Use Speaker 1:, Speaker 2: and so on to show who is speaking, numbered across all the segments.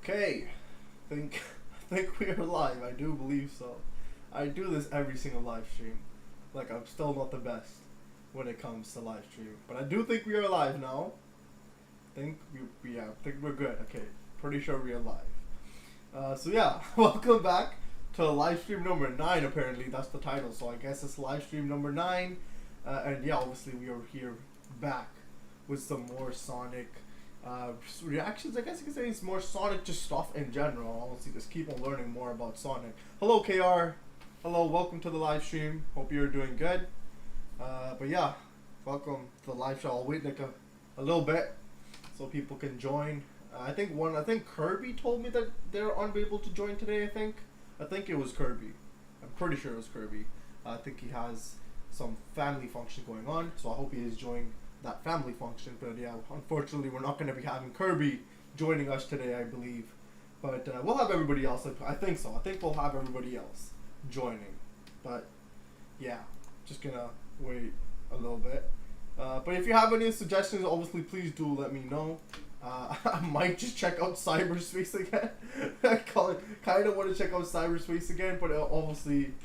Speaker 1: Okay, think I think we are live. I do believe so. I do this every single live stream. Like I'm still not the best when it comes to live stream, but I do think we are live now. Think I think we're good. Okay, pretty sure we are live. So yeah, welcome back to live stream number 9. Apparently that's the title. So I guess it's live stream number 9, and yeah, obviously we are here back with some more Sonic. Reactions, I guess you could say it's more Sonic just stuff in general. Honestly, just keep on learning more about Sonic. Hello KR, hello, welcome to the live stream. Hope you're doing good. But yeah, welcome to the live show. I'll wait like a little bit so people can join. I think Kirby told me that they're unable to join today. I think it was Kirby. I'm pretty sure it was Kirby. I think he has some family function going on, so I hope he is joining that family function. But yeah, unfortunately we're not going to be having Kirby joining us today, I believe, but we'll have everybody else. I think so. I think we'll have everybody else joining, but yeah, just gonna wait a little bit. But if you have any suggestions, obviously please do let me know. I might just check out cyberspace again. I kind of want to check out cyberspace again, but obviously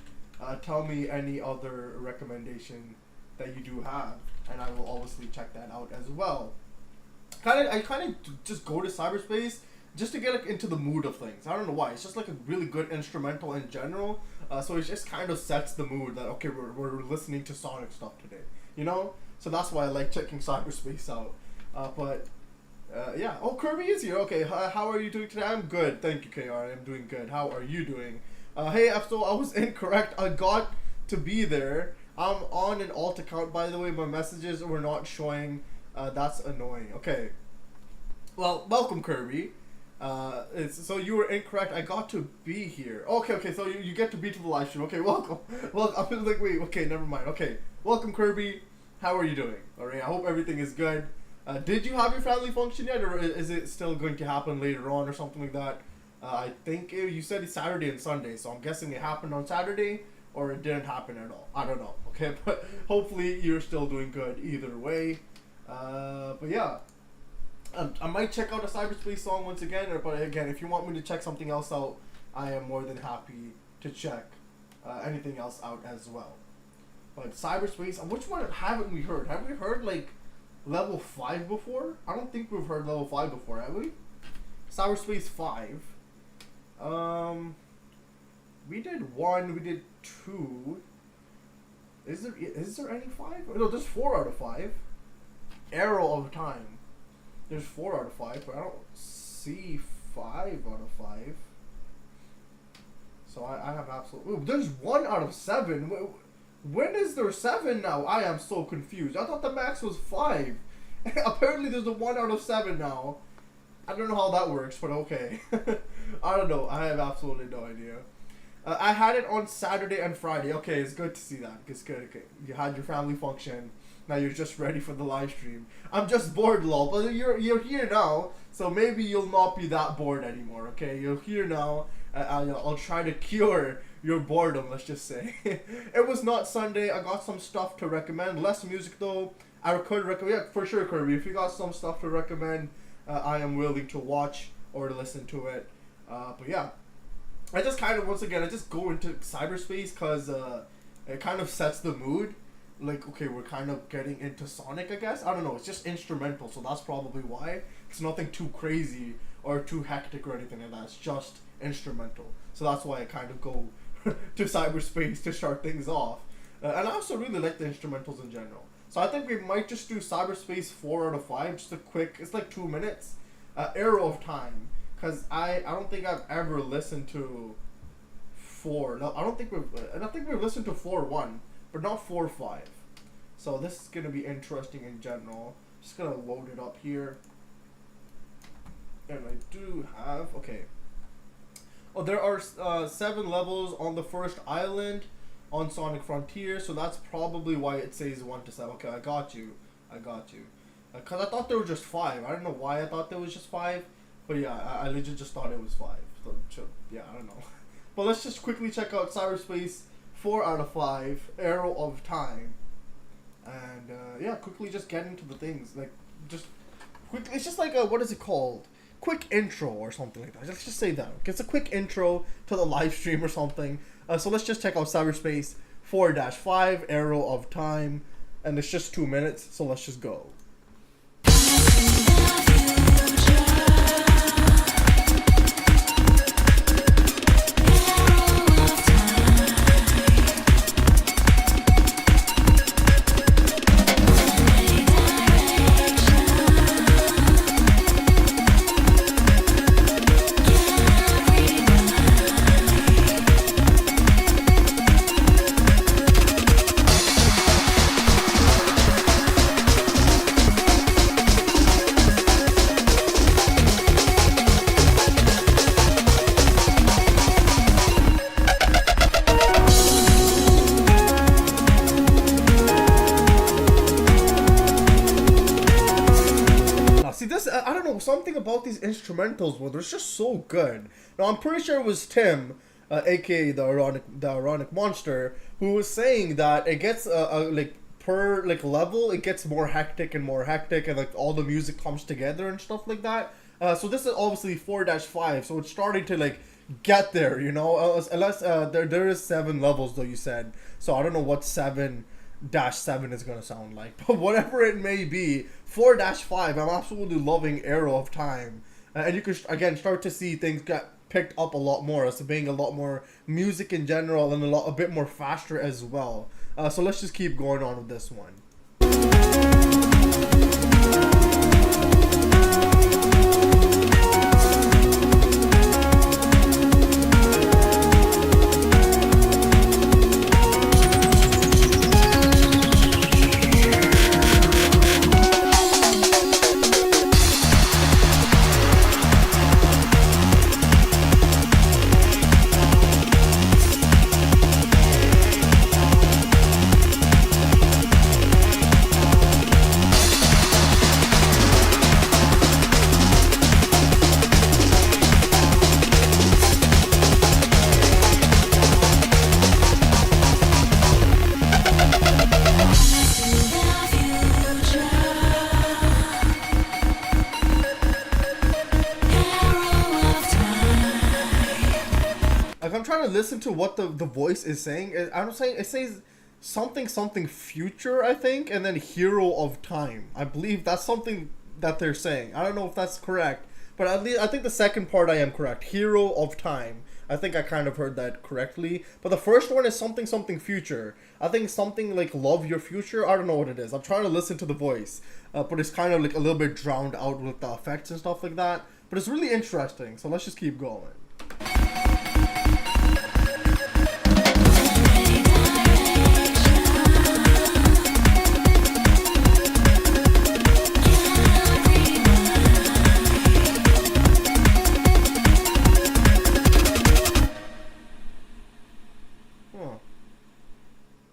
Speaker 1: tell me any other recommendation that you do have, and I will obviously check that out as well. I kind of just go to cyberspace just to get like, into the mood of things. I don't know why. It's just like a really good instrumental in general. So it just kind of sets the mood that okay, we're listening to Sonic stuff today, you know. So that's why I like checking cyberspace out. Yeah. Oh, Kirby is here. Okay, how are you doing today? I'm good. Thank you, KR. I'm doing good. How are you doing? Hey, so I was incorrect. I got to be there. I'm on an alt account, by the way. My messages were not showing. That's annoying. Okay. Well, welcome, Kirby. So you were incorrect. I got to be here. Okay. So you get to be to the live stream. Okay, welcome. Well, I was like, wait. Okay, never mind. Okay, welcome, Kirby. How are you doing? All right. I hope everything is good. Did you have your family function yet, or is it still going to happen later on, or something like that? I think you said it's Saturday and Sunday, so I'm guessing it happened on Saturday. Or it didn't happen at all. I don't know. Okay, but hopefully you're still doing good either way. But yeah, I might check out a cyberspace song once again. But again, if you want me to check something else out, I am more than happy to check anything else out as well. But cyberspace, which one haven't we heard? Have we heard like level 5 before? I don't think we've heard level 5 before, have we? Cyberspace 5. We did 1, we did 2. Is there any 5? No, there's 4 out of 5. Arrow of Time. There's 4 out of 5, but I don't see 5 out of 5. So I have absolutely... Ooh, there's 1 out of 7. When is there 7 now? I am so confused. I thought the max was 5. Apparently there's a 1 out of 7 now. I don't know how that works, but okay. I don't know. I have absolutely no idea. I had it on Saturday and Friday. Okay, it's good to see that. It's good. Okay. You had your family function. Now you're just ready for the live stream. I'm just bored, lol. But you're here now, so maybe you'll not be that bored anymore. Okay, you're here now. I'll try to cure your boredom. Let's just say. It was not Sunday. I got some stuff to recommend. Less music though. I could recommend. Yeah, for sure, Kirby. If you got some stuff to recommend, I am willing to watch or to listen to it. But yeah. I just kind of, once again, I just go into cyberspace because it kind of sets the mood. Like, okay, we're kind of getting into Sonic, I guess. I don't know. It's just instrumental, so that's probably why. It's nothing too crazy or too hectic or anything like that. It's just instrumental. So that's why I kind of go to cyberspace to start things off. And I also really like the instrumentals in general. So I think we might just do cyberspace 4 out of 5. Just a quick, it's like 2 minutes. Arrow of Time. Because I don't think I've ever listened to 4. No, I think we've listened to 4-1, but not 4-5. So this is going to be interesting in general. Just going to load it up here. And I do have, okay. Oh, there are 7 levels on the first island on Sonic Frontier, so that's probably why it says 1 to 7. Okay, I got you. Because I thought there were just 5. I don't know why I thought there was just 5. But yeah, I legit just thought it was 5. So, yeah, I don't know. But let's just quickly check out cyberspace 4 out of 5, Arrow of Time. And yeah, quickly just get into the things. Like, just quickly, it's just like, what is it called? quick intro or something like that. Let's just say that. It's a quick intro to the live stream or something. So let's just check out Cyberspace 4-5 Arrow of Time, and it's just 2 minutes. So let's just go. I don't know, something about these instrumentals, well, they're just so good. Now, I'm pretty sure it was Tim, aka the ironic monster, who was saying that it gets like per like level, it gets more hectic, and like all the music comes together and stuff like that. So this is obviously 4-5, so it's starting to like get there, you know. Unless there is 7 levels though, you said. So I don't know what 7-7 is gonna sound like, but whatever it may be, 4-5, I'm absolutely loving Arrow of Time, and you can again start to see things get picked up a lot more, as being a lot more music in general, and a bit more faster as well. So let's just keep going on with this one. Like, I'm trying to listen to what the voice is saying. I'm saying it says something future, I think, and then Hero of Time. I believe that's something that they're saying. I don't know if that's correct, but at least I think the second part I am correct. Hero of Time. I think I kind of heard that correctly. But the first one is something future. I think something like Love Your Future. I don't know what it is. I'm trying to listen to the voice, but it's kind of like a little bit drowned out with the effects and stuff like that. But it's really interesting. So let's just keep going.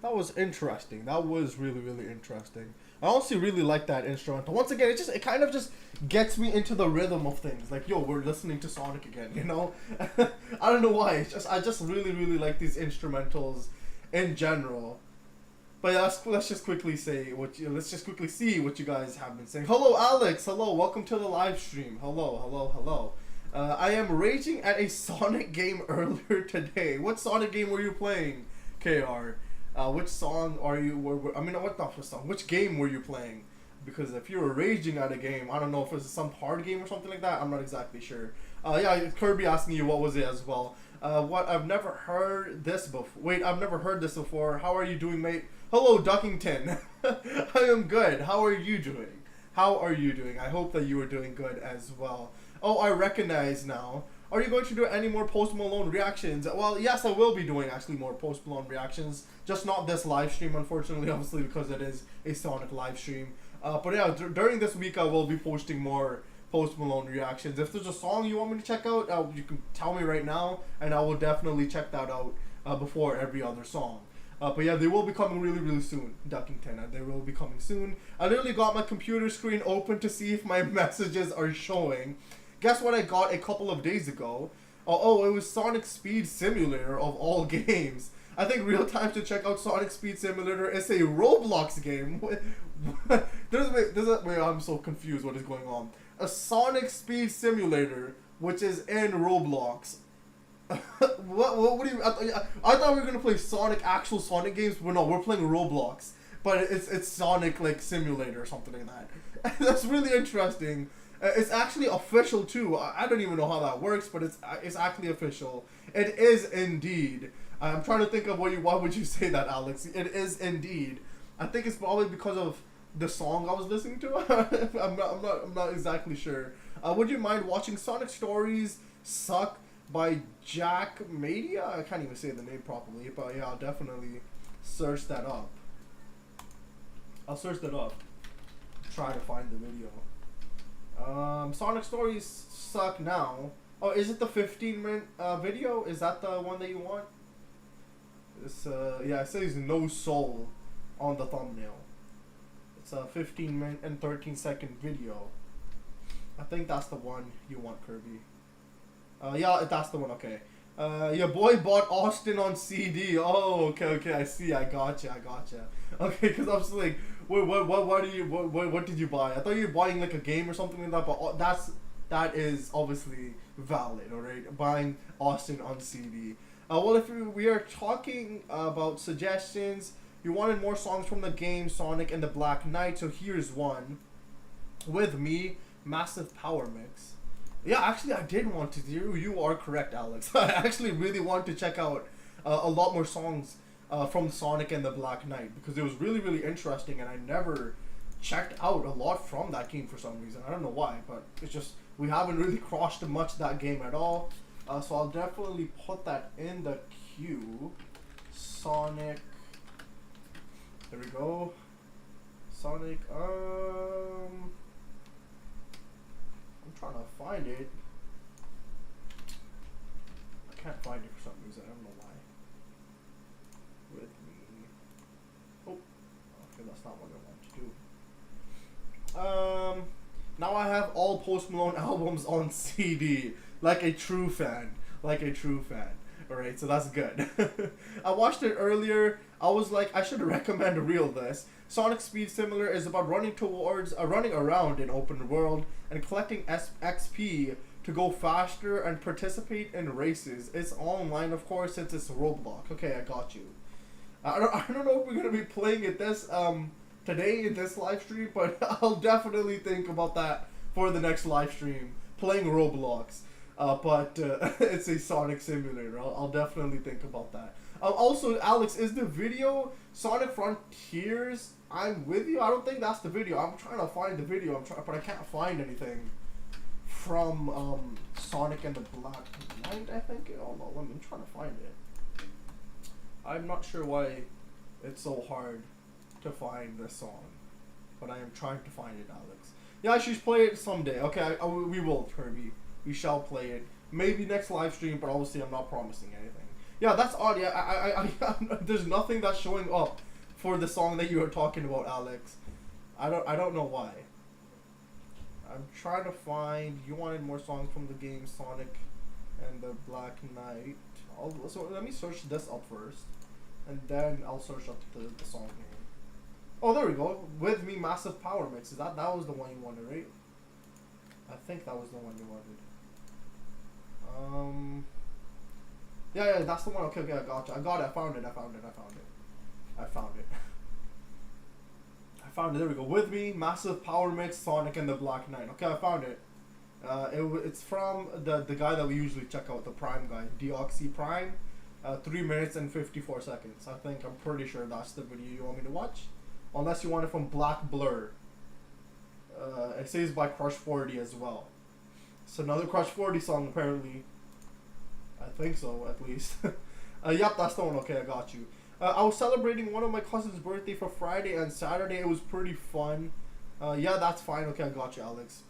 Speaker 1: That was interesting. That was really interesting. I honestly really like that instrumental. Once again, it kind of just gets me into the rhythm of things. Like, yo, we're listening to Sonic again, you know? I don't know why. I just really like these instrumentals in general. But yeah, let's just quickly see what you guys have been saying. Hello, Alex. Hello, welcome to the live stream. Hello. I am raging at a Sonic game earlier today. What Sonic game were you playing, KR? Which song are you? Which game were you playing? Because if you were raging at a game, I don't know if it was some hard game or something like that. I'm not exactly sure. Yeah, Kirby asking you what was it as well. What? I've never heard this before. Wait, I've never heard this before. How are you doing, mate? Hello, Duckington. I am good. How are you doing? I hope that you are doing good as well. Oh, I recognize now. Are you going to do any more Post Malone reactions? Well, yes, I will be doing actually more Post Malone reactions. Just not this live stream, unfortunately, obviously, because it is a Sonic live stream. But yeah, during this week, I will be posting more Post Malone reactions. If there's a song you want me to check out, you can tell me right now, and I will definitely check that out before every other song. But yeah, they will be coming really soon, Duckington. They will be coming soon. I literally got my computer screen open to see if my messages are showing. Guess what I got a couple of days ago? Oh, it was Sonic Speed Simulator of all games. I think real time to check out Sonic Speed Simulator is a Roblox game. Wait, I'm so confused what is going on. a Sonic Speed Simulator, which is in Roblox. What do you? I thought we were gonna play actual Sonic games, but no, we're playing Roblox. But it's Sonic like Simulator or something like that. That's really interesting. It's actually official too. I don't even know how that works, but it's actually official. It is indeed. I'm trying to think of why would you say that, Alex? It is indeed. I think it's probably because of the song I was listening to. I'm not exactly sure. Would you mind watching Sonic Stories Suck by Jack Media? I can't even say the name properly, but yeah, I'll definitely search that up. I'll search that up. Try to find the video. Sonic Stories Suck now. Oh, is it the 15-minute video? Is that the one that you want? It's yeah, it says no soul on the thumbnail. It's a 15-minute and 13-second video. I think that's the one you want, Kirby. Yeah, that's the one. Okay. Your boy bought Austin on CD. Oh, okay. I see. I gotcha. Okay, because I was like, what did you buy? I thought you were buying like a game or something like that. But that is obviously valid. All right, buying Austin on CD. Well, if we are talking about suggestions, you wanted more songs from the game Sonic and the Black Knight. So here's one. With me, Massive Power Mix. Yeah, actually, I did want to. You are correct, Alex. I actually really want to check out a lot more songs from Sonic and the Black Knight because it was really, really interesting, and I never checked out a lot from that game for some reason. I don't know why, but it's just we haven't really crossed much that game at all. So I'll definitely put that in the queue. Sonic. There we go. Sonic. I'm trying to find it. I can't find it for some reason. I don't know why. With me. Oh. Okay, that's not what I want to do. Now I have all Post Malone albums on CD. Like a true fan. Alright, so that's good. I watched it earlier. I was like, I should recommend a reel this. Sonic Speed Simulator is about running around in open world and collecting XP to go faster and participate in races. It's online, of course, since it's Roblox. Okay, I got you. I don't know if we're gonna be playing it today in this live stream, but I'll definitely think about that for the next live stream. Playing Roblox. But it's a Sonic Simulator. I'll definitely think about that. Also, Alex, is the video Sonic Frontiers? I'm with you. I don't think that's the video. I'm trying to find the video. But I can't find anything from Sonic and the Black Knight. I think. Oh no, I'm trying to find it. I'm not sure why it's so hard to find this song, but I am trying to find it, Alex. Yeah, I should play it someday. Okay, we will, Kirby. We shall play it. Maybe next live stream, but obviously I'm not promising anything. Yeah, that's odd. Yeah, I there's nothing that's showing up for the song that you were talking about, Alex. I don't know why. I'm trying to find. You wanted more songs from the game Sonic and the Black Knight. So let me search this up first, and then I'll search up the song name. Oh, there we go. With me, Massive Power Mix. That was the one you wanted, right? I think that was the one you wanted. Yeah, that's the one. Okay, I got it. I found it. There we go. With me, Massive Power Mix, Sonic and the Black Knight. Okay, I found it. It's from the guy that we usually check out, the Prime guy, Deoxy Prime. 3 minutes and 54 seconds. I'm pretty sure that's the video you want me to watch. Unless you want it from Black Blur. It says by Crush 40 as well. It's another Crush 40 song apparently. I think so, at least. Yep, that's the one. Okay, I got you. I was celebrating one of my cousin's birthday for Friday and Saturday. It was pretty fun. Yeah, that's fine. Okay, I got you, Alex.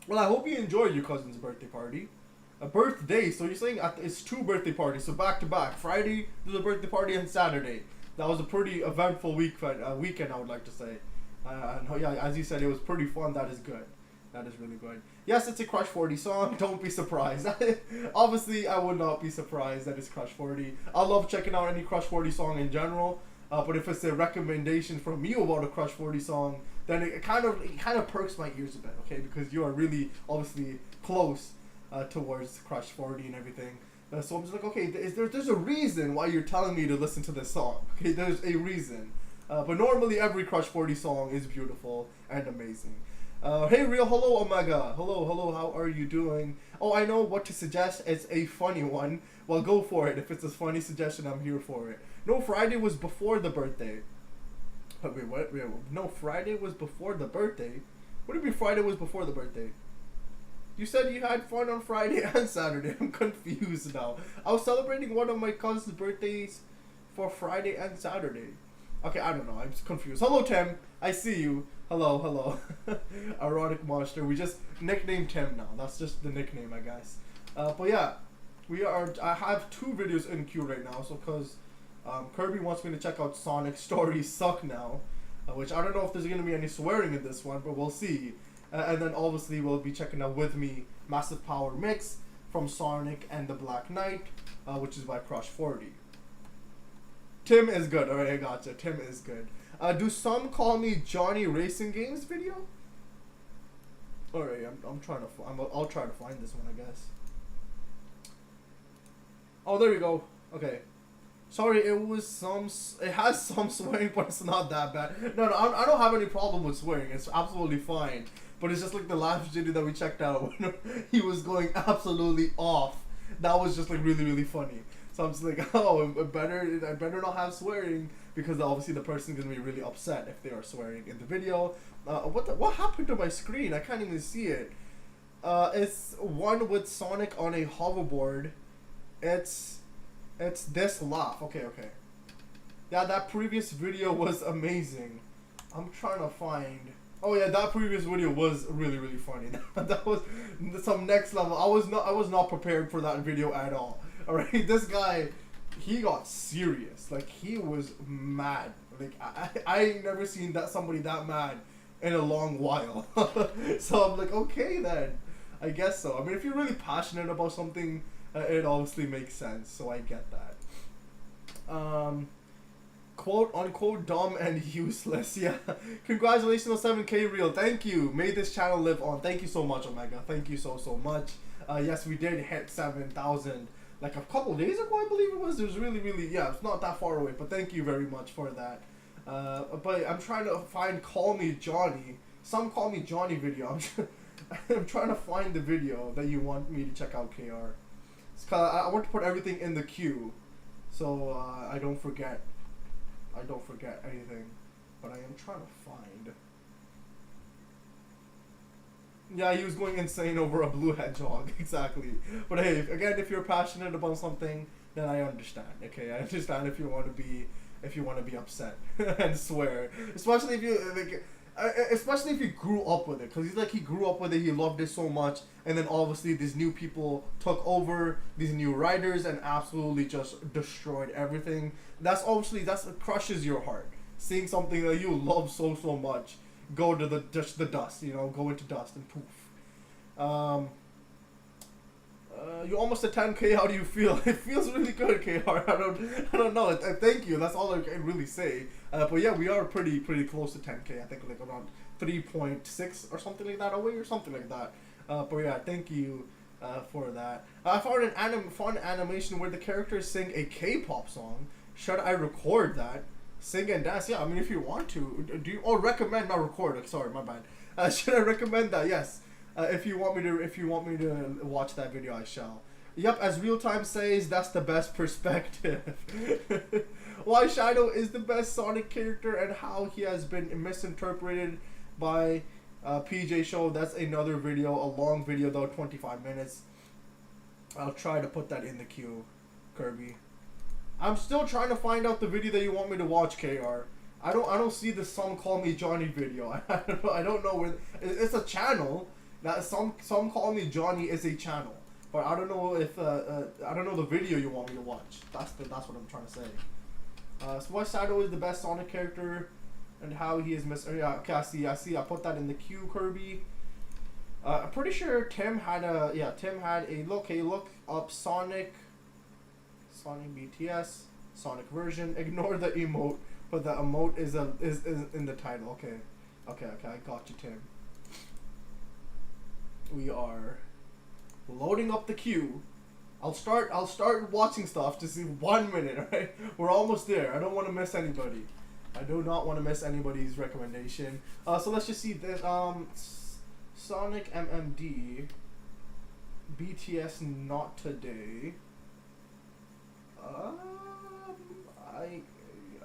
Speaker 1: Well, I hope you enjoyed your cousin's birthday party. A birthday, so you're saying it's 2 birthday parties, so back to back. Friday, there's a birthday party, and Saturday. That was a pretty eventful weekend, I would like to say. And yeah, as you said, it was pretty fun. That is good. That is really good. Yes, it's a Crush 40 song. Don't be surprised. Obviously, I would not be surprised that it's Crush 40. I love checking out any Crush 40 song in general. But if it's a recommendation from you about a Crush 40 song, then it kind of perks my ears a bit, okay? Because you are really obviously close towards Crush 40 and everything. So I'm just like, okay, there's a reason why you're telling me to listen to this song. Okay, there's a reason. But normally every Crush 40 song is beautiful and amazing. Hey Real, hello Omega, hello, how are you doing? Oh, I know what to suggest. It's a funny one. Well, go for it. If it's a funny suggestion, I'm here for it. No, Friday was before the birthday. Wait, what? Wait, no, Friday was before the birthday? What do you mean Friday was before the birthday? You said you had fun on Friday and Saturday. I'm confused now. I was celebrating one of my cousin's birthdays for Friday and Saturday. Okay, I don't know. I'm just confused. Hello, Tim. I see you. Hello. Erotic monster. We just nicknamed Tim now. That's just the nickname, I guess. But yeah, I have 2 videos in queue right now. So because Kirby wants me to check out Sonic Stories Suck now, which I don't know if there's gonna be any swearing in this one, but we'll see. And then obviously we'll be checking out With Me Massive Power Mix from Sonic and the Black Knight, which is by Crush 40. Tim is good. Alright, I gotcha. Tim is good. Do some call me Johnny Racing Games video? Alright, I'll try to find this one, I guess. Oh, there you go. Okay. Sorry, it has some swearing, but it's not that bad. No, I don't have any problem with swearing. It's absolutely fine. But it's just like the last video that we checked out when he was going absolutely off. That was just like really, really funny. So I'm just like, oh, I better not have swearing, because obviously the person's gonna be really upset if they are swearing in the video. What happened to my screen? I can't even see it. It's one with Sonic on a hoverboard. It's this laugh. Okay. Yeah, that previous video was amazing. I'm trying to find. Oh yeah, that previous video was really, really funny. That was some next level. I was not prepared for that video at all. Alright, this guy, he got serious. Like, he was mad. Like, I ain't never seen somebody that mad in a long while. So I'm like, okay then, I guess so. I mean, if you're really passionate about something, it obviously makes sense. So I get that. Quote unquote dumb and useless. Yeah. Congratulations on 7K Real. Thank you. May this channel live on. Thank you so much, Omega. Thank you so much. Yes, we did hit 7,000 like a couple days ago, I believe it was. It was really, yeah, it's not that far away, but thank you very much for that. But I'm trying to find Call Me Johnny. Some Call Me Johnny video. I'm trying to find the video that you want me to check out, KR. It's 'cause I want to put everything in the queue, so I don't forget. Anything. But I am trying to find. Yeah, he was going insane over a blue hedgehog. Exactly. But hey, again, if you're passionate about something, then I understand. Okay, I understand if you want to be upset and swear, especially if you like, especially if you grew up with it, because he grew up with it, he loved it so much, and then obviously these new people took over, these new writers, and absolutely just destroyed everything. That's crushes your heart, seeing something that you love so much go to the dust, go into dust and poof. You almost at 10K. How do you feel? It feels really good, KR. I don't know. Thank you. That's all I can really say. But yeah, we are pretty close to 10K. I think like around 3.6 or something like that away or something like that. But yeah, thank you for that. I found an fun animation where the characters sing a K-pop song. Should I record that? Sing and dance? Yeah, I mean, if you want to. Do you? Oh, recommend, not record. Sorry, my bad. Should I recommend that? Yes. If you want me to watch that video, I shall. Yep, as Real Time says, that's the best perspective. Why Shadow is the best Sonic character and how he has been misinterpreted by PJ Show. That's another video, a long video though, 25 minutes. I'll try to put that in the queue, Kirby. I'm still trying to find out the video that you want me to watch, KR. I don't see the Some Call Me Johnny video. I don't know where. It's a channel. That Some Call Me Johnny is a channel, but I don't know if I don't know the video you want me to watch. That's what I'm trying to say. So why Shadow is the best Sonic character, and how he is yeah, okay, I see. I put that in the queue, Kirby. I'm pretty sure Tim had a look. Hey, look up Sonic BTS Sonic version. Ignore the emote. But the emote is in the title. Okay. I got you, Tim. We are loading up the queue. I'll start watching stuff. Just in 1 minute, alright? We're almost there. I don't want to miss anybody. I do not want to miss anybody's recommendation. So let's just see this. Sonic MMD. BTS not today.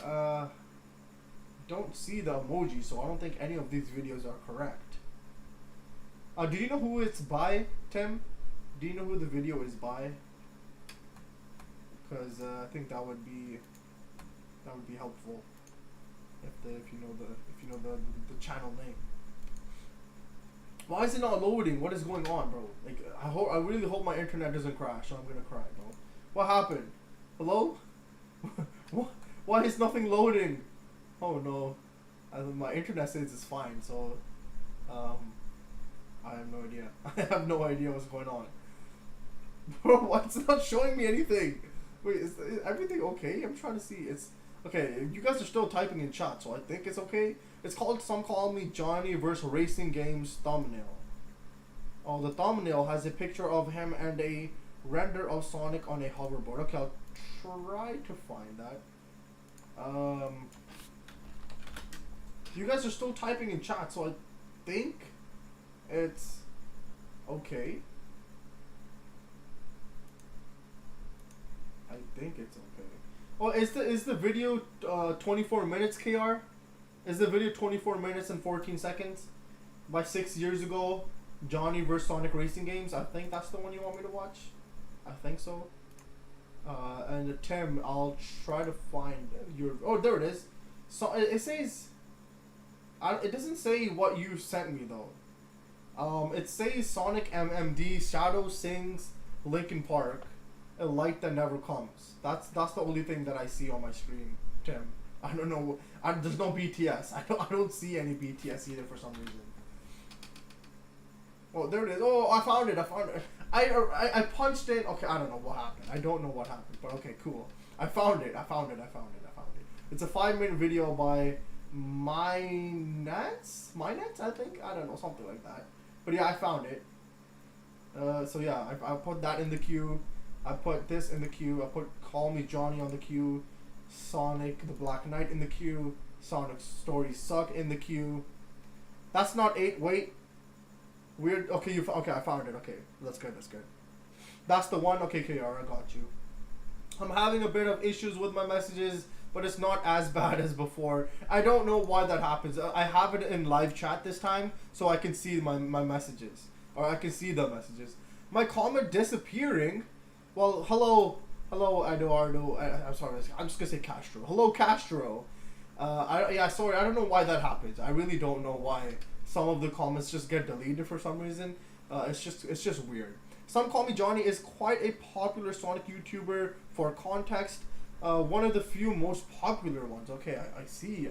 Speaker 1: I don't see the emoji, so I don't think any of these videos are correct. Do you know who it's by, Tim? Do you know who the video is by? Because I think that would be helpful if you know the channel name. Why is it not loading? What is going on, bro? Like I really hope my internet doesn't crash, or I'm gonna cry, bro. What happened? Hello? What? Why is nothing loading? Oh no, my internet says it's fine, so I have no idea. I have no idea what's going on. Bro, why it's not showing me anything? Wait, is everything okay? I'm trying to see. It's okay. You guys are still typing in chat, so I think it's okay. It's called Some Call Me Johnny vs. Racing Games thumbnail. Oh, the thumbnail has a picture of him and a render of Sonic on a hoverboard. Okay, I'll try to find that. You guys are still typing in chat, so I think it's okay. I think it's okay. Oh, is the video 24 minutes, KR? Is the video 24 minutes and 14 seconds? By 6 years ago, Johnny vs. Sonic Racing Games. I think that's the one you want me to watch. I think so. And Tim, I'll try to find your. Oh, there it is. So it says. It doesn't say what you sent me though. It says Sonic MMD Shadow Sings Linkin Park, a light that never comes. That's the only thing that I see on my screen, Tim. I don't know. There's no BTS. I don't see any BTS either for some reason. Oh, there it is. Oh, I found it. I punched it. Okay, I don't know what happened. I don't know what happened, but okay, cool. I found it. It's a 5-minute video by Mynets, I think. I don't know, something like that. But yeah, I found it. So yeah, I put that in the queue. I put this in the queue. I put Call Me Johnny on the queue. Sonic the Black Knight in the queue. Sonic Stories Suck in the queue. That's not 8. Wait. Weird. Okay, okay. I found it. Okay, that's good. That's the one. Okay, KR, I got you. I'm having a bit of issues with my messages, but it's not as bad as before. I don't know why that happens. I have it in live chat this time, so I can see my messages, or I can see the messages. My comment disappearing. Well, hello, Eduardo. I'm sorry. I'm just gonna say Castro. Hello, Castro. Sorry. I don't know why that happens. I really don't know why some of the comments just get deleted for some reason. It's just weird. Some Call Me Johnny is quite a popular Sonic YouTuber. For context, one of the few most popular ones. Okay, I see.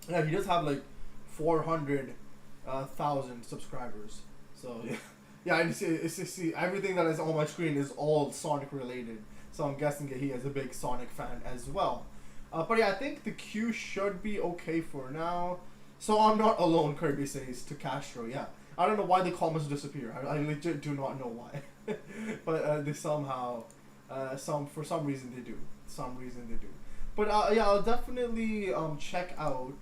Speaker 1: Yeah, he does have like 400,000 subscribers. So yeah. Yeah, I see everything that is on my screen is all Sonic related. So I'm guessing that he is a big Sonic fan as well. But yeah, I think the queue should be okay for now. So I'm not alone, Kirby says to Castro. Yeah, I don't know why the comments disappear. I legit do not know why. But they somehow, for some reason they do. But yeah, I'll definitely check out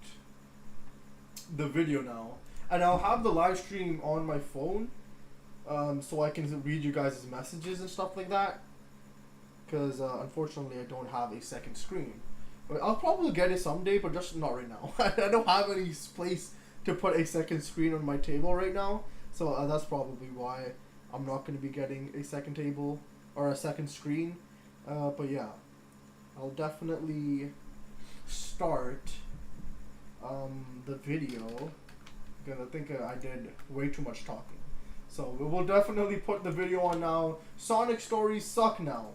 Speaker 1: the video now, and I'll have the live stream on my phone. So I can read you guys' messages and stuff like that. Because unfortunately I don't have a second screen. But I'll probably get it someday, but just not right now. I don't have any place to put a second screen on my table right now. So that's probably why I'm not going to be getting a second table or a second screen. But yeah, I'll definitely start the video. Because I think I did way too much talking. So we will definitely put the video on now. Sonic Stories Suck now.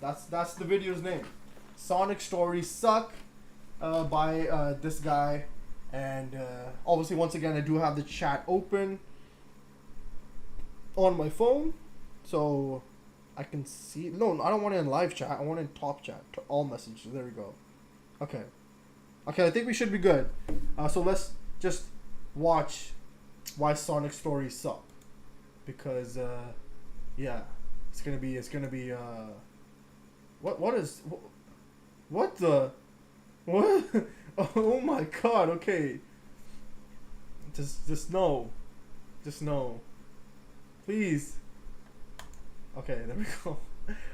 Speaker 1: That's the video's name. Sonic Stories Suck by this guy. And obviously, once again, I do have the chat open on my phone. So I can see. No, I don't want it in live chat. I want it in top chat. All messages. There we go. Okay. Okay, I think we should be good. So let's just watch why Sonic stories suck. Because, yeah. It's gonna be, what the, what? Oh my god, okay. Just no. Just no. Please. Okay, there we go.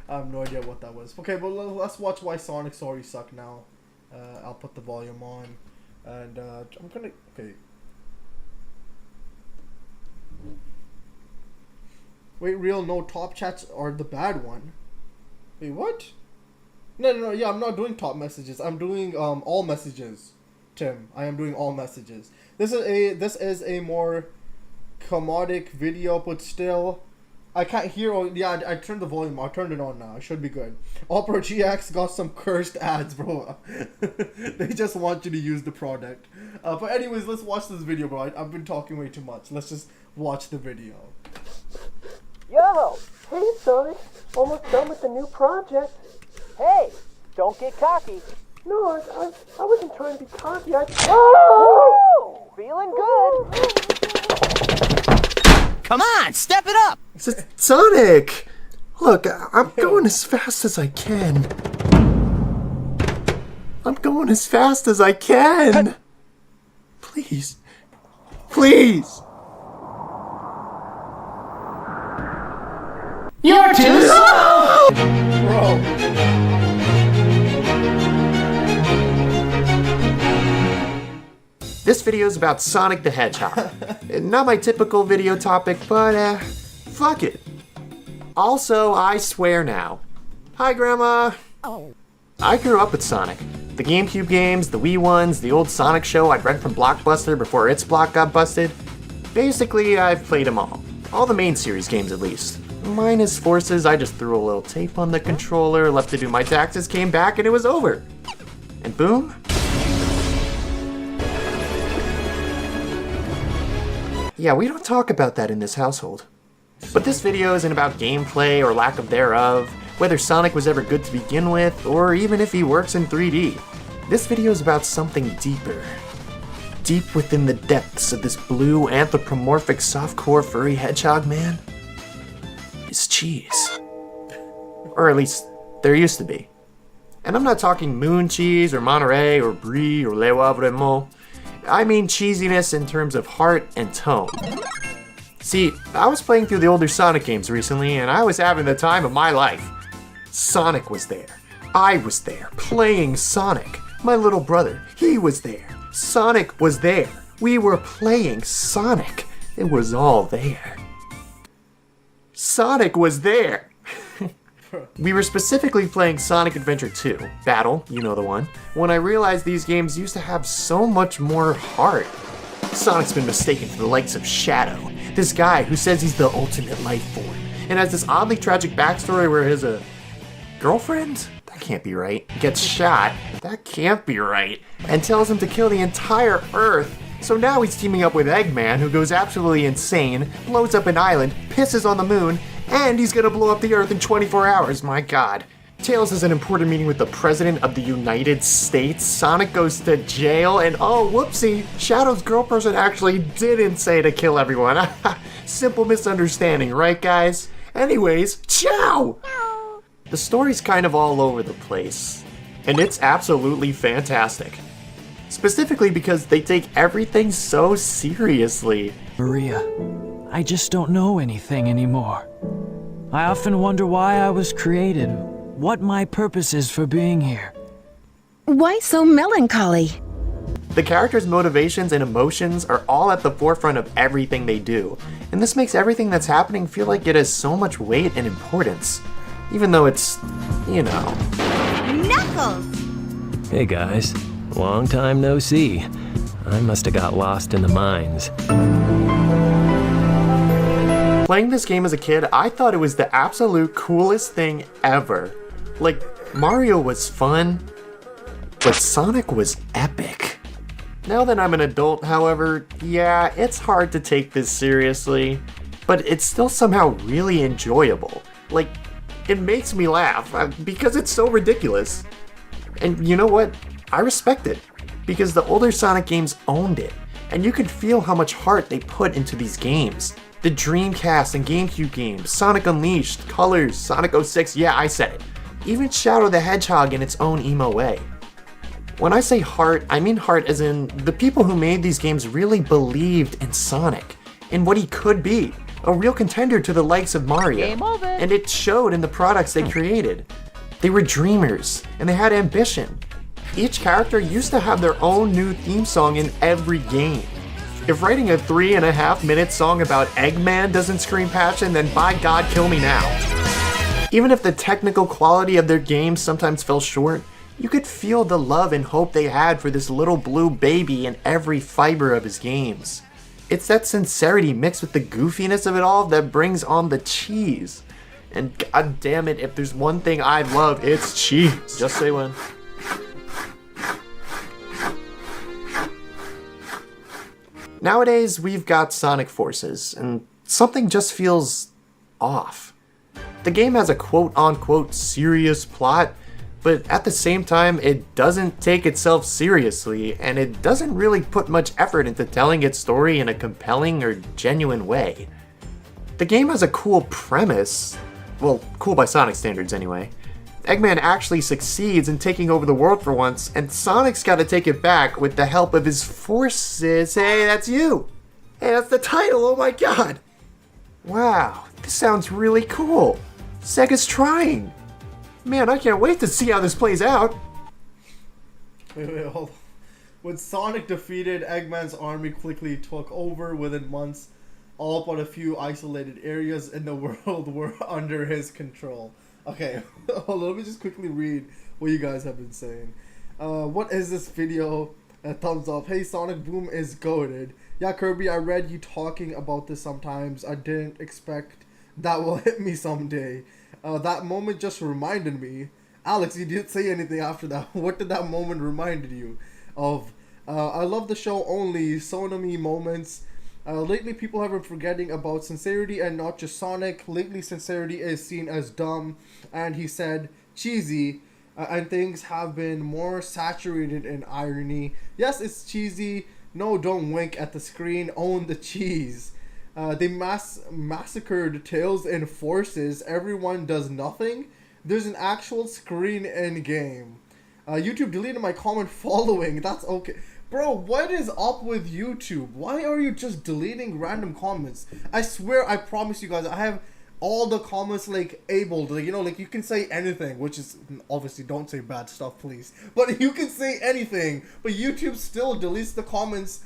Speaker 1: I have no idea what that was. Okay, but let's watch why Sonic stories suck now. I'll put the volume on. And, I'm gonna, okay. Wait, real, no, top chats are the bad one. Wait, what? No, yeah, I'm not doing top messages. I'm doing all messages, Tim. I am doing all messages. This is a more comedic video, but still, I can't hear. Oh, yeah, I turned the volume. I turned it on now. It should be good. Opera GX got some cursed ads, bro. They just want you to use the product. But anyways, let's watch this video, bro. I've been talking way too much. Let's just watch the video.
Speaker 2: Yo! Hey, Sonic! Almost done with the new project. Hey! Don't get cocky. No, I wasn't trying to be cocky. Oh! Feeling good.
Speaker 3: Come on, step it up!
Speaker 4: Sonic! Look, I'm going as fast as I can. I'm going as fast as I can. Please. Please.
Speaker 3: You're too slow!
Speaker 1: Bro.
Speaker 4: This video is about Sonic the Hedgehog. Not my typical video topic, but fuck it. Also, I swear now. Hi, Grandma. I grew up with Sonic. The GameCube games, the Wii ones, the old Sonic show I'd rent from Blockbuster before its block got busted. Basically, I've played them all. All the main series games, at least. Minus Forces, I just threw a little tape on the controller, left to do my taxes, came back, and it was over. And boom. Yeah, we don't talk about that in this household. But this video isn't about gameplay or lack of thereof, whether Sonic was ever good to begin with, or even if he works in 3D. This video is about something deeper. Deep within the depths of this blue anthropomorphic softcore furry hedgehog man is cheese. Or at least, there used to be. And I'm not talking moon cheese or Monterey or Brie or Le Wavre. I mean cheesiness in terms of heart and tone. See, I was playing through the older Sonic games recently and I was having the time of my life. Sonic was there. I was there, playing Sonic. My little brother, he was there. Sonic was there. We were playing Sonic. It was all there. Sonic was there. We were specifically playing Sonic Adventure 2, Battle, you know the one, when I realized these games used to have so much more heart. Sonic's been mistaken for the likes of Shadow, this guy who says he's the ultimate life form, and has this oddly tragic backstory where his girlfriend? That can't be right. Gets shot? That can't be right. And tells him to kill the entire Earth. So now he's teaming up with Eggman, who goes absolutely insane, blows up an island, pisses on the moon, and he's gonna blow up the Earth in 24 hours, my god. Tails has an important meeting with the President of the United States, Sonic goes to jail, and oh, whoopsie, Shadow's girl person actually didn't say to kill everyone. Simple misunderstanding, right guys? Anyways, ciao! The story's kind of all over the place, and it's absolutely fantastic. Specifically because they take everything so seriously.
Speaker 5: Maria, I just don't know anything anymore. I often wonder why I was created, what my purpose is for being here.
Speaker 6: Why so melancholy?
Speaker 4: The characters' motivations and emotions are all at the forefront of everything they do, and this makes everything that's happening feel like it has so much weight and importance. Even though it's, you know...
Speaker 6: Knuckles!
Speaker 7: Hey guys, long time no see. I must have got lost in the mines.
Speaker 4: Playing this game as a kid, I thought it was the absolute coolest thing ever. Like, Mario was fun, but Sonic was epic. Now that I'm an adult, however, yeah, it's hard to take this seriously, but it's still somehow really enjoyable. Like, it makes me laugh, because it's so ridiculous. And you know what? I respect it, because the older Sonic games owned it, and you could feel how much heart they put into these games. The Dreamcast and GameCube games, Sonic Unleashed, Colors, Sonic 06, yeah, I said it. Even Shadow the Hedgehog in its own emo way. When I say heart, I mean heart as in the people who made these games really believed in Sonic, in what he could be, a real contender to the likes of Mario.
Speaker 3: Game over.
Speaker 4: And it showed in the products they created. They were dreamers, and they had ambition. Each character used to have their own new theme song in every game. If writing a 3.5-minute song about Eggman doesn't scream passion, then by God, kill me now. Even if the technical quality of their games sometimes fell short, you could feel the love and hope they had for this little blue baby in every fiber of his games. It's that sincerity mixed with the goofiness of it all that brings on the cheese. And god damn it, if there's one thing I love, it's cheese. Just say when. Nowadays, we've got Sonic Forces, and something just feels off. The game has a quote-unquote serious plot, but at the same time, it doesn't take itself seriously, and it doesn't really put much effort into telling its story in a compelling or genuine way. The game has a cool premise, well, cool by Sonic standards anyway. Eggman actually succeeds in taking over the world for once, and Sonic's gotta take it back with the help of his forces. Hey, that's you! Hey, that's the title, oh my god! Wow, this sounds really cool. Sega's trying. Man, I can't wait to see how this plays out.
Speaker 1: Wait, hold on. When Sonic defeated, Eggman's army quickly took over within months. All but a few isolated areas in the world were under his control. Okay, hold on, let me just quickly read what you guys have been saying. What is this video? Thumbs up. Hey, Sonic Boom is goated. Yeah, Kirby, I read you talking about this sometimes. I didn't expect that will hit me someday. That moment just reminded me. Alex, you didn't say anything after that. What did that moment remind you of? I love the show only. Sonami moments. Lately, people have been forgetting about sincerity and not just Sonic. Lately, sincerity is seen as dumb, and he said cheesy, and things have been more saturated in irony. Yes, it's cheesy. No, don't wink at the screen. Own the cheese. They massacred Tails and Forces. Everyone does nothing. There's an actual screen in game. YouTube deleted my comment following. That's okay. Bro, what is up with YouTube? Why are you just deleting random comments? I swear, I promise you guys, I have all the comments like able to, like you can say anything, which is obviously don't say bad stuff, please. But you can say anything, but YouTube still deletes the comments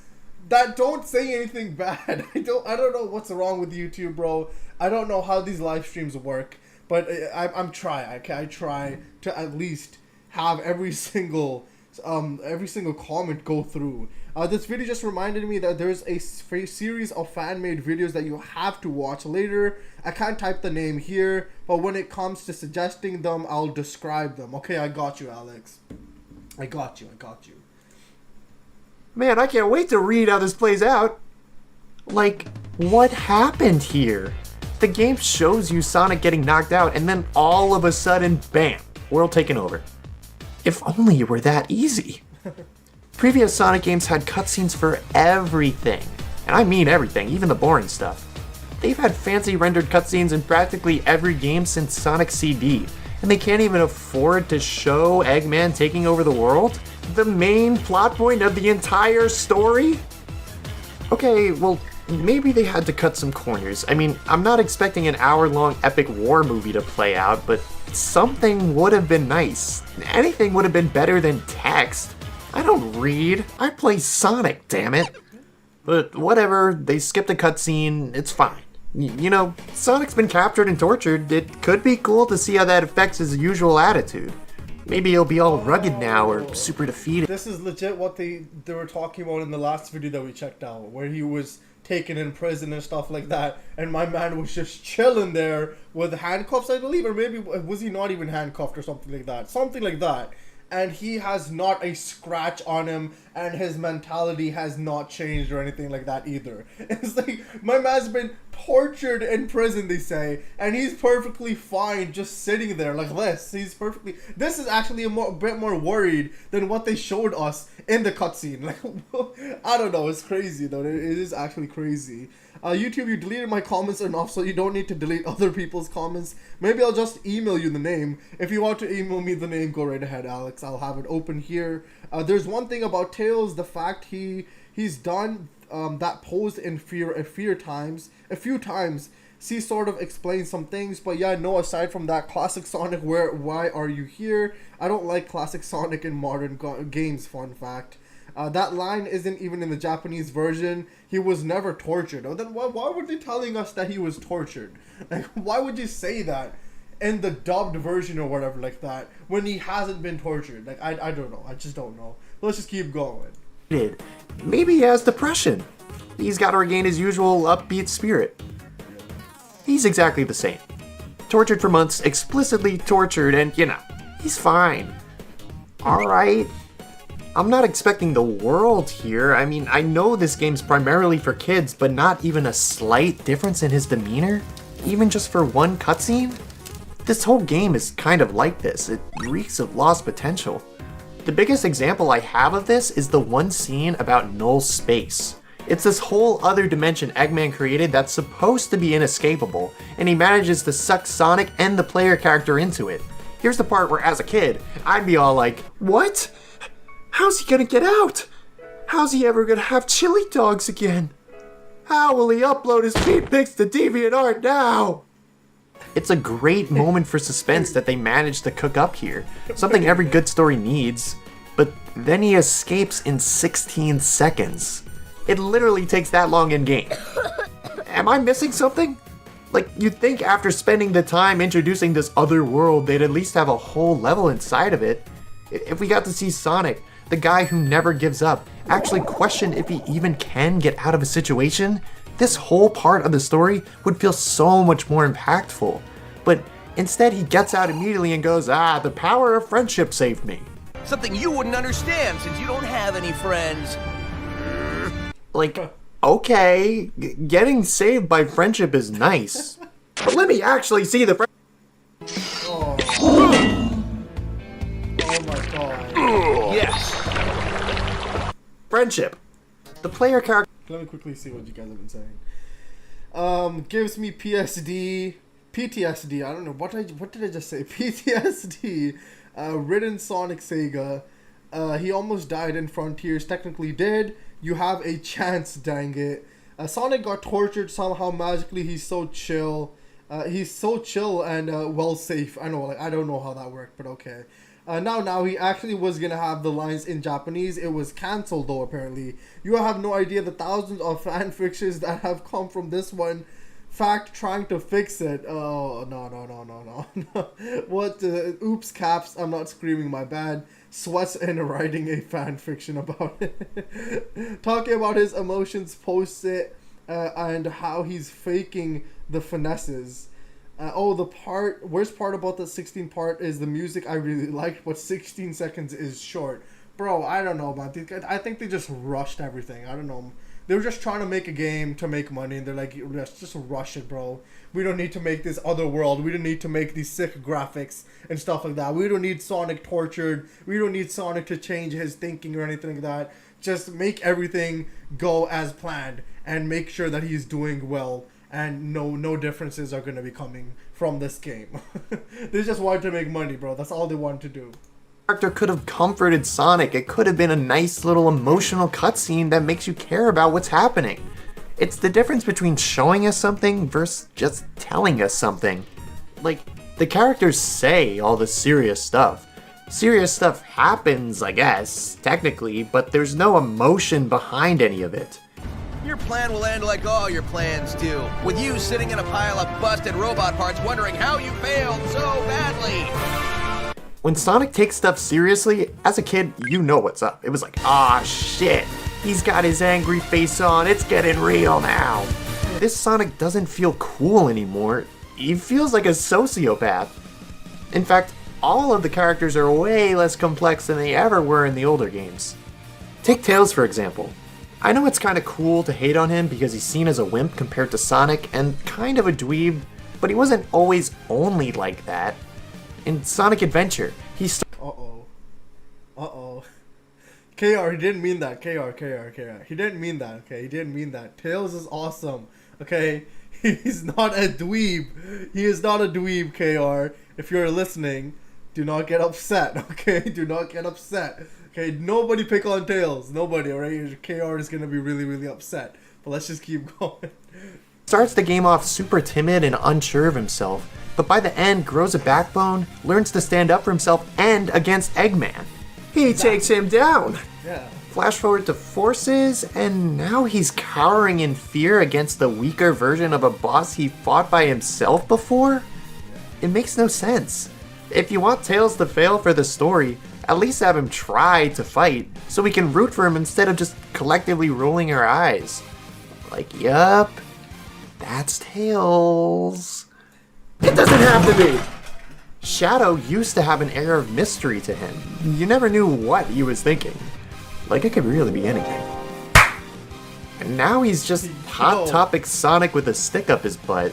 Speaker 1: that don't say anything bad. I don't know what's wrong with YouTube, bro. I don't know how these live streams work, but I'm trying. I try to at least have every single comment go through. This video just reminded me that there's a series of fan-made videos that you have to watch later. I can't type the name here, but when it comes to suggesting them, I'll describe them. Okay, I got you, Alex. I got you.
Speaker 4: Man, I can't wait to read how this plays out. Like, what happened here? The game shows you Sonic getting knocked out, and then all of a sudden, bam, world taken over. If only it were that easy. Previous Sonic games had cutscenes for everything. And I mean everything, even the boring stuff. They've had fancy rendered cutscenes in practically every game since Sonic CD. And they can't even afford to show Eggman taking over the world? The main plot point of the entire story? Okay, well, maybe they had to cut some corners. I mean, I'm not expecting an hour-long epic war movie to play out, but something would have been nice. Anything would have been better than text. I don't read. I play Sonic, damn it. But whatever, they skipped a cutscene, it's fine. Sonic's been captured and tortured. It could be cool to see how that affects his usual attitude. Maybe he'll be all rugged now or super defeated.
Speaker 1: This is legit what they were talking about in the last video that we checked out, where he was taken in prison and stuff like that, and my man was just chilling there with handcuffs, I believe, or maybe was he not even handcuffed or something like that, and he has not a scratch on him, and his mentality has not changed or anything like that either. It's like, my man's been tortured in prison, they say, and he's perfectly fine just sitting there like this. This is actually a bit more worried than what they showed us in the cutscene. Like, I don't know, it's crazy though. It is actually crazy. YouTube, you deleted my comments enough, so you don't need to delete other people's comments. Maybe I'll just email you the name. If you want to email me the name, go right ahead, Alex. I'll have it open here. There's one thing about Tails, the fact he's done that pose in fear a few times. C sort of explains some things, but yeah, no, aside from that, classic Sonic, why are you here? I don't like classic Sonic in modern games, fun fact. That line isn't even in the Japanese version. He was never tortured. Oh, then why were they telling us that he was tortured? Like, why would you say that in the dubbed version or whatever like that when he hasn't been tortured? Like, I don't know. I just don't know. Let's just keep going.
Speaker 4: Maybe he has depression. He's got to regain his usual upbeat spirit. He's exactly the same. Tortured for months, explicitly tortured, and he's fine. Alright. I'm not expecting the world here. I mean, I know this game's primarily for kids, but not even a slight difference in his demeanor? Even just for one cutscene? This whole game is kind of like this. It reeks of lost potential. The biggest example I have of this is the one scene about null space. It's this whole other dimension Eggman created that's supposed to be inescapable, and he manages to suck Sonic and the player character into it. Here's the part where, as a kid, I'd be all like, what? How's he gonna get out? How's he ever gonna have chili dogs again? How will he upload his feed pics to DeviantArt now? It's a great moment for suspense that they managed to cook up here. Something every good story needs. But then he escapes in 16 seconds. It literally takes that long in game. Am I missing something? Like, you'd think after spending the time introducing this other world, they'd at least have a whole level inside of it. If we got to see Sonic, the guy who never gives up, actually question if he even can get out of a situation, this whole part of the story would feel so much more impactful. But instead he gets out immediately and goes, the power of friendship saved me.
Speaker 3: Something you wouldn't understand since you don't have any friends.
Speaker 4: Like, okay, getting saved by friendship is nice, but let me actually see the
Speaker 1: Oh my god.
Speaker 3: Yes.
Speaker 4: friendship. The player character.
Speaker 1: Let me quickly see what you guys have been saying. Gives me PTSD. I don't know what did I just say? PTSD. Ridden Sonic Sega. He almost died in Frontiers. Technically did. You have a chance, dang it. Sonic got tortured somehow magically. He's so chill. He's so chill and well safe. I know, like, I don't know how that worked, but okay. Now he actually was gonna have the lines in Japanese. It was cancelled though, apparently. You have no idea the thousands of fan fictions that have come from this one. Fact, trying to fix it. Oh, no. What? Oops, caps. I'm not screaming, my bad. Sweats in writing a fan fiction about it. Talking about his emotions post it and how he's faking the finesses. The worst part about the 16 part is the music I really liked, but 16 seconds is short. Bro, I don't know, man. I think they just rushed everything. I don't know. They were just trying to make a game to make money, and they're like, let's just rush it, bro. We don't need to make this other world. We don't need to make these sick graphics and stuff like that. We don't need Sonic tortured. We don't need Sonic to change his thinking or anything like that. Just make everything go as planned and make sure that he's doing well. And no differences are going to be coming from this game. They just wanted to make money, bro. That's all they wanted to do.
Speaker 4: Character could have comforted Sonic. It could have been a nice little emotional cutscene that makes you care about what's happening. It's the difference between showing us something versus just telling us something. Like, the characters say all the serious stuff. Serious stuff happens, I guess, technically, but there's no emotion behind any of it.
Speaker 3: Your plan will end like all your plans do, with you sitting in a pile of busted robot parts wondering how you failed so badly.
Speaker 4: When Sonic takes stuff seriously, as a kid, you know what's up. It was like, shit, he's got his angry face on, it's getting real now. This Sonic doesn't feel cool anymore. He feels like a sociopath. In fact, all of the characters are way less complex than they ever were in the older games. Take Tails for example. I know it's kinda cool to hate on him because he's seen as a wimp compared to Sonic and kind of a dweeb, but he wasn't always only like that. In Sonic Adventure, he
Speaker 1: KR, he didn't mean that. KR. He didn't mean that, okay? He didn't mean that. Tails is awesome, okay? He's not a dweeb. He is not a dweeb, KR. If you're listening, do not get upset, okay? Do not get upset. Okay, nobody pick on Tails. Nobody, alright? KR is gonna be really, really upset. But let's just keep going.
Speaker 4: Starts the game off super timid and unsure of himself, but by the end grows a backbone, learns to stand up for himself and against Eggman. He takes him down.
Speaker 1: Yeah.
Speaker 4: Flash forward to Forces, and now he's cowering in fear against the weaker version of a boss he fought by himself before? It makes no sense. If you want Tails to fail for the story, at least have him try to fight, so we can root for him instead of just collectively rolling our eyes. Like, yup, that's Tails. It doesn't have to be! Shadow used to have an air of mystery to him. You never knew what he was thinking. Like it could really be anything. And now he's just Hot Topic Sonic with a stick up his butt.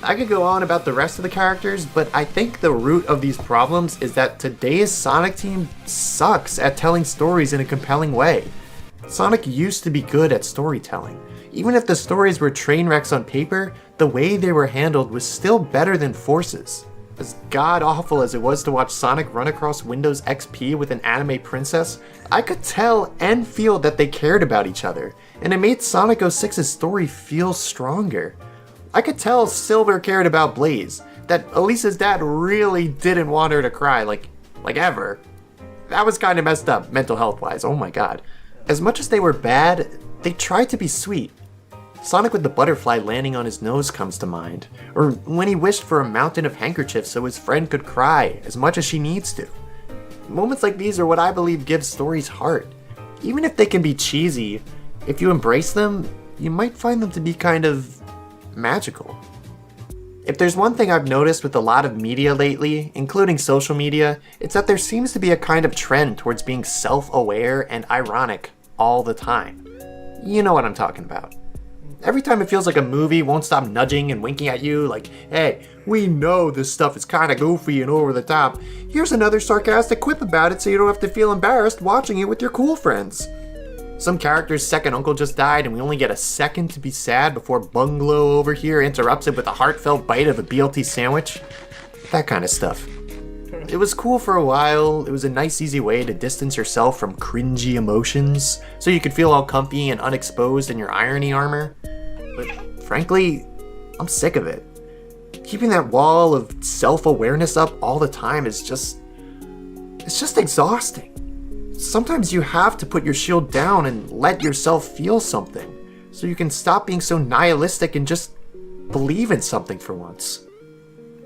Speaker 4: I could go on about the rest of the characters, but I think the root of these problems is that today's Sonic team sucks at telling stories in a compelling way. Sonic used to be good at storytelling. Even if the stories were train wrecks on paper, the way they were handled was still better than Forces. As god-awful as it was to watch Sonic run across Windows XP with an anime princess, I could tell and feel that they cared about each other, and it made Sonic 06's story feel stronger. I could tell Silver cared about Blaze, that Elisa's dad really didn't want her to cry, like ever. That was kinda messed up, mental health-wise, oh my god. As much as they were bad, they tried to be sweet. Sonic with the butterfly landing on his nose comes to mind, or when he wished for a mountain of handkerchiefs so his friend could cry as much as she needs to. Moments like these are what I believe gives stories heart. Even if they can be cheesy, if you embrace them, you might find them to be kind of magical. If there's one thing I've noticed with a lot of media lately, including social media, it's that there seems to be a kind of trend towards being self-aware and ironic all the time. You know what I'm talking about. Every time it feels like a movie won't stop nudging and winking at you, like, hey, we know this stuff is kinda goofy and over the top. Here's another sarcastic quip about it so you don't have to feel embarrassed watching it with your cool friends. Some character's second uncle just died and we only get a second to be sad before Bungalow over here interrupts it with a heartfelt bite of a BLT sandwich. That kind of stuff. It was cool for a while. It was a nice easy way to distance yourself from cringy emotions so you could feel all comfy and unexposed in your irony armor. But frankly, I'm sick of it. Keeping that wall of self-awareness up all the time is just exhausting. Sometimes you have to put your shield down and let yourself feel something so you can stop being so nihilistic and just believe in something for once.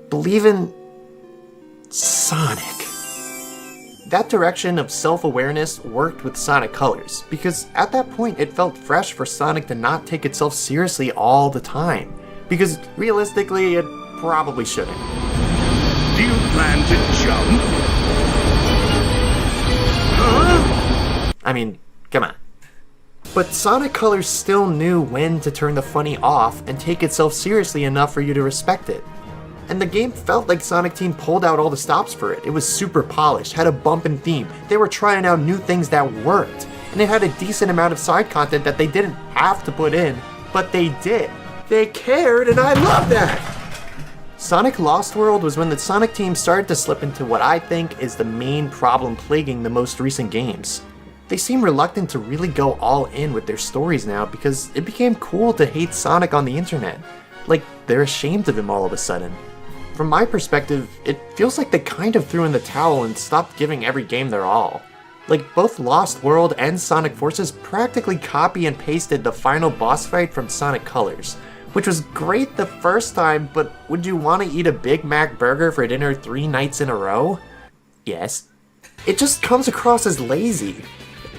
Speaker 4: Believe in Sonic. That direction of self-awareness worked with Sonic Colors, because at that point it felt fresh for Sonic to not take itself seriously all the time, because realistically it probably shouldn't.
Speaker 8: Do you plan to jump? Huh?
Speaker 4: I mean, come on. But Sonic Colors still knew when to turn the funny off and take itself seriously enough for you to respect it. And the game felt like Sonic Team pulled out all the stops for it. It was super polished, had a bumpin' theme, they were trying out new things that worked, and it had a decent amount of side content that they didn't have to put in, but they did. They cared, and I love that! Sonic Lost World was when the Sonic Team started to slip into what I think is the main problem plaguing the most recent games. They seem reluctant to really go all in with their stories now because it became cool to hate Sonic on the internet. Like, they're ashamed of him all of a sudden. From my perspective, it feels like they kind of threw in the towel and stopped giving every game their all. Like, both Lost World and Sonic Forces practically copy and pasted the final boss fight from Sonic Colors, which was great the first time, but would you want to eat a Big Mac burger for dinner 3 nights in a row? Yes. It just comes across as lazy.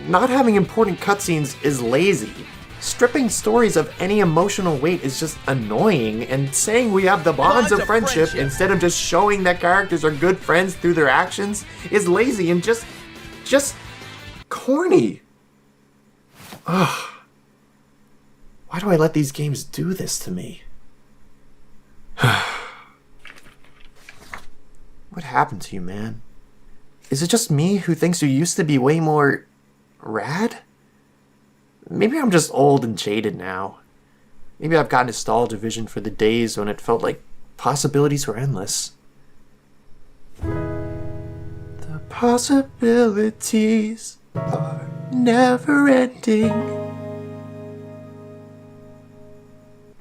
Speaker 4: Not having important cutscenes is lazy. Stripping stories of any emotional weight is just annoying, and saying we have the bonds of friendship instead of just showing that characters are good friends through their actions is lazy and just corny. Ugh. Why do I let these games do this to me? What happened to you, man? Is it just me who thinks you used to be way more rad? Maybe I'm just old and jaded now. Maybe I've got nostalgia vision for the days when it felt like possibilities were endless. The possibilities are never ending.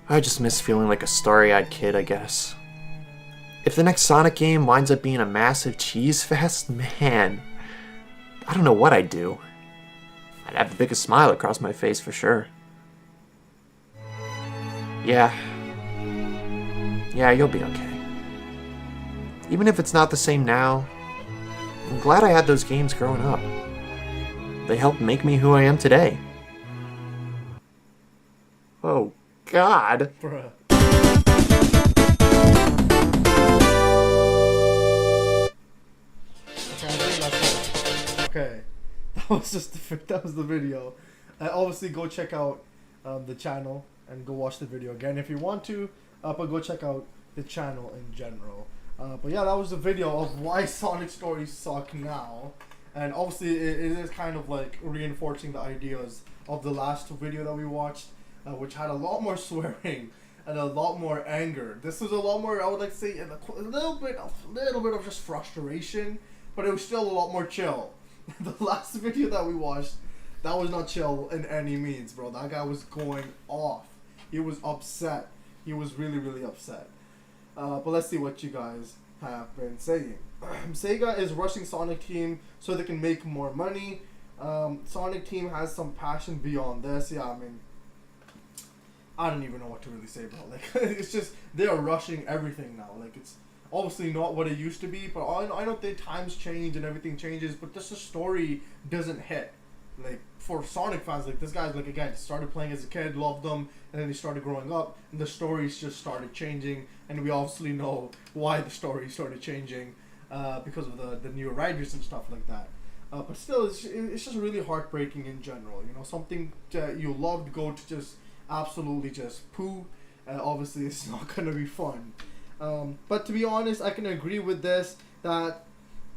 Speaker 4: I just miss feeling like a starry-eyed kid, I guess. If the next Sonic game winds up being a massive cheese fest, man, I don't know what I'd do. I'd have the biggest smile across my face for sure. Yeah, you'll be okay. Even if it's not the same now, I'm glad I had those games growing up. They helped make me who I am today. Oh, God.
Speaker 1: Bruh. Okay, that was the video. Obviously, go check out the channel and go watch the video again if you want to. But go check out the channel in general. But yeah, that was the video of why Sonic stories suck now. And obviously, it is kind of like reinforcing the ideas of the last video that we watched, which had a lot more swearing and a lot more anger. This was a lot more, I would like to say, a little bit of just frustration, but it was still a lot more chill. The last video that we watched, that was not chill in any means, bro. That guy was going off. He was upset. He was really, really upset. But let's see what you guys have been saying. Sega is rushing Sonic Team so they can make more money. Sonic Team has some passion beyond this. Yeah, I mean, I don't even know what to really say, bro. Like, it's just, they are rushing everything now. Like, it's obviously not what it used to be, but I know that times change and everything changes, but just the story doesn't hit. Like, for Sonic fans, like, this guy's, like, again, started playing as a kid, loved them, and then he started growing up, and the stories just started changing, and we obviously know why the story started changing, because of the new writers and stuff like that. But still, it's just really heartbreaking in general, you know, something that you loved go to just absolutely just poo. Obviously, it's not going to be fun. But to be honest, I can agree with this, that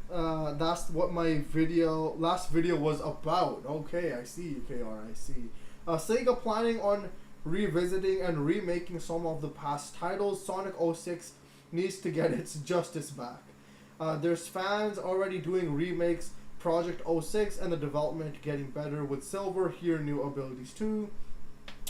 Speaker 1: that's what my last video was about. Okay, I see, KR, I see. Sega planning on revisiting and remaking some of the past titles. Sonic 06 needs to get its justice back. There's fans already doing remakes, Project 06, and the development getting better with Silver here, new abilities too.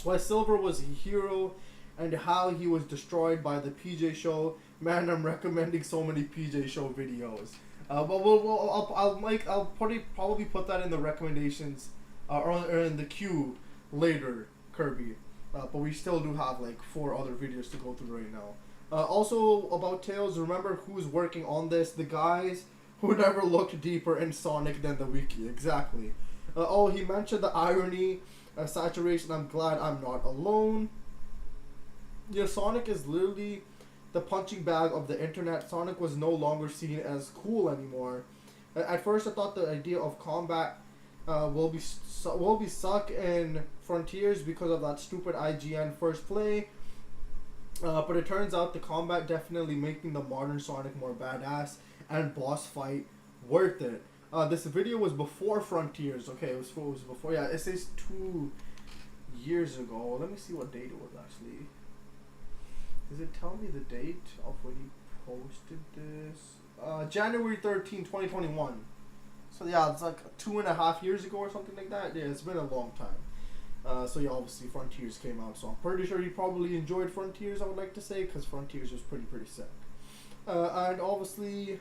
Speaker 1: Why Silver was a hero and how he was destroyed by the PJ Show. Man, I'm recommending so many PJ Show videos. But I'll probably put that in the recommendations or in the queue later, Kirby. But we still do have like 4 other videos to go through right now. Also about Tails, remember who's working on this? The guys who never looked deeper in Sonic than the wiki. Exactly. Oh, he mentioned the irony, saturation. I'm glad I'm not alone. Yeah, Sonic is literally the punching bag of the internet. Sonic was no longer seen as cool anymore. At first, I thought the idea of combat will be suck in Frontiers because of that stupid IGN first play. But it turns out the combat definitely making the modern Sonic more badass and boss fight worth it. This video was before Frontiers. Okay, it was before. Yeah, it says 2 years ago. Let me see what date it was actually. Does it tell me the date of when he posted this? January 13, 2021. So yeah, it's like 2.5 years ago or something like that. Yeah, it's been a long time. So yeah, obviously Frontiers came out, so I'm pretty sure he probably enjoyed Frontiers, I would like to say, because Frontiers was pretty sick. And obviously,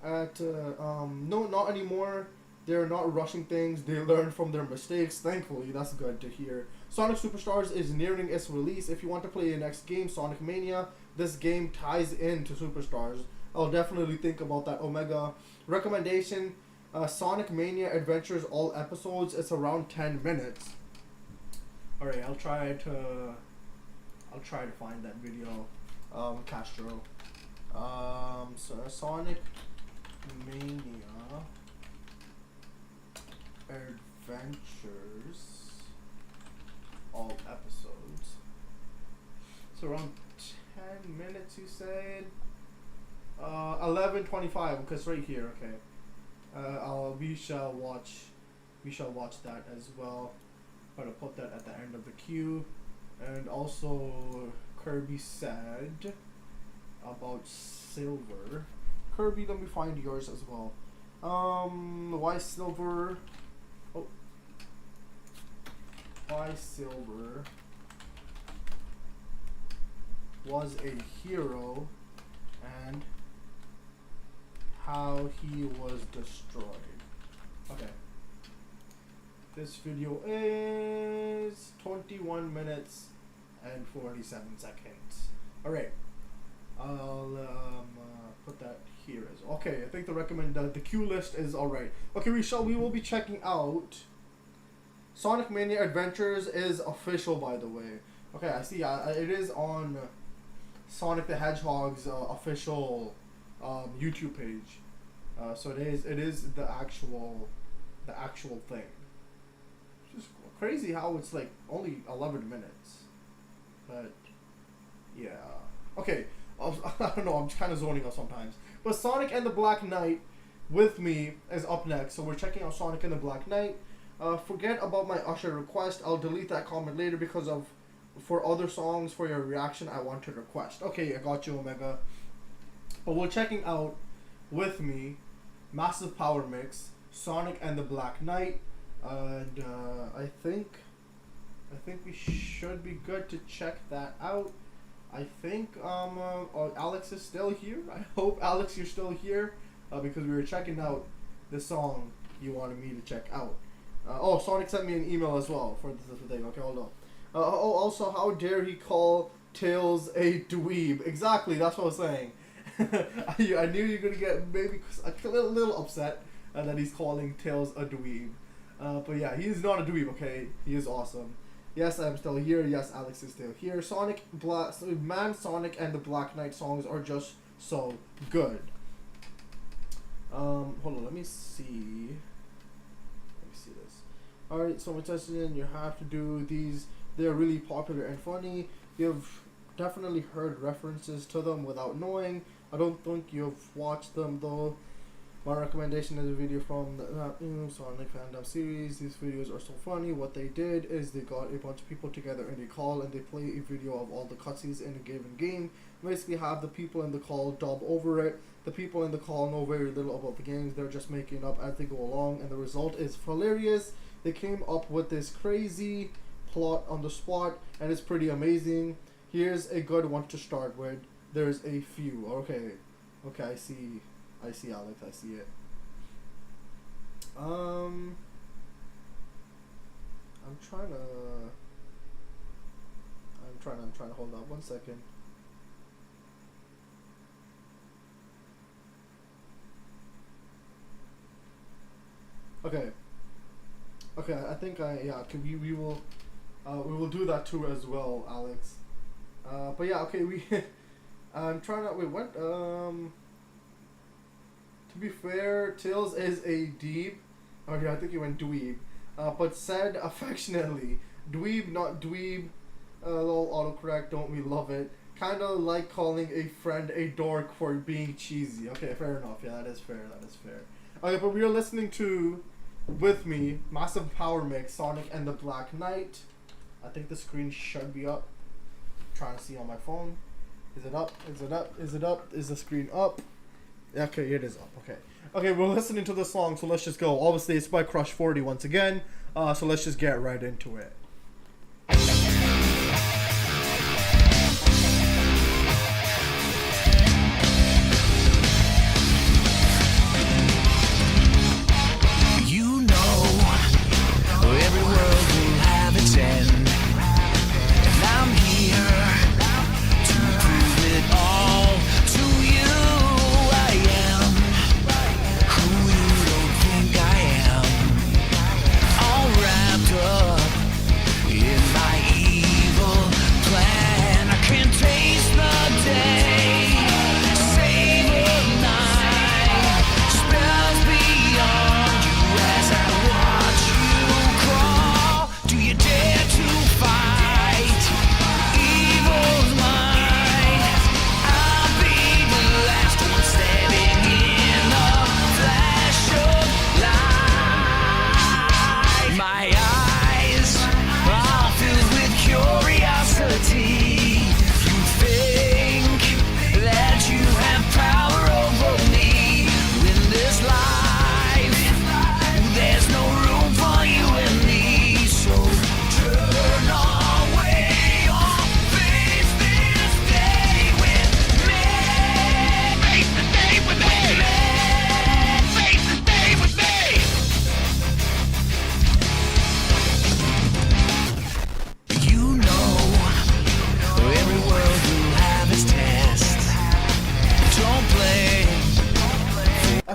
Speaker 1: no, not anymore. They're not rushing things. They learn from their mistakes. Thankfully, that's good to hear. Sonic Superstars is nearing its release. If you want to play your next game, Sonic Mania, this game ties into Superstars. I'll definitely think about that. Omega recommendation: Sonic Mania Adventures, all episodes. It's around 10 minutes. Alright, I'll try to find that video. Castro. So Sonic Mania Adventures, all episodes. So around 10 minutes, you said. 11:25. Okay, it's right here. Okay. We shall watch that as well. I'm gonna put that at the end of the queue. And also, Kirby said about Silver. Kirby, let me find yours as well. Why Silver? Oh, why Silver was a hero and how he was destroyed. Okay. This video is 21 minutes and 47 seconds. Alright. I'll put that here as well. Okay, I think the queue list is alright. Okay, we will be checking out Sonic Mania Adventures is official, by the way. Okay, I see. It is on Sonic the Hedgehog's official YouTube page. So it is the actual thing. It's just crazy how it's like only 11 minutes. But yeah. Okay. I don't know. I'm kind of zoning out sometimes. But Sonic and the Black Knight with me is up next. So we're checking out Sonic and the Black Knight. Forget about my Usher request. I'll delete that comment later because for other songs for your reaction I want to request. Okay, I got you, Omega. But we're checking out with me Massive Power Mix, Sonic and the Black Knight, and I think we should be good to check that out. I think Alex is still here. I hope Alex you're still here because we were checking out the song you wanted me to check out. Oh, Sonic sent me an email as well for this thing. Okay, hold on. Also, how dare he call Tails a dweeb? Exactly, that's what I was saying. I knew you were gonna get maybe a little upset that he's calling Tails a dweeb. But yeah, he is not a dweeb, okay? He is awesome. Yes, I'm still here. Yes, Alex is still here. Sonic and the Black Knight songs are just so good. Hold on, let me see this. Alright, so much in you have to do these. They're really popular and funny. You've definitely heard references to them without knowing. I don't think you've watched them though. My recommendation is a video from the Sonic Fandom series. These videos are so funny. What they did is they got a bunch of people together in a call and they play a video of all the cutscenes in a given game. Basically have the people in the call dub over it. The people in the call know very little about the games. They're just making it up as they go along and the result is hilarious. They came up with this crazy plot on the spot and it's pretty amazing. Here's a good one to start with. There's a few. Okay, I see Alex, I see it. I'm trying to hold on 1 second. Okay, I think we will do that too as well, Alex. But yeah, okay, I'm trying to wait. What? To be fair, Tails is a deeb. Okay, I think he went dweeb. But said affectionately, dweeb, not dweeb. Little autocorrect. Don't we love it? Kind of like calling a friend a dork for being cheesy. Okay, fair enough. Yeah, that is fair. Okay, but we are listening to, with me, Massive Power Mix, Sonic and the Black Knight. I think the screen should be up. I'm trying to see on my phone. Is it up? Is the screen up? Okay, it is up. Okay, we're listening to the song, so let's just go. Obviously, it's by Crush 40 once again. So let's just get right into it.
Speaker 5: You know, every world will have its end, and I'm here to prove it all to you. I am who you don't think I am, all wrapped up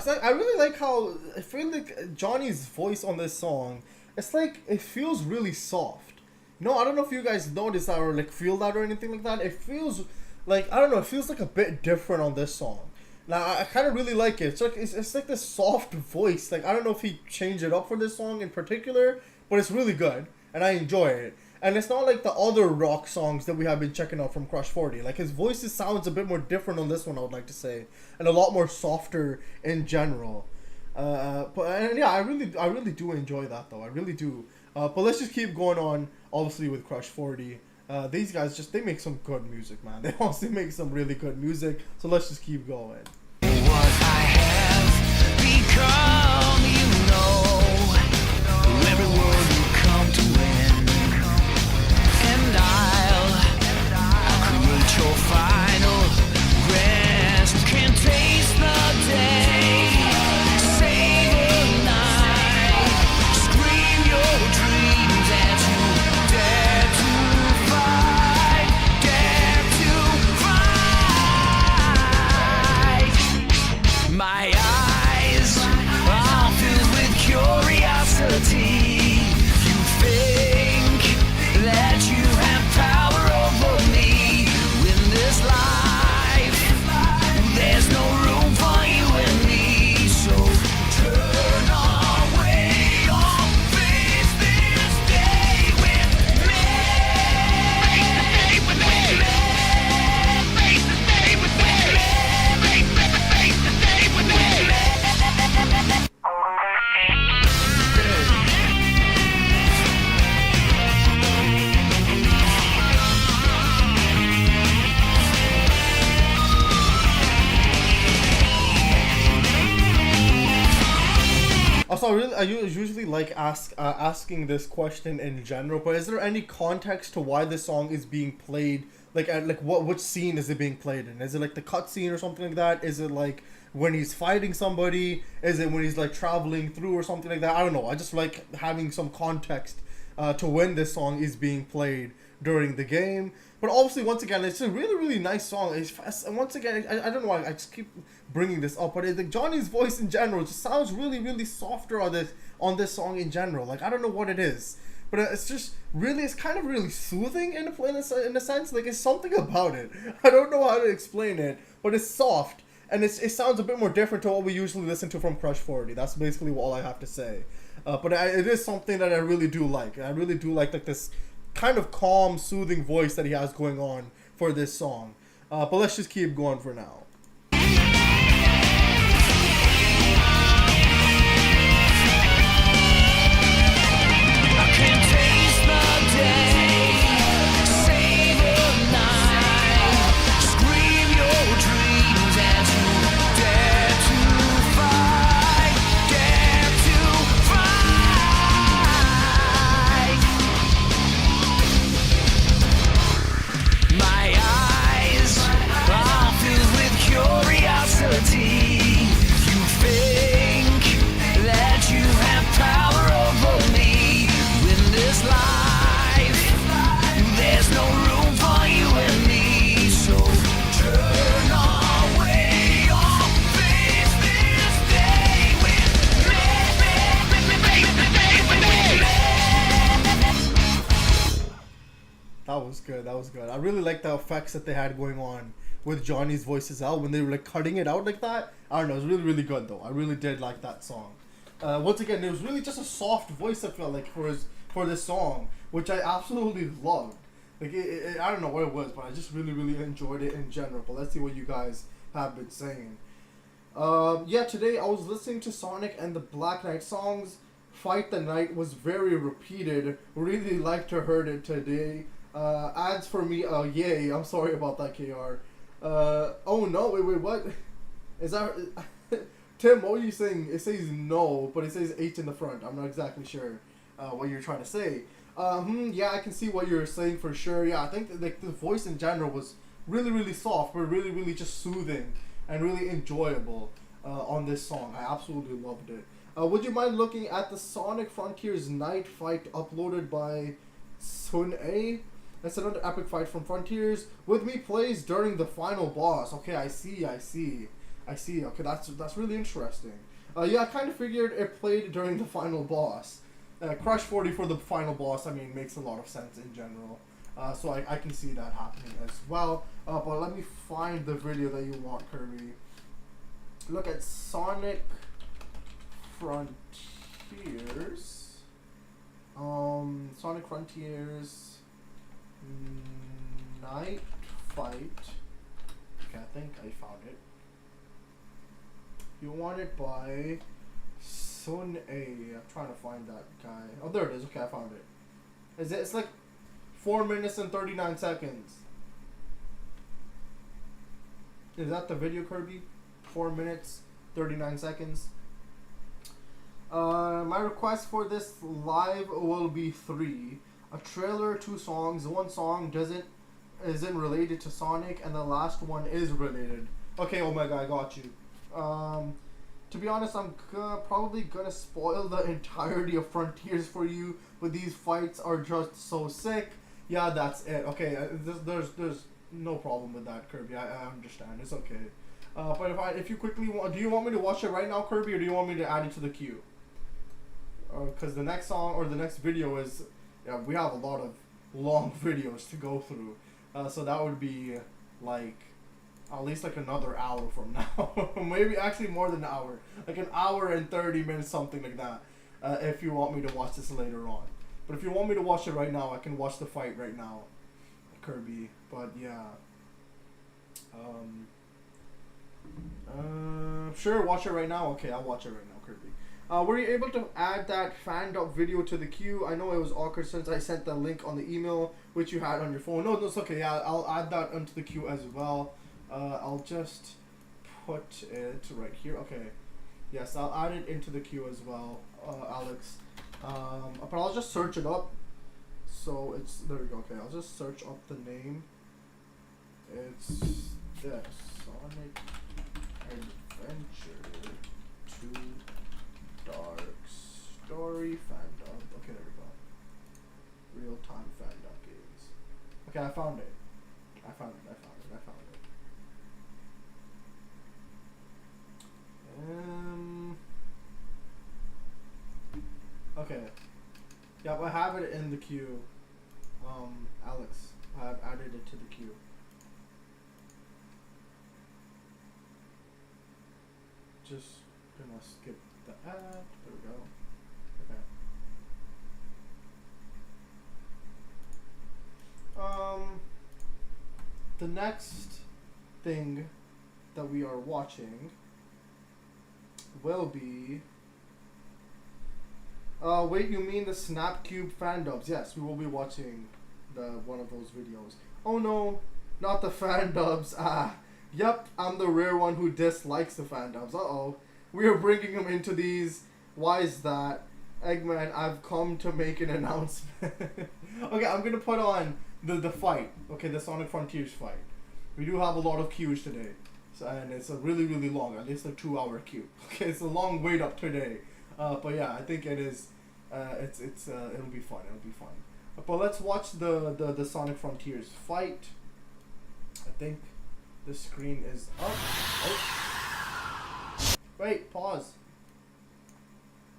Speaker 1: I really like how I feel like Johnny's voice on this song. It's like it feels really soft. No, I don't know if you guys notice that or like feel that or anything like that. It feels like I don't know. It feels like a bit different on this song. Now I kind of really like it. It's like this soft voice. Like I don't know if he changed it up for this song in particular, but it's really good and I enjoy it. And it's not like the other rock songs that we have been checking out from Crush 40. Like his voice sounds a bit more different on this one, I would like to say, and a lot more softer in general. But yeah, I really do enjoy that though. I really do. But let's just keep going on. Obviously with Crush 40, these guys they make some good music, man. They honestly make some really good music. So let's just keep going.
Speaker 9: What I have become, you know, everyone will come to win, and I'll create your final rest. Can't taste the day, save the night, scream your dreams as you dare to fight, dare to fight. My eyes are filled with curiosity. You think that you have power over me. In this life, there's no room for you and me. So turn away or face this day with me. Face the day with me. Face the day with me. Face the day with me.
Speaker 1: Also, I usually like asking this question in general, but is there any context to why this song is being played? Like, which scene is it being played in? Is it like the cutscene or something like that? Is it like when he's fighting somebody? Is it when he's like traveling through or something like that? I don't know. I just like having some context to when this song is being played during the game. But obviously, once again, it's a really, really nice song. And once again, I don't know why I just keep bringing this up, but like Johnny's voice in general just sounds really, really softer on this song in general. Like I don't know what it is, but it's just really, it's kind of really soothing in a sense. Like it's something about it. I don't know how to explain it, but it's soft and it sounds a bit more different to what we usually listen to from Crush 40. That's basically all I have to say. But it is something that I really do like. I really do like this kind of calm, soothing voice that he has going on for this song. But let's just keep going for now. That was good. I really like the effects that they had going on with Johnny's voices out when they were like cutting it out like that. I don't know, it was really, really good though. I really did like that song. Once again, it was really just a soft voice I felt like for this song, which I absolutely loved. Like I don't know what it was, but I just really, really enjoyed it in general. But let's see what you guys have been saying. Yeah, today I was listening to Sonic and the Black Knight songs. Fight the Night was very repeated. Really liked to heard it today. Ads for me, yay. I'm sorry about that, KR. Oh no, wait, what? Is that... Tim, what are you saying? It says no, but it says H in the front. I'm not exactly sure what you're trying to say. Yeah, I can see what you're saying for sure. Yeah, I think like the voice in general was really, really soft, but really, really just soothing and really enjoyable on this song. I absolutely loved it. Would you mind looking at the Sonic Frontiers Night fight uploaded by Sun A? That's another epic fight from Frontiers. With me plays during the final boss. Okay, I see. I see. Okay, that's really interesting. Yeah, I kind of figured it played during the final boss. Crush 40 for the final boss, I mean, makes a lot of sense in general. So I can see that happening as well. But let me find the video that you want, Kirby. Look at Sonic Frontiers. Sonic Frontiers Night Fight. Okay, I think I found it. You want it by Sun A. I'm trying to find that guy. Oh, there it is. Okay, I found it. It's like 4 minutes and 39 seconds. Is that the video, Kirby? 4 minutes, 39 seconds. My request for this live will be 3. A trailer, 2 songs. 1 song isn't related to Sonic, and the last one is related. Okay, Omega, I got you. To be honest, I'm probably gonna spoil the entirety of Frontiers for you, but these fights are just so sick. Yeah, that's it. Okay, there's no problem with that, Kirby. I understand. It's okay. But if you quickly want, do you want me to watch it right now, Kirby, or do you want me to add it to the queue? Because the next song or the next video is, yeah, we have a lot of long videos to go through. So that would be like at least like another hour from now. Maybe actually more than an hour. Like an hour and 30 minutes, something like that. If you want me to watch this later on. But if you want me to watch it right now, I can watch the fight right now, Kirby. But yeah. Sure, watch it right now. Okay, I'll watch it right now, Kirby. Were you able to add that fan-up video to the queue? I know it was awkward since I sent the link on the email, which you had on your phone. No, it's okay. Yeah, I'll add that onto the queue as well. I'll just put it right here. Okay. Yes, I'll add it into the queue as well, Alex. But I'll just search it up. So it's, there we go. Okay, I'll just search up the name. It's this, Sonic Adventure 2 Dark Story Fandom. Okay, there we go. Real-time fandom games. Okay, I found it. I found it. Okay. Yep, I have it in the queue. Alex, I've added it to the queue. Just gonna skip the ad. There we go. Okay. The next thing that we are watching will be. Wait, you mean the Snapcube fan dubs? Yes, we will be watching one of those videos. Oh no, not the fan dubs. Yep, I'm the rare one who dislikes the fan dubs. Uh-oh. We are bringing them into these. Why is that? Eggman, I've come to make an announcement. Okay, I'm gonna put on the fight. Okay, the Sonic Frontiers fight. We do have a lot of queues today. So, and it's a really, really long, at least a 2-hour queue. Okay, it's a long wait up today. But yeah, I think it is. It'll be fun. It'll be fun. But let's watch the Sonic Frontiers fight. I think the screen is up. Oh. Wait, pause.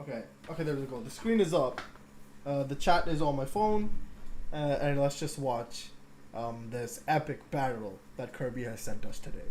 Speaker 1: Okay, there we go. The screen is up. The chat is on my phone, and let's just watch this epic battle that Kirby has sent us today.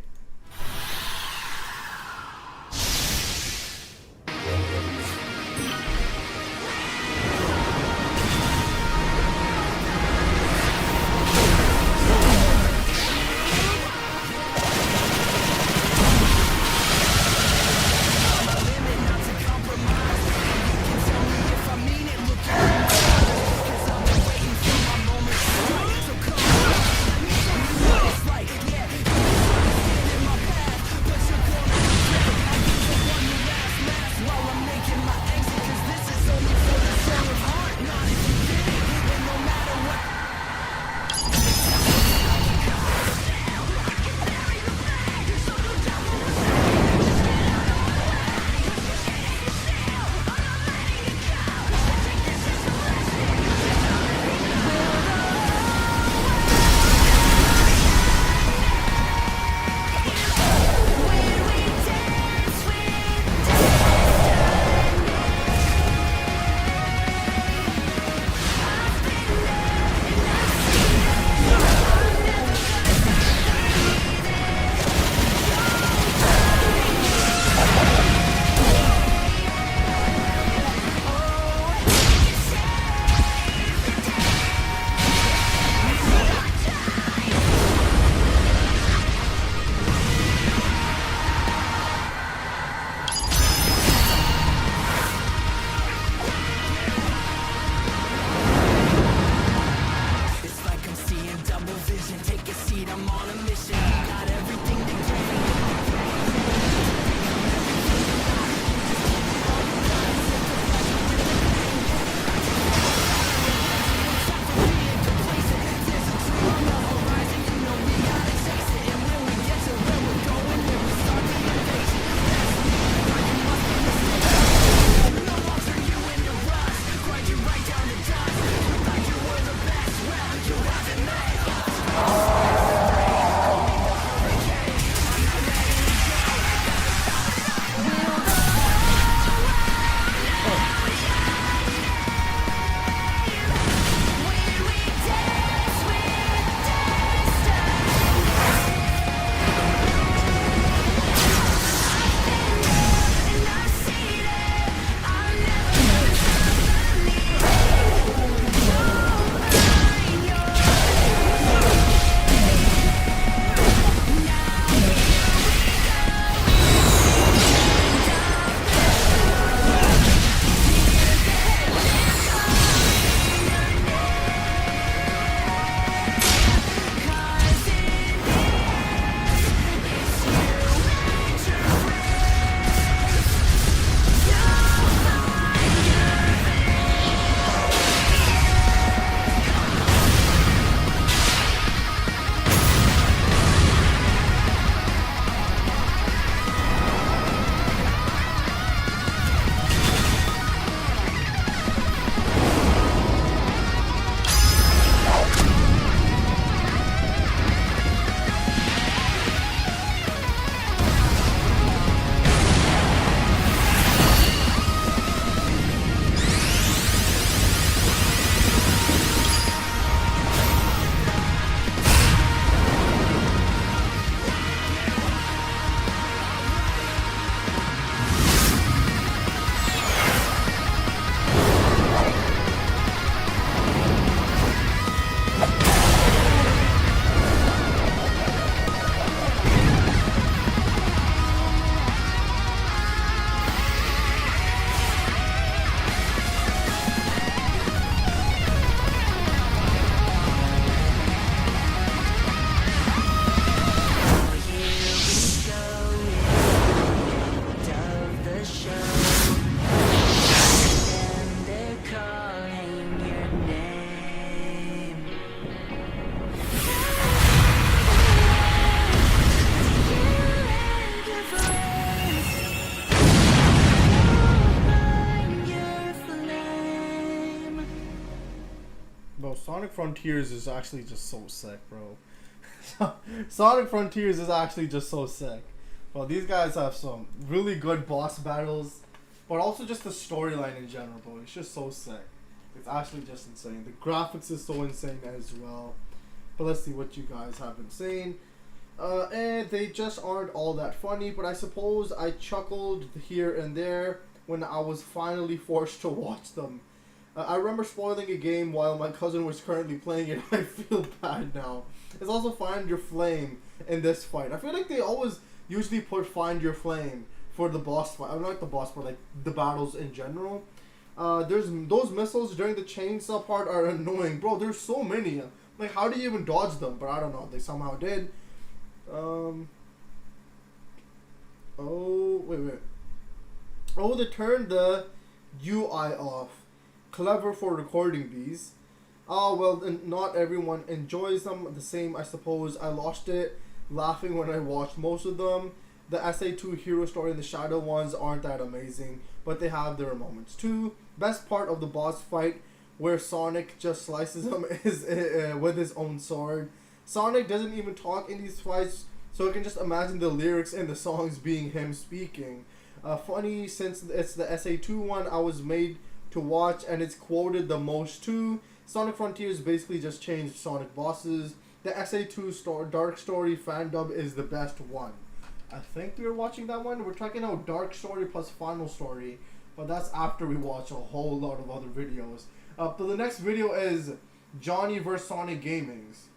Speaker 1: Bro, Sonic Frontiers is actually just so sick, bro. Sonic Frontiers is actually just so sick. Well, these guys have some really good boss battles, but also just the storyline in general, bro. It's just so sick. It's actually just insane. The graphics is so insane as well. But let's see what you guys have been saying. And they just aren't all that funny, but I suppose I chuckled here and there when I was finally forced to watch them. I remember spoiling a game while my cousin was currently playing it. I feel bad now. It's also Find Your Flame in this fight. I feel like they always usually put Find Your Flame for the boss fight. I don't like the boss, but like the battles in general. There's those missiles during the chainsaw part are annoying, bro. There's so many. Like, how do you even dodge them? But I don't know. They somehow did. Oh wait. Oh, they turned the UI off. Clever for recording these. Oh well, and not everyone enjoys them the same, I suppose. I lost it laughing when I watched most of them. The SA2 Hero Story and the Shadow ones aren't that amazing, but they have their moments too. Best part of the boss fight where Sonic just slices him is with his own sword. Sonic doesn't even talk in these fights, so I can just imagine the lyrics in the songs being him speaking. Funny, since it's the SA2 one I was made to watch and it's quoted the most too. Sonic Frontiers basically just changed Sonic bosses. The SA2 Dark Story fan dub is the best one. I think we were watching that one. We're checking out Dark Story plus Final Story, but that's after we watch a whole lot of other videos. But the next video is Johnny vs Sonic Gamings.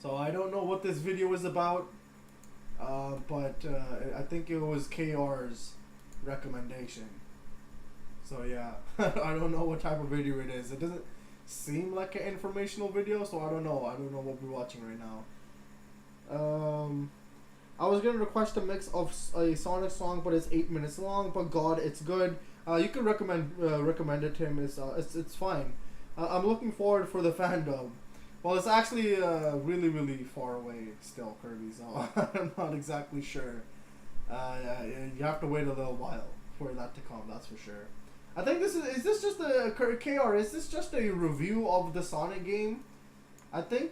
Speaker 1: So I don't know what this video is about, but I think it was KR's recommendation. So yeah, I don't know what type of video it is. It doesn't seem like an informational video, so I don't know. I don't know what we're watching right now. I was gonna request a mix of a Sonic song, but it's 8 minutes long. But God, it's good. You can recommend it to him. It's fine. I'm looking forward for the fandom. Well, it's actually really far away still, Kirby. So I'm not exactly sure. You have to wait a little while for that to come. That's for sure. I think this is this just a KR? Is this just a review of the Sonic game? I think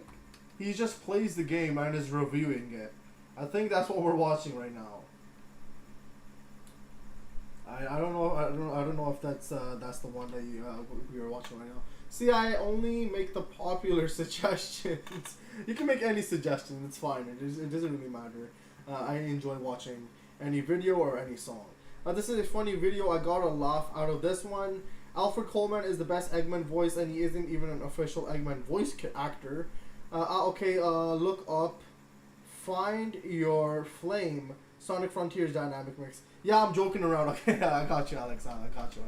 Speaker 1: he just plays the game and is reviewing it. I think that's what we're watching right now. I don't know if that's the one that we are watching right now. See, I only make the popular suggestions. You can make any suggestion. It's fine. It doesn't really matter. I enjoy watching any video or any song. This is a funny video. I got a laugh out of this one. Alfred Coleman is the best Eggman voice, and he isn't even an official Eggman voice actor. Okay, look up Find Your Flame Sonic Frontiers Dynamic Mix. Yeah, I'm joking around. Okay, I got you, Alex. I got you.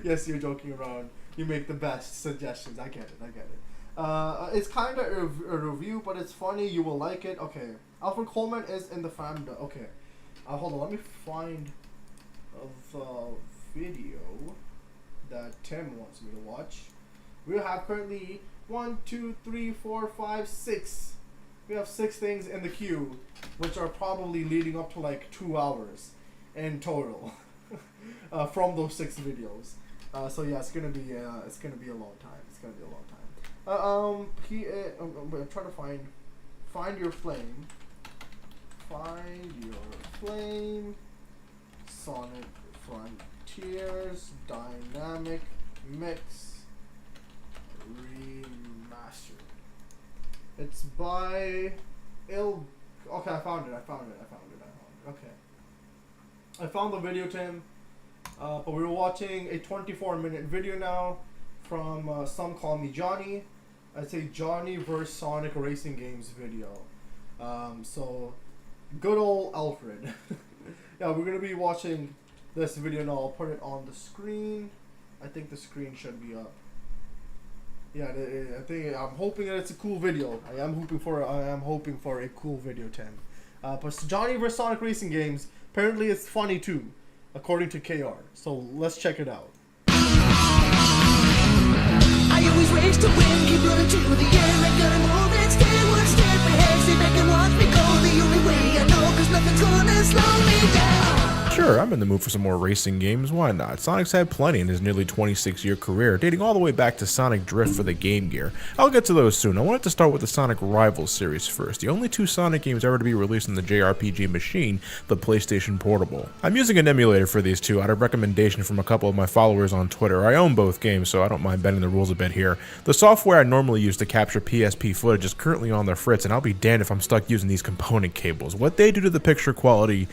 Speaker 1: Yes, you're joking around. You make the best suggestions. I get it. It's kind of a review, but it's funny. You will like it. Okay, Alfred Coleman is in the fandom. Okay. Hold on, let me find the video that Tim wants me to watch. We have currently 1, 2, 3, 4, 5, 6. We have 6 things in the queue, which are probably leading up to like 2 hours in total from those 6 videos. So yeah, it's gonna be a long time. It's gonna be a long time. I'm trying to find your flame. Find Your Flame, Sonic Frontiers, Dynamic Mix, Remastered. It's by Okay, I found it. Okay. I found the video, Tim. But we were watching a 24-minute video now from Some Call Me Johnny. I'd say Johnny vs Sonic Racing Games video. So good old Alfred. Yeah, we're gonna be watching this video now. I'll put it on the screen. I think the screen should be up. Yeah, I'm hoping that it's a cool video. I am hoping for a cool video, Tim. But Johnny vs Sonic Racing Games. Apparently, it's funny too, according to KR. So let's check it out.
Speaker 9: I always race to win, keep running to the end. I gotta move and stay one step ahead. Stay back and watch me go the only way I know, 'cause nothing's gonna slow me down.
Speaker 10: Sure, I'm in the mood for some more racing games, why not? Sonic's had plenty in his nearly 26-year career, dating all the way back to Sonic Drift for the Game Gear. I'll get to those soon. I wanted to start with the Sonic Rivals series first, the only 2 Sonic games ever to be released on the JRPG machine, the PlayStation Portable. I'm using an emulator for these 2 out of recommendation from a couple of my followers on Twitter. I own both games, so I don't mind bending the rules a bit here. The software I normally use to capture PSP footage is currently on the fritz, and I'll be damned if I'm stuck using these component cables. What they do to the picture quality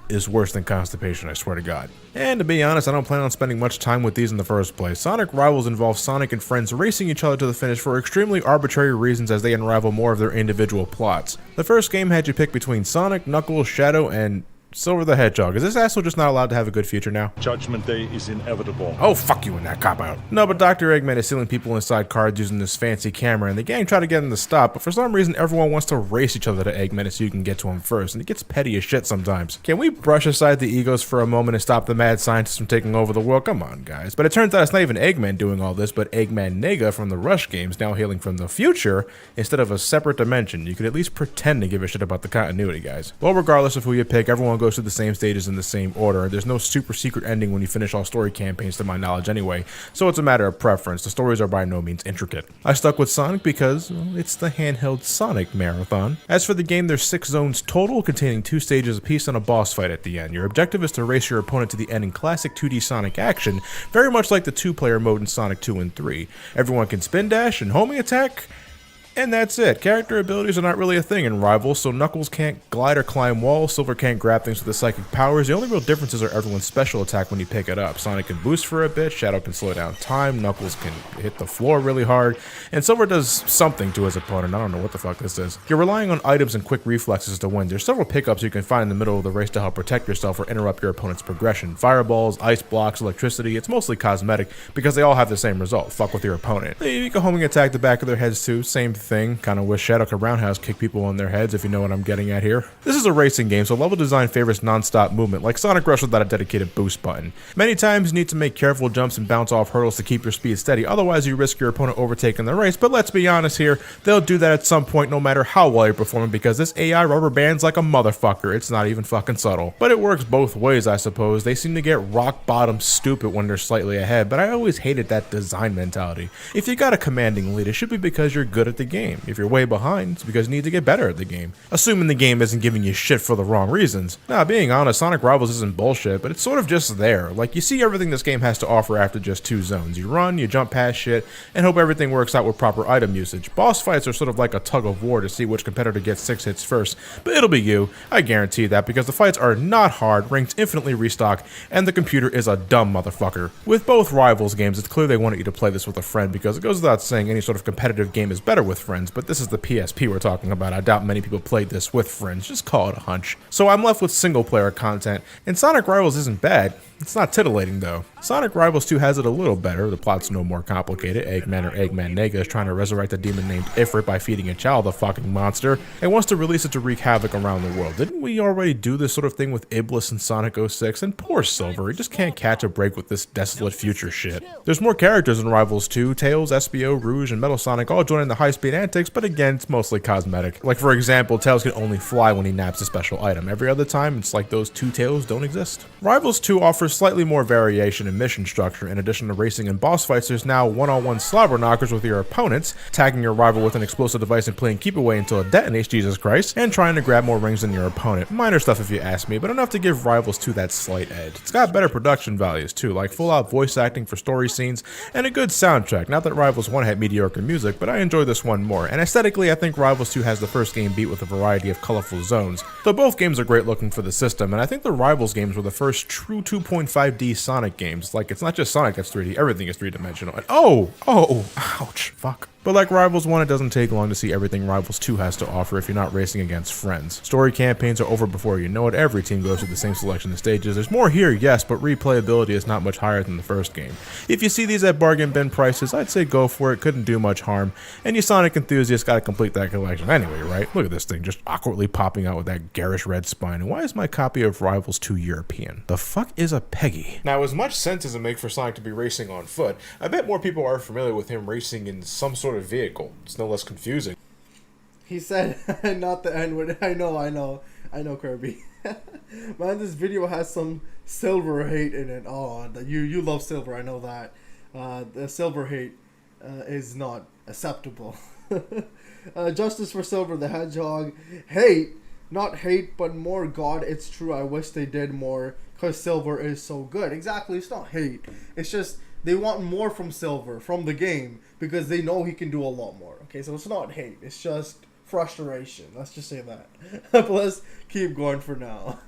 Speaker 10: is worse than constipation, I swear to God. And to be honest, I don't plan on spending much time with these in the first place. Sonic Rivals involves Sonic and friends racing each other to the finish for extremely arbitrary reasons as they unravel more of their individual plots. The first game had you pick between Sonic, Knuckles, Shadow, and Silver the Hedgehog. Is this asshole just not allowed to have a good future now?
Speaker 8: Judgment Day is inevitable.
Speaker 10: Oh, fuck you in that cop-out. No, but Dr. Eggman is sealing people inside cars using this fancy camera, and the gang try to get him to stop, but for some reason everyone wants to race each other to Eggman so you can get to him first, and it gets petty as shit sometimes. Can we brush aside the egos for a moment and stop the mad scientists from taking over the world? Come on, guys. But it turns out it's not even Eggman doing all this, but Eggman Nega from the Rush games, now hailing from the future instead of a separate dimension. You could at least pretend to give a shit about the continuity, guys. Well, regardless of who you pick, everyone goes through the same stages in the same order. There's no super secret ending when you finish all story campaigns to my knowledge anyway, so it's a matter of preference. The stories are by no means intricate. I stuck with Sonic because, well, it's the handheld Sonic marathon. As for the game, there's 6 zones total, containing 2 stages apiece and a boss fight at the end. Your objective is to race your opponent to the end in classic 2D Sonic action, very much like the 2-player mode in Sonic 2 and 3. Everyone can spin dash and homing attack, and that's it. Character abilities are not really a thing in Rivals, so Knuckles can't glide or climb walls, Silver can't grab things with his psychic powers. The only real differences are everyone's special attack when you pick it up. Sonic can boost for a bit, Shadow can slow down time, Knuckles can hit the floor really hard, and Silver does something to his opponent. I don't know what the fuck this is. You're relying on items and quick reflexes to win. There's several pickups you can find in the middle of the race to help protect yourself or interrupt your opponent's progression. Fireballs, ice blocks, electricity. It's mostly cosmetic because they all have the same result. Fuck with your opponent. You can homing attack the back of their heads too. Same thing. Kind of wish Shadow could roundhouse kick people on their heads, if you know what I'm getting at here. This is a racing game, so level design favors non-stop movement, like Sonic Rush without a dedicated boost button. Many times you need to make careful jumps and bounce off hurdles to keep your speed steady, otherwise you risk your opponent overtaking the race, but let's be honest here, they'll do that at some point no matter how well you're performing because this AI rubber bands like a motherfucker. It's not even fucking subtle. But it works both ways, I suppose. They seem to get rock bottom stupid when they're slightly ahead, but I always hated that design mentality. If you got a commanding lead, it should be because you're good at the game. If you're way behind, it's because you need to get better at the game. Assuming the game isn't giving you shit for the wrong reasons. Now, being honest, Sonic Rivals isn't bullshit, but it's sort of just there. Like, you see everything this game has to offer after just 2 zones. You run, you jump past shit, and hope everything works out with proper item usage. Boss fights are sort of like a tug of war to see which competitor gets 6 hits first, but it'll be you. I guarantee that, because the fights are not hard, ranked infinitely restock, and the computer is a dumb motherfucker. With both Rivals games, it's clear they wanted you to play this with a friend, because it goes without saying any sort of competitive game is better with friends, but this is the PSP we're talking about. I doubt many people played this with friends, just call it a hunch. So I'm left with single player content, and Sonic Rivals isn't bad. It's not titillating though. Sonic Rivals 2 has it a little better. The plot's no more complicated. Eggman, or Eggman Nega, is trying to resurrect a demon named Ifrit by feeding a child a fucking monster, and wants to release it to wreak havoc around the world. Didn't we already do this sort of thing with Iblis in Sonic 06? And poor Silver, he just can't catch a break with this desolate future shit. There's more characters in Rivals 2. Tails, Espio, Rouge, and Metal Sonic all join in the high-speed antics, but again, it's mostly cosmetic. Like, for example, Tails can only fly when he naps a special item. Every other time, it's like those 2 Tails don't exist. Rivals 2 offers slightly more variation in mission structure. In addition to racing and boss fights, there's now one-on-one slobber knockers with your opponents, tagging your rival with an explosive device and playing keep away until it detonates, Jesus Christ, and trying to grab more rings than your opponent. Minor stuff if you ask me, but enough to give Rivals 2 that slight edge. It's got better production values too, like full-out voice acting for story scenes, and a good soundtrack. Not that Rivals 1 had mediocre music, but I enjoy this one more, and aesthetically I think Rivals 2 has the first game beat with a variety of colorful zones. Though both games are great looking for the system, and I think the Rivals games were the first true 2.5D Sonic games. Like, it's not just Sonic that's 3D, everything is 3-dimensional. And ouch, fuck. But like Rivals 1, it doesn't take long to see everything Rivals 2 has to offer if you're not racing against friends. Story campaigns are over before you know it. Every team goes through the same selection of stages. There's more here, yes, but replayability is not much higher than the first game. If you see these at bargain bin prices, I'd say go for it. Couldn't do much harm. And you Sonic enthusiasts gotta complete that collection anyway, right? Look at this thing just awkwardly popping out with that garish red spine. And why is my copy of Rivals 2 European? The fuck is a Peggy? Now, as much sense as it makes for Sonic to be racing on foot, I bet more people are familiar with him racing in some sort of vehicle. It's no less confusing.
Speaker 1: He said, not the N-word. I know, Kirby. Man, this video has some silver hate in it. Oh, you love silver, I know that. The silver hate is not acceptable. Justice for Silver the Hedgehog. Hate, not hate, but more God, it's true, I wish they did more, because Silver is so good. Exactly, it's not hate. It's just they want more from Silver, from the game, because they know he can do a lot more. Okay, so it's not hate, it's just frustration. Let's just say that. But let's keep going for now.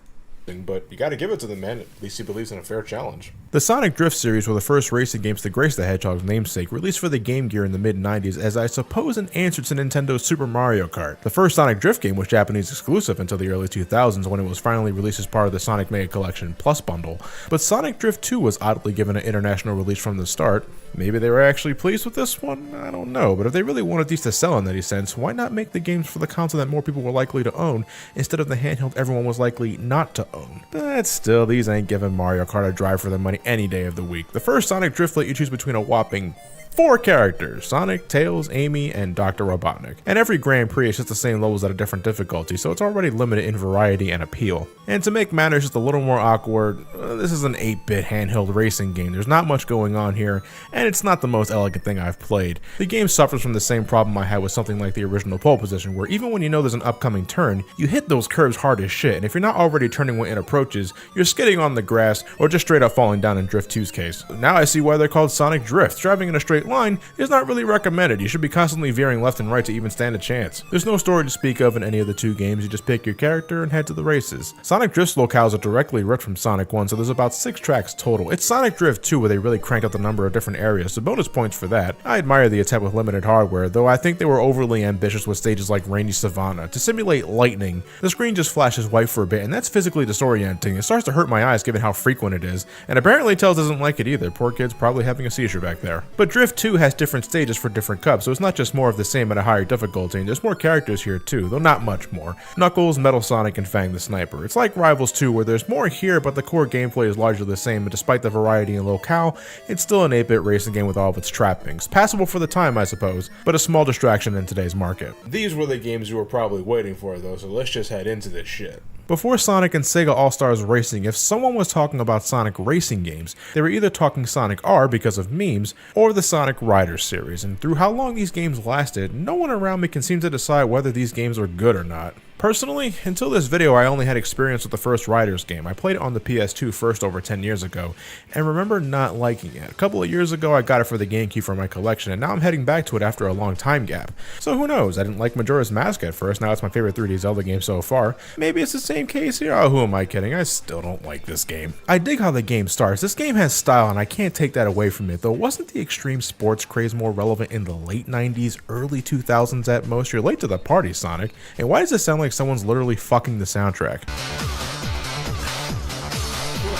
Speaker 10: But you gotta give it to the man, at least he believes in a fair challenge. The Sonic Drift series were the first racing games to grace the Hedgehog's namesake, released for the Game Gear in the mid-90s as I suppose an answer to Nintendo's Super Mario Kart. The first Sonic Drift game was Japanese exclusive until the early 2000s when it was finally released as part of the Sonic Mega Collection Plus bundle, but Sonic Drift 2 was oddly given an international release from the start. Maybe they were actually pleased with this one? I don't know, but if they really wanted these to sell in any sense, why not make the games for the console that more people were likely to own instead of the handheld everyone was likely not to own? But still, these ain't giving Mario Kart a drive for their money any day of the week. The first Sonic Drift let you choose between a whopping 4 characters: Sonic, Tails, Amy, and Dr. Robotnik. And every Grand Prix is just the same levels at a different difficulty, so it's already limited in variety and appeal. And to make matters just a little more awkward, this is an 8-bit handheld racing game. There's not much going on here, and it's not the most elegant thing I've played. The game suffers from the same problem I had with something like the original Pole Position, where even when you know there's an upcoming turn, you hit those curves hard as shit, and if you're not already turning when it approaches, you're skidding on the grass, or just straight up falling down in Drift 2's case. Now I see why they're called Sonic Drift. Driving in a straight line is not really recommended. You should be constantly veering left and right to even stand a chance. There's no story to speak of in any of the 2 games, you just pick your character and head to the races. Sonic Drift's locales are directly ripped from Sonic 1, so there's about 6 tracks total. It's Sonic Drift 2 where they really cranked up the number of different areas, so bonus points for that. I admire the attempt with limited hardware, though I think they were overly ambitious with stages like Rainy Savannah. To simulate lightning, the screen just flashes white for a bit, and that's physically disorienting. It starts to hurt my eyes given how frequent it is, and apparently Tails doesn't like it either. Poor kid's probably having a seizure back there. But Drift 2 has different stages for different cups, so it's not just more of the same at a higher difficulty, and there's more characters here too, though not much more. Knuckles, Metal Sonic, and Fang the Sniper. It's like Rivals 2 where there's more here, but the core gameplay is largely the same, and despite the variety in locale, it's still an 8-bit racing game with all of its trappings. Passable for the time, I suppose, but a small distraction in today's market. These were the games you were probably waiting for though, so let's just head into this shit. Before Sonic and Sega All-Stars Racing, if someone was talking about Sonic racing games, they were either talking Sonic R because of memes, or the Sonic Riders series, and through how long these games lasted, no one around me can seem to decide whether these games were good or not. Personally, until this video I only had experience with the first Riders game. I played it on the PS2 first over 10 years ago, and remember not liking it. A couple of years ago I got it for the GameCube for my collection, and now I'm heading back to it after a long time gap. So who knows, I didn't like Majora's Mask at first, now it's my favorite 3D Zelda game so far. Maybe it's the same case here? Oh, who am I kidding, I still don't like this game. I dig how the game starts. This game has style and I can't take that away from it, though wasn't the extreme sports craze more relevant in the late 90s, early 2000s at most? You're late to the party, Sonic. And why does it sound like someone's literally fucking the soundtrack?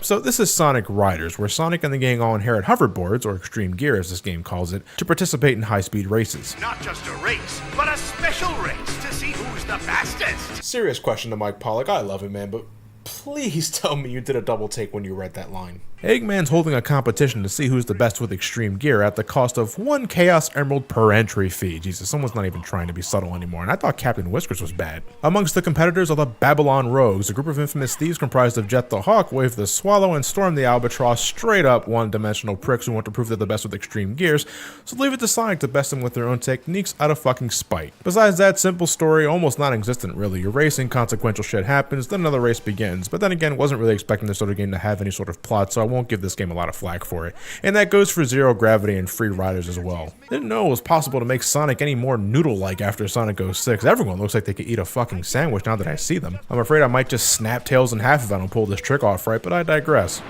Speaker 10: So this is Sonic Riders, where Sonic and the gang all inherit hoverboards, or extreme gear as this game calls it, to participate in high-speed races.
Speaker 9: Not just a race, but a special race to see who's the fastest.
Speaker 10: Serious question to Mike Pollock, I love it man, but please tell me you did a double take when you read that line. Eggman's holding a competition to see who's the best with extreme gear at the cost of 1 Chaos Emerald per entry fee. Jesus, someone's not even trying to be subtle anymore, and I thought Captain Whiskers was bad. Amongst the competitors are the Babylon Rogues, a group of infamous thieves comprised of Jet the Hawk, Wave the Swallow, and Storm the Albatross, straight up one-dimensional pricks who want to prove they're the best with extreme gears, so leave it to Sonic to best them with their own techniques out of fucking spite. Besides that simple story, almost non-existent really. You're racing, consequential shit happens, then another race begins, but then again, wasn't really expecting this sort of game to have any sort of plot, so I won't give this game a lot of flack for it. And that goes for Zero Gravity and Free Riders as well. Didn't know it was possible to make Sonic any more noodle-like after Sonic 06. Everyone looks like they could eat a fucking sandwich now that I see them. I'm afraid I might just snap Tails in half if I don't pull this trick off right, but I digress.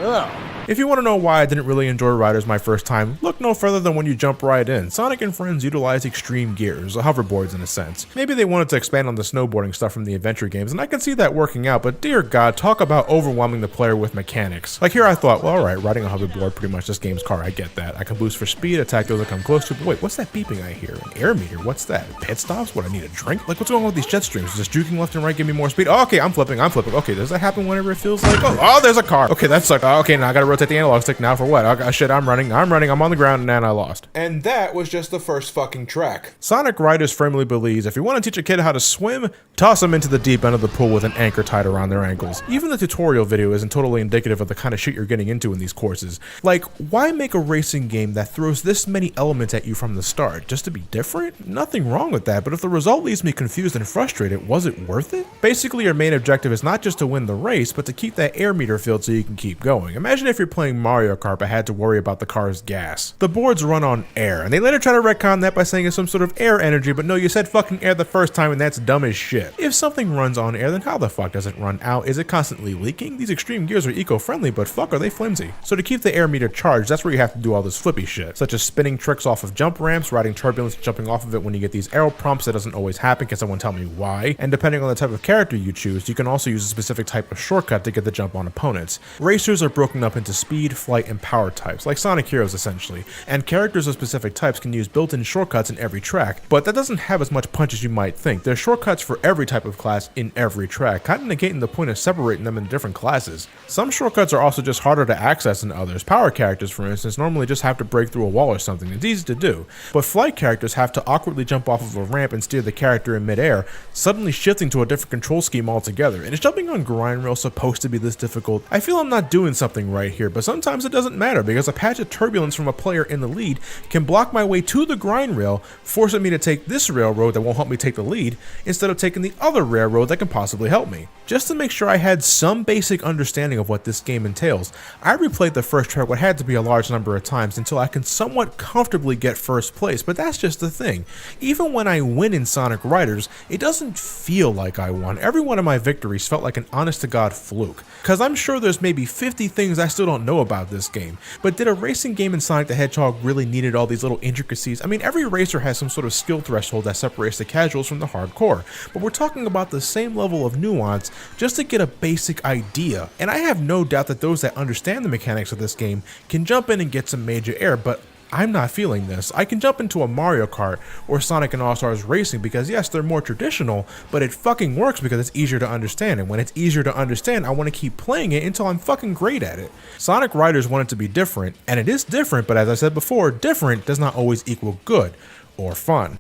Speaker 10: Ugh. If you want to know why I didn't really enjoy Riders my first time, look no further than when you jump right in. Sonic and friends utilize extreme gears, hoverboards in a sense. Maybe they wanted to expand on the snowboarding stuff from the adventure games, and I can see that working out, but dear god, talk about overwhelming the player with mechanics. Like here I thought, well alright, riding a hoverboard, pretty much this game's car, I get that. I can boost for speed, attack those I come close to, but wait, what's that beeping I hear? An air meter, what's that? Pit stops? What, I need a drink? Like what's going on with these jet streams? Is this juking left and right give me more speed? Oh, okay, I'm flipping. Okay, does that happen whenever it feels like, oh, there's a car. Okay, that sucked. Okay, now I gotta rotate the analog stick now for what? Okay, shit, I'm running, I'm on the ground, and I lost. And that was just the first fucking track. Sonic Riders firmly believes if you want to teach a kid how to swim, toss them into the deep end of the pool with an anchor tied around their ankles. Even the tutorial video isn't totally indicative of the kind of shit you're getting into in these courses. Like, why make a racing game that throws this many elements at you from the start? Just to be different? Nothing wrong with that, but if the result leaves me confused and frustrated, was it worth it? Basically, your main objective is not just to win the race, but to keep that air meter filled so you can keep going. Imagine if you're playing Mario Kart but had to worry about the car's gas. The boards run on air, and they later try to retcon that by saying it's some sort of air energy, but no, you said fucking air the first time and that's dumb as shit. If something runs on air, then how the fuck does it run out? Is it constantly leaking? These extreme gears are eco-friendly, but fuck, are they flimsy? So to keep the air meter charged, that's where you have to do all this flippy shit, such as spinning tricks off of jump ramps, riding turbulence, jumping off of it when you get these arrow prompts. That doesn't always happen. Can someone tell me why? And depending on the type of character you choose, you can also use a specific type of shortcut to get the jump on opponents. Racers are broken up into speed, flight, and power types, like Sonic Heroes essentially, and characters of specific types can use built-in shortcuts in every track, but that doesn't have as much punch as you might think. There's shortcuts for every type of class in every track, kind of negating the point of separating them into different classes. Some shortcuts are also just harder to access than others. Power characters, for instance, normally just have to break through a wall or something. It's easy to do, but flight characters have to awkwardly jump off of a ramp and steer the character in midair, suddenly shifting to a different control scheme altogether. And is jumping on grind rail supposed to be this difficult? I feel I'm not doing something right here, but sometimes it doesn't matter because a patch of turbulence from a player in the lead can block my way to the grind rail, forcing me to take this railroad that won't help me take the lead instead of taking the other railroad that can possibly help me. Just to make sure I had some basic understanding of what this game entails, I replayed the first track what had to be a large number of times until I can somewhat comfortably get first place, but that's just the thing. Even when I win in Sonic Riders, it doesn't feel like I won. Every one of my victories felt like an honest-to-God fluke. Cause I'm sure there's maybe 50 things I still don't know about this game, but did a racing game in Sonic the Hedgehog really needed all these little intricacies? I mean, every racer has some sort of skill threshold that separates the casuals from the hardcore, but we're talking about the same level of nuance just to get a basic idea. And I have no doubt that those that understand the mechanics of this game can jump in and get some major air, but I'm not feeling this. I can jump into a Mario Kart or Sonic and All-Stars Racing because yes, they're more traditional, but it fucking works because it's easier to understand, and when it's easier to understand, I want to keep playing it until I'm fucking great at it. Sonic Riders want it to be different, and it is different, but as I said before, different does not always equal good or fun.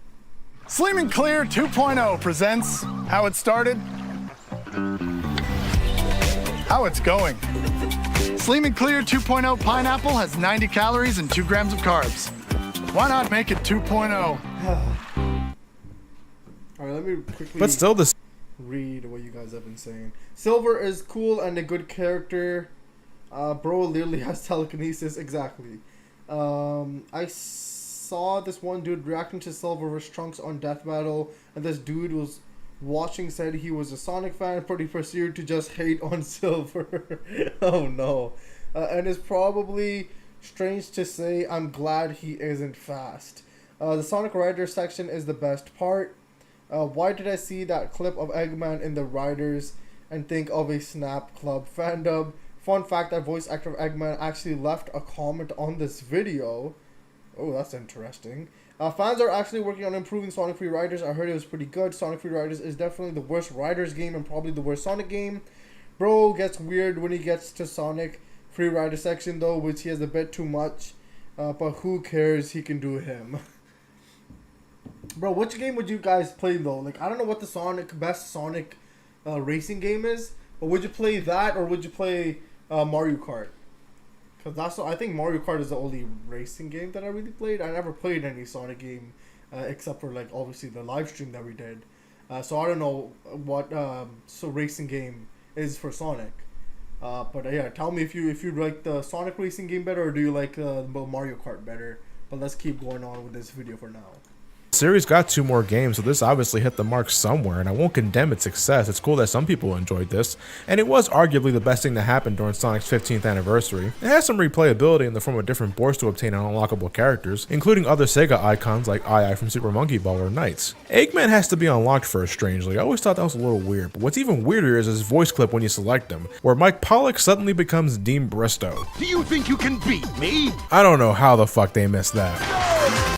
Speaker 11: Sleeming Clear 2.0 presents how it started, how it's going. Sleeming Clear 2.0 Pineapple has 90 calories and 2 grams of carbs. Why not make it 2.0?
Speaker 1: Alright, let me quickly read what you guys have been saying. Silver is cool and a good character. Bro literally has telekinesis. Exactly. I saw this one dude reacting to Silver vs. Trunks on Death Battle, and this dude was watching, said he was a Sonic fan, pretty pursued to just hate on Silver. Oh no. And it's probably strange to say, I'm glad he isn't fast. The Sonic Riders section is the best part. Why did I see that clip of Eggman in the Riders and think of a Snap Club fandom? Fun fact, that voice actor of Eggman actually left a comment on this video. Oh, that's interesting. Fans are actually working on improving Sonic Free Riders. I heard it was pretty good. Sonic Free Riders is definitely the worst Riders game and probably the worst Sonic game. Bro gets weird when he gets to Sonic Free Rider section though, which he has a bit too much. But who cares? He can do him. Bro, which game would you guys play though? Like, I don't know what the best Sonic racing game is, but would you play that or would you play Mario Kart? Because I think Mario Kart is the only racing game that I really played. I never played any Sonic game except for like obviously the live stream that we did. So I don't know what racing game is for Sonic. But yeah, tell me if you like the Sonic racing game better or do you like Mario Kart better. But let's keep going on with this video for now.
Speaker 10: The series got 2 more games, so this obviously hit the mark somewhere, and I won't condemn its success. It's cool that some people enjoyed this, and it was arguably the best thing to happen during Sonic's 15th anniversary. It has some replayability in the form of different boards to obtain unlockable characters, including other Sega icons like Ai from Super Monkey Ball or Knights. Eggman has to be unlocked first, strangely. I always thought that was a little weird, but what's even weirder is his voice clip when you select him, where Mike Pollock suddenly becomes Dean Bristow.
Speaker 9: Do you think you can beat me?
Speaker 10: I don't know how the fuck they missed that.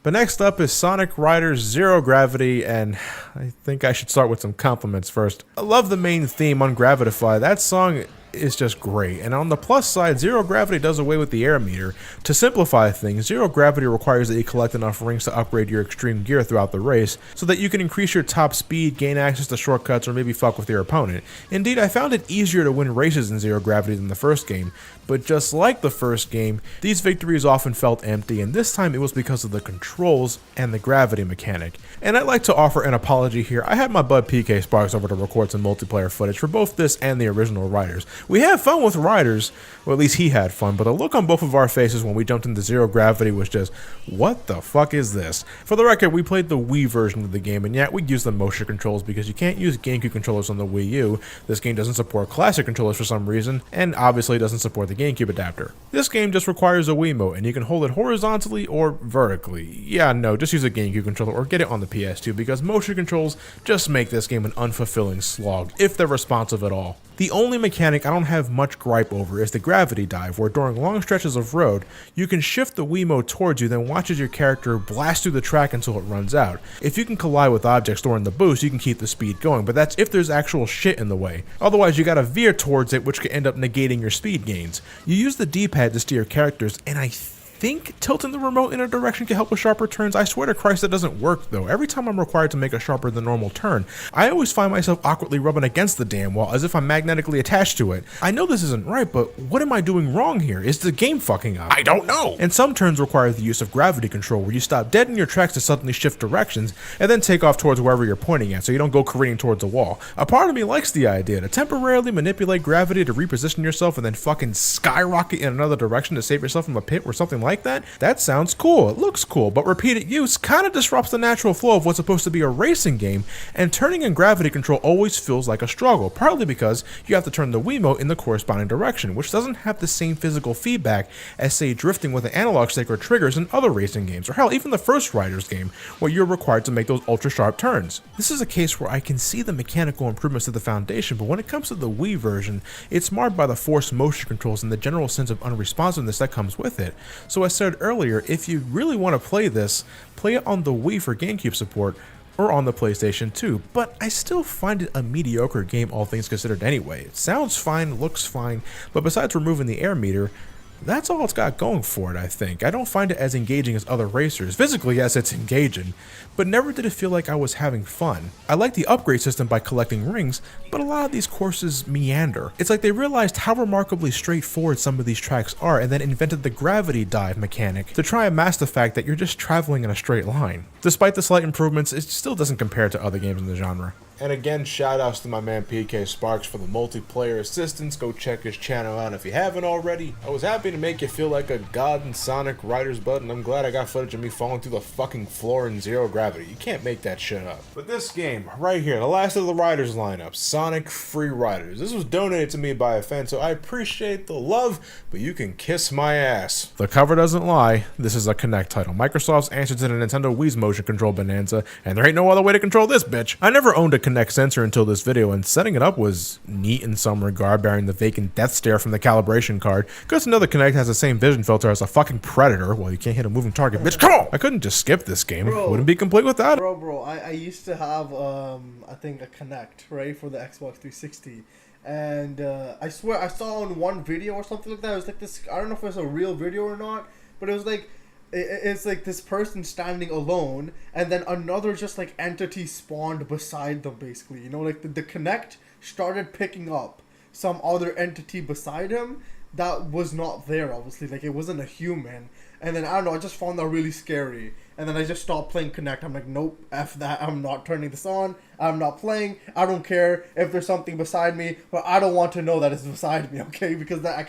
Speaker 10: But next up is Sonic Riders Zero Gravity, and I think I should start with some compliments first. I love the main theme, Ungravitify. That song is just great. And on the plus side, zero gravity does away with the air meter. To simplify things, zero gravity requires that you collect enough rings to upgrade your extreme gear throughout the race, so that you can increase your top speed, gain access to shortcuts, or maybe fuck with your opponent. Indeed, I found it easier to win races in zero gravity than the first game, but just like the first game, these victories often felt empty, and this time it was because of the controls and the gravity mechanic. And I'd like to offer an apology here. I had my bud PK Sparks over to record some multiplayer footage for both this and the original Riders. We had fun with Riders, or at least he had fun, but the look on both of our faces when we jumped into zero gravity was just, what the fuck is this? For the record, we played the Wii version of the game, and yet we used the motion controls because you can't use GameCube controllers on the Wii U. This game doesn't support classic controllers for some reason, and obviously doesn't support the GameCube adapter. This game just requires a Wiimote, and you can hold it horizontally or vertically. Yeah, no, just use a GameCube controller or get it on the PS2 because motion controls just make this game an unfulfilling slog, if they're responsive at all. The only mechanic I don't have much gripe over is the gravity dive, where during long stretches of road, you can shift the Wiimote towards you, then watch as your character blast through the track until it runs out. If you can collide with objects during the boost, you can keep the speed going, but that's if there's actual shit in the way. Otherwise, you gotta veer towards it, which could end up negating your speed gains. You use the D-pad to steer characters, and I think tilting the remote in a direction can help with sharper turns. I swear to Christ that doesn't work though. Every time I'm required to make a sharper than normal turn, I always find myself awkwardly rubbing against the damn wall as if I'm magnetically attached to it. I know this isn't right, but what am I doing wrong here? Is the game fucking up? I don't know! And some turns require the use of gravity control, where you stop dead in your tracks to suddenly shift directions, and then take off towards wherever you're pointing at, so you don't go careening towards a wall. A part of me likes the idea to temporarily manipulate gravity to reposition yourself and then fucking skyrocket in another direction to save yourself from a pit or something like that. That sounds cool, it looks cool, but repeated use kinda disrupts the natural flow of what's supposed to be a racing game, and turning in gravity control always feels like a struggle, partly because you have to turn the Wiimote in the corresponding direction, which doesn't have the same physical feedback as, say, drifting with an analog stick or triggers in other racing games, or hell, even the first Riders game, where you're required to make those ultra-sharp turns. This is a case where I can see the mechanical improvements to the foundation, but when it comes to the Wii version, it's marred by the forced motion controls and the general sense of unresponsiveness that comes with it. So I said earlier, if you really want to play this, play it on the Wii for GameCube support, or on the PlayStation 2, but I still find it a mediocre game all things considered anyway. It sounds fine, looks fine, but besides removing the air meter, that's all it's got going for it, I think. I don't find it as engaging as other racers. Physically, yes, it's engaging, but never did it feel like I was having fun. I like the upgrade system by collecting rings, but a lot of these courses meander. It's like they realized how remarkably straightforward some of these tracks are and then invented the gravity dive mechanic to try and mask the fact that you're just traveling in a straight line. Despite the slight improvements, it still doesn't compare to other games in the genre. And again, shoutouts to my man PK Sparks for the multiplayer assistance. Go check his channel out if you haven't already. I was happy to make you feel like a god in Sonic Riders, bud, and I'm glad I got footage of me falling through the fucking floor in zero gravity. You can't make that shit up. But this game, right here, the last of the Riders lineup, Sonic Free Riders. This was donated to me by a fan, so I appreciate the love, but you can kiss my ass. The cover doesn't lie. This is a Kinect title. Microsoft's answer to the Nintendo Wii's motion control bonanza, and there ain't no other way to control this bitch. I never owned a Kinect sensor until this video, and setting it up was neat in some regard, bearing the vacant death stare from the calibration card. Good to know the Kinect has the same vision filter as a fucking Predator. Well, you can't hit a moving target, bitch. Come on! I couldn't just skip this game. Wouldn't be complete without it.
Speaker 1: Bro, I used to have, I think a Kinect, right, for the Xbox 360. And I swear I saw on one video or something like that, it was like this, I don't know if it was a real video or not, but it was like, it's like this person standing alone, and then another just like entity spawned beside them, basically. You know, like the Kinect started picking up some other entity beside him that was not there, obviously. Like, it wasn't a human. And then, I don't know, I just found that really scary. And then I just stopped playing Kinect. I'm like, nope, F that. I'm not turning this on. I'm not playing. I don't care if there's something beside me, but I don't want to know that it's beside me, okay? Because that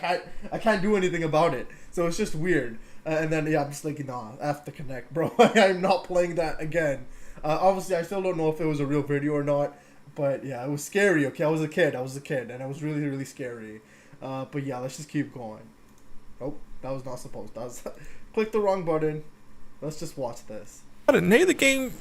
Speaker 1: I can't do anything about it. So it's just weird. And then, yeah, I'm just like, nah, F the Kinect, bro. I'm not playing that again. Obviously, I still don't know if it was a real video or not. But, yeah, it was scary, okay? I was a kid, and it was really, really scary. But, yeah, let's just keep going. Oh, that was not supposed to. Click the wrong button. Let's just watch this.
Speaker 10: Nay, the game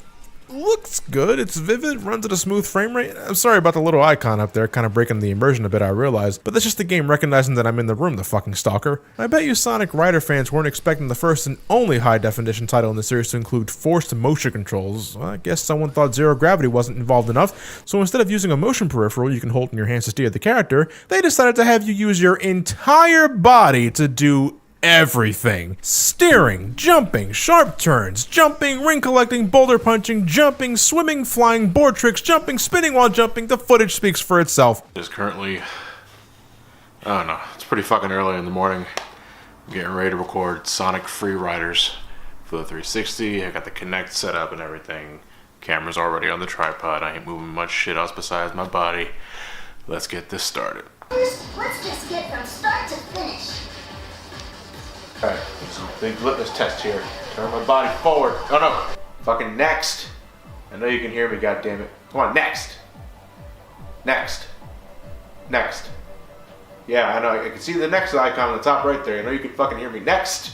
Speaker 10: looks good. It's vivid, runs at a smooth frame rate. I'm sorry about the little icon up there, kind of breaking the immersion a bit, I realize, but that's just the game recognizing that I'm in the room, the fucking stalker. I bet you Sonic Rider fans weren't expecting the first and only high-definition title in the series to include forced motion controls. Well, I guess someone thought zero gravity wasn't involved enough, so instead of using a motion peripheral you can hold in your hands to steer the character, they decided to have you use your entire body to do everything. Steering, jumping, sharp turns, jumping, ring collecting, boulder punching, jumping, swimming, flying, board tricks, jumping, spinning while jumping. The footage speaks for itself.
Speaker 12: It's currently, I don't know, it's pretty fucking early in the morning. I'm getting ready to record Sonic Free Riders for the 360. I got the Kinect set up and everything. Camera's already on the tripod. I ain't moving much shit else besides my body. Let's get this started.
Speaker 13: First, let's just get from start to finish.
Speaker 12: Alright, there's a big litmus test here. Turn my body forward. Oh no! Fucking next! I know you can hear me, goddammit. Come on, next! Next. Next. Yeah, I know, I can see the next icon on the top right there. I know you can fucking hear me. Next!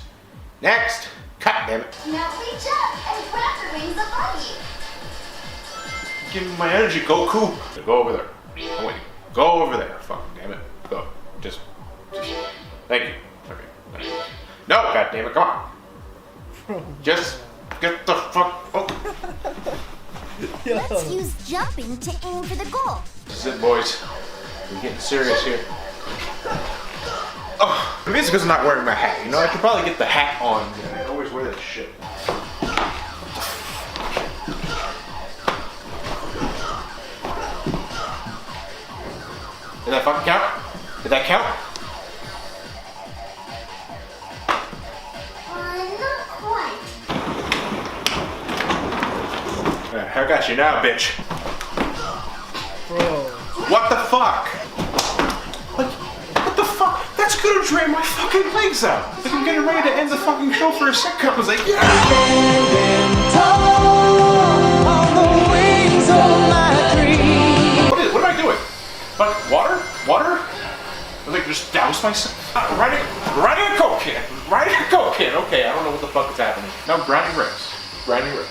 Speaker 12: Next! God damn it.
Speaker 13: Now reach up and grab the rings above you.
Speaker 12: Give me my energy, Goku! Go over there. Oh wait, go over there. Fucking damn it. Go. Just. Thank you. Okay. No, goddammit, come on. Just get the fuck. Oh.
Speaker 13: Let's use jumping to aim for the goal.
Speaker 12: This is it, boys. We're getting serious here. Oh, maybe it's because I'm not wearing my hat. You know, I could probably get the hat on. I always wear that shit. Did that fucking count? Did that count?
Speaker 13: Not quite.
Speaker 12: I got you now, bitch.
Speaker 1: Bro.
Speaker 12: What the fuck? What the fuck? That's gonna drain my fucking legs out. Like I'm getting ready to end the fucking show for a sitcom. I was like, What am I doing? Like water? Water? Like just douse myself? Riding a Coke can. Riding a Coke can. Okay, I don't know what the fuck is happening. No, grinding rims. Grinding rims.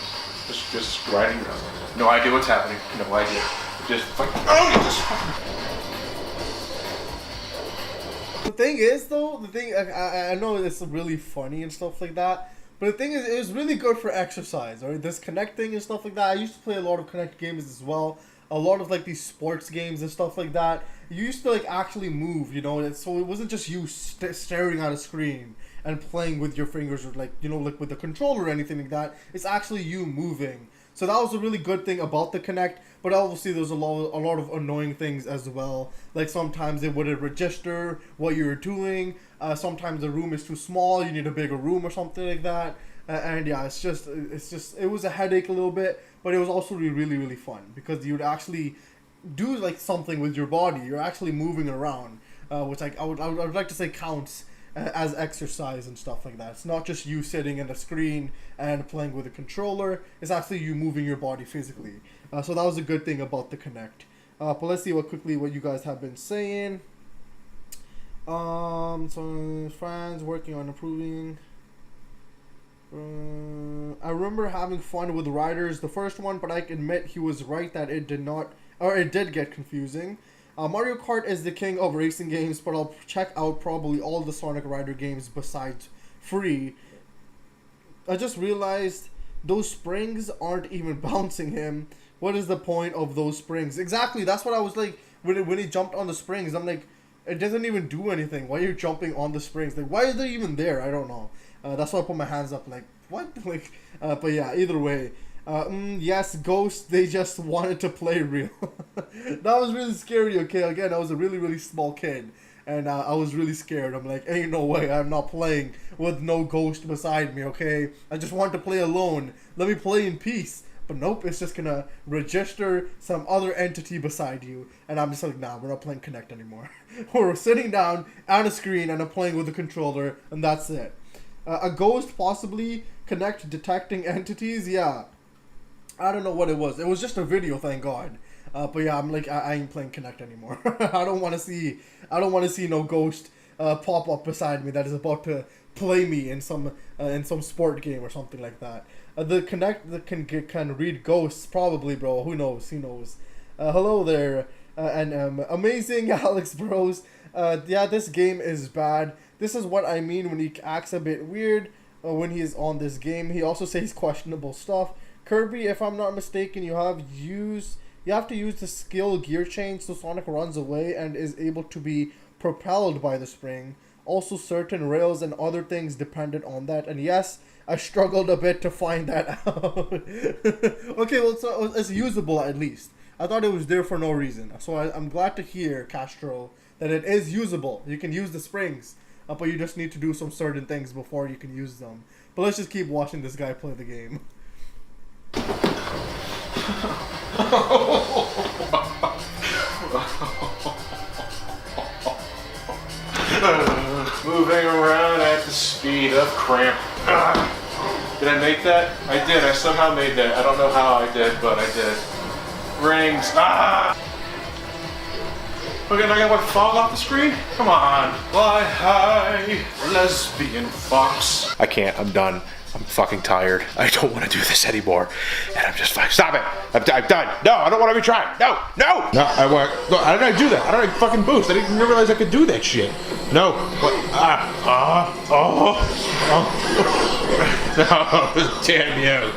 Speaker 12: Just grinding rims. No idea what's happening. No idea. Just fucking. Oh, just.
Speaker 1: The thing is, though, I know it's really funny and stuff like that, but the thing is, it was really good for exercise, alright? This connecting and stuff like that. I used to play a lot of Connect games as well. A lot of like these sports games and stuff like that. You used to like actually move, you know, so it wasn't just you staring at a screen and playing with your fingers or like, you know, like with the controller or anything like that. It's actually you moving. So that was a really good thing about the Kinect, but obviously there's a lot of annoying things as well. Like sometimes it wouldn't register what you're doing. Sometimes the room is too small. You need a bigger room or something like that. And yeah, it was a headache a little bit, but it was also really fun because you'd actually do like something with your body. You're actually moving around, which I would like to say counts as exercise and stuff like that. It's not just you sitting in a screen and playing with a controller. It's actually you moving your body physically. So that was a good thing about the Kinect. But let's see what you guys have been saying. So friends working on improving. I remember having fun with Riders, the first one, but I can admit he was right that it did get confusing. Mario Kart is the king of racing games, but I'll check out probably all the Sonic Rider games besides Free. I just realized those springs aren't even bouncing him. What is the point of those springs? Exactly, that's what I was like when he jumped on the springs. I'm like, it doesn't even do anything. Why are you jumping on the springs? Like, why is it even there? I don't know. That's why I put my hands up like, what? Like, but yeah, either way. Yes, Ghost, they just wanted to play real. That was really scary, okay? Again, I was a really small kid. And I was really scared. I'm like, ain't no way, I'm not playing with no Ghost beside me, okay? I just want to play alone. Let me play in peace. But nope, it's just gonna register some other entity beside you. And I'm just like, nah, we're not playing Kinect anymore. We're sitting down at a screen and I'm playing with a controller, and that's it. A Ghost possibly Kinect detecting entities, yeah. I don't know what it was. It was just a video, thank God. But yeah, I'm like, I ain't playing Kinect anymore. I don't want to see no Ghost pop up beside me that is about to play me in some sport game or something like that. The Connect that can read ghosts, probably, bro. Who knows? Hello there, and amazing Alex Bros. Yeah, this game is bad. This is what I mean when he acts a bit weird when he is on this game. He also says questionable stuff. Kirby, if I'm not mistaken, you have to use the skill gear change so Sonic runs away and is able to be propelled by the spring. Also, certain rails and other things depended on that. And yes, I struggled a bit to find that out. Okay, well, so it's usable at least. I thought it was there for no reason. So I'm glad to hear, Castro, that it is usable. You can use the springs, but you just need to do some certain things before you can use them. But let's just keep watching this guy play the game.
Speaker 12: Moving around at the speed of cramp. Did I make that? I did. I somehow made that. I don't know how I did, but I did. Rings. Okay, now I gotta fall off the screen? Come on. Fly high, lesbian fox. I can't. I'm done. I'm fucking tired. I don't want to do this anymore. And I'm just like, stop it. I'm done. No, I don't want to retry. No. How did I do that? How did I fucking boost? I didn't realize I could do that shit. No. What? No. Damn you.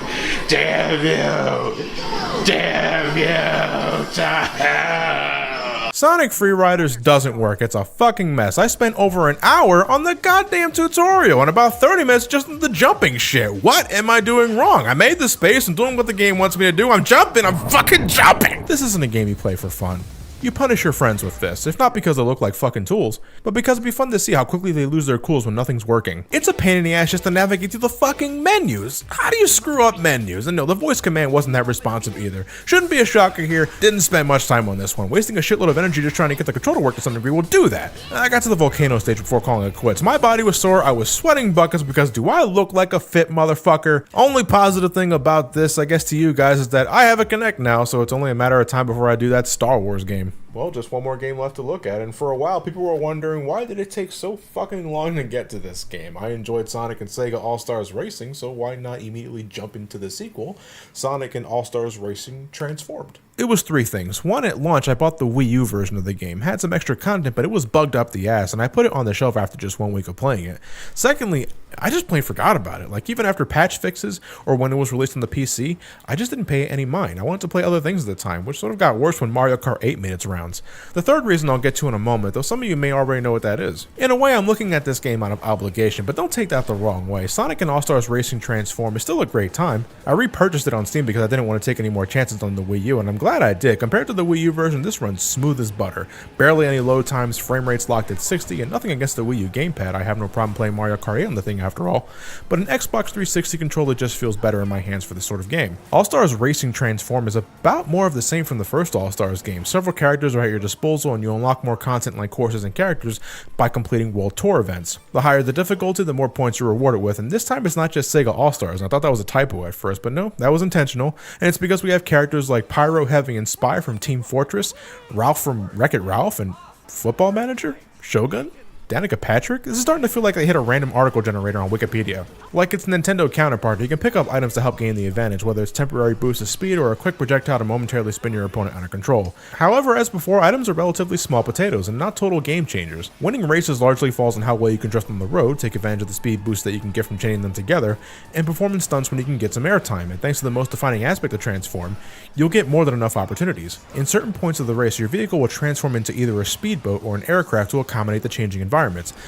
Speaker 10: Sonic Freeriders doesn't work. It's a fucking mess. I spent over an hour on the goddamn tutorial and about 30 minutes just in the jumping shit. What am I doing wrong? I made the space and doing what the game wants me to do. I'm jumping. I'm fucking jumping. This isn't a game you play for fun. You punish your friends with this, if not because they look like fucking tools, but because it'd be fun to see how quickly they lose their cools when nothing's working. It's a pain in the ass just to navigate through the fucking menus. How do you screw up menus? And no, the voice command wasn't that responsive either. Shouldn't be a shocker here, didn't spend much time on this one. Wasting a shitload of energy just trying to get the controller to work to some degree will do that. I got to the volcano stage before calling it quits. My body was sore, I was sweating buckets because do I look like a fit motherfucker? Only positive thing about this, I guess to you guys, is that I have a Kinect now, so it's only a matter of time before I do that Star Wars game. Well, just one more game left to look at, and for a while people were wondering why did it take so fucking long to get to this game. I enjoyed Sonic and Sega All-Stars Racing, so why not immediately jump into the sequel, Sonic and All-Stars Racing Transformed. It was three things. One, at launch I bought the Wii U version of the game. Had some extra content, but it was bugged up the ass, and I put it on the shelf after just 1 week of playing it. Secondly, I just plain forgot about it. Like, even after patch fixes, or when it was released on the PC, I just didn't pay any mind. I wanted to play other things at the time, which sort of got worse when Mario Kart 8 made its rounds. The third reason I'll get to in a moment, though some of you may already know what that is. In a way, I'm looking at this game out of obligation, but don't take that the wrong way. Sonic and All-Stars Racing Transform is still a great time. I repurchased it on Steam because I didn't want to take any more chances on the Wii U, and I'm glad I did. Compared to the Wii U version, this runs smooth as butter. Barely any load times, frame rates locked at 60, and nothing against the Wii U gamepad. I have no problem playing Mario Kart 8 on the thing after all. But an Xbox 360 controller just feels better in my hands for this sort of game. All-Stars Racing Transform is about more of the same from the first All-Stars game. Several characters are at your disposal, and you unlock more content like courses and characters by completing World Tour events. The higher the difficulty, the more points you're rewarded with, and this time it's not just Sega All-Stars. I thought that was a typo at first, but no, that was intentional, and it's because we have characters like Pyro, Heavy, and Spy from Team Fortress, Ralph from Wreck-It Ralph, and Football Manager? Shogun? Danica Patrick? This is starting to feel like they hit a random article generator on Wikipedia. Like its Nintendo counterpart, you can pick up items to help gain the advantage, whether it's temporary boost of speed or a quick projectile to momentarily spin your opponent under control. However, as before, items are relatively small potatoes and not total game changers. Winning races largely falls on how well you can drift on the road, take advantage of the speed boost that you can get from chaining them together, and performance stunts when you can get some airtime, and thanks to the most defining aspect of Transform, you'll get more than enough opportunities. In certain points of the race, your vehicle will transform into either a speedboat or an aircraft to accommodate the changing environments.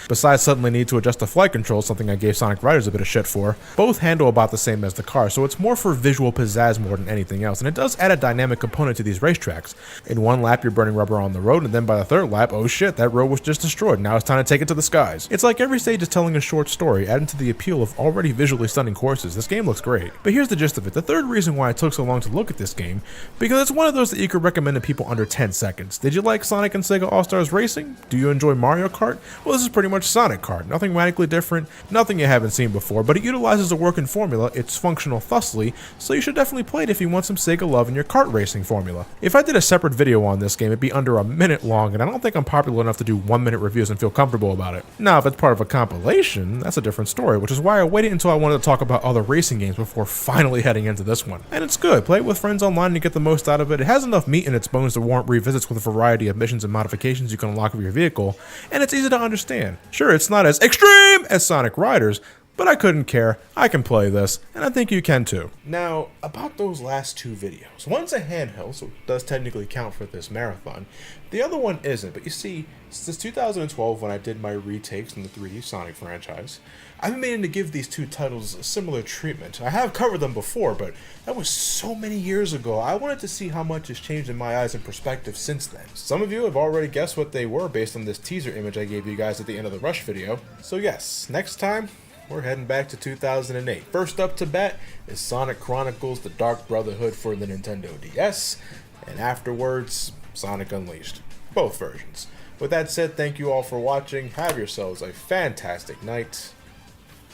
Speaker 10: Besides suddenly need to adjust the flight controls, something I gave Sonic Riders a bit of shit for, both handle about the same as the car, so it's more for visual pizzazz more than anything else, and it does add a dynamic component to these racetracks. In one lap you're burning rubber on the road, and then by the third lap, oh shit, that road was just destroyed, now it's time to take it to the skies. It's like every stage is telling a short story, adding to the appeal of already visually stunning courses. This game looks great. But here's the gist of it. The third reason why it took so long to look at this game, because it's one of those that you could recommend to people under 10 seconds. Did you like Sonic and Sega All-Stars Racing? Do you enjoy Mario Kart? Well, this is pretty much Sonic Card. Nothing radically different, nothing you haven't seen before, but it utilizes a working formula, it's functional thusly, so you should definitely play it if you want some Sega love in your kart racing formula. If I did a separate video on this game, it'd be under a minute long, and I don't think I'm popular enough to do 1-minute reviews and feel comfortable about it. Now, if it's part of a compilation, that's a different story, which is why I waited until I wanted to talk about other racing games before finally heading into this one. And it's good. Play it with friends online and get the most out of it. It has enough meat in its bones to warrant revisits with a variety of missions and modifications you can unlock with your vehicle, and it's easy to understand. Sure, it's not as extreme as Sonic Riders, but I couldn't care. I can play this, and I think you can too. Now, about those last two videos. One's a handheld, so it does technically count for this marathon. The other one isn't, but you see, since 2012 when I did my retakes in the 3D Sonic franchise, I've been meaning to give these two titles a similar treatment. I have covered them before, but that was so many years ago. I wanted to see how much has changed in my eyes and perspective since then. Some of you have already guessed what they were based on this teaser image I gave you guys at the end of the Rush video. So yes, next time, we're heading back to 2008. First up to bat is Sonic Chronicles: The Dark Brotherhood for the Nintendo DS, and afterwards, Sonic Unleashed. Both versions. With that said, thank you all for watching. Have yourselves a fantastic night,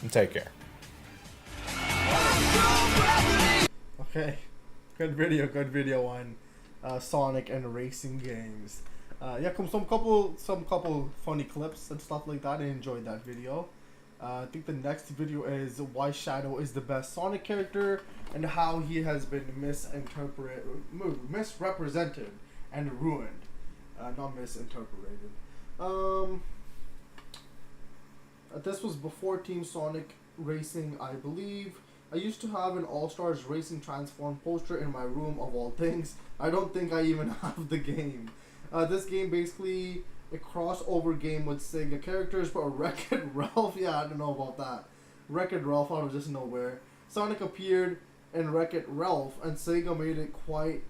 Speaker 10: and take care.
Speaker 1: Okay, good video on Sonic and racing games. Yeah, some couple funny clips and stuff like that. I enjoyed that video. I think the next video is why Shadow is the best Sonic character and how he has been misrepresented and ruined. Not misinterpreted. This was before Team Sonic Racing, I believe. I used to have an All-Stars Racing Transform poster in my room, of all things. I don't think I even have the game. This game basically a crossover game with Sega characters, but Wreck-It Ralph, yeah, I don't know about that. Wreck-It Ralph out of just nowhere. Sonic appeared in Wreck-It Ralph, and Sega made it quite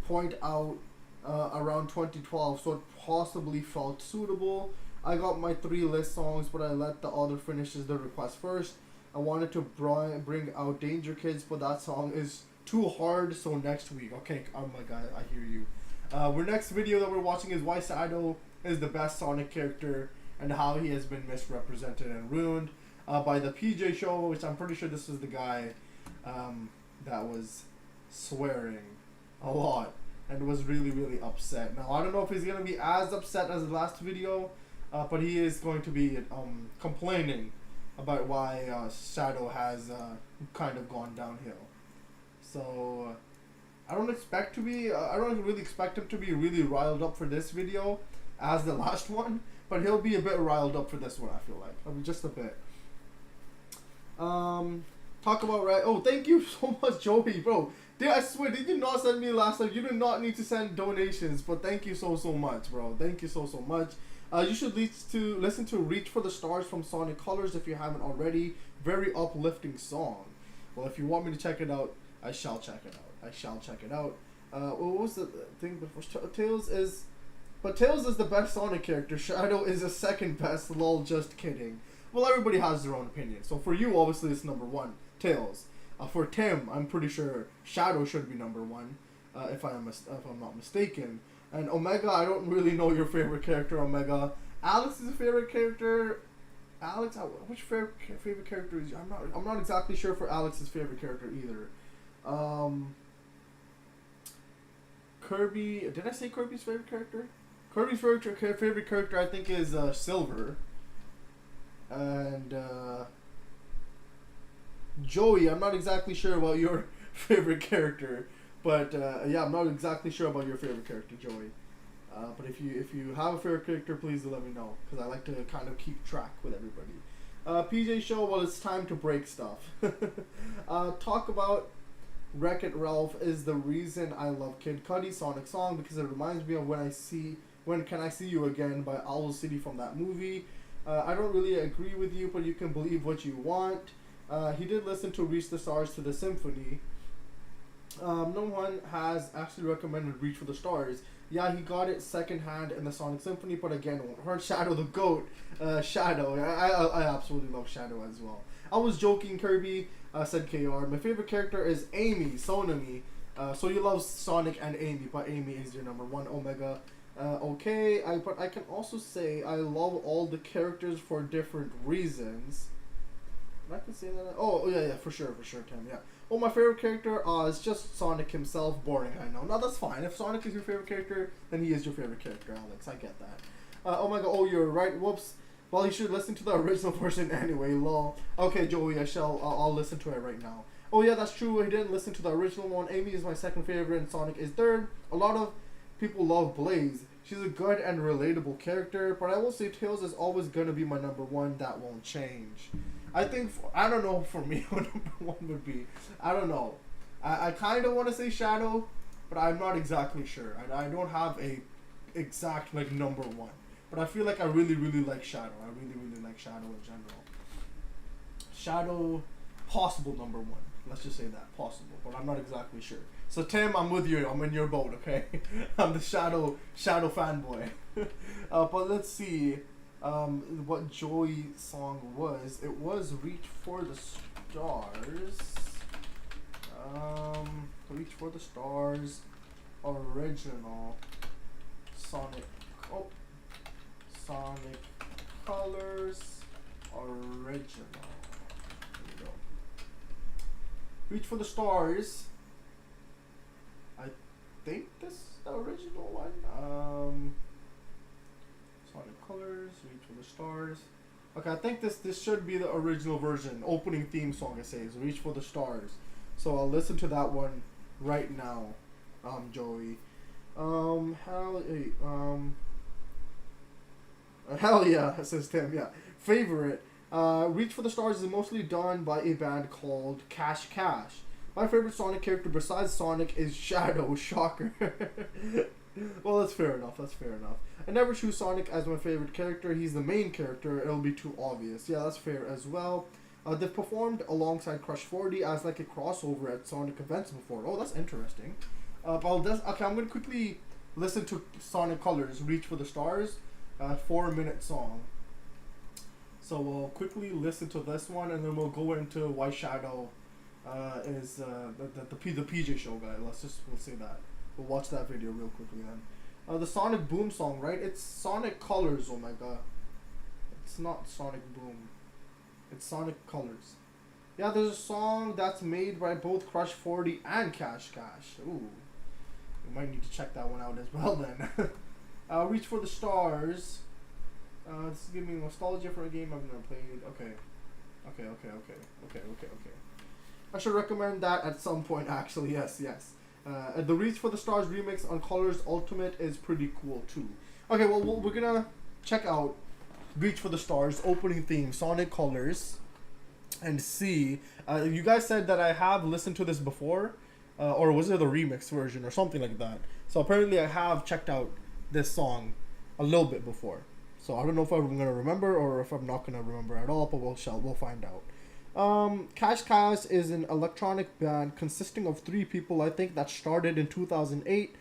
Speaker 1: point out around 2012, so it possibly felt suitable. I got my 3 list songs, but I let the other finishes the request first. I wanted to bring out Danger Kids, but that song is too hard, so next week. Okay, oh my god, I hear you. Our next video that we're watching is why Shadow is the best Sonic character and how he has been misrepresented and ruined by the PJ Show, which I'm pretty sure this was the guy that was swearing a lot and was really upset. Now, I don't know if he's going to be as upset as the last video, but he is going to be complaining about why Shadow has kind of gone downhill. So I don't really expect him to be really riled up for this video as the last one, but he'll be a bit riled up for this one, I feel like. I mean, just a bit. Talk about oh, thank you so much, Joey, bro. I swear, did you not send me last time? You did not need to send donations, but thank you so much, bro. Thank you so much. You should listen to Reach for the Stars from Sonic Colors if you haven't already. Very uplifting song. Well, if you want me to check it out, I shall check it out. What was the thing before? Tails is the best Sonic character. Shadow is the second best. Lol, just kidding. Well, everybody has their own opinion. So for you, obviously, it's number 1, Tails. For Tim, I'm pretty sure Shadow should be number 1, if I'm not mistaken. And Omega, I don't really know your favorite character, Omega. Alex is a favorite character. Alex, which favorite character is? I'm not exactly sure for Alex's favorite character either. Kirby. Did I say Kirby's favorite character? Kirby's favorite character, I think, is Silver. And Joey, I'm not exactly sure about your favorite character, but yeah, I'm not exactly sure about your favorite character, Joey. But if you have a favorite character, please do let me know, because I like to kind of keep track with everybody. PJ Show, well, it's time to break stuff. Talk about Wreck-It Ralph is the reason I love Kid Cudi's Sonic song, because it reminds me of When Can I See You Again by Owl City from that movie. I don't really agree with you, but you can believe what you want. He did listen to Reach the Stars to the Symphony. No one has actually recommended Reach for the Stars. Yeah, he got it secondhand in the Sonic Symphony, but again, heard Shadow the GOAT. Shadow. I absolutely love Shadow as well. I was joking, Kirby, said KR. My favorite character is Amy, Sonami. So you love Sonic and Amy, but Amy is your number 1, Omega. Okay, but I can also say I love all the characters for different reasons. I can say that. Oh yeah, for sure, Tim. Yeah. Well, my favorite character is just Sonic himself. Boring, I know. No, that's fine. If Sonic is your favorite character, then he is your favorite character, Alex. I get that. Oh my god. Oh, you're right. Whoops. Well, you should listen to the original version anyway. Lol. Okay, Joey, I'll listen to it right now. Oh yeah, that's true. I didn't listen to the original one. Amy is my second favorite, and Sonic is third. A lot of people love Blaze. She's a good and relatable character, but I will say Tails is always gonna be my number one. That won't change. I think, I don't know for me what number one would be. I don't know. I kind of want to say Shadow, but I'm not exactly sure. I don't have a exact like number one. But I feel like I really like Shadow. I really like Shadow in general. Shadow, possible number one. Let's just say that, possible. But I'm not exactly sure. So Tim, I'm with you. I'm in your boat, okay? I'm the Shadow fanboy. But let's see. What Joey song was. It was Reach for the Stars. Reach for the Stars. Original. Sonic Colors. Original. There we go. Reach for the Stars. I think this is the original one. Sonic Colors, Reach for the Stars. Okay, I think this should be the original version. Opening theme song, it says Reach for the Stars. So I'll listen to that one right now, Joey. Hell yeah, says Tim. Yeah, favorite. Reach for the Stars is mostly done by a band called Cash Cash. My favorite Sonic character besides Sonic is Shadow. Shocker. Well, that's fair enough. I never choose Sonic as my favorite character. He's the main character. It'll be too obvious. Yeah, that's fair as well. They've performed alongside Crush 40 as like a crossover at Sonic events before. Oh, that's interesting. Okay, I'm going to quickly listen to Sonic Colors, Reach for the Stars, 4-minute song. So we'll quickly listen to this one, and then we'll go into why Shadow is the PJ show guy. We'll say that. We'll watch that video real quickly then. The Sonic Boom song, right? It's Sonic Colors, oh my god. It's not Sonic Boom. It's Sonic Colors. Yeah, there's a song that's made by both Crush 40 and Cash Cash. Ooh. We might need to check that one out as well then. Reach for the Stars. This is giving me nostalgia for a game I've never played. Okay. I should recommend that at some point actually, yes. The Reach for the Stars remix on Colors Ultimate is pretty cool too. Okay, well we're gonna check out Reach for the Stars opening theme, Sonic Colors, and see. You guys said that I have listened to this before, or was it the remix version or something like that? So apparently I have checked out this song a little bit before. So I don't know if I'm gonna remember or if I'm not gonna remember at all, but we'll find out. Cash Cash is an electronic band consisting of 3 people, I think, that started in 2008.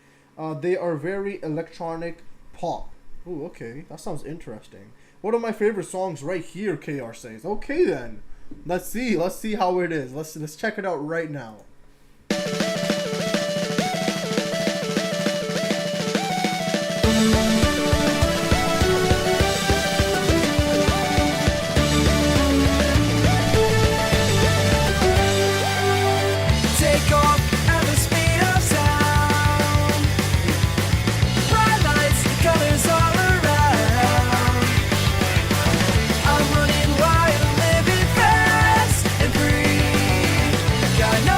Speaker 1: They are very electronic pop. Ooh, okay, that sounds interesting. One of my favorite songs right here, KR says. Okay then, let's see how it is. Let's check it out right now.
Speaker 9: No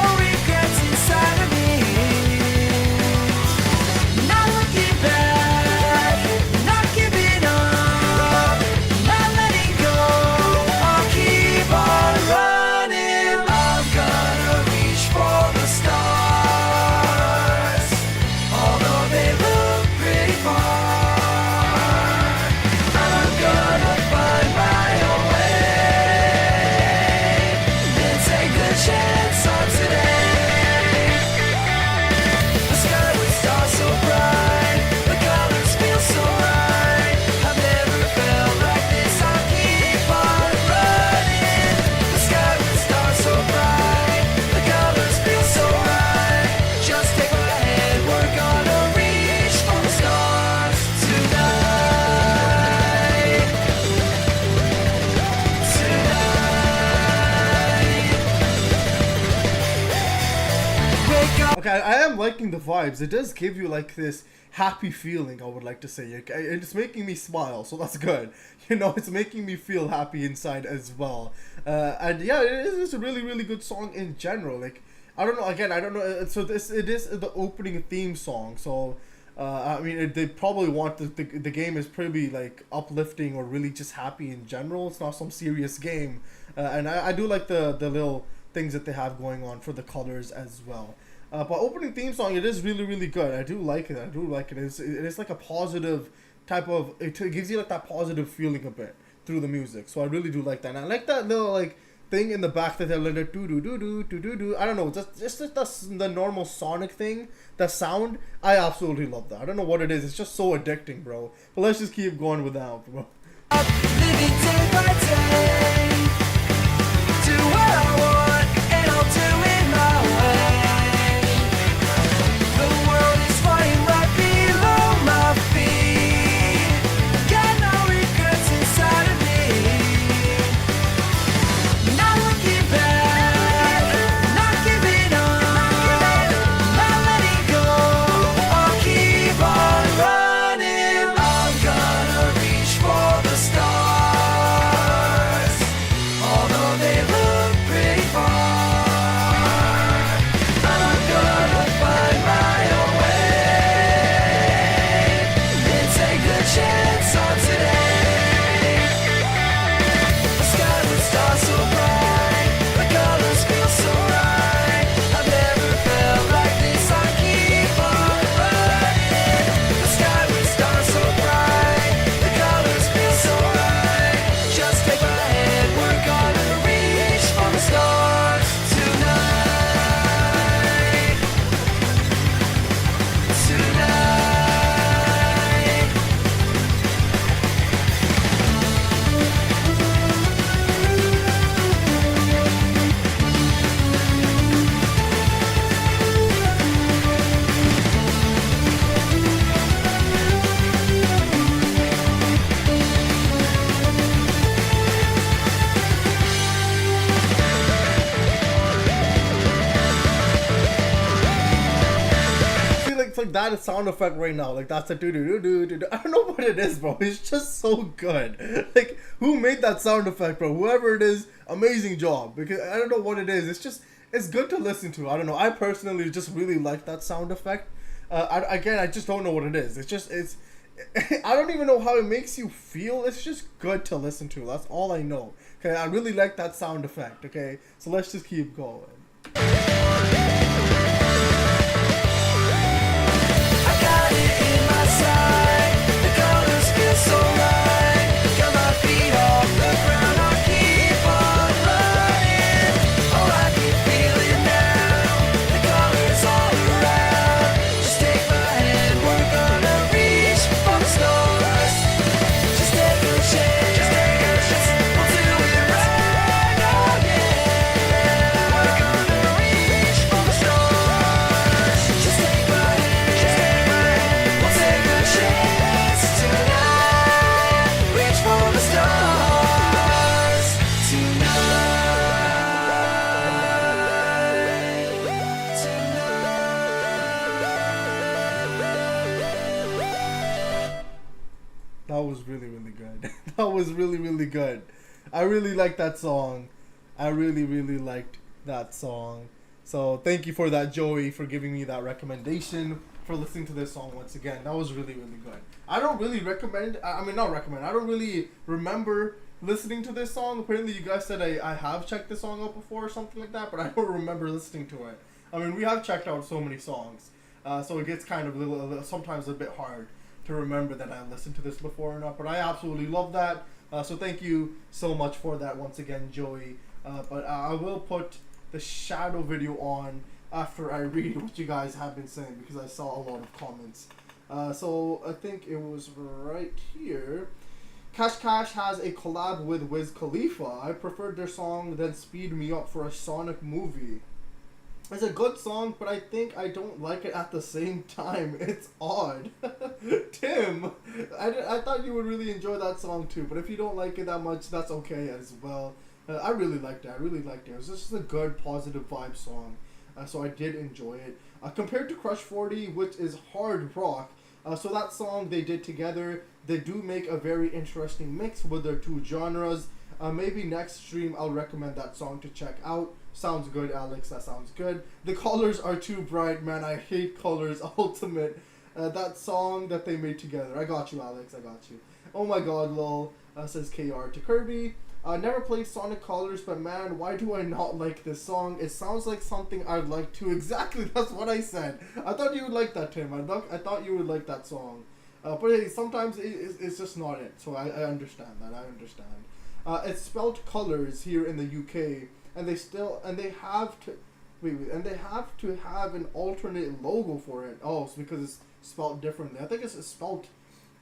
Speaker 1: I am liking the vibes. It does give you like this happy feeling, I would like to say. It's making me smile, so that's good. You know, it's making me feel happy inside as well. And yeah, it is a really, really good song in general. Like, I don't know, again, I don't know. So it is the opening theme song. So, I mean, they probably want the game is pretty like uplifting or really just happy in general. It's not some serious game. And I do like the little things that they have going on for the colors as well. But opening theme song, it is really, really good. I do like it. It is like a positive type of, it gives you like that positive feeling a bit through the music. So I really do like that. And I like that little like thing in the back that they're like do do do do do do do. I don't know, just the normal Sonic thing, the sound. I absolutely love that. I don't know what it is. It's just so addicting, bro. But let's just keep going with that, bro.
Speaker 9: Living day by day, do what I want and I'll do it my way. The world is flying right below my feet. Got no regrets inside of me. Not looking back, not giving up, not letting go. I'll keep on running. I'm gonna reach for the stars, although they look pretty far. I'm gonna find my own way and take the chance on today. The sky would start so bright, the colors feel so right. I've never felt like this. I keep on running. The sky would start so bright, the colors feel so right. Just take my hand, we're gonna reach for the stars tonight. Tonight.
Speaker 1: I feel like it's like that sound effect right now. Like that's a do do do do do. I don't know what it is, bro. It's just so good. Like, who made that sound effect, bro? Whoever it is, amazing job. Because I don't know what it is. It's just, it's good to listen to. I don't know. I personally just really like that sound effect. I just don't know what it is. It's I don't even know how it makes you feel. It's just good to listen to. That's all I know. Okay, I really like that sound effect. Okay, so let's just keep going.
Speaker 9: I got it in my sight. The colors feel so right. Got my feet off the ground. I'll keep on running. Oh, I can feel it now. The colors all around. Just take my hand. We're gonna reach for the stars. Just take a chance. Just take a chance. We'll do it right. Oh yeah. We're gonna reach for the stars. Just take my hand. Just take my hand. We'll take a chance tonight. Reach for the stars tonight.
Speaker 1: That was really, really good. That was really, really good. I really liked that song. I really, really liked that song. So thank you for that, Joey, for giving me that recommendation, for listening to this song once again. That was really, really good. I don't really recommend, I mean, not recommend, I don't really remember listening to this song. Apparently you guys said I have checked this song out before or something like that, but I don't remember listening to it. I mean, we have checked out so many songs, so it gets kind of a little, sometimes a bit hard to remember that I listened to this before or not, but I absolutely love that. So thank you so much for that once again, Joey. But I will put the shadow video on after I read what you guys have been saying, because I saw a lot of comments. So I think it was right here. Cash Cash has a collab with Wiz Khalifa. I preferred their song than Speed Me Up for a Sonic movie. It's a good song, but I think I don't like it at the same time. It's odd. Tim, I thought you would really enjoy that song too, but if you don't like it that much, that's okay as well. I really liked it. I really liked it. It was just a good, positive vibe song. so I did enjoy it. Compared to Crush 40, which is hard rock, so that song they did together, they do make a very interesting mix with their two genres. Maybe next stream I'll recommend that song to check out. Sounds good, Alex, that sounds good. The colors are too bright, man, I hate Colors Ultimate. That song that they made together. I got you, Alex, I got you. Oh my god, lol, says KR to Kirby. Never played Sonic Colors, but man, why do I not like this song? It sounds like something I'd like to. Exactly, that's what I said. I thought you would like that, Tim. I thought you would like that song. But hey, sometimes it's just not it. So I understand that. I understand. It's spelled Colors here in the UK, and they have to have an alternate logo for it. Oh, it's because it's spelled differently. I think it's spelled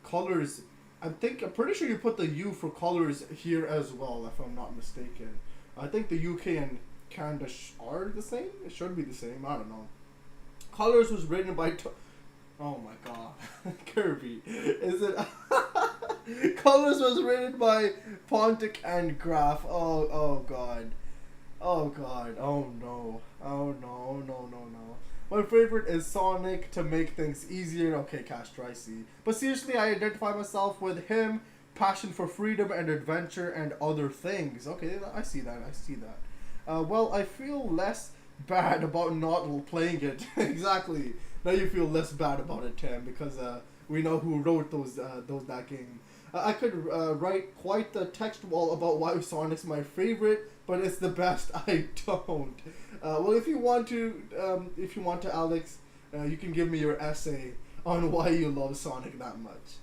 Speaker 1: Colors. I'm pretty sure you put the U for colors here as well, if I'm not mistaken. I think the UK and Canada are the same. It should be the same. I don't know. Colors was written by. Oh my god, Kirby, is it? Colors was written by Pontic and Graf. Oh god, oh god, oh no, oh no, no, no, no. My favorite is Sonic to make things easier. Okay, Castro, I see. But seriously, I identify myself with him. Passion for freedom and adventure and other things. Okay, I see that. I see that. Well, I feel less bad about not playing it. Exactly. Now you feel less bad about it, Tim, because we know who wrote that game. I could write quite the text wall about why Sonic's my favorite, but it's the best. I don't. Well, if you want to, Alex, you can give me your essay on why you love Sonic that much.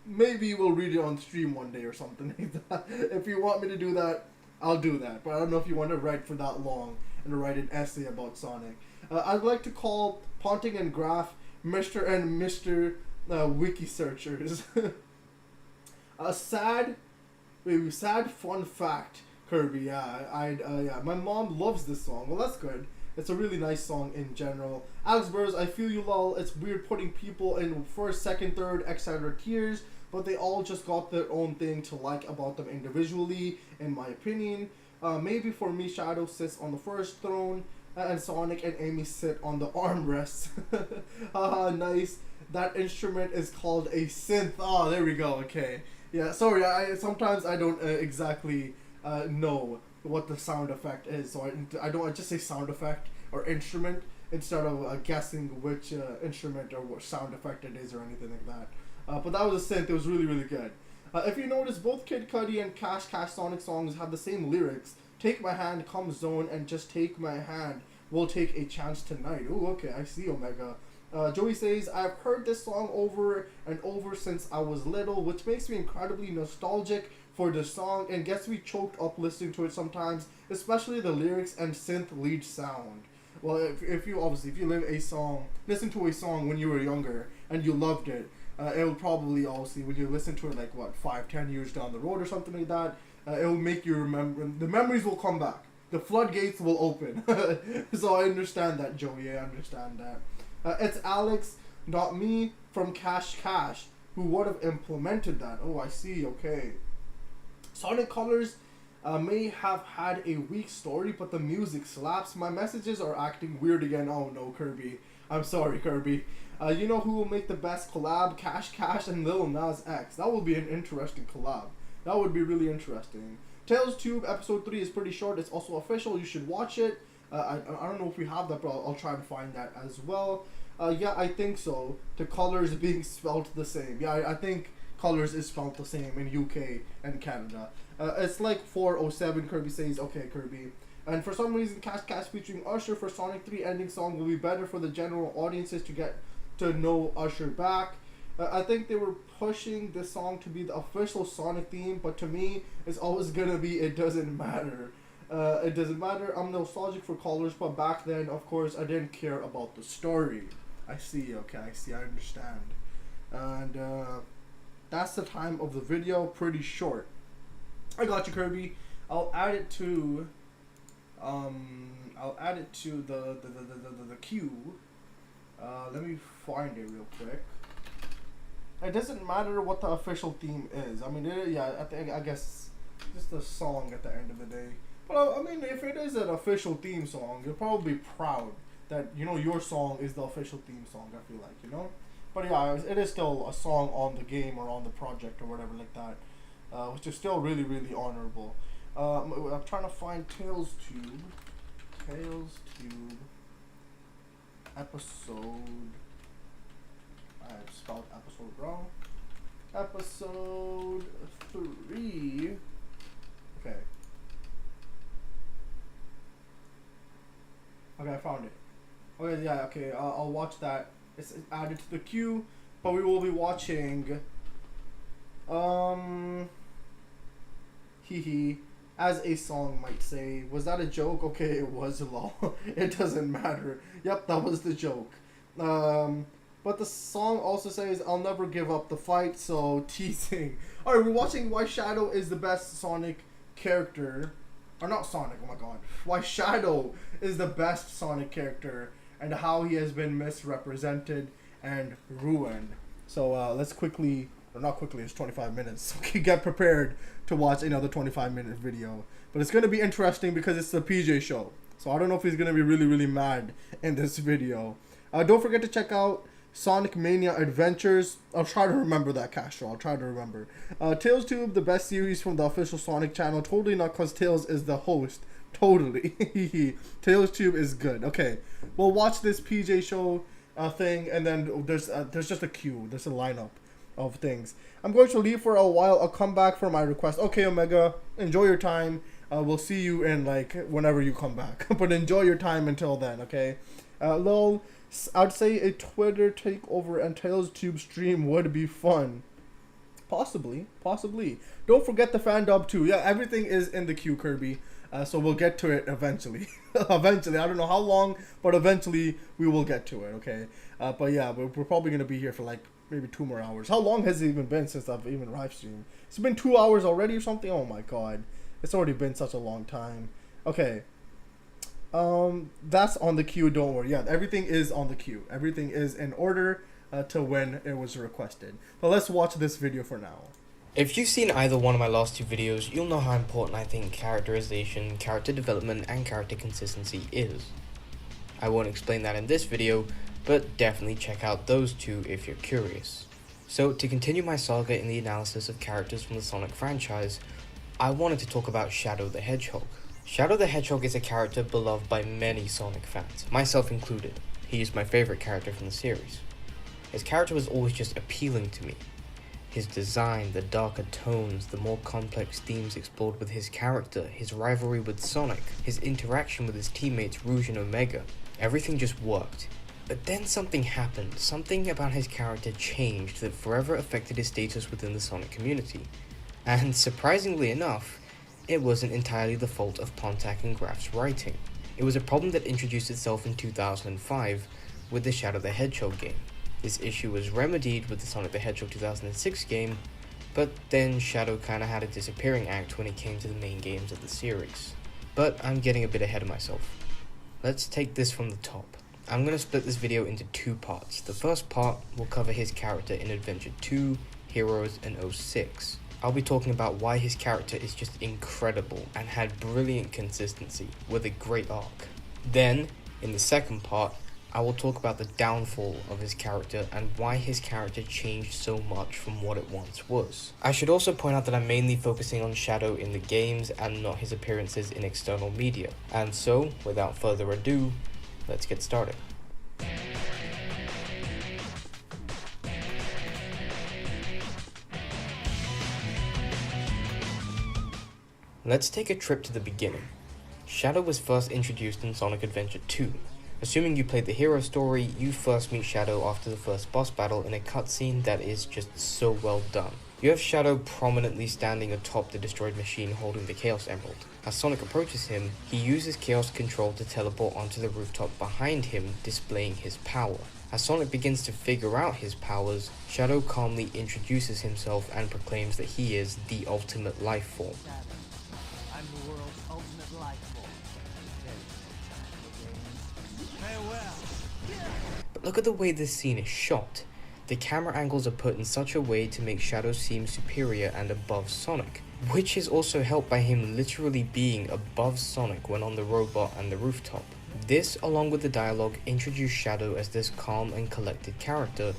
Speaker 1: Maybe we'll read it on stream one day or something like that. If you want me to do that, I'll do that. But I don't know if you want to write for that long and to write an essay about Sonic. I'd like to call Ponting and Graf Mr. and Mr. Wiki searchers. A sad fun fact, Kirby. Yeah, my mom loves this song. Well, that's good. It's a really nice song in general. Alex Burrs, I feel you, lol. It's weird putting people in first, second, third, etc. tiers, but they all just got their own thing to like about them individually, in my opinion. Maybe for me, Shadow sits on the first throne, and Sonic and Amy sit on the armrests. Haha, nice. That instrument is called a synth. Oh, there we go. Okay. Yeah, sorry. Sometimes I don't exactly know what the sound effect is, so I just say sound effect or instrument instead of guessing which instrument or what sound effect it is or anything like that. But that was a synth. It was really, really good. If you notice, both Kid Cudi and Cash Sonic songs have the same lyrics. Take my hand, come zone, and just take my hand. We'll take a chance tonight. Ooh, okay, I see, Omega. Joey says, I've heard this song over and over since I was little, which makes me incredibly nostalgic for the song and gets me choked up listening to it sometimes, especially the lyrics and synth lead sound. Well, if you listen to a song when you were younger and you loved it, it will probably obviously, when you listen to it like, 5-10 years down the road or something like that, it will make you remember, the memories will come back. The floodgates will open. So I understand that, Joey, I understand that. It's Alex, not me, from Cash, who would have implemented that. Oh, I see, okay. Sonic Colors may have had a weak story, but the music slaps. My messages are acting weird again. Oh no, Kirby. I'm sorry, Kirby. You know who will make the best collab? Cash and Lil Nas X. That will be an interesting collab. That would be really interesting. Tales Tube episode 3 is pretty short. It's also official. You should watch it. I don't know if we have that, but I'll try to find that as well. Yeah, I think so. The colors being spelled the same. Yeah, I think colors is spelled the same in UK and Canada. It's like 407, Kirby says. Okay, Kirby. And for some reason, Cash featuring Usher for Sonic 3 ending song will be better for the general audiences to get to know Usher back. I think they were pushing this song to be the official Sonic theme, but to me, it's always gonna be It Doesn't Matter. It doesn't matter. I'm nostalgic for Colors, but back then, of course, I didn't care about the story. I see, okay, I see, I understand. And that's the time of the video, pretty short. I got you, Kirby. I'll add it to the queue. Let me find it real quick. It doesn't matter what the official theme is. I mean, I guess just a song at the end of the day. Well, I mean, if it is an official theme song, you're probably proud that, you know, your song is the official theme song, I feel like, you know? But yeah, it is still a song on the game or on the project or whatever like that, which is still really, really honorable. I'm trying to find Tails Tube episode. I spelled episode wrong. Episode 3. Okay. Okay, I found it. Okay, yeah, okay, I'll watch that. It's added to the queue, but we will be watching, as a song might say. Was that a joke? Okay, it was, lol. It doesn't matter. Yep, that was the joke. But the song also says, I'll never give up the fight, so teasing. Alright, we're watching why Shadow is the best Sonic character. Or not Sonic, oh my god. Why Shadow is the best Sonic character and how he has been misrepresented and ruined. So let's quickly, or not quickly, it's 25 minutes. Okay, get prepared to watch another 25-minute video. But it's going to be interesting because it's the PJ show. So I don't know if he's going to be really, really mad in this video. Don't forget to check out Sonic Mania Adventures. I'll try to remember that, Castro. I'll try to remember. Tails Tube, the best series from the official Sonic channel. Totally not because Tails is the host. Totally. Tails Tube is good. Okay, we'll watch this PJ show thing, and then there's just a queue. There's a lineup of things. I'm going to leave for a while. I'll come back for my request. Okay, Omega, enjoy your time. We'll see you in like whenever you come back. But enjoy your time until then. Okay. Lol. I'd say a Twitter takeover and Tails Tube stream would be fun. Possibly. Don't forget the fan dub too. Yeah, everything is in the queue, Kirby. So we'll get to it eventually. Eventually. I don't know how long, but eventually we will get to it, okay? But yeah, we're probably going to be here for like maybe 2 more hours. How long has it even been since I've even live streamed? It's been 2 hours already or something? Oh my god. It's already been such a long time. Okay. That's on the queue, don't worry. Yeah, everything is on the queue. Everything is in order to when it was requested. But let's watch this video for now.
Speaker 14: If you've seen either one of my last 2 videos, you'll know how important I think characterization, character development, and character consistency is. I won't explain that in this video, but definitely check out those 2 if you're curious. So, to continue my saga in the analysis of characters from the Sonic franchise, I wanted to talk about Shadow the Hedgehog. Shadow the Hedgehog is a character beloved by many Sonic fans, myself included. He is my favorite character from the series. His character was always just appealing to me. His design, the darker tones, the more complex themes explored with his character, his rivalry with Sonic, his interaction with his teammates Rouge and Omega, everything just worked. But then something happened, something about his character changed that forever affected his status within the Sonic community. And surprisingly enough, it wasn't entirely the fault of Pontac and Graf's writing. It was a problem that introduced itself in 2005 with the Shadow the Hedgehog game. This issue was remedied with the Sonic the Hedgehog 2006 game, but then Shadow kinda had a disappearing act when it came to the main games of the series. But I'm getting a bit ahead of myself. Let's take this from the top. I'm going to split this video into 2 parts. The first part will cover his character in Adventure 2, Heroes, and 06. I'll be talking about why his character is just incredible and had brilliant consistency with a great arc. Then, in the second part, I will talk about the downfall of his character and why his character changed so much from what it once was. I should also point out that I'm mainly focusing on Shadow in the games and not his appearances in external media. And so, without further ado, let's get started. Let's take a trip to the beginning. Shadow was first introduced in Sonic Adventure 2. Assuming you played the hero story, you first meet Shadow after the first boss battle in a cutscene that is just so well done. You have Shadow prominently standing atop the destroyed machine holding the Chaos Emerald. As Sonic approaches him, he uses Chaos Control to teleport onto the rooftop behind him, displaying his power. As Sonic begins to figure out his powers, Shadow calmly introduces himself and proclaims that he is the ultimate life form.
Speaker 9: I'm the world's ultimate life form. Farewell.
Speaker 14: But look at the way this scene is shot. The camera angles are put in such a way to make Shadow seem superior and above Sonic, which is also helped by him literally being above Sonic when on the robot and the rooftop. This, along with the dialogue, introduce Shadow as this calm and collected character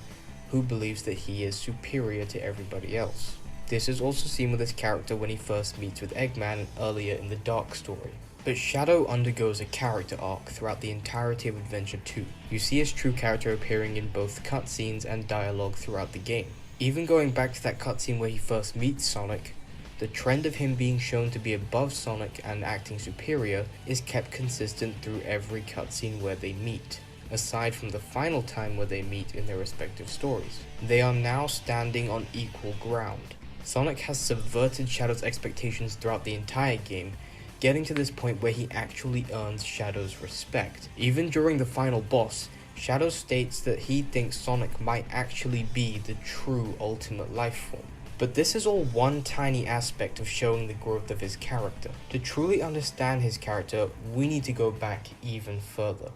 Speaker 14: who believes that he is superior to everybody else. This is also seen with his character when he first meets with Eggman earlier in the Dark story. But Shadow undergoes a character arc throughout the entirety of Adventure 2. You see his true character appearing in both cutscenes and dialogue throughout the game. Even going back to that cutscene where he first meets Sonic, the trend of him being shown to be above Sonic and acting superior is kept consistent through every cutscene where they meet, aside from the final time where they meet in their respective stories. They are now standing on equal ground. Sonic has subverted Shadow's expectations throughout the entire game, getting to this point where he actually earns Shadow's respect. Even during the final boss, Shadow states that he thinks Sonic might actually be the true ultimate life form. But this is all one tiny aspect of showing the growth of his character. To truly understand his character, we need to go back even further.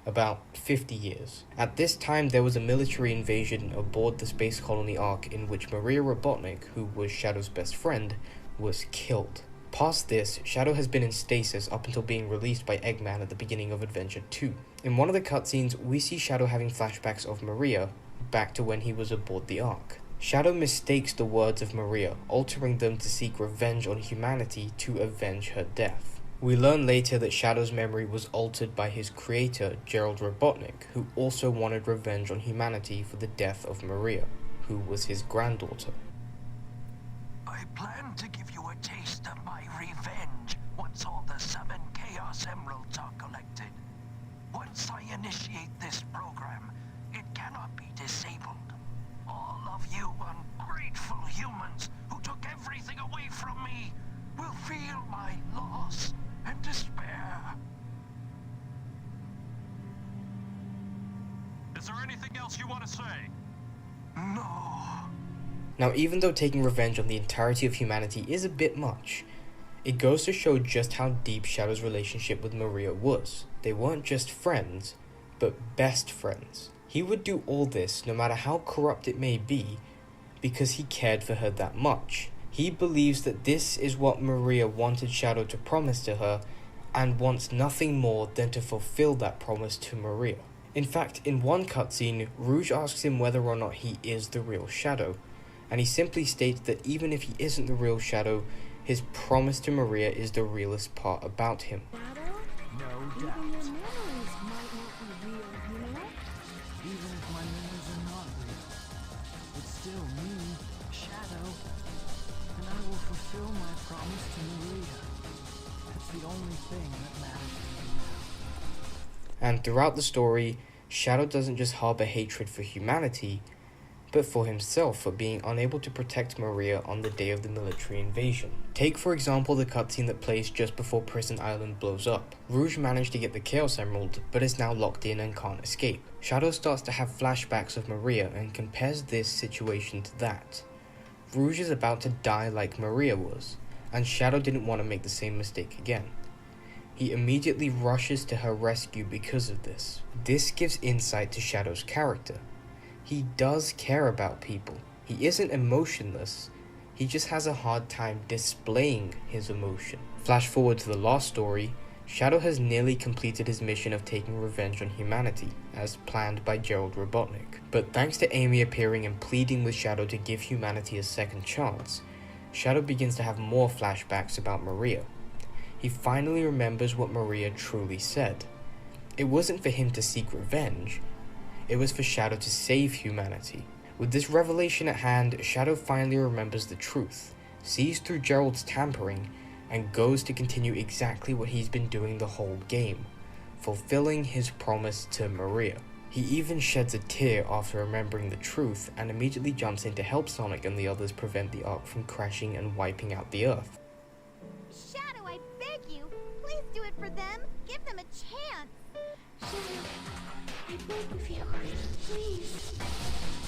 Speaker 14: About 50 years. At this time, there was a military invasion aboard the Space Colony Ark in which Maria Robotnik, who was Shadow's best friend, was killed. Past this, Shadow has been in stasis up until being released by Eggman at the beginning of Adventure 2. In one of the cutscenes, we see Shadow having flashbacks of Maria, back to when he was aboard the Ark. Shadow mistakes the words of Maria, altering them to seek revenge on humanity to avenge her death. We learn later that Shadow's memory was altered by his creator, Gerald Robotnik, who also wanted revenge on humanity for the death of Maria, who was his granddaughter.
Speaker 9: I plan to give you a taste of my revenge once all the 7 Chaos Emeralds are collected. Once I initiate this program, it cannot be disabled. All of you ungrateful humans who took everything away from me will feel my loss and despair.
Speaker 15: Is there anything else you want to say?
Speaker 9: No.
Speaker 14: Now, even though taking revenge on the entirety of humanity is a bit much, it goes to show just how deep Shadow's relationship with Maria was. They weren't just friends, but best friends. He would do all this, no matter how corrupt it may be, because he cared for her that much. He believes that this is what Maria wanted Shadow to promise to her, and wants nothing more than to fulfill that promise to Maria. In fact, in one cutscene, Rouge asks him whether or not he is the real Shadow, and he simply states that even if he isn't the real Shadow, his promise to Maria is the realest part about him.
Speaker 5: No doubt. Even if my memories are not real, it's still me, Shadow, and I will fulfill my promise to Maria. That's the only thing that matters to me now.
Speaker 14: And throughout the story, Shadow doesn't just harbor hatred for humanity, but for himself for being unable to protect Maria on the day of the military invasion. Take for example the cutscene that plays just before Prison Island blows up. Rouge managed to get the Chaos Emerald, but is now locked in and can't escape. Shadow starts to have flashbacks of Maria and compares this situation to that. Rouge is about to die like Maria was, and Shadow didn't want to make the same mistake again. He immediately rushes to her rescue because of this. This gives insight to Shadow's character. He does care about people. He isn't emotionless, he just has a hard time displaying his emotion. Flash forward to the last story, Shadow has nearly completed his mission of taking revenge on humanity, as planned by Gerald Robotnik. But thanks to Amy appearing and pleading with Shadow to give humanity a second chance, Shadow begins to have more flashbacks about Maria. He finally remembers what Maria truly said. It wasn't for him to seek revenge, it was for Shadow to save humanity. With this revelation at hand, Shadow finally remembers the truth, sees through Gerald's tampering, and goes to continue exactly what he's been doing the whole game, fulfilling his promise to Maria. He even sheds a tear after remembering the truth and immediately jumps in to help Sonic and the others prevent the Ark from crashing and wiping out the Earth.
Speaker 13: Shadow, I beg you, please do it for them. Give them a chance. Shadow, I beg of you, please,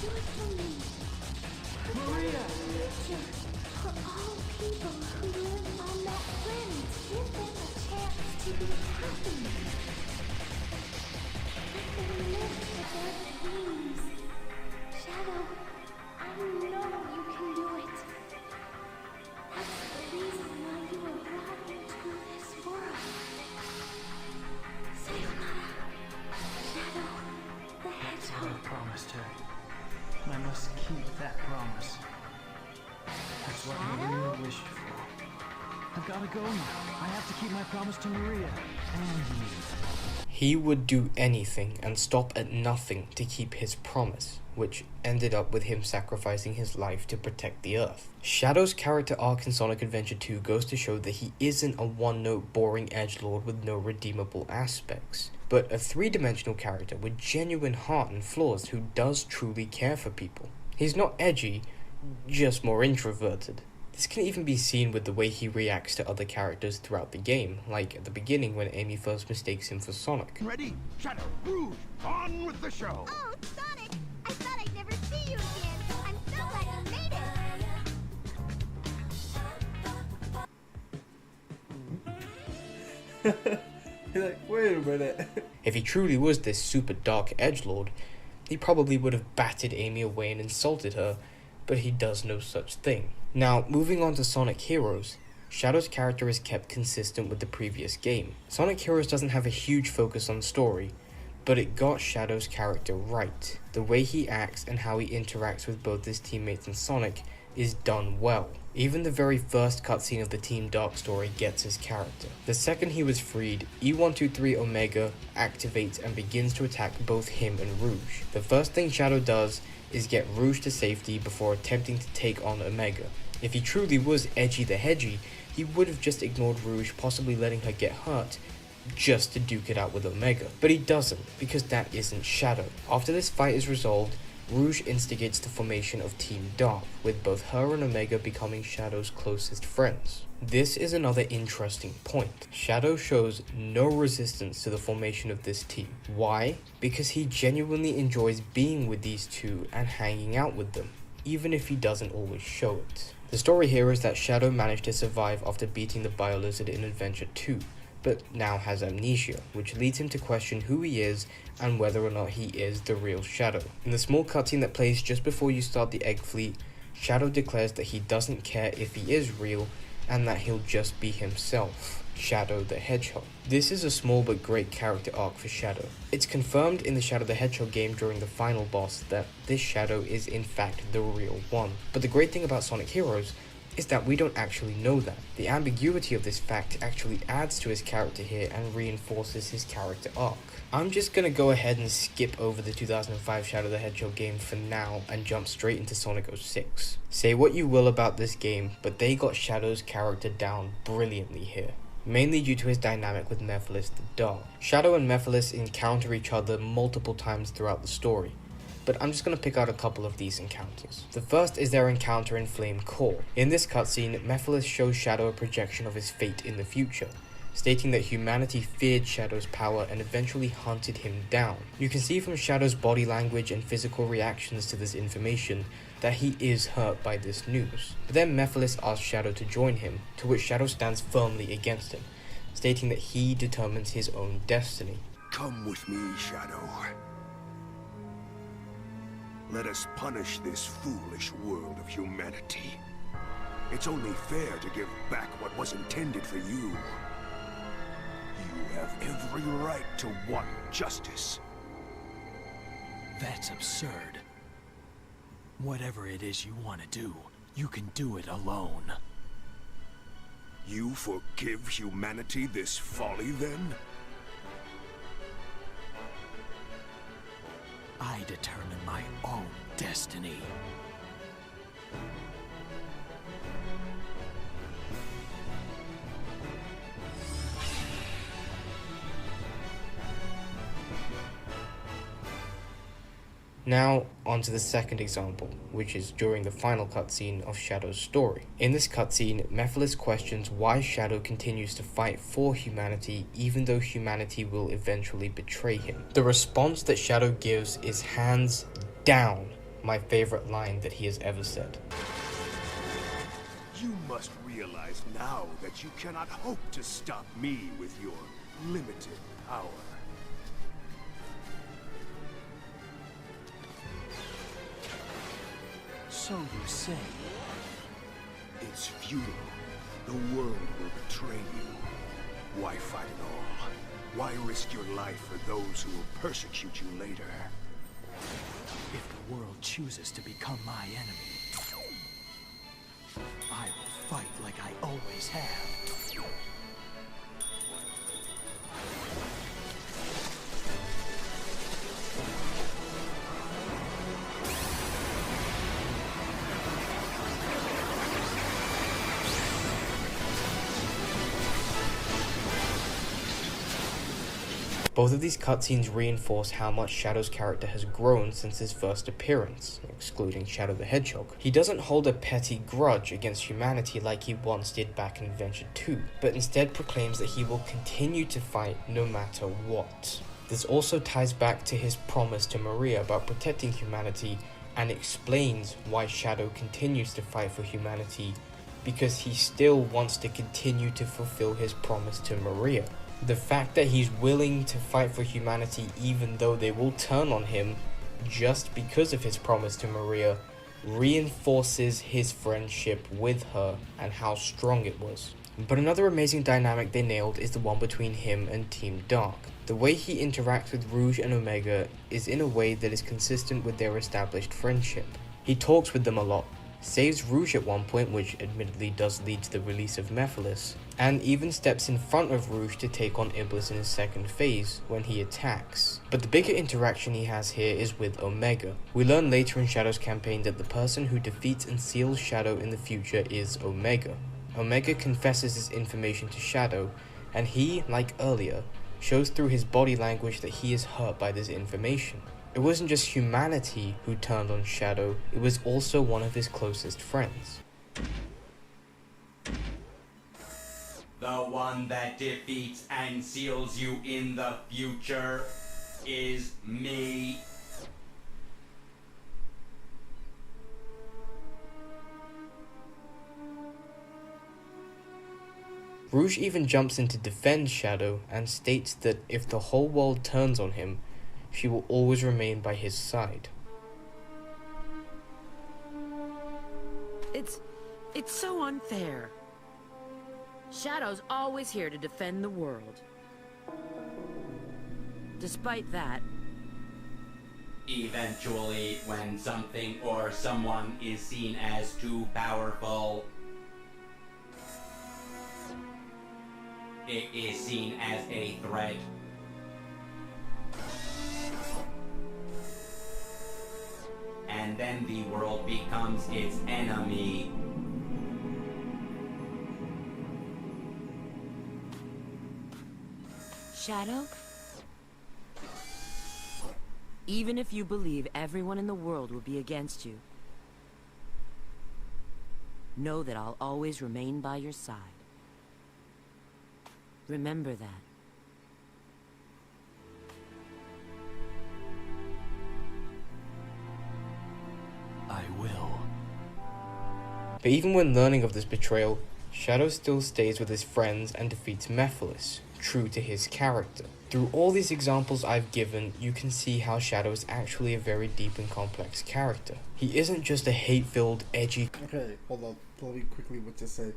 Speaker 13: do it for me. Maria! For all people who live on that planet, give them a chance to be happy. Let them live with their dreams. Shadow,
Speaker 5: gotta go now. I have to keep my promise to Maria and you.
Speaker 14: He would do anything and stop at nothing to keep his promise, which ended up with him sacrificing his life to protect the Earth. Shadow's character arc in Sonic Adventure 2 goes to show that he isn't a one-note boring edgelord with no redeemable aspects, but a three-dimensional character with genuine heart and flaws who does truly care for people. He's not edgy, just more introverted. This can even be seen with the way he reacts to other characters throughout the game, like at the beginning when Amy first mistakes him for Sonic.
Speaker 16: Ready? Shadow, Rouge, on with the show!
Speaker 13: Oh, Sonic! I thought I'd never see you again. I'm so glad you made
Speaker 1: it. You're like, wait a minute.
Speaker 14: If he truly was this super dark edgelord, he probably would have batted Amy away and insulted her, but he does no such thing. Now, moving on to Sonic Heroes, Shadow's character is kept consistent with the previous game. Sonic Heroes doesn't have a huge focus on story, but it got Shadow's character right. The way he acts and how he interacts with both his teammates and Sonic is done well. Even the very first cutscene of the Team Dark story gets his character. The second he was freed, E123 Omega activates and begins to attack both him and Rouge. The first thing Shadow does is get Rouge to safety before attempting to take on Omega. If he truly was Edgy the Hedgy, he would have just ignored Rouge, possibly letting her get hurt, just to duke it out with Omega. But he doesn't, because that isn't Shadow. After this fight is resolved, Rouge instigates the formation of Team Dark, with both her and Omega becoming Shadow's closest friends. This is another interesting point. Shadow shows no resistance to the formation of this team. Why? Because he genuinely enjoys being with these two and hanging out with them, even if he doesn't always show it. The story here is that Shadow managed to survive after beating the Biolizard in Adventure 2, but now has amnesia, which leads him to question who he is and whether or not he is the real Shadow. In the small cutscene that plays just before you start the Egg Fleet, Shadow declares that he doesn't care if he is real and that he'll just be himself, Shadow the Hedgehog. This is a small but great character arc for Shadow. It's confirmed in the Shadow the Hedgehog game during the final boss that this Shadow is in fact the real one. But the great thing about Sonic Heroes is that we don't actually know that. The ambiguity of this fact actually adds to his character here and reinforces his character arc. I'm just gonna go ahead and skip over the 2005 Shadow the Hedgehog game for now and jump straight into Sonic 06. Say what you will about this game, but they got Shadow's character down brilliantly here, mainly due to his dynamic with Mephiles the Dark. Shadow and Mephiles encounter each other multiple times throughout the story, but I'm just going to pick out a couple of these encounters. The first is their encounter in Flame Core. In this cutscene, Mephiles shows Shadow a projection of his fate in the future, stating that humanity feared Shadow's power and eventually hunted him down. You can see from Shadow's body language and physical reactions to this information that he is hurt by this news. But then Mephiles asks Shadow to join him, to which Shadow stands firmly against him, stating that he determines his own destiny.
Speaker 16: Come with me, Shadow. Let us punish this foolish world of humanity. It's only fair to give back what was intended for you. You have every right to want justice.
Speaker 5: That's absurd. Whatever it is you want to do, you can do it alone.
Speaker 16: You forgive humanity this folly, then?
Speaker 5: I determine my own destiny.
Speaker 14: Now, on to the second example, which is during the final cutscene of Shadow's story. In this cutscene, Mephiles questions why Shadow continues to fight for humanity even though humanity will eventually betray him. The response that Shadow gives is hands down my favorite line that he has ever said.
Speaker 16: You must realize now that you cannot hope to stop me with your limited power.
Speaker 5: So you say.
Speaker 16: It's futile. The world will betray you. Why fight at all? Why risk your life for those who will persecute you later?
Speaker 5: If the world chooses to become my enemy, I will fight like I always have.
Speaker 14: Both of these cutscenes reinforce how much Shadow's character has grown since his first appearance, excluding Shadow the Hedgehog. He doesn't hold a petty grudge against humanity like he once did back in Adventure 2, but instead proclaims that he will continue to fight no matter what. This also ties back to his promise to Maria about protecting humanity and explains why Shadow continues to fight for humanity, because he still wants to continue to fulfill his promise to Maria. The fact that he's willing to fight for humanity even though they will turn on him just because of his promise to Maria reinforces his friendship with her and how strong it was. But another amazing dynamic they nailed is the one between him and Team Dark. The way he interacts with Rouge and Omega is in a way that is consistent with their established friendship. He talks with them a lot, saves Rouge at one point, which admittedly does lead to the release of Mephiles, and even steps in front of Rouge to take on Iblis in his second phase when he attacks. But the bigger interaction he has here is with Omega. We learn later in Shadow's campaign that the person who defeats and seals Shadow in the future is Omega. Omega confesses this information to Shadow, and he, like earlier, shows through his body language that he is hurt by this information. It wasn't just humanity who turned on Shadow, it was also one of his closest friends.
Speaker 17: The one that defeats and seals you in the future is me.
Speaker 14: Rouge even jumps in to defend Shadow and states that if the whole world turns on him, she will always remain by his side.
Speaker 18: It's so unfair. Shadow's always here to defend the world. Despite that,
Speaker 17: eventually, when something or someone is seen as too powerful, it is seen as a threat. And then the world becomes its enemy.
Speaker 18: Shadow? Even if you believe everyone in the world will be against you, know that I'll always remain by your side. Remember that.
Speaker 5: I will.
Speaker 14: But even when learning of this betrayal, Shadow still stays with his friends and defeats Mephiles, true to his character. Through all these examples I've given, you can see how Shadow is actually a very deep and complex character. He isn't just a hate-filled, edgy...
Speaker 1: Okay, hold on. Let me quickly what to say.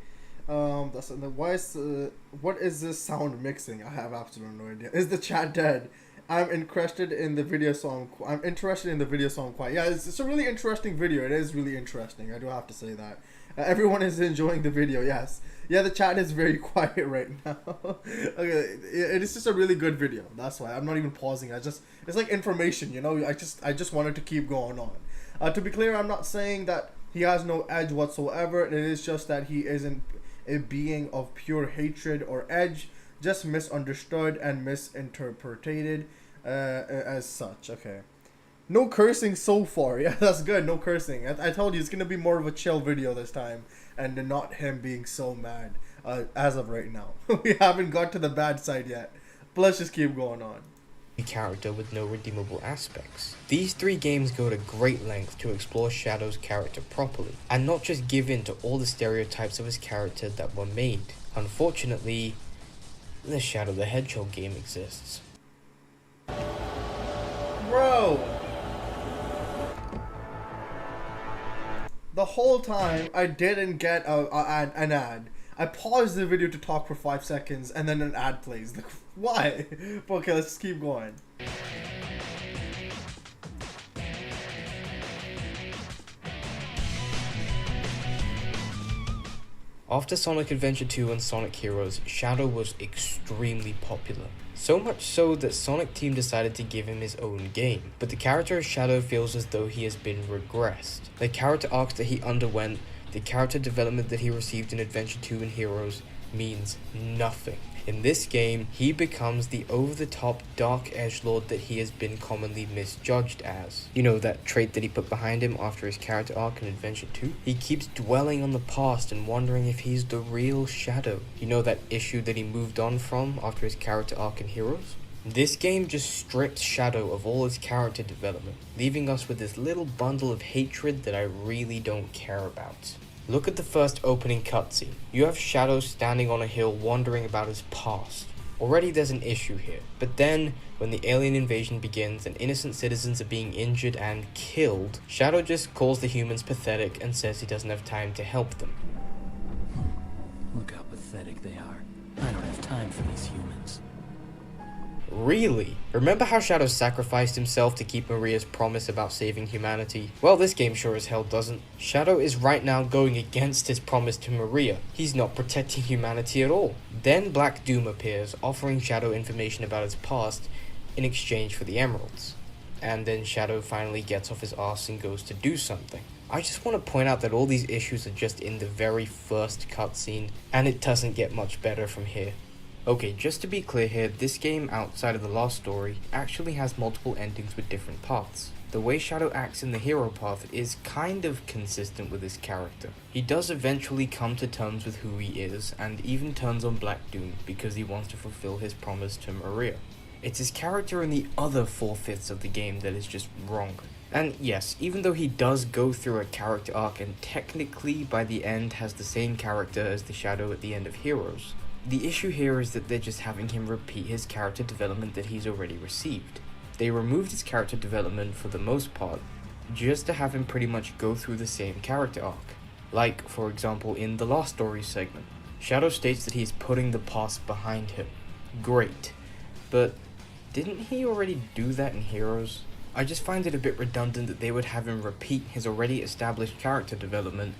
Speaker 1: What is this sound mixing? I have absolutely no idea. Is the chat dead? I'm interested in the video, so I'm quiet. Yeah, it's a really interesting video. It is really interesting. I do have to say that. Everyone is enjoying the video. Yes. Yeah, the chat is very quiet right now. Okay, it is just a really good video. That's why I'm not even pausing. it's like information, you know. I just wanted to keep going on. To be clear, I'm not saying that he has no edge whatsoever. It is just that he isn't a being of pure hatred or edge, just misunderstood and misinterpreted as such. Okay, no cursing so far. Yeah, that's good. No cursing. I told you it's gonna be more of a chill video this time, and not him being so mad as of right now. We haven't got to the bad side yet, but let's just keep going on.
Speaker 14: Character with no redeemable aspects. These three games go to great length to explore Shadow's character properly, and not just give in to all the stereotypes of his character that were made. Unfortunately, the Shadow the Hedgehog game exists.
Speaker 1: Bro! The whole time I didn't get an ad. I paused the video to talk for 5 seconds and then an ad plays. Like, why? Okay, let's just keep going.
Speaker 14: After Sonic Adventure 2 and Sonic Heroes, Shadow was extremely popular. So much so that Sonic Team decided to give him his own game. But the character of Shadow feels as though he has been regressed. The character arcs that he underwent, the character development that he received in Adventure 2 and Heroes, means nothing. In this game, he becomes the over-the-top dark edgelord that he has been commonly misjudged as. You know, that trait that he put behind him after his character arc in Adventure 2? He keeps dwelling on the past and wondering if he's the real Shadow. You know, that issue that he moved on from after his character arc in Heroes? This game just strips Shadow of all his character development, leaving us with this little bundle of hatred that I really don't care about. Look at the first opening cutscene. You have Shadow standing on a hill wondering about his past. Already there's an issue here, but then when the alien invasion begins and innocent citizens are being injured and killed, Shadow just calls the humans pathetic and says he doesn't have time to help them.
Speaker 5: Look how pathetic they are. I don't have time for these humans.
Speaker 14: Really? Remember how Shadow sacrificed himself to keep Maria's promise about saving humanity? Well, this game sure as hell doesn't. Shadow is right now going against his promise to Maria. He's not protecting humanity at all. Then Black Doom appears, offering Shadow information about his past in exchange for the emeralds. And then Shadow finally gets off his ass and goes to do something. I just want to point out that all these issues are just in the very first cutscene, and it doesn't get much better from here. Okay, just to be clear here, this game outside of the last story actually has multiple endings with different paths. The way Shadow acts in the hero path is kind of consistent with his character. He does eventually come to terms with who he is, and even turns on Black Doom because he wants to fulfill his promise to Maria. It's his character in the other 4/5 of the game that is just wrong. And yes, even though he does go through a character arc and technically by the end has the same character as the Shadow at the end of Heroes, the issue here is that they're just having him repeat his character development that he's already received. They removed his character development for the most part, just to have him pretty much go through the same character arc. Like, for example, in the Lost Stories segment, Shadow states that he's putting the past behind him. Great. But didn't he already do that in Heroes? I just find it a bit redundant that they would have him repeat his already established character development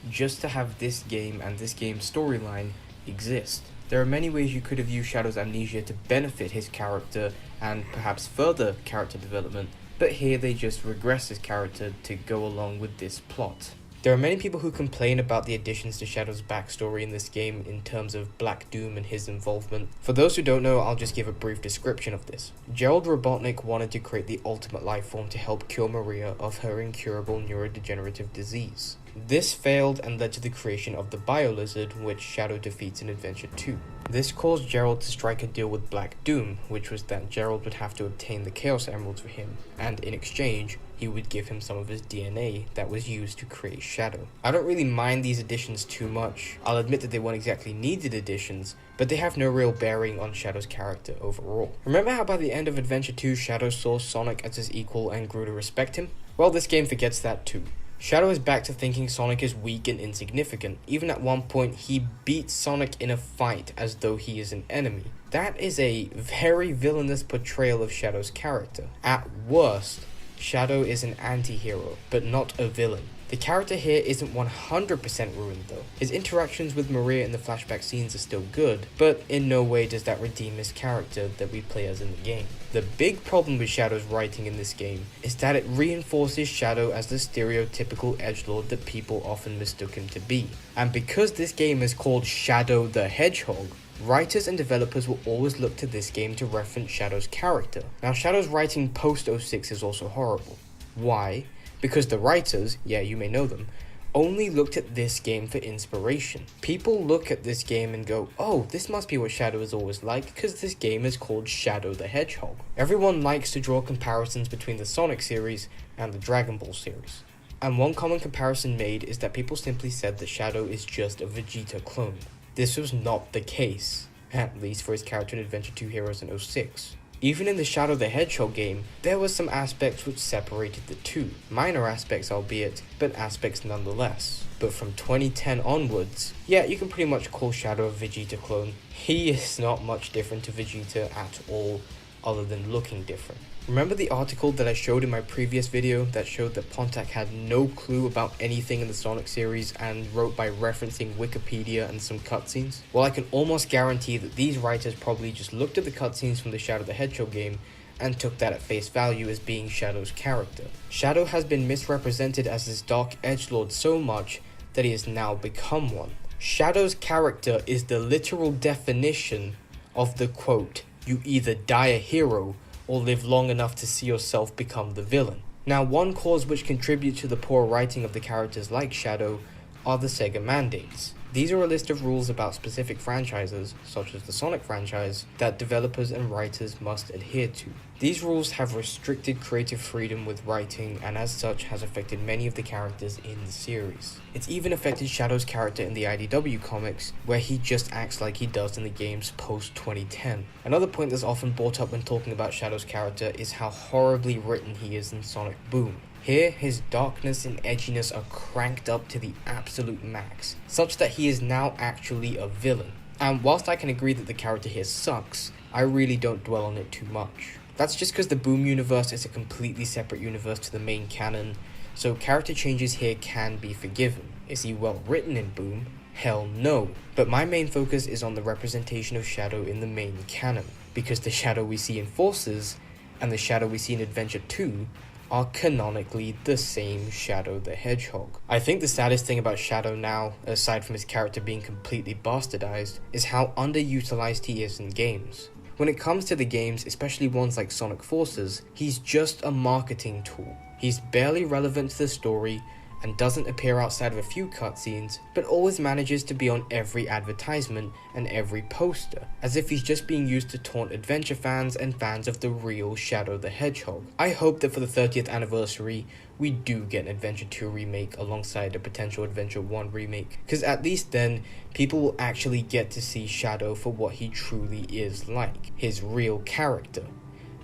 Speaker 14: just to have this game and this game's storyline exist. There are many ways you could have used Shadow's amnesia to benefit his character and perhaps further character development, but here they just regress his character to go along with this plot. There are many people who complain about the additions to Shadow's backstory in this game in terms of Black Doom and his involvement. For those who don't know, I'll just give a brief description of this. Gerald Robotnik wanted to create the ultimate life form to help cure Maria of her incurable neurodegenerative disease. This failed and led to the creation of the Bio-Lizard, which Shadow defeats in Adventure 2. This caused Gerald to strike a deal with Black Doom, which was that Gerald would have to obtain the Chaos Emeralds for him, and in exchange, he would give him some of his DNA that was used to create Shadow. I don't really mind these additions too much. I'll admit that they weren't exactly needed additions, but they have no real bearing on Shadow's character overall. Remember how by the end of Adventure 2, Shadow saw Sonic as his equal and grew to respect him? Well, this game forgets that too. Shadow is back to thinking Sonic is weak and insignificant. Even at one point, he beats Sonic in a fight as though he is an enemy. That is a very villainous portrayal of Shadow's character. At worst, Shadow is an anti-hero, but not a villain. The character here isn't 100% ruined though. His interactions with Maria in the flashback scenes are still good, but in no way does that redeem his character that we play as in the game. The big problem with Shadow's writing in this game is that it reinforces Shadow as the stereotypical edgelord that people often mistook him to be. And because this game is called Shadow the Hedgehog, writers and developers will always look to this game to reference Shadow's character. Now, Shadow's writing post 06 is also horrible. Why? Because the writers, yeah, you may know them, only looked at this game for inspiration. People look at this game and go, oh, this must be what Shadow is always like because this game is called Shadow the Hedgehog. Everyone likes to draw comparisons between the Sonic series and the Dragon Ball series. And one common comparison made is that people simply said that Shadow is just a Vegeta clone. This was not the case, at least for his character in Adventure 2 Heroes in 06. Even in the Shadow the Hedgehog game, there were some aspects which separated the two. Minor aspects albeit, but aspects nonetheless. But from 2010 onwards, yeah, you can pretty much call Shadow a Vegeta clone. He is not much different to Vegeta at all, other than looking different. Remember the article that I showed in my previous video that showed that Pontac had no clue about anything in the Sonic series and wrote by referencing Wikipedia and some cutscenes? Well, I can almost guarantee that these writers probably just looked at the cutscenes from the Shadow the Hedgehog game and took that at face value as being Shadow's character. Shadow has been misrepresented as this dark edgelord so much that he has now become one. Shadow's character is the literal definition of the quote, "You either die a hero or live long enough to see yourself become the villain." Now, one cause which contributes to the poor writing of the characters like Shadow are the Sega mandates. These are a list of rules about specific franchises, such as the Sonic franchise, that developers and writers must adhere to. These rules have restricted creative freedom with writing, and as such has affected many of the characters in the series. It's even affected Shadow's character in the IDW comics, where he just acts like he does in the games post-2010. Another point that's often brought up when talking about Shadow's character is how horribly written he is in Sonic Boom. Here, his darkness and edginess are cranked up to the absolute max, such that he is now actually a villain. And whilst I can agree that the character here sucks, I really don't dwell on it too much. That's just because the Boom universe is a completely separate universe to the main canon, so character changes here can be forgiven. Is he well written in Boom? Hell no. But my main focus is on the representation of Shadow in the main canon, because the Shadow we see in Forces and the Shadow we see in Adventure 2 are canonically the same Shadow the Hedgehog. I think the saddest thing about Shadow now, aside from his character being completely bastardized, is how underutilized he is in games. When it comes to the games, especially ones like Sonic Forces, he's just a marketing tool. He's barely relevant to the story and doesn't appear outside of a few cutscenes, but always manages to be on every advertisement and every poster, as if he's just being used to taunt adventure fans and fans of the real Shadow the Hedgehog. I hope that for the 30th anniversary, we do get an Adventure 2 remake alongside a potential Adventure 1 remake, because at least then, people will actually get to see Shadow for what he truly is like, his real character,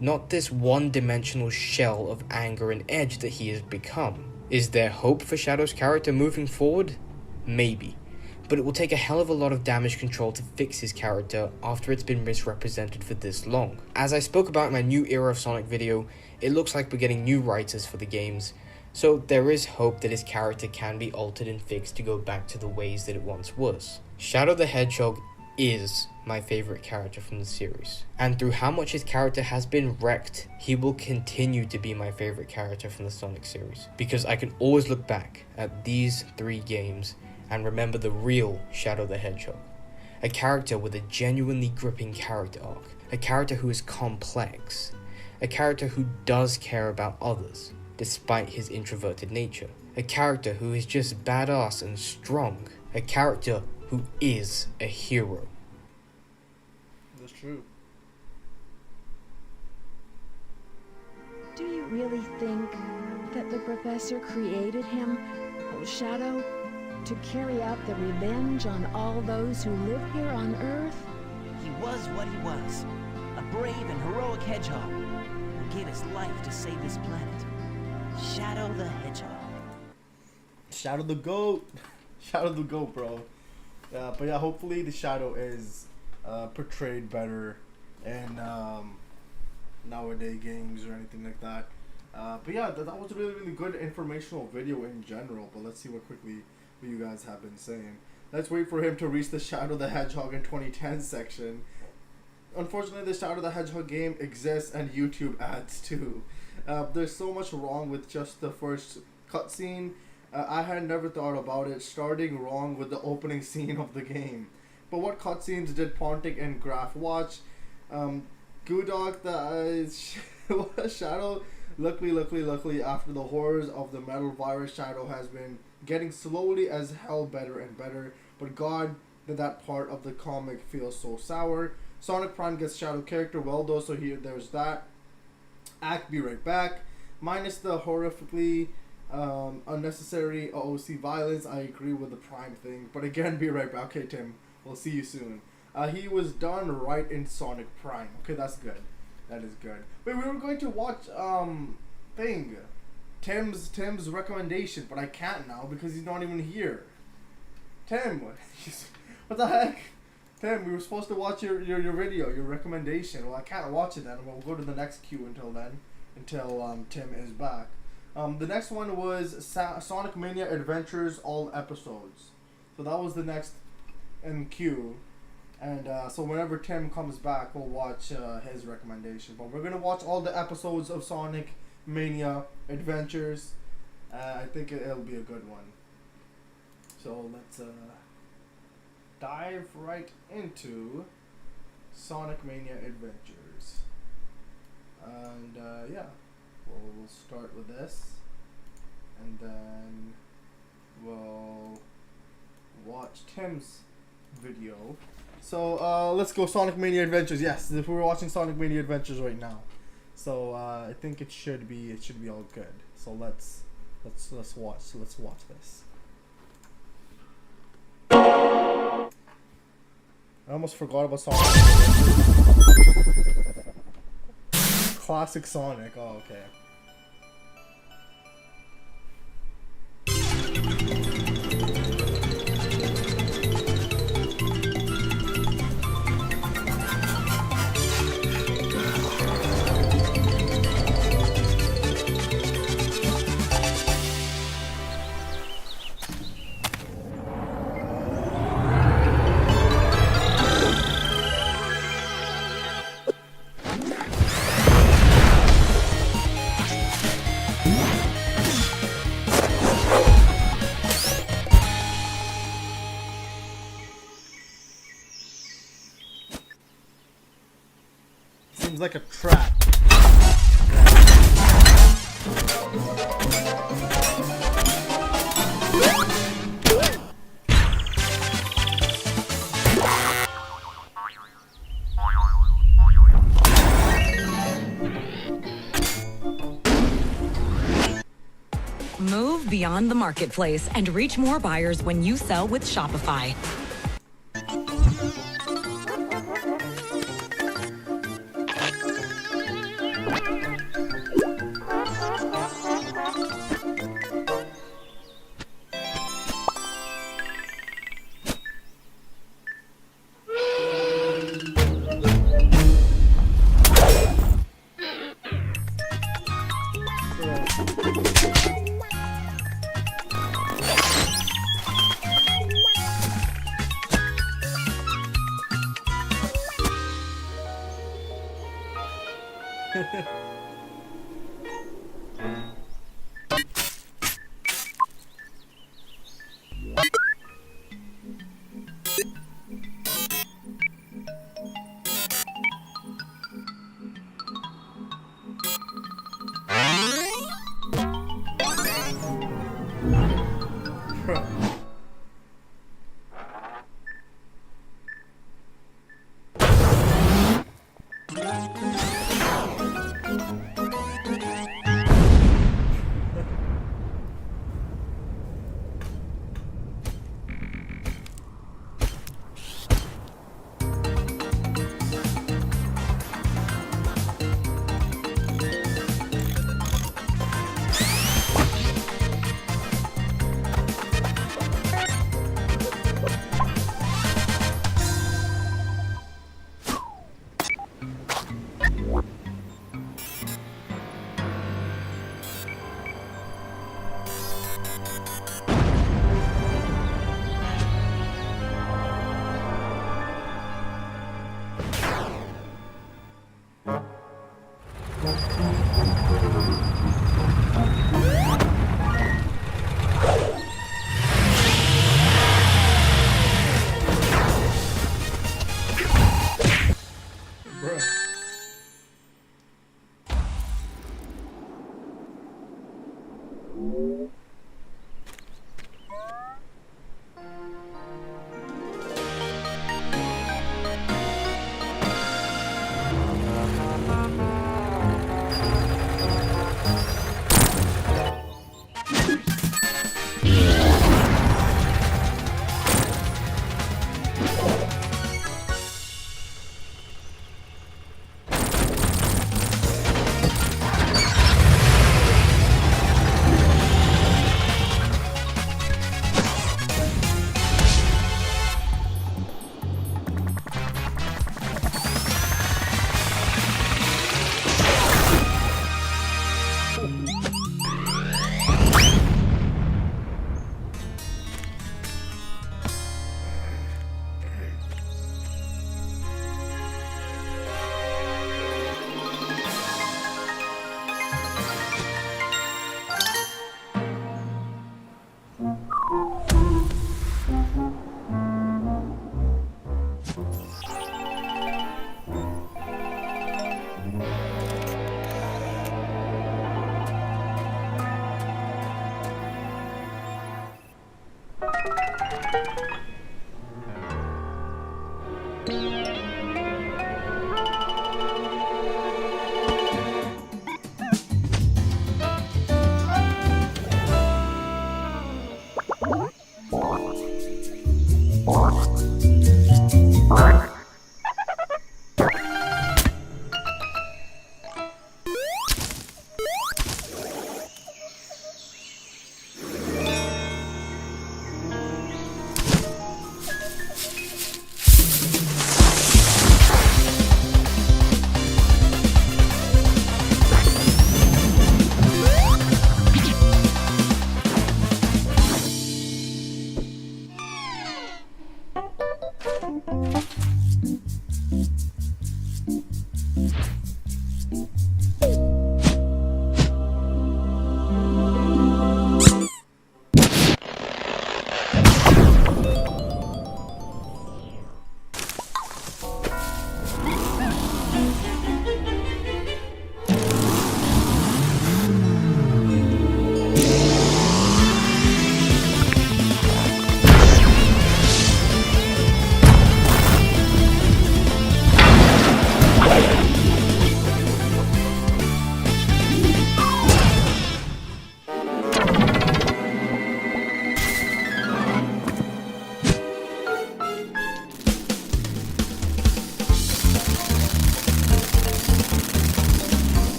Speaker 14: not this one-dimensional shell of anger and edge that he has become. Is there hope for Shadow's character moving forward? Maybe, but it will take a hell of a lot of damage control to fix his character after it's been misrepresented for this long. As I spoke about in my new Era of Sonic video, it looks like we're getting new writers for the games, so there is hope that his character can be altered and fixed to go back to the ways that it once was. Shadow the Hedgehog is my favorite character from the series, and through how much his character has been wrecked, he will continue to be my favorite character from the Sonic series, because I can always look back at these 3 games and remember the real Shadow the Hedgehog, a character with a genuinely gripping character arc, a character who is complex, a character who does care about others despite his introverted nature, a character who is just badass and strong, a character who is a hero.
Speaker 1: That's true.
Speaker 6: Do you really think that the professor created him, Shadow, to carry out the revenge on all those who live here on Earth?
Speaker 19: He was what he was, a brave and heroic hedgehog who gave his life to save this planet. Shadow the Hedgehog.
Speaker 1: Shadow the GOAT. Shadow the GOAT, bro. But yeah, hopefully the Shadow is portrayed better in nowadays games or anything like that. But yeah, that was a really good informational video in general. But let's see what you guys have been saying. Let's wait for him to reach the Shadow the Hedgehog in 2010 section. Unfortunately, the Shadow the Hedgehog game exists and YouTube ads too. There's so much wrong with just the first cutscene. I had never thought about it starting wrong with the opening scene of the game. But what cutscenes did Pontic and Graf watch? Gudok, the Shadow, luckily, after the horrors of the metal virus, Shadow has been getting slowly as hell better and better. But God, did that part of the comic feel so sour. Sonic Prime gets Shadow character well though, so there's that. Act be right back. Minus the horrifically unnecessary OOC violence, I agree with the Prime thing. But again, be right back. Okay, Tim, we'll see you soon. He was done right in Sonic Prime. Okay, that's good. That is good. Wait, we were going to watch Tim's recommendation, but I can't now because he's not even here. Tim, what the heck? Tim, we were supposed to watch your video, your recommendation. Well, I can't watch it then. We'll go to the next queue until then, until Tim is back. The next one was Sonic Mania Adventures all episodes. So that was the next in queue. And so whenever Tim comes back, we'll watch his recommendation. But we're gonna watch all the episodes of Sonic Mania Adventures. I think it'll be a good one. So let's dive right into Sonic Mania Adventures. And yeah, we'll start with this, and then we'll watch Tim's video. So let's go Sonic Mania Adventures. Yes, if we're watching Sonic Mania Adventures right now, so I think it should be all good. So let's watch this. I almost forgot about Sonic. Classic Sonic. Oh, okay. Seems like a trap.
Speaker 20: Move beyond the marketplace and reach more buyers when you sell with Shopify.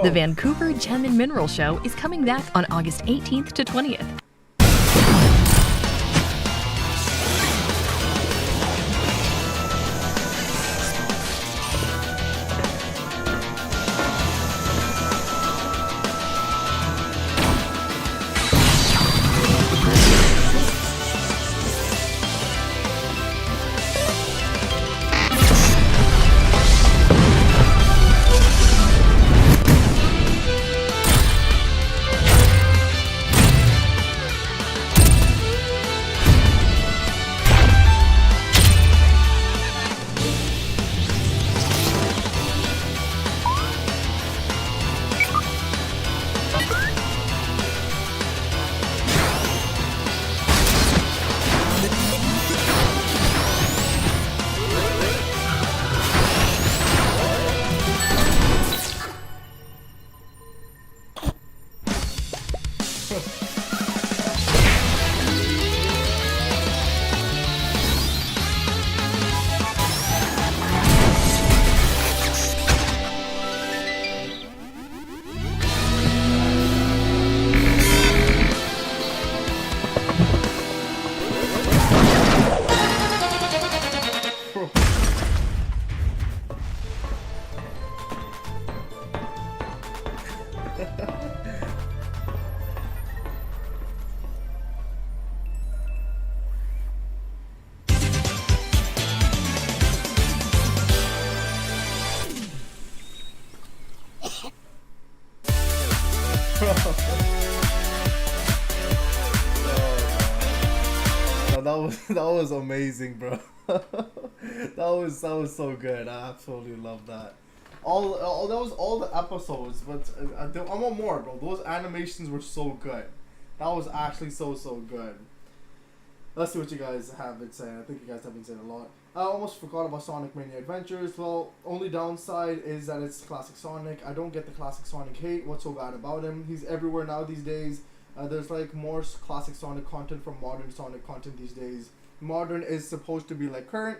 Speaker 21: The Vancouver Gem and Mineral Show is coming back on August 18th to 20th.
Speaker 1: That was amazing, bro. that was so good. I absolutely love that. All that was all the episodes, but I want more, bro. Those animations were so good. That was actually so good. Let's see what you guys have been saying. I think you guys have been saying a lot. I almost forgot about Sonic Mania Adventures. Well, only downside is that it's classic Sonic. I don't get the classic Sonic hate. What's so bad about him? He's everywhere now these days. There's like more classic Sonic content from modern Sonic content these days. Modern is supposed to be like current.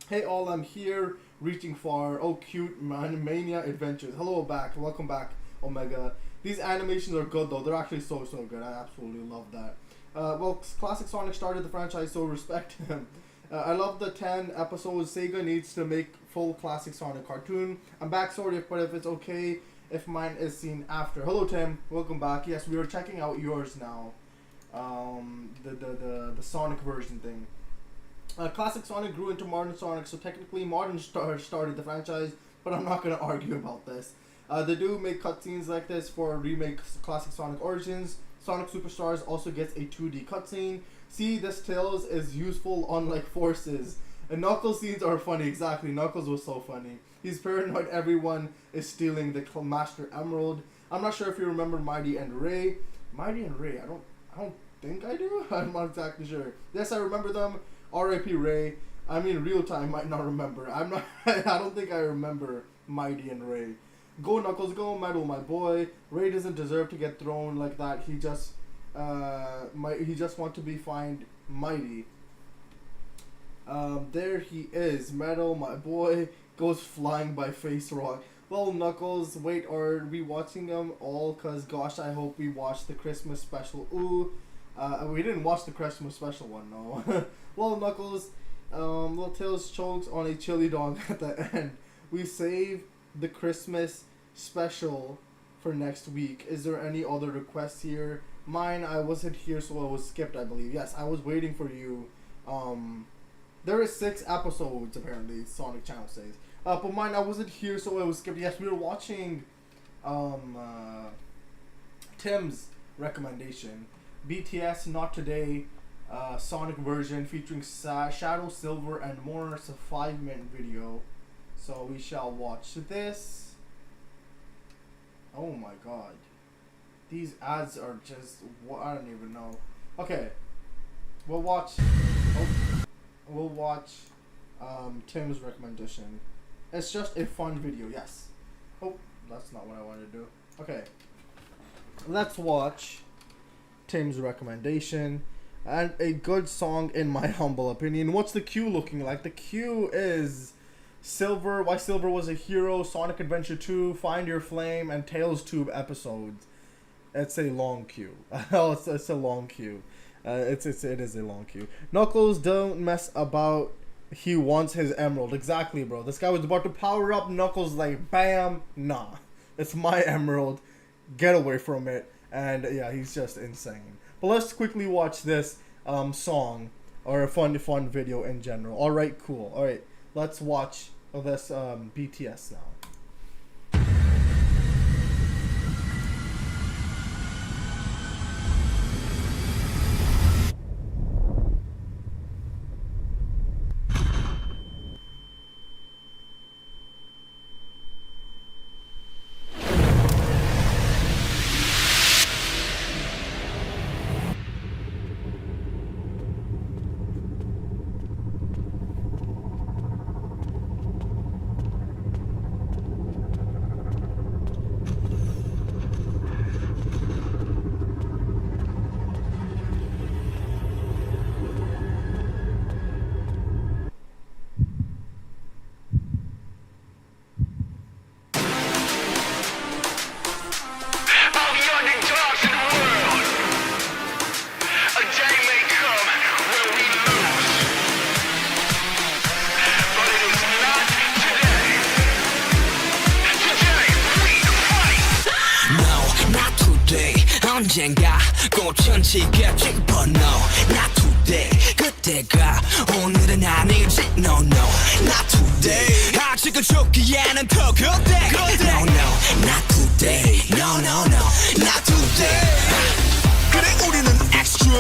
Speaker 1: Hey all, I'm here, reaching far. Oh cute, man, Mania Adventures. Hello back, welcome back, Omega. These animations are good though. They're actually so good. I absolutely love that. Well, classic Sonic started the franchise, so respect him. I love the 10 episodes. Sega needs to make full classic Sonic cartoon. I'm back, sorry, but if it's okay if mine is seen after. Hello Tim, welcome back. Yes, we are checking out yours now. The Sonic version thing. Classic Sonic grew into modern Sonic, so technically modern started the franchise, but I'm not going to argue about this. They do make cutscenes like this for remake classic Sonic Origins. Sonic Superstars also gets a 2D cutscene. See, this Tails is useful unlike Forces. And Knuckles scenes are funny, exactly. Knuckles was so funny. He's paranoid everyone is stealing the Master Emerald. I'm not sure if you remember Mighty and Ray. Mighty and Ray, I don't think I do. I'm not exactly sure. Yes, I remember them. R.I.P. Ray. I mean, real time might not remember. I don't think I remember Mighty and Ray. Go Knuckles, go Metal, my boy. Ray doesn't deserve to get thrown like that. He just want to be find Mighty. There he is, Metal, my boy, goes flying by Face Rock. Well, Knuckles, wait, are we watching them all? Cause gosh, I hope we watch the Christmas special. Ooh, we didn't watch the Christmas special one, no. Well, Knuckles, little Tails chokes on a chili dog at the end. We save the Christmas special for next week. Is there any other requests here? Mine, I wasn't here, so it was skipped, I believe. Yes, I was waiting for you. There is 6 episodes, apparently, Sonic Channel says. But mine, I wasn't here, so it was skipped. Yes, we were watching Tim's recommendation. BTS Not Today Sonic version featuring Shadow, Silver, and more. It's a 5-minute video. So we shall watch this. Oh my god. These ads are just... I don't even know. Okay. We'll watch... We'll watch Tim's recommendation. It's just a fun video, yes. Oh, that's not what I wanted to do. Okay. Let's watch Tim's recommendation. And a good song in my humble opinion. What's the queue looking like? The queue is Silver, Why Silver Was a Hero, Sonic Adventure 2, Find Your Flame, and Tails Tube episodes. It's a long queue. Oh, it's a long queue. It is a long queue. Knuckles, don't mess about. He wants his emerald. Exactly, bro. This guy was about to power up. Knuckles like, bam, nah. It's my emerald. Get away from it. And yeah, he's just insane. But let's quickly watch this song or a fun video in general. All right, cool. All right, let's watch this BTS now.
Speaker 9: 언젠가 꽃은 지겠지 but no not today 그때가 오늘은 아니지 no no not today 아직은 죽기에는 더 그때 no no not today no no no not today 그래 우리는 extra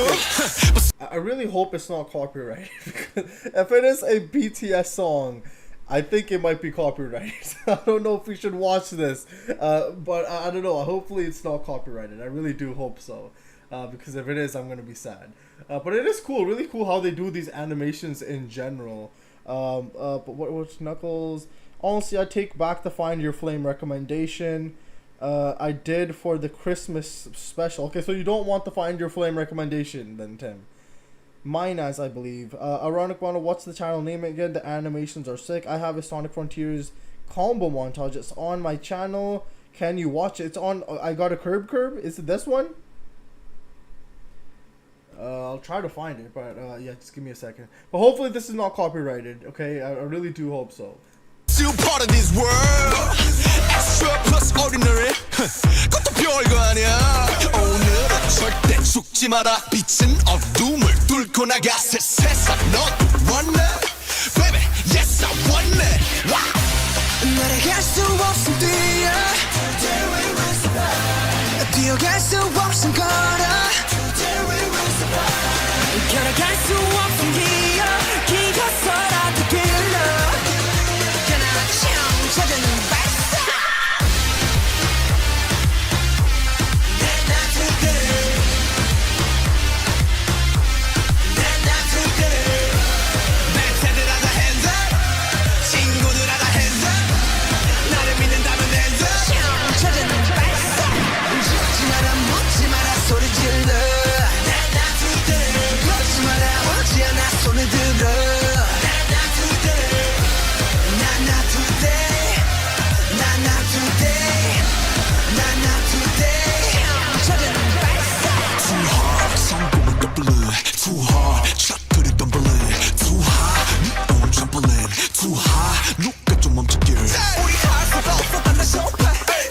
Speaker 1: I really hope it's not copyrighted. If it is a BTS song, I think it might be copyrighted. I don't know if we should watch this, but I don't know. Hopefully it's not copyrighted. I really do hope so, because if it is, I'm gonna be sad. But it is cool, really cool how they do these animations in general. But what's Knuckles? Honestly, I take back the Find Your Flame recommendation. I did for the Christmas special. Okay, so you don't want the Find Your Flame recommendation then, Tim. Mine, as I believe. Ironic Mono, what's the channel name again? The animations are sick. I have a Sonic Frontiers combo montage. It's on my channel. Can you watch it? It's on. I got a curb. Is it this one? I'll try to find it, but yeah, just give me a second. But hopefully this is not copyrighted. Okay, I really do hope so.
Speaker 9: Still part of this world. Extra plus ordinary. 그것도 별거 아니야. 오늘은 절대 죽지 마라. 빛은 어둠을 뚫고 나가 새 세상 넌 원해. Baby, yes I want it. Wow. 날아갈 수 없음 뛰어. Today we will survive. 뛰어갈 수 없음 걸어. Today we will survive. 걸어갈 수 없음 기어. 기어서라도 길러. 찾아는 발사. Not today. Not today. 멘트들하다 hands up. 친구들하다 hands up. 나를 믿는다면 hands up. 찾아는 발사. 죽지 마라 묻지 마라 소리 질러. Not today. 걷지 마라 오지 않아 손을 들어. Not today. Not today. Too hard, 성공을 떠블러. Too hard, 샷들을 덤블러. Too high, 네 own trampoline. Too high, 누가 좀 멈추길. 우리 할 수가 없어 딴 데서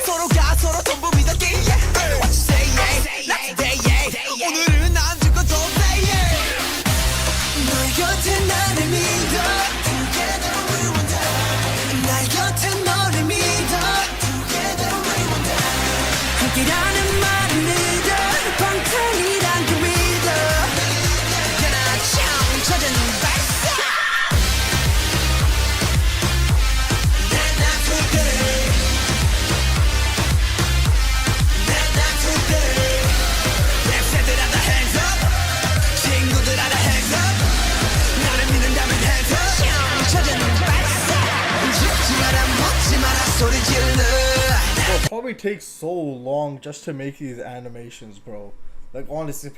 Speaker 9: 서로가 서로 전부 믿었기에. What you say, yeah, not today, yeah. 오늘은 안 죽어도 돼, yeah. 너의 곁에 나를 믿어. Together we will die. 나의 곁에 너를 믿어. Together we will die. 함께라는 말을 믿어. 방탄이란 그 믿어. 그나 참 찾아는 발사. Not today. Not today. 랩새들하다 hands up. 친구들하다 hands up. 나를 믿는다면 hands up. 찾아는 발사. 죽지 마라 묻지 마라 소리 질러.
Speaker 1: It probably takes so long just to make these animations, bro. Like honestly,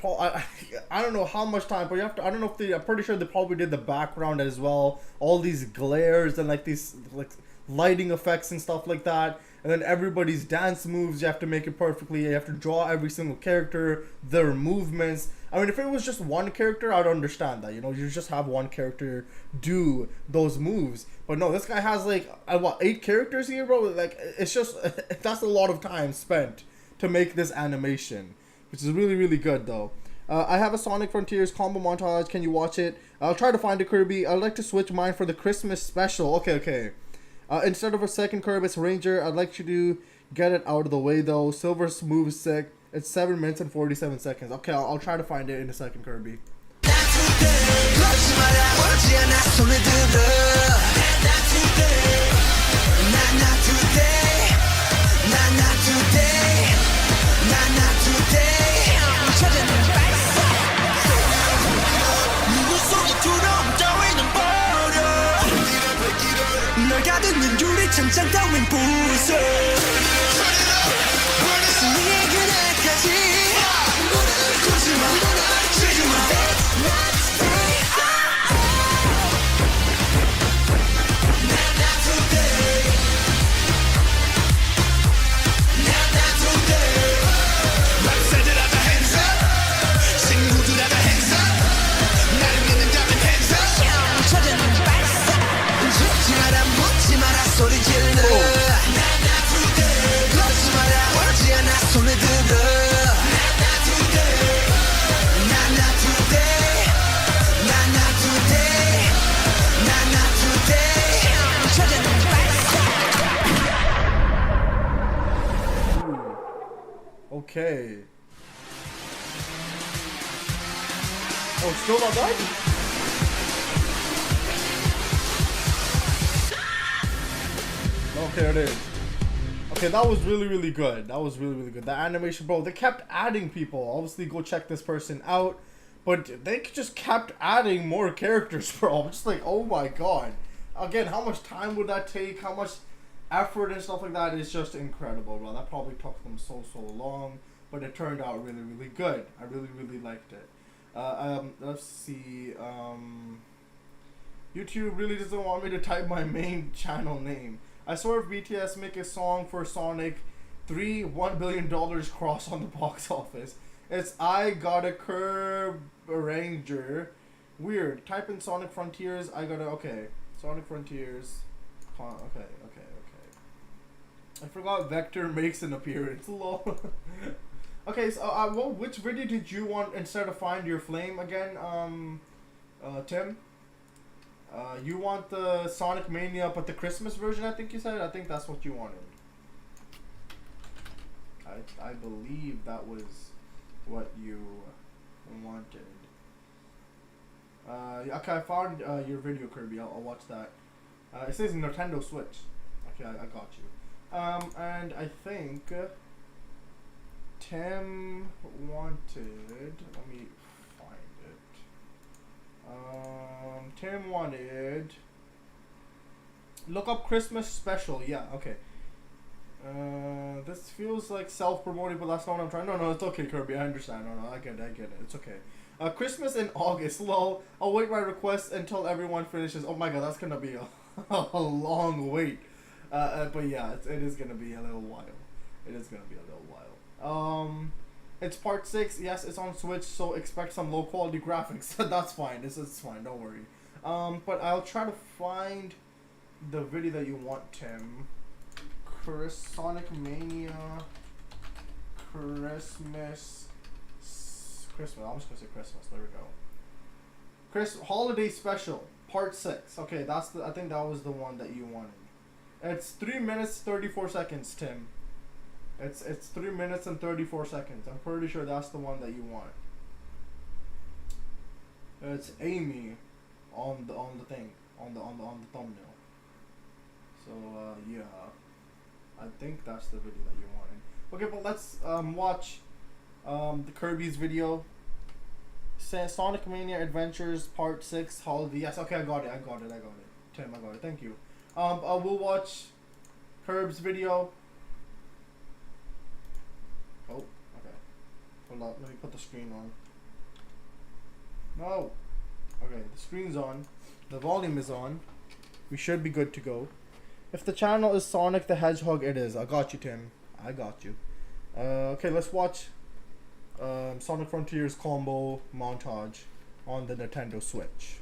Speaker 1: I don't know how much time, but you have to. I don't know if I'm pretty sure they probably did the background as well. All these glares and like these like lighting effects and stuff like that. And then everybody's dance moves, you have to make it perfectly. You have to draw every single character, their movements. I mean, if it was just one character, I'd understand that. You know, you just have one character do those moves. But no, this guy has like, what, 8 characters here, bro? Like, it's just, that's a lot of time spent to make this animation. Which is really, really good, though. I have a Sonic Frontiers combo montage. Can you watch it? I'll try to find a Kirby. I'd like to switch mine for the Christmas special. Okay. Instead of a second Kirby, it's Ranger. I'd like you to get it out of the way, though. Silver's move is sick. It's 7 minutes and 47 seconds. Okay, I'll try to find it in a second Kirby.
Speaker 9: 널 가득는 유리창장 따윈 부숴 승리의 그날까지 굳지마 쉬지마
Speaker 1: Okay. Oh, still not done? Okay, it is. Okay, that was really, really good. That was really, really good. The animation, bro, they kept adding people. Obviously, go check this person out. But they just kept adding more characters, bro. I'm just like, oh my god. Again, how much time would that take? How much effort and stuff like that is just incredible, bro. That probably took them so long, but it turned out really good. I really liked it. Let's see. YouTube really doesn't want me to type my main channel name. I swear if BTS make a song for Sonic 3, $1 billion cross on the box office. It's I Got a Curb Ranger. Weird. Type in Sonic Frontiers. I gotta. Okay. Sonic Frontiers. Okay. I forgot Vector makes an appearance. Lol. Okay. So, well, which video did you want instead of Find Your Flame again? Tim. You want the Sonic Mania, but the Christmas version? I think you said. I think that's what you wanted. I believe that was what you wanted. Okay, I found your video, Kirby. I'll watch that. It says Nintendo Switch. Okay, I got you. And I think Tim wanted. Let me find it. Tim wanted. Look up Christmas special. Yeah. Okay. This feels like self-promoting, but that's not what I'm trying. No, it's okay, Kirby. I understand. No, I get it. It's okay. Christmas in August. Lol. I'll wait my request until everyone finishes. Oh my god, that's gonna be a long wait. But yeah, it is gonna be a little while. It's part 6. Yes, it's on Switch, so expect some low quality graphics. That's fine. It's fine. Don't worry. But I'll try to find the video that you want, Tim. Sonic Mania Christmas. I'm just gonna say Christmas. There we go. Holiday Special Part 6. Okay, I think that was the one that you wanted. It's 3 minutes 34 seconds, Tim. It's 3 minutes and 34 seconds. I'm pretty sure that's the one that you want. It's Amy on the thing on the thumbnail. So yeah. I think that's the video that you wanted. Okay, but let's watch the Kirby's video. Sonic Mania Adventures Part 6 Holiday. Yes, okay, I got it. Tim, I got it. Thank you. We'll watch Kirb's video. Oh, okay. Hold on, let me put the screen on. No. Okay, the screen's on. The volume is on. We should be good to go. If the channel is Sonic the Hedgehog, it is. I got you, Tim. I got you. Okay, let's watch Sonic Frontiers combo montage on the Nintendo Switch.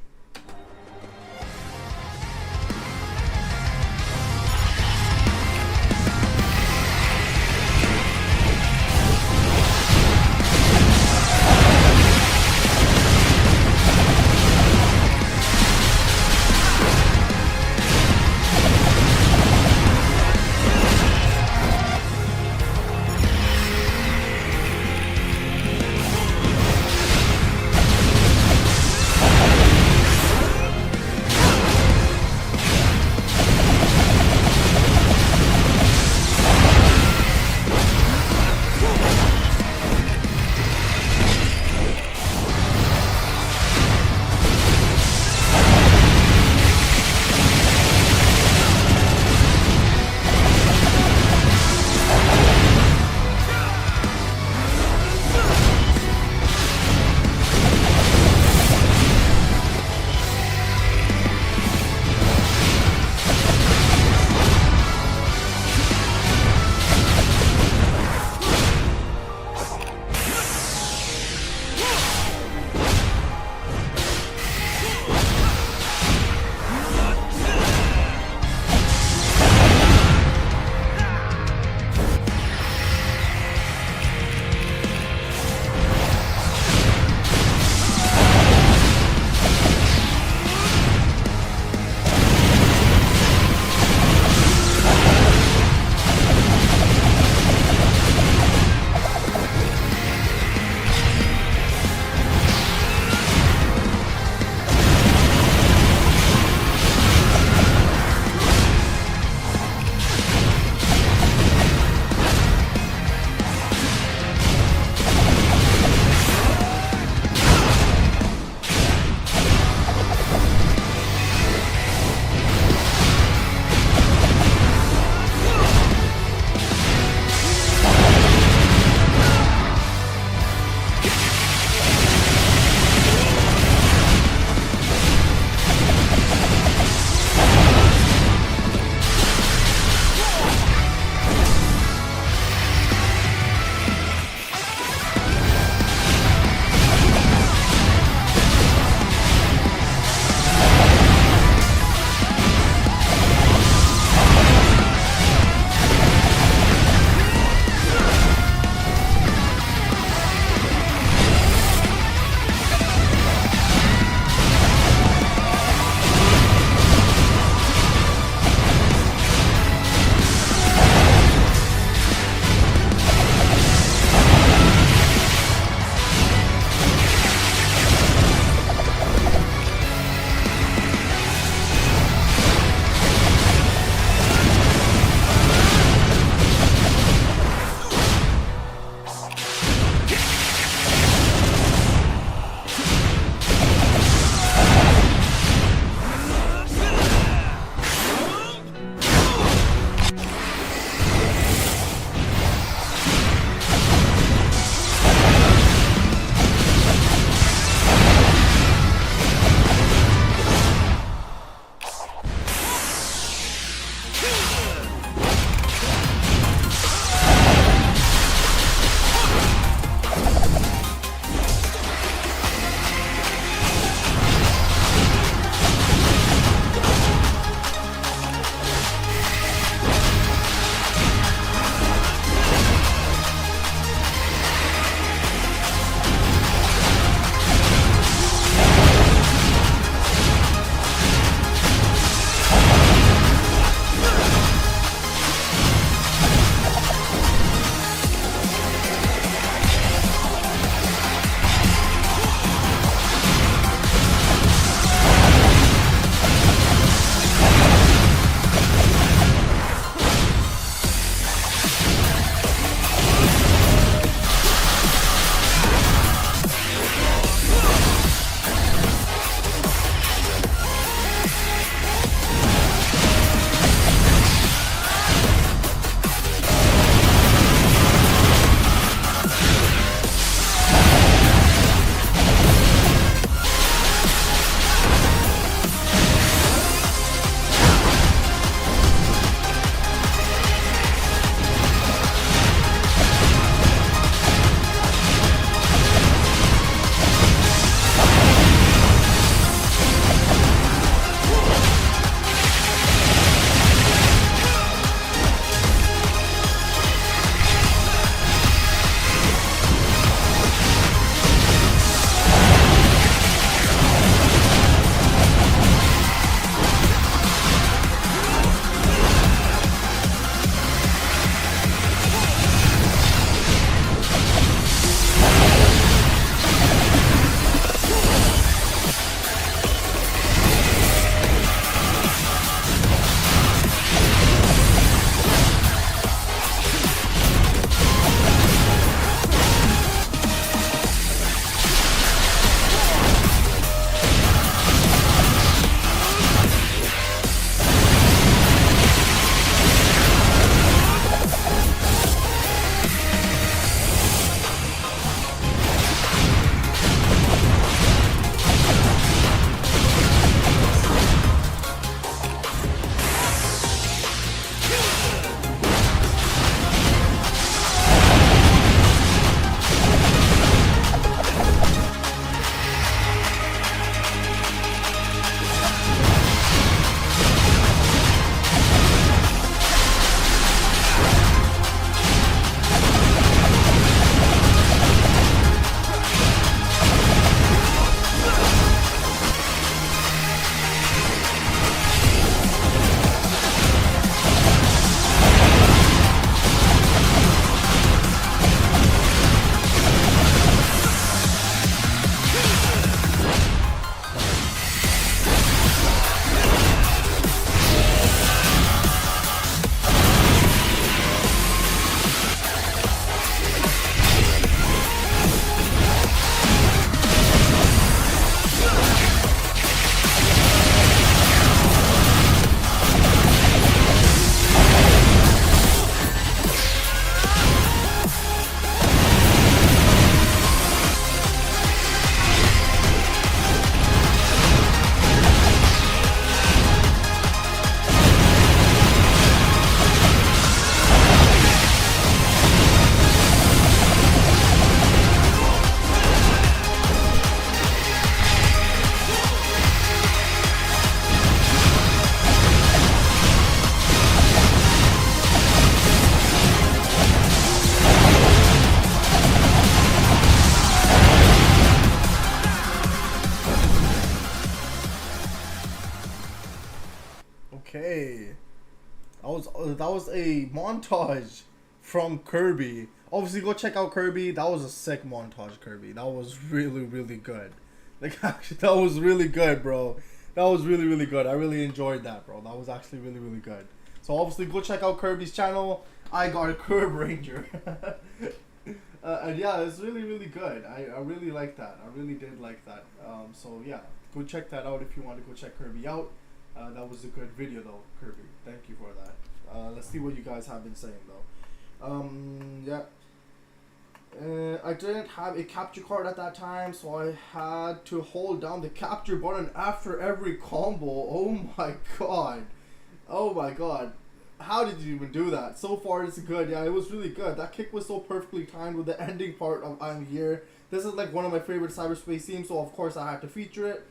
Speaker 1: Okay. That was a montage from Kirby. Obviously, go check out Kirby. That was a sick montage, Kirby. That was really, really good. Like, actually, that was really good, bro. That was really, really good. I really enjoyed that, bro. That was actually really, really good. So, obviously, go check out Kirby's channel. I got a Curb Ranger. And yeah, it's really, really good. I really like that. I really did like that. So, yeah, go check that out if you want to go check Kirby out. That was a good video, though, Kirby. Thank you for that. Let's see what you guys have been saying, though. Yeah. I didn't have a capture card at that time, so I had to hold down the capture button after every combo. Oh my god. Oh my god. How did you even do that? So far it's good. Yeah, it was really good. That kick was so perfectly timed with the ending part of I'm Here. This is like one of my favorite cyberspace themes, so of course I had to feature it.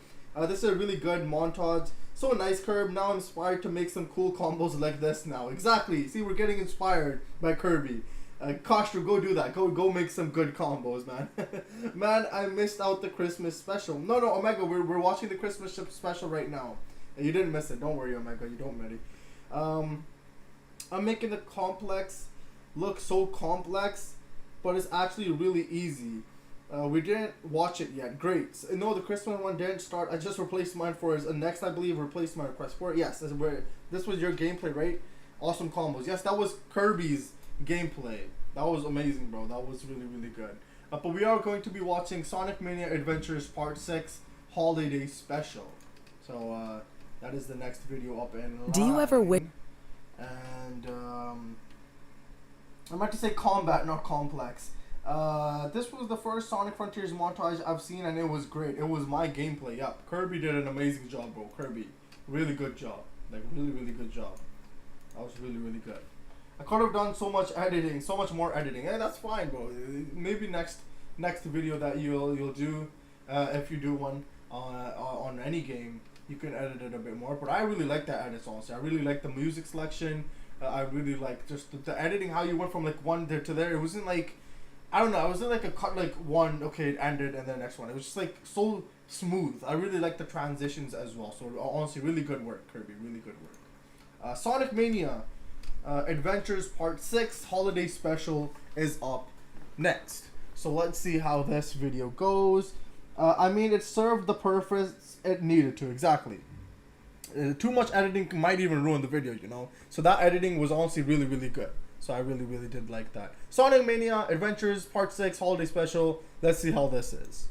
Speaker 1: This is a really good montage. So nice, Curb. Now I'm inspired to make some cool combos like this now. Exactly. See, we're getting inspired by Kirby. Koshter, go do that. Go make some good combos, man. Man, I missed out the Christmas special. No, Omega, we're watching the Christmas special right now. You didn't miss it. Don't worry, Omega. You don't, Medi. I'm making the complex look so complex, but it's actually really easy. We didn't watch it yet. Great. So, no, the Christmas one didn't start. I just replaced mine for his next, I believe, replaced my request for it. Yes, this was your gameplay, right? Awesome combos. Yes, that was Kirby's gameplay. That was amazing, bro. That was really, really good. But we are going to be watching Sonic Mania Adventures Part 6 Holiday Special. So that is the next video up in line.
Speaker 21: Do you ever wait?
Speaker 1: And I meant to say combat, not complex. This was the first Sonic Frontiers montage I've seen, and it was great. It was my gameplay. Yep, Kirby did an amazing job, bro. Kirby, really good job. Like really, really good job. That was really, really good. I could have done so much editing, so much more editing. Hey, that's fine, bro. Maybe next video that you'll do, if you do one on any game, you can edit it a bit more. But I really like that edits, honestly. I really like the music selection. I really like just the editing, how you went from like one there to there. It wasn't like, I don't know, it wasn't like a cut, like one, okay, it ended, and then the next one. It was just like so smooth. I really like the transitions as well. So honestly, really good work, Kirby. Really good work. Sonic Mania Adventures Part 6 Holiday Special is up next. So let's see how this video goes. I mean, it served the purpose it needed to, exactly. Too much editing might even ruin the video, you know. So that editing was honestly really, really good. So I really, really did like that. Sonic Mania Adventures Part 6 Holiday Special. Let's see how this is.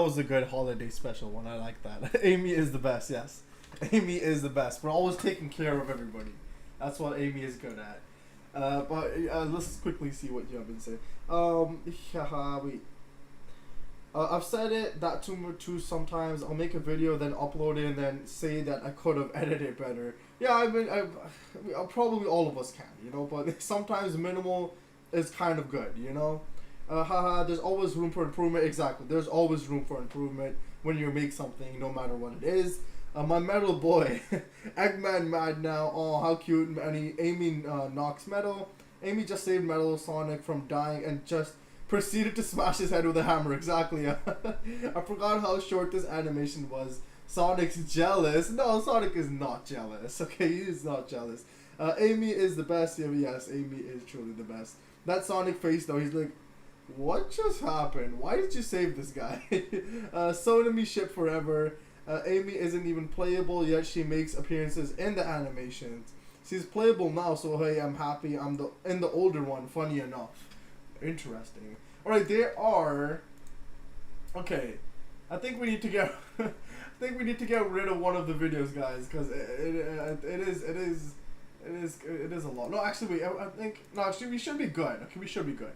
Speaker 1: was a good holiday special one. I like that. Amy is the best. Yes, Amy is the best. We're always taking care of everybody. That's what Amy is good at. But let's quickly see what you have been saying. Wait. I've said it that too sometimes. I'll make a video, then upload it, and then say that I could have edited it better. Yeah, I mean, probably all of us can, you know. But sometimes minimal is kind of good, you know. There's always room for improvement. Exactly. There's always room for improvement when you make something, no matter what it is. My metal boy, Eggman mad now. Oh, how cute. And Amy knocks metal. Amy just saved Metal Sonic from dying and just proceeded to smash his head with a hammer. Exactly. I forgot how short this animation was. Sonic's jealous. No, Sonic is not jealous. Okay, he is not jealous. Amy is the best. Yeah, yes, Amy is truly the best. That Sonic face though, he's like, what just happened? Why did you save this guy? Sonami ship forever. Amy isn't even playable yet. She makes appearances in the animations. She's playable now, so hey, I'm happy. I'm in the older one. Funny enough. Interesting. All right, there are. Okay, I think we need to get. I think we need to get rid of one of the videos, guys, because it is a lot. No, actually, wait. I think no. Actually, we should be good. Okay, we should be good.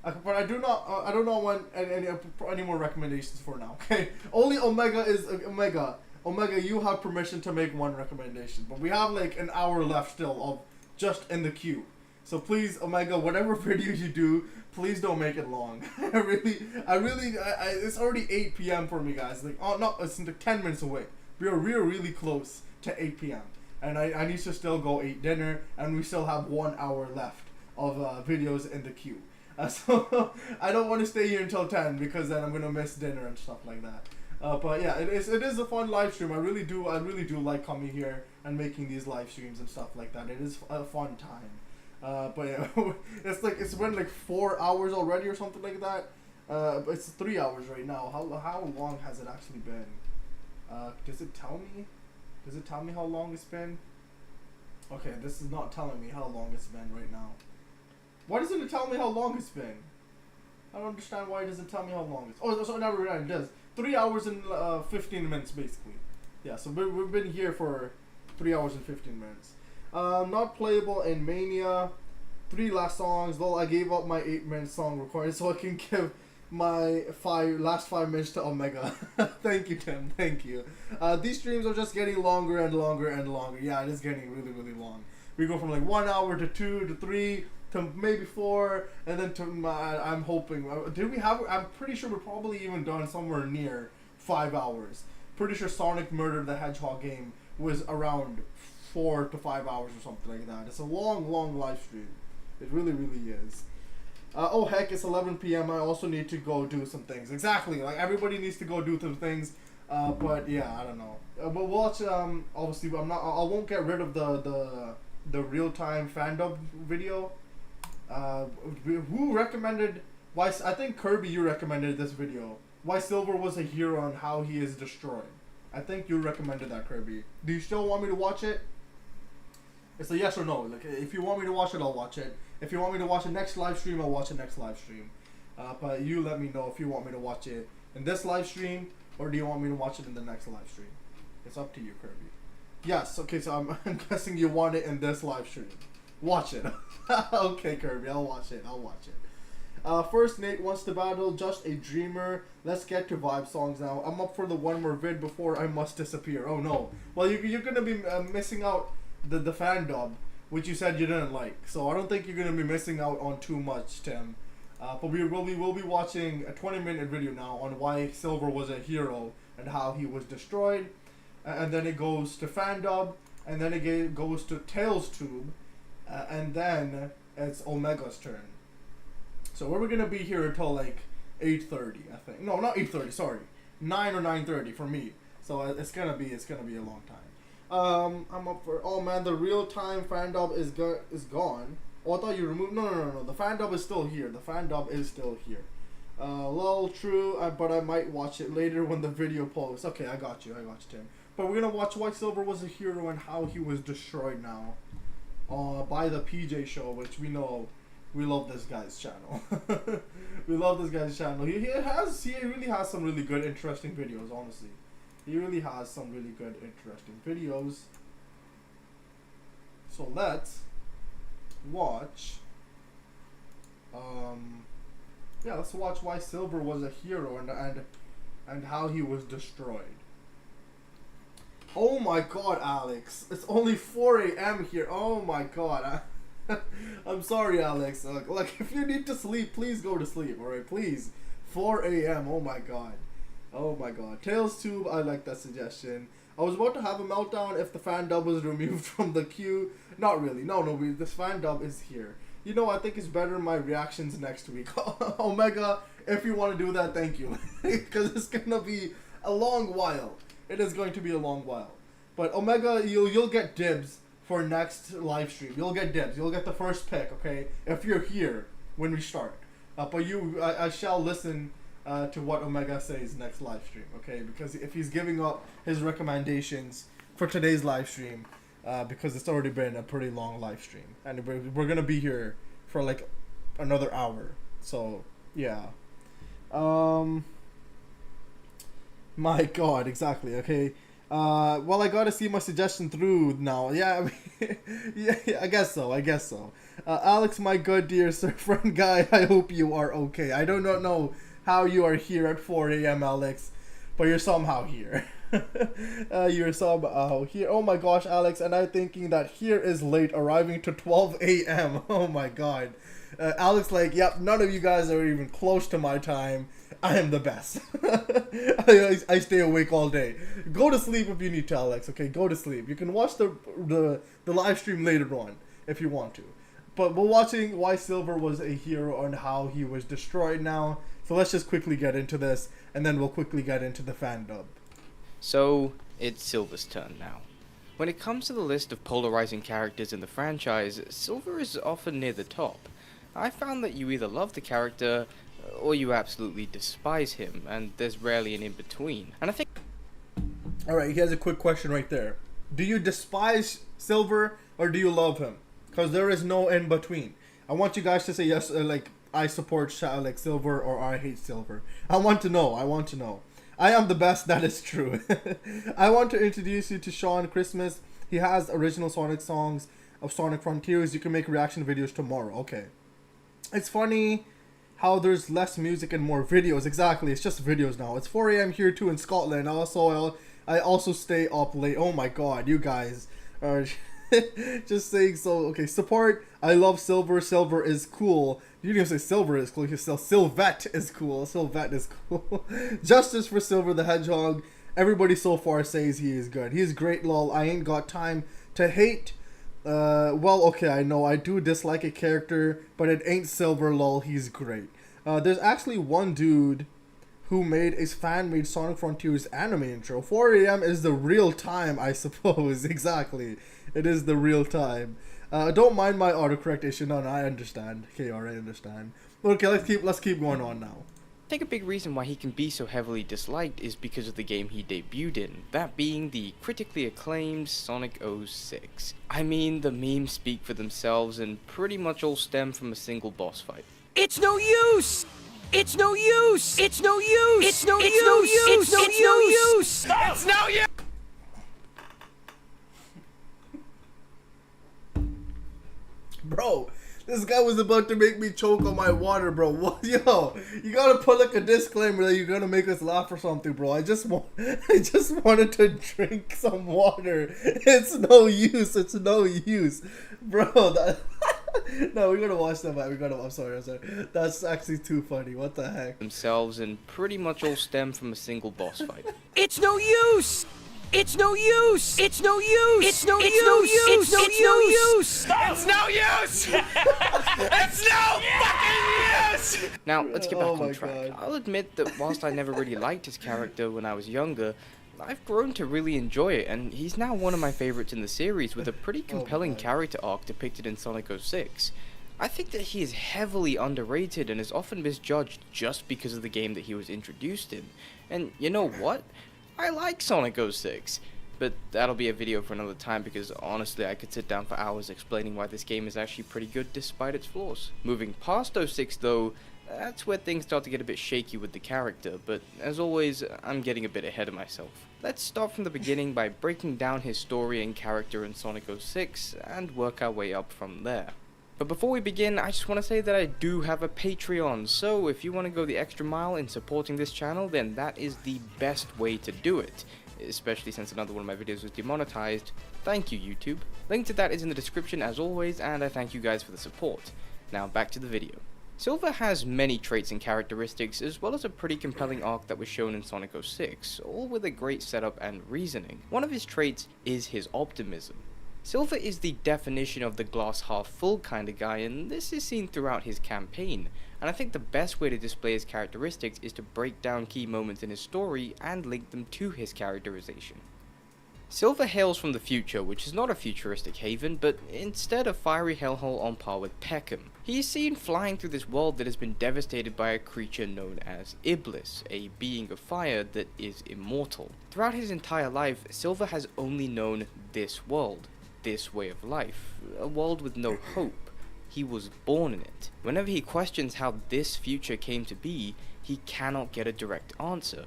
Speaker 1: But I do not want any more recommendations for now. Okay, only Omega is Omega. Omega, you have permission to make one recommendation, but we have like an hour left still of just in the queue. So please, Omega, whatever video you do, please don't make it long. I really, it's already 8 p.m. for me, guys. Like, oh no, it's 10 minutes away. We're really close to 8 p.m. and I need to still go eat dinner, and we still have 1 hour left of videos in the queue. So I don't want to stay here until 10 because then I'm gonna miss dinner and stuff like that. But yeah, it is a fun live stream. I really do like coming here and making these live streams and stuff like that. It is a fun time. But yeah, it's been like 4 hours already or something like that. But it's 3 hours right now. How long has it actually been? Does it tell me? Does it tell me how long it's been? Okay, this is not telling me how long it's been right now. Why doesn't it tell me how long it's been? I don't understand why it doesn't tell me how long it's. Oh, so never mind. It does. 3 hours and 15 minutes basically. Yeah, so we've been here for 3 hours and 15 minutes. Not playable in Mania. 3 last songs. Though I gave up my 8-minute song recording so I can give my last 5 minutes to Omega. Thank you, Tim. Thank you. These streams are just getting longer and longer and longer. Yeah, it is getting really long. We go from like 1 hour to 2 to 3 to maybe 4, and then to I'm hoping. I'm pretty sure we're probably even done somewhere near 5 hours. Pretty sure Sonic Murder the Hedgehog game was around 4 to 5 hours or something like that. It's a long live stream. It really is. Oh heck, it's 11 p.m. I also need to go do some things. Exactly, like everybody needs to go do some things. But yeah, I don't know. But watch. Obviously, I won't get rid of the real-time fandom video. Who recommended? Why? I think Kirby, you recommended this video. Why Silver was a hero and how he is destroyed. I think you recommended that, Kirby. Do you still want me to watch it? It's a yes or no. Like, if you want me to watch it, I'll watch it. If you want me to watch the next live stream, I'll watch the next live stream. But you let me know if you want me to watch it in this live stream or do you want me to watch it in the next live stream. It's up to you, Kirby. Yes. Okay. So I'm guessing you want it in this live stream. Watch it. Okay, Kirby. I'll watch it. First, Nate wants to battle Just a Dreamer. Let's get to vibe songs now. I'm up for the one more vid before I must disappear. Oh no. Well, you're gonna be missing out the fan dub, which you said you didn't like. So I don't think you're gonna be missing out on too much, Tim. But we will be watching a 20-minute video now on why Silver was a hero and how he was destroyed, and then it goes to fan dub, and then it goes to Tails Tube, and then it's Omega's turn. So we're gonna be here until like 8:30, I think. No, not 8:30. Sorry, 9 or 9:30 for me. So it's gonna be a long time. I'm up for. Oh man, the real time fan dub is gone. Oh, I thought you removed. No. The fan dub is still here. Lol, true. But I might watch it later when the video posts. Okay, I got you, Tim. But we're gonna watch why Silver was a hero and how he was destroyed now. By the PJ show, which we know we love this guy's channel. We love this guy's channel. He really has some really good, interesting videos, honestly. He really has some really good, interesting videos. So let's watch. Yeah, let's watch why Silver was a hero and how he was destroyed. Oh my God, Alex! It's only 4 a.m. here. Oh my God! I'm sorry, Alex. Like, if you need to sleep, please go to sleep. All right, please. 4 a.m. Oh my God. Oh my God. Tails Tube. I like that suggestion. I was about to have a meltdown if the fan dub was removed from the queue. Not really. No. This fan dub is here. You know, I think it's better my reactions next week. Omega, if you want to do that, thank you. Because it's gonna be a long while. It is going to be a long while. But Omega, you'll get dibs for next live stream. You'll get dibs. You'll get the first pick, okay? If you're here when we start. But I shall listen to what Omega says next live stream, okay? Because if he's giving up his recommendations for today's live stream, because it's already been a pretty long live stream, and we're gonna be here for like another hour. So yeah. My God, exactly. Okay. Well, I gotta see my suggestion through now. Yeah, I mean, yeah, I guess so. Alex, my good dear sir friend guy, I hope you are okay. I do not know how you are here at 4 a.m., Alex, but you're somehow here. You're somehow here. Oh my gosh, Alex, and I'm thinking that here is late, arriving to 12 a.m. Oh my God. Alex, like, yep, none of you guys are even close to my time. I am the best. I stay awake all day. Go to sleep if you need to, Alex. Okay, go to sleep. You can watch the live stream later on if you want to. But we're watching why Silver was a hero and how he was destroyed now. So let's just quickly get into this, and then we'll quickly get into the fan dub.
Speaker 14: So, it's Silver's turn now. When it comes to the list of polarizing characters in the franchise, Silver is often near the top. I found that you either love the character, or you absolutely despise him, and there's rarely an in-between. And I think...
Speaker 1: Alright, he has a quick question right there. Do you despise Silver, or do you love him? Because there is no in-between. I want you guys to say yes, like, I support like Silver, or I hate Silver. I want to know. I am the best, that is true. I want to introduce you to Sean Christmas. He has original Sonic songs of Sonic Frontiers. You can make reaction videos tomorrow. Okay. It's funny how there's less music and more videos. Exactly, it's just videos now. It's 4 a.m. here too in Scotland. I also stay up late. Oh my God, you guys are just saying so. Okay, support. I love Silver. Silver is cool. You didn't even say Silver is cool. You say Sylvette is cool. Sylvette is cool. Justice for Silver the Hedgehog. Everybody so far says he is good. He's great, lol. I ain't got time to hate. Well, okay, I know I do dislike a character, but it ain't Silver, lol. He's great. There's actually one dude who made a fan-made Sonic Frontiers anime intro. 4 a.m. is the real time, I suppose. Exactly. It is the real time. Don't mind my autocorrect issue. No, I understand. KR, I understand. Okay, let's keep going on now.
Speaker 14: I think a big reason why he can be so heavily disliked is because of the game he debuted in, that being the critically acclaimed Sonic 06. I mean, the memes speak for themselves and pretty much all stem from a single boss fight.
Speaker 9: It's no use! It's no use! It's no use! It's no use! It's no use! It's no use!
Speaker 1: Bro, this guy was about to make me choke on my water, bro. What? Yo, you gotta put like a disclaimer that you're gonna make us laugh or something, bro. I just wanted to drink some water. It's no use. It's no use, bro. No, we're gonna watch that. I'm sorry. That's actually too funny. What the heck?
Speaker 14: Themselves and pretty much all stem from a single boss fight.
Speaker 9: It's no use! It's no use! It's no use! It's no use! It's no use! It's no use! It's no fucking use!
Speaker 14: Now, let's get back on track. God. I'll admit that whilst I never really liked his character when I was younger, I've grown to really enjoy it, and he's now one of my favorites in the series with a pretty compelling character arc depicted in Sonic 06. I think that he is heavily underrated and is often misjudged just because of the game that he was introduced in. And you know what? I like Sonic 06, but that'll be a video for another time because honestly I could sit down for hours explaining why this game is actually pretty good despite its flaws. Moving past 06 though, that's where things start to get a bit shaky with the character, but as always, I'm getting a bit ahead of myself. Let's start from the beginning by breaking down his story and character in Sonic 06 and work our way up from there. But before we begin, I just want to say that I do have a Patreon, so if you want to go the extra mile in supporting this channel, then that is the best way to do it, especially since another one of my videos was demonetized. Thank you, YouTube. Link to that is in the description as always, and I thank you guys for the support. Now back to the video. Silver has many traits and characteristics, as well as a pretty compelling arc that was shown in Sonic 06, all with a great setup and reasoning. One of his traits is his optimism. Silver is the definition of the glass half full kind of guy, and this is seen throughout his campaign, and I think the best way to display his characteristics is to break down key moments in his story and link them to his characterization. Silver hails from the future, which is not a futuristic haven, but instead a fiery hellhole on par with Peckham. He is seen flying through this world that has been devastated by a creature known as Iblis, a being of fire that is immortal. Throughout his entire life, Silver has only known this world, this way of life, a world with no hope. He was born in it. Whenever he questions how this future came to be, he cannot get a direct answer.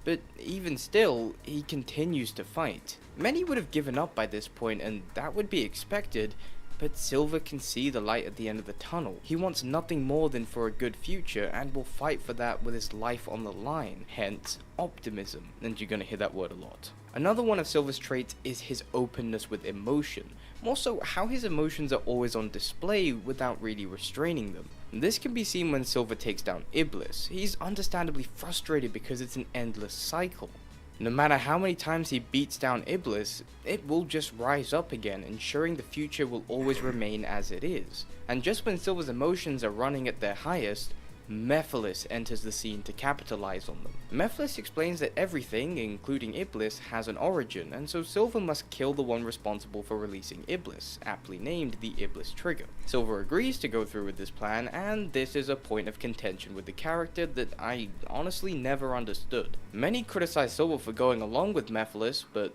Speaker 14: But even still, he continues to fight. Many would have given up by this point, and that would be expected, but Silver can see the light at the end of the tunnel. He wants nothing more than for a good future, and will fight for that with his life on the line, hence optimism, and you're gonna hear that word a lot. Another one of Silver's traits is his openness with emotion, more so how his emotions are always on display without really restraining them. This can be seen when Silver takes down Iblis. He's understandably frustrated because it's an endless cycle. No matter how many times he beats down Iblis, it will just rise up again, ensuring the future will always remain as it is. And just when Silver's emotions are running at their highest, Mephiles enters the scene to capitalize on them. Mephiles explains that everything, including Iblis, has an origin, and so Silver must kill the one responsible for releasing Iblis, aptly named the Iblis Trigger. Silver agrees to go through with this plan, and this is a point of contention with the character that I honestly never understood. Many criticize Silver for going along with Mephiles, but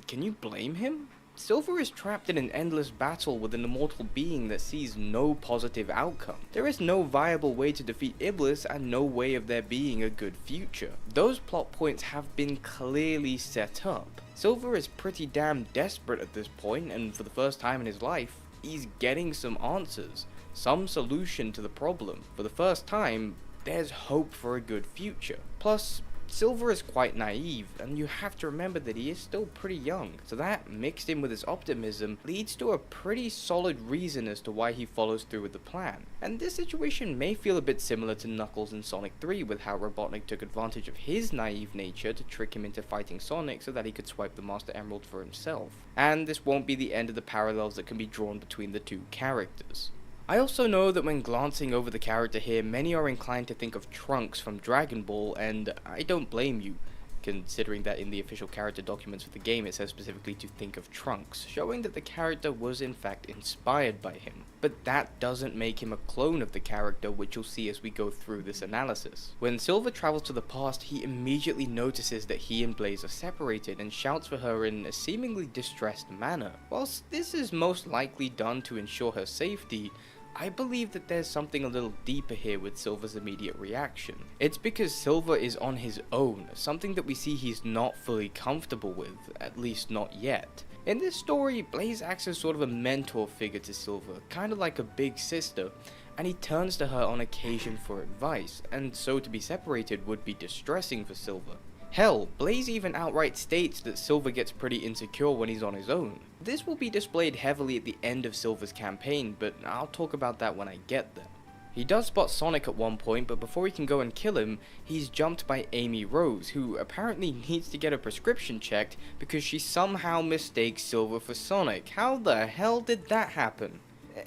Speaker 14: can you blame him? Silver is trapped in an endless battle with an immortal being that sees no positive outcome. There is no viable way to defeat Iblis and no way of there being a good future. Those plot points have been clearly set up. Silver is pretty damn desperate at this point, and for the first time in his life, he's getting some answers, some solution to the problem. For the first time, there's hope for a good future. Plus, Silver is quite naive, and you have to remember that he is still pretty young, so that, mixed in with his optimism, leads to a pretty solid reason as to why he follows through with the plan. And this situation may feel a bit similar to Knuckles in Sonic 3, with how Robotnik took advantage of his naive nature to trick him into fighting Sonic so that he could swipe the Master Emerald for himself. And this won't be the end of the parallels that can be drawn between the two characters. I also know that when glancing over the character here, many are inclined to think of Trunks from Dragon Ball, and I don't blame you, considering that in the official character documents for the game it says specifically to think of Trunks, showing that the character was in fact inspired by him. But that doesn't make him a clone of the character, which you'll see as we go through this analysis. When Silver travels to the past, he immediately notices that he and Blaze are separated and shouts for her in a seemingly distressed manner. Whilst this is most likely done to ensure her safety, I believe that there's something a little deeper here with Silver's immediate reaction. It's because Silver is on his own, something that we see he's not fully comfortable with, at least not yet. In this story, Blaze acts as sort of a mentor figure to Silver, kinda like a big sister, and he turns to her on occasion for advice, and so to be separated would be distressing for Silver. Hell, Blaze even outright states that Silver gets pretty insecure when he's on his own. This will be displayed heavily at the end of Silver's campaign, but I'll talk about that when I get there. He does spot Sonic at one point, but before he can go and kill him, he's jumped by Amy Rose, who apparently needs to get a prescription checked because she somehow mistakes Silver for Sonic. How the hell did that happen?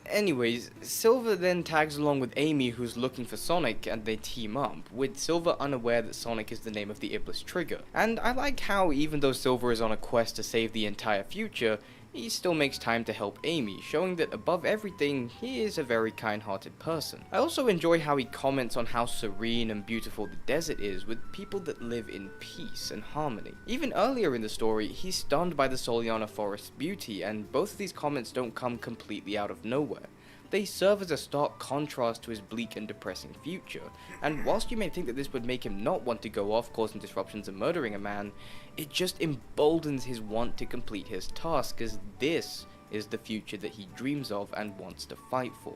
Speaker 14: Anyways, Silver then tags along with Amy, who's looking for Sonic, and they team up, with Silver unaware that Sonic is the name of the Iblis Trigger. And I like how, even though Silver is on a quest to save the entire future, he still makes time to help Amy, showing that above everything, he is a very kind-hearted person. I also enjoy how he comments on how serene and beautiful the desert is with people that live in peace and harmony. Even earlier in the story, he's stunned by the Soliana forest's beauty, and both of these comments don't come completely out of nowhere. They serve as a stark contrast to his bleak and depressing future, and whilst you may think that this would make him not want to go off causing disruptions and murdering a man, it just emboldens his want to complete his task, as this is the future that he dreams of and wants to fight for.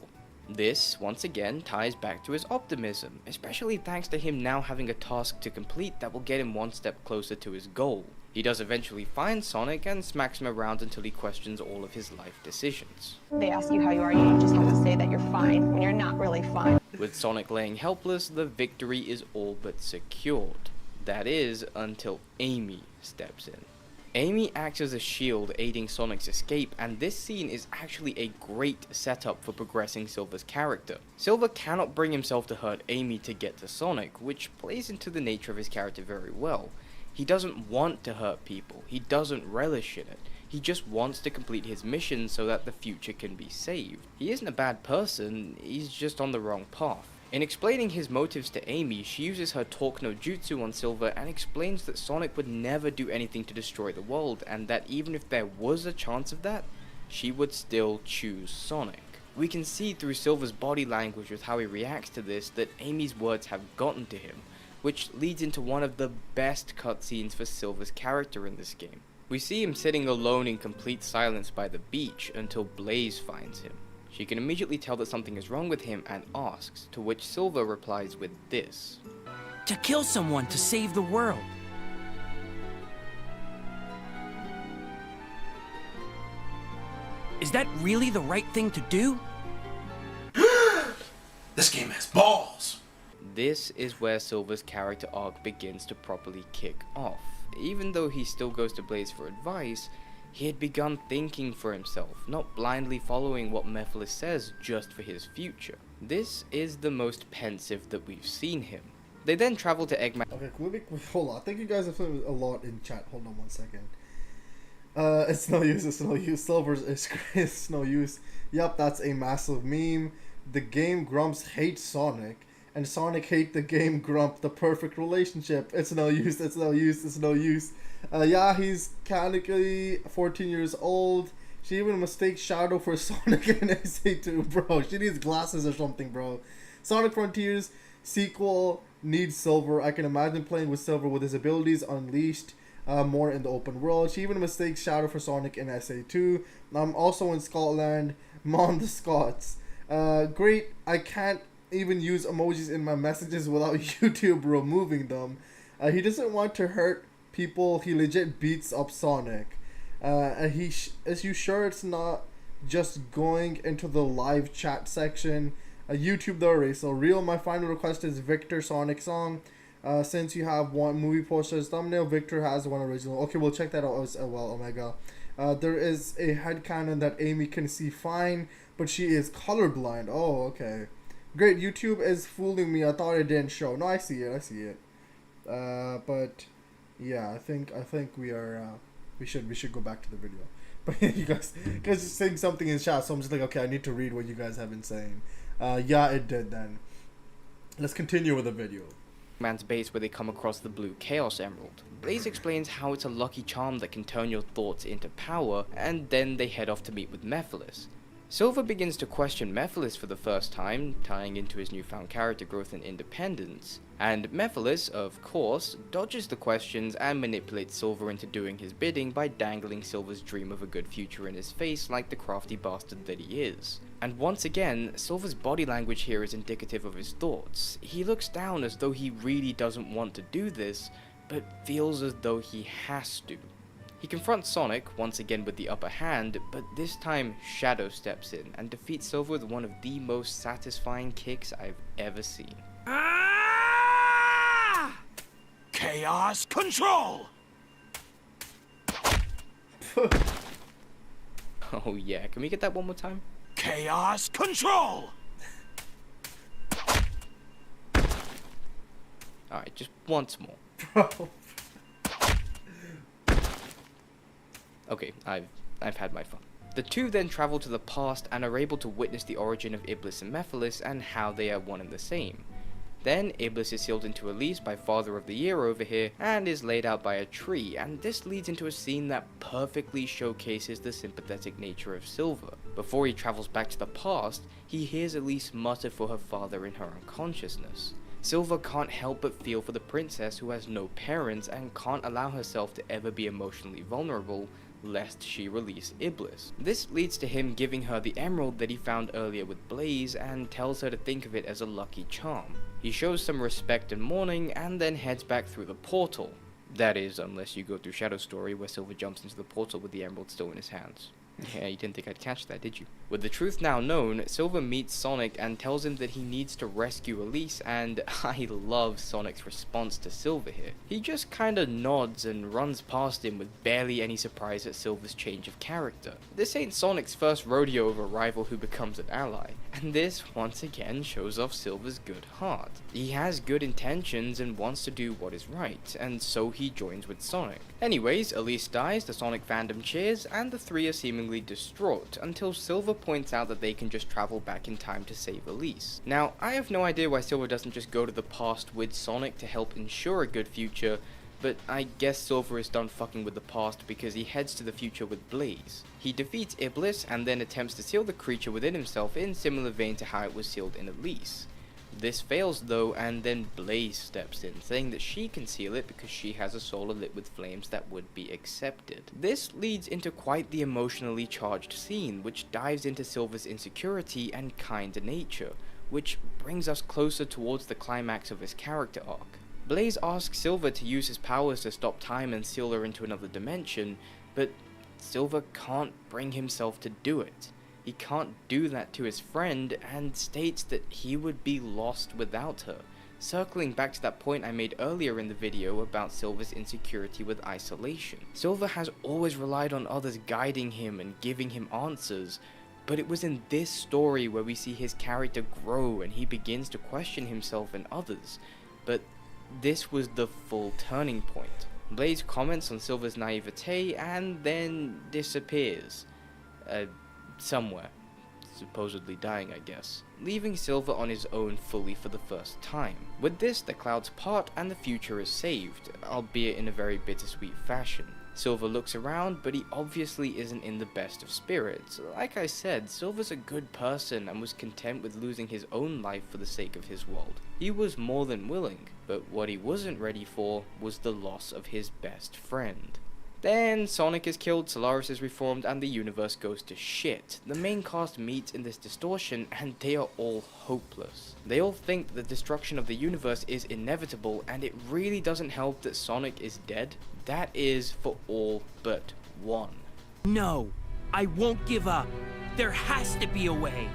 Speaker 14: This, once again, ties back to his optimism, especially thanks to him now having a task to complete that will get him one step closer to his goal. He does eventually find Sonic and smacks him around until he questions all of his life decisions.
Speaker 2: They ask you how you are, you just have to say that you're fine when you're not really fine.
Speaker 14: With Sonic laying helpless, the victory is all but secured. That is, until Amy steps in. Amy acts as a shield aiding Sonic's escape, and this scene is actually a great setup for progressing Silver's character. Silver cannot bring himself to hurt Amy to get to Sonic, which plays into the nature of his character very well. He doesn't want to hurt people, he doesn't relish in it, he just wants to complete his mission so that the future can be saved. He isn't a bad person, he's just on the wrong path. In explaining his motives to Amy, she uses her talk no jutsu on Silver and explains that Sonic would never do anything to destroy the world, and that even if there was a chance of that, she would still choose Sonic. We can see through Silver's body language with how he reacts to this that Amy's words have gotten to him, which leads into one of the best cutscenes for Silver's character in this game. We see him sitting alone in complete silence by the beach until Blaze finds him. She can immediately tell that something is wrong with him and asks, to which Silver replies with this.
Speaker 19: To kill someone to save the world. Is that really the right thing to do?
Speaker 3: This game has balls!
Speaker 14: This is where Silver's character arc begins to properly kick off. Even though he still goes to Blaze for advice, he had begun thinking for himself, not blindly following what Mephiles says just for his future. This is the most pensive that we've seen him. They then travel to Eggman.
Speaker 1: Okay, hold on. I think you guys have said a lot in chat. Hold on one second. It's no use, it's no use. Silver's it's no use. Yup, that's a massive meme. The game Grumps hates Sonic, and Sonic hate the game Grump. The perfect relationship. It's no use, it's no use, it's no use. Yeah, he's canonically 14 years old. She even mistakes Shadow for Sonic in SA2, bro. She needs glasses or something, bro. Sonic Frontiers sequel needs Silver. I can imagine playing with Silver with his abilities unleashed more in the open world. She even mistakes Shadow for Sonic in SA2. I'm also in Scotland. Mom the Scots. Great. I can't even use emojis in my messages without YouTube removing them. He doesn't want to hurt people. He legit beats up Sonic. And is you sure it's not just going into the live chat section? YouTube the array. So real, my final request is Victor Sonic song. Since you have one movie poster as thumbnail, Victor has one original. Okay, we'll check that out as well, Omega. There is a headcanon that Amy can see fine, but she is colorblind. Oh, okay. Great, YouTube is fooling me. I thought it didn't show. No, I see it. But yeah, I think we are we should go back to the video. But you guys are saying something in chat, so I'm just like, okay, I need to read what you guys have been saying. Yeah, it did then. Let's continue with the video.
Speaker 14: Man's base where they come across the blue Chaos Emerald. Blaze explains how it's a lucky charm that can turn your thoughts into power, and then they head off to meet with Mephiles. Silver begins to question Mephiles for the first time, tying into his newfound character growth and independence. And Mephiles, of course, dodges the questions and manipulates Silver into doing his bidding by dangling Silver's dream of a good future in his face like the crafty bastard that he is. And once again, Silver's body language here is indicative of his thoughts. He looks down as though he really doesn't want to do this, but feels as though he has to. He confronts Sonic, once again with the upper hand, but this time Shadow steps in and defeats Silver with one of the most satisfying kicks I've ever seen.
Speaker 3: Chaos control!
Speaker 14: Oh yeah, can we get that one more time?
Speaker 3: Chaos control!
Speaker 14: Alright, just once more.
Speaker 1: Bro.
Speaker 14: Okay, I've I've had my fun. The two then travel to the past and are able to witness the origin of Iblis and Mephiles and how they are one and the same. Then Iblis is sealed into a lease by Father of the Year over here and is laid out by a tree, and this leads into a scene that perfectly showcases the sympathetic nature of Silver. Before he travels back to the past, he hears Elise mutter for her father in her unconsciousness. Silver can't help but feel for the princess who has no parents and can't allow herself to ever be emotionally vulnerable, lest she release Iblis. This leads to him giving her the emerald that he found earlier with Blaze and tells her to think of it as a lucky charm. He shows some respect and mourning and then heads back through the portal. That is, unless you go through Shadow's story where Silver jumps into the portal with the emerald still in his hands. Yeah, you didn't think I'd catch that, did you? With the truth now known, Silver meets Sonic and tells him that he needs to rescue Elise, and I love Sonic's response to Silver here. He just kinda nods and runs past him with barely any surprise at Silver's change of character. This ain't Sonic's first rodeo of a rival who becomes an ally, and this once again shows off Silver's good heart. He has good intentions and wants to do what is right, and so he joins with Sonic. Anyways, Elise dies, the Sonic fandom cheers, and the three are seemingly distraught until Silver points out that they can just travel back in time to save Elise. Now, I have no idea why Silver doesn't just go to the past with Sonic to help ensure a good future, but I guess Silver is done fucking with the past because he heads to the future with Blaze. He defeats Iblis and then attempts to seal the creature within himself in similar vein to how it was sealed in Elise. This fails though, and then Blaze steps in, saying that she can seal it because she has a soul lit with flames that would be accepted. This leads into quite the emotionally charged scene, which dives into Silver's insecurity and kind nature, which brings us closer towards the climax of his character arc. Blaze asks Silver to use his powers to stop time and seal her into another dimension, but Silver can't bring himself to do it. He can't do that to his friend and states that he would be lost without her, circling back to that point I made earlier in the video about Silver's insecurity with isolation. Silver has always relied on others guiding him and giving him answers, but it was in this story where we see his character grow and he begins to question himself and others, but this was the full turning point. Blaze comments on Silver's naivete and then disappears. Somewhere. Supposedly dying, I guess. Leaving Silver on his own fully for the first time. With this, the clouds part and the future is saved, albeit in a very bittersweet fashion. Silver looks around, but he obviously isn't in the best of spirits. Like I said, Silver's a good person and was content with losing his own life for the sake of his world. He was more than willing, but what he wasn't ready for was the loss of his best friend. Then Sonic is killed, Solaris is reformed, and the universe goes to shit. The main cast meets in this distortion, and they are all hopeless. They all think that the destruction of the universe is inevitable, and it really doesn't help that Sonic is dead. That is for all but one.
Speaker 19: No, I won't give up. There has to be a way.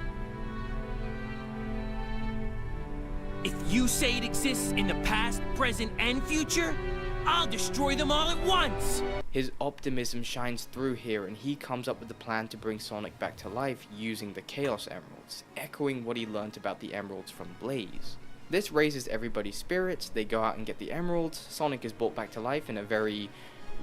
Speaker 19: If you say it exists in the past, present, and future, I'll destroy them all at once!
Speaker 14: His optimism shines through here, and he comes up with a plan to bring Sonic back to life using the Chaos Emeralds, echoing what he learnt about the emeralds from Blaze. This raises everybody's spirits, they go out and get the emeralds, Sonic is brought back to life in a very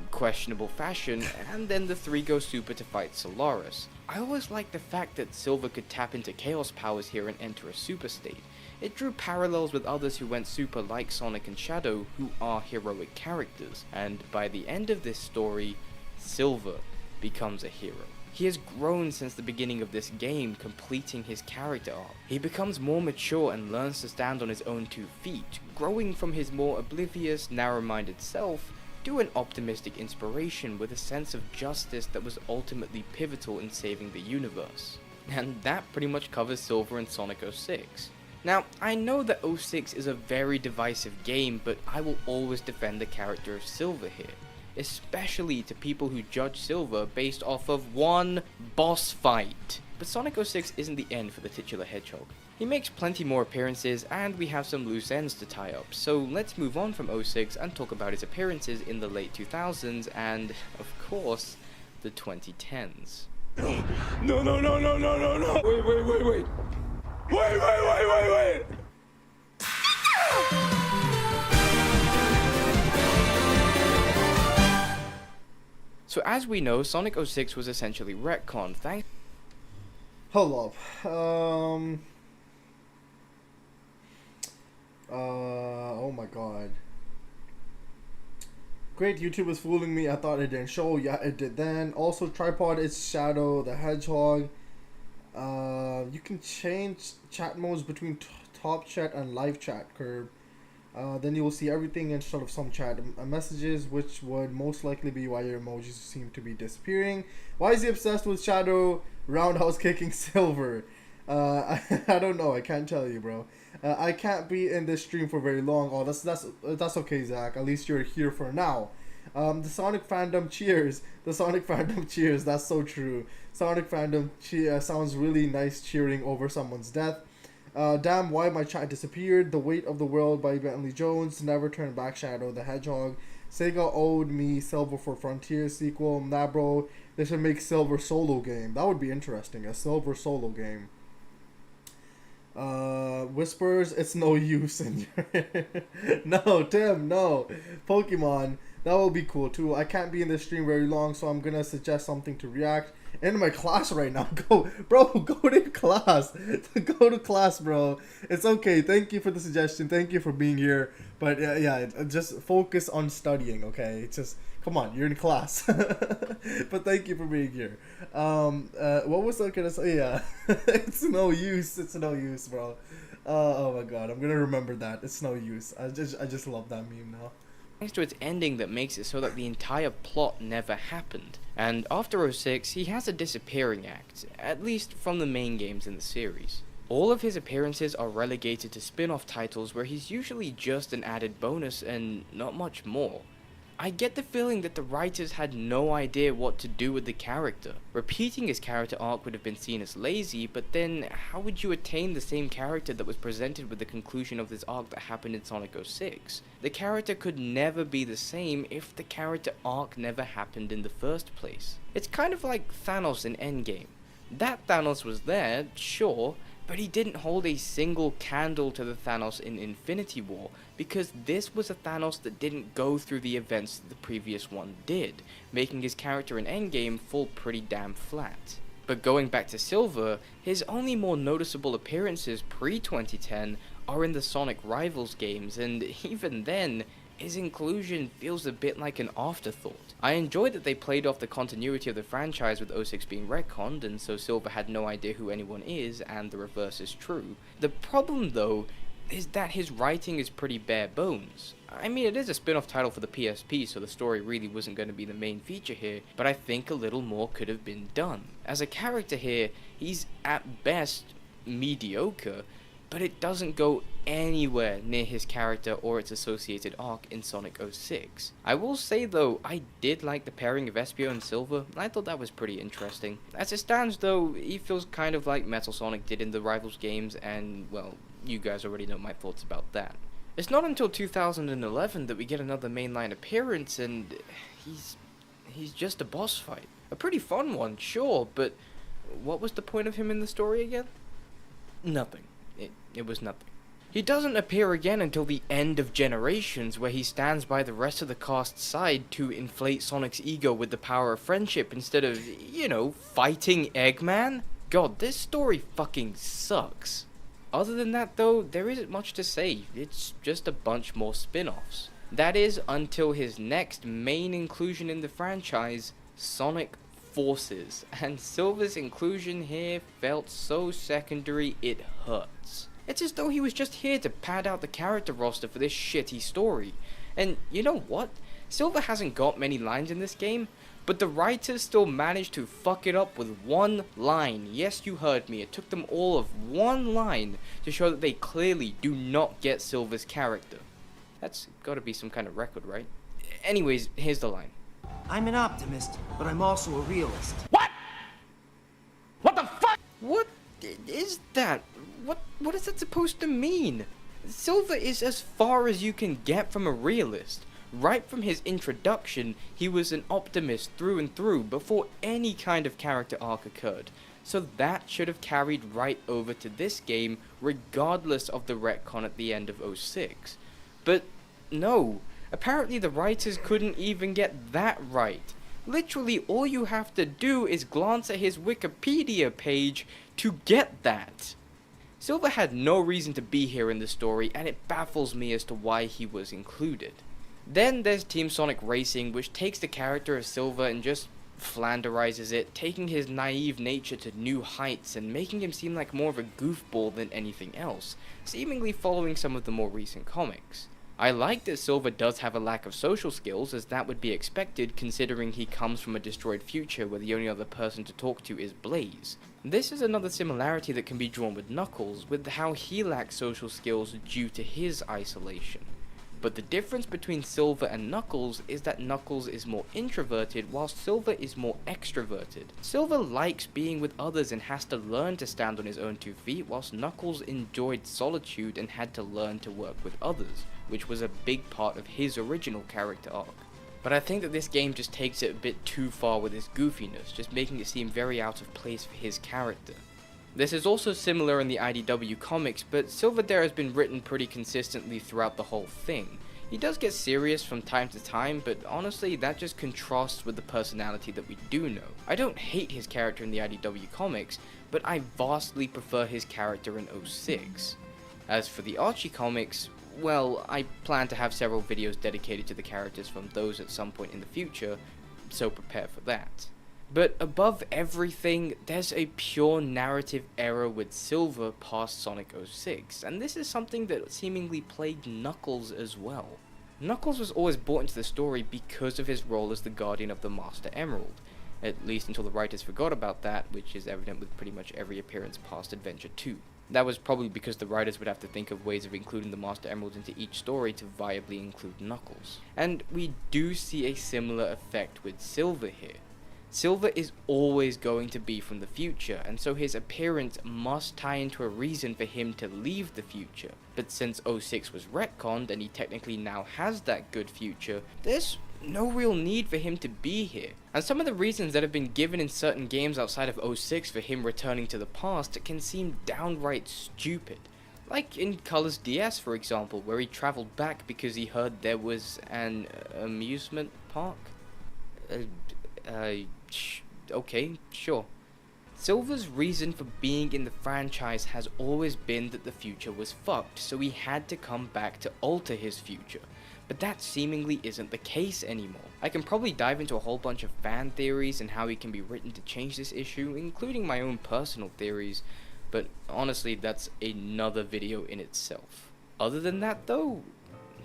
Speaker 14: questionable fashion, and then the three go super to fight Solaris. I always liked the fact that Silver could tap into Chaos powers here and enter a super state. It drew parallels with others who went super like Sonic and Shadow, who are heroic characters, and by the end of this story, Silver becomes a hero. He has grown since the beginning of this game, completing his character arc. He becomes more mature and learns to stand on his own 2 feet, growing from his more oblivious, narrow-minded self to an optimistic inspiration with a sense of justice that was ultimately pivotal in saving the universe. And that pretty much covers Silver and Sonic 06. Now, I know that 06 is a very divisive game, but I will always defend the character of Silver here, especially to people who judge Silver based off of one boss fight. But Sonic 06 isn't the end for the titular hedgehog. He makes plenty more appearances, and we have some loose ends to tie up, so let's move on from 06 and talk about his appearances in the late 2000s and, of course, the 2010s.
Speaker 9: No, no, no, no, no, no, no! Wait! Wait!
Speaker 14: So as we know, Sonic 06 was essentially retconned, thanks...
Speaker 1: Hold up. Oh my god. Great, YouTube was fooling me. I thought it didn't show. Yeah, it did then. Also, tripod is Shadow the Hedgehog. You can change chat modes between top chat and live chat, Curb. Then you will see everything instead of some chat messages, which would most likely be why your emojis seem to be disappearing. Why is he obsessed with Shadow roundhouse kicking Silver? I don't know. I can't tell you, bro. I can't be in this stream for very long. Oh, that's okay, Zach. At least you're here for now. The Sonic fandom cheers. The Sonic fandom cheers. That's so true. Sonic fandom sounds really nice cheering over someone's death. Damn, why my chat disappeared. The Weight of the World by Bentley Jones. Never Turn Back Shadow the Hedgehog. Sega owed me Silver for Frontier sequel. Nah, bro. They should make Silver solo game. That would be interesting. A Silver solo game. Whispers, it's no use in your... No, Tim, no. Pokemon, that will be cool too. I can't be in this stream very long, so I'm gonna suggest something to react. In my class right now. Go to class. Go to class, bro. It's okay. Thank you for the suggestion. Thank you for being here. But yeah, just focus on studying, okay? It's just, come on, you're in class. But thank you for being here. What was I gonna say? Yeah, it's no use. It's no use, bro. Oh my god, I'm gonna remember that. It's no use. I just love that meme now.
Speaker 14: Thanks to its ending that makes it so that the entire plot never happened. And after 06, he has a disappearing act, at least from the main games in the series. All of his appearances are relegated to spin-off titles where he's usually just an added bonus and not much more. I get the feeling that the writers had no idea what to do with the character. Repeating his character arc would have been seen as lazy, but then how would you attain the same character that was presented with the conclusion of this arc that happened in Sonic 06? The character could never be the same if the character arc never happened in the first place. It's kind of like Thanos in Endgame. That Thanos was there, sure, but he didn't hold a single candle to the Thanos in Infinity War, because this was a Thanos that didn't go through the events that the previous one did, making his character in Endgame fall pretty damn flat. But going back to Silver, his only more noticeable appearances pre-2010 are in the Sonic Rivals games, and even then, his inclusion feels a bit like an afterthought. I enjoy that they played off the continuity of the franchise with 06 being retconned, and so Silver had no idea who anyone is, and the reverse is true. The problem though, is that his writing is pretty bare bones. I mean, it is a spin-off title for the PSP, so the story really wasn't going to be the main feature here, but I think a little more could have been done. As a character here, he's at best mediocre, but it doesn't go anywhere near his character or its associated arc in Sonic 06. I will say though, I did like the pairing of Espio and Silver. I thought that was pretty interesting. As it stands though, he feels kind of like Metal Sonic did in the Rivals games, and well, you guys already know my thoughts about that. It's not until 2011 that we get another mainline appearance, and he's just a boss fight. A pretty fun one, sure, but what was the point of him in the story again? Nothing. It was nothing. He doesn't appear again until the end of Generations, where he stands by the rest of the cast's side to inflate Sonic's ego with the power of friendship instead of, you know, fighting Eggman? God, this story fucking sucks. Other than that though, there isn't much to say. It's just a bunch more spin-offs. That is until his next main inclusion in the franchise, Sonic Forces, and Silver's inclusion here felt so secondary it hurts. It's as though he was just here to pad out the character roster for this shitty story. And you know what? Silver hasn't got many lines in this game, but the writers still managed to fuck it up with one line. Yes, you heard me. It took them all of one line to show that they clearly do not get Silver's character. That's gotta be some kind of record, right? Anyways, here's the line.
Speaker 19: I'm an optimist, but I'm also a realist.
Speaker 14: What? What the fuck? What is that? What is that supposed to mean? Silver is as far as you can get from a realist. Right from his introduction, he was an optimist through and through before any kind of character arc occurred. So that should have carried right over to this game, regardless of the retcon at the end of 06. But no, apparently the writers couldn't even get that right.
Speaker 7: Literally, all you have to do is glance at his Wikipedia page to get that. Silver had no reason to be here in the story, and it baffles me as to why he was included. Then there's Team Sonic Racing, which takes the character of Silver and just flanderizes it, taking his naive nature to new heights and making him seem like more of a goofball than anything else, seemingly following some of the more recent comics. I like that Silver does have a lack of social skills, as that would be expected considering he comes from a destroyed future where the only other person to talk to is Blaze. This is another similarity that can be drawn with Knuckles, with how he lacks social skills due to his isolation. But the difference between Silver and Knuckles is that Knuckles is more introverted while Silver is more extroverted. Silver likes being with others and has to learn to stand on his own 2 feet, whilst Knuckles enjoyed solitude and had to learn to work with others, which was a big part of his original character arc. But I think that this game just takes it a bit too far with its goofiness, just making it seem very out of place for his character. This is also similar in the IDW comics, but Silver there has been written pretty consistently throughout the whole thing. He does get serious from time to time, but honestly that just contrasts with the personality that we do know. I don't hate his character in the IDW comics, but I vastly prefer his character in 06. As for the Archie comics, well, I plan to have several videos dedicated to the characters from those at some point in the future, so prepare for that. But above everything, there's a pure narrative error with Silver past Sonic 06, and this is something that seemingly plagued Knuckles as well. Knuckles was always brought into the story because of his role as the Guardian of the Master Emerald, at least until the writers forgot about that, which is evident with pretty much every appearance past Adventure 2. That was probably because the writers would have to think of ways of including the Master Emerald into each story to viably include Knuckles. And we do see a similar effect with Silver here. Silver is always going to be from the future, and so his appearance must tie into a reason for him to leave the future. But since 06 was retconned and he technically now has that good future, there's no real need for him to be here. And some of the reasons that have been given in certain games outside of 06 for him returning to the past can seem downright stupid. Like in Colors DS, for example, where he traveled back because he heard there was an amusement park. Okay, sure. Silver's reason for being in the franchise has always been that the future was fucked, so he had to come back to alter his future. But that seemingly isn't the case anymore. I can probably dive into a whole bunch of fan theories and how he can be written to change this issue, including my own personal theories, but honestly that's another video in itself. Other than that though,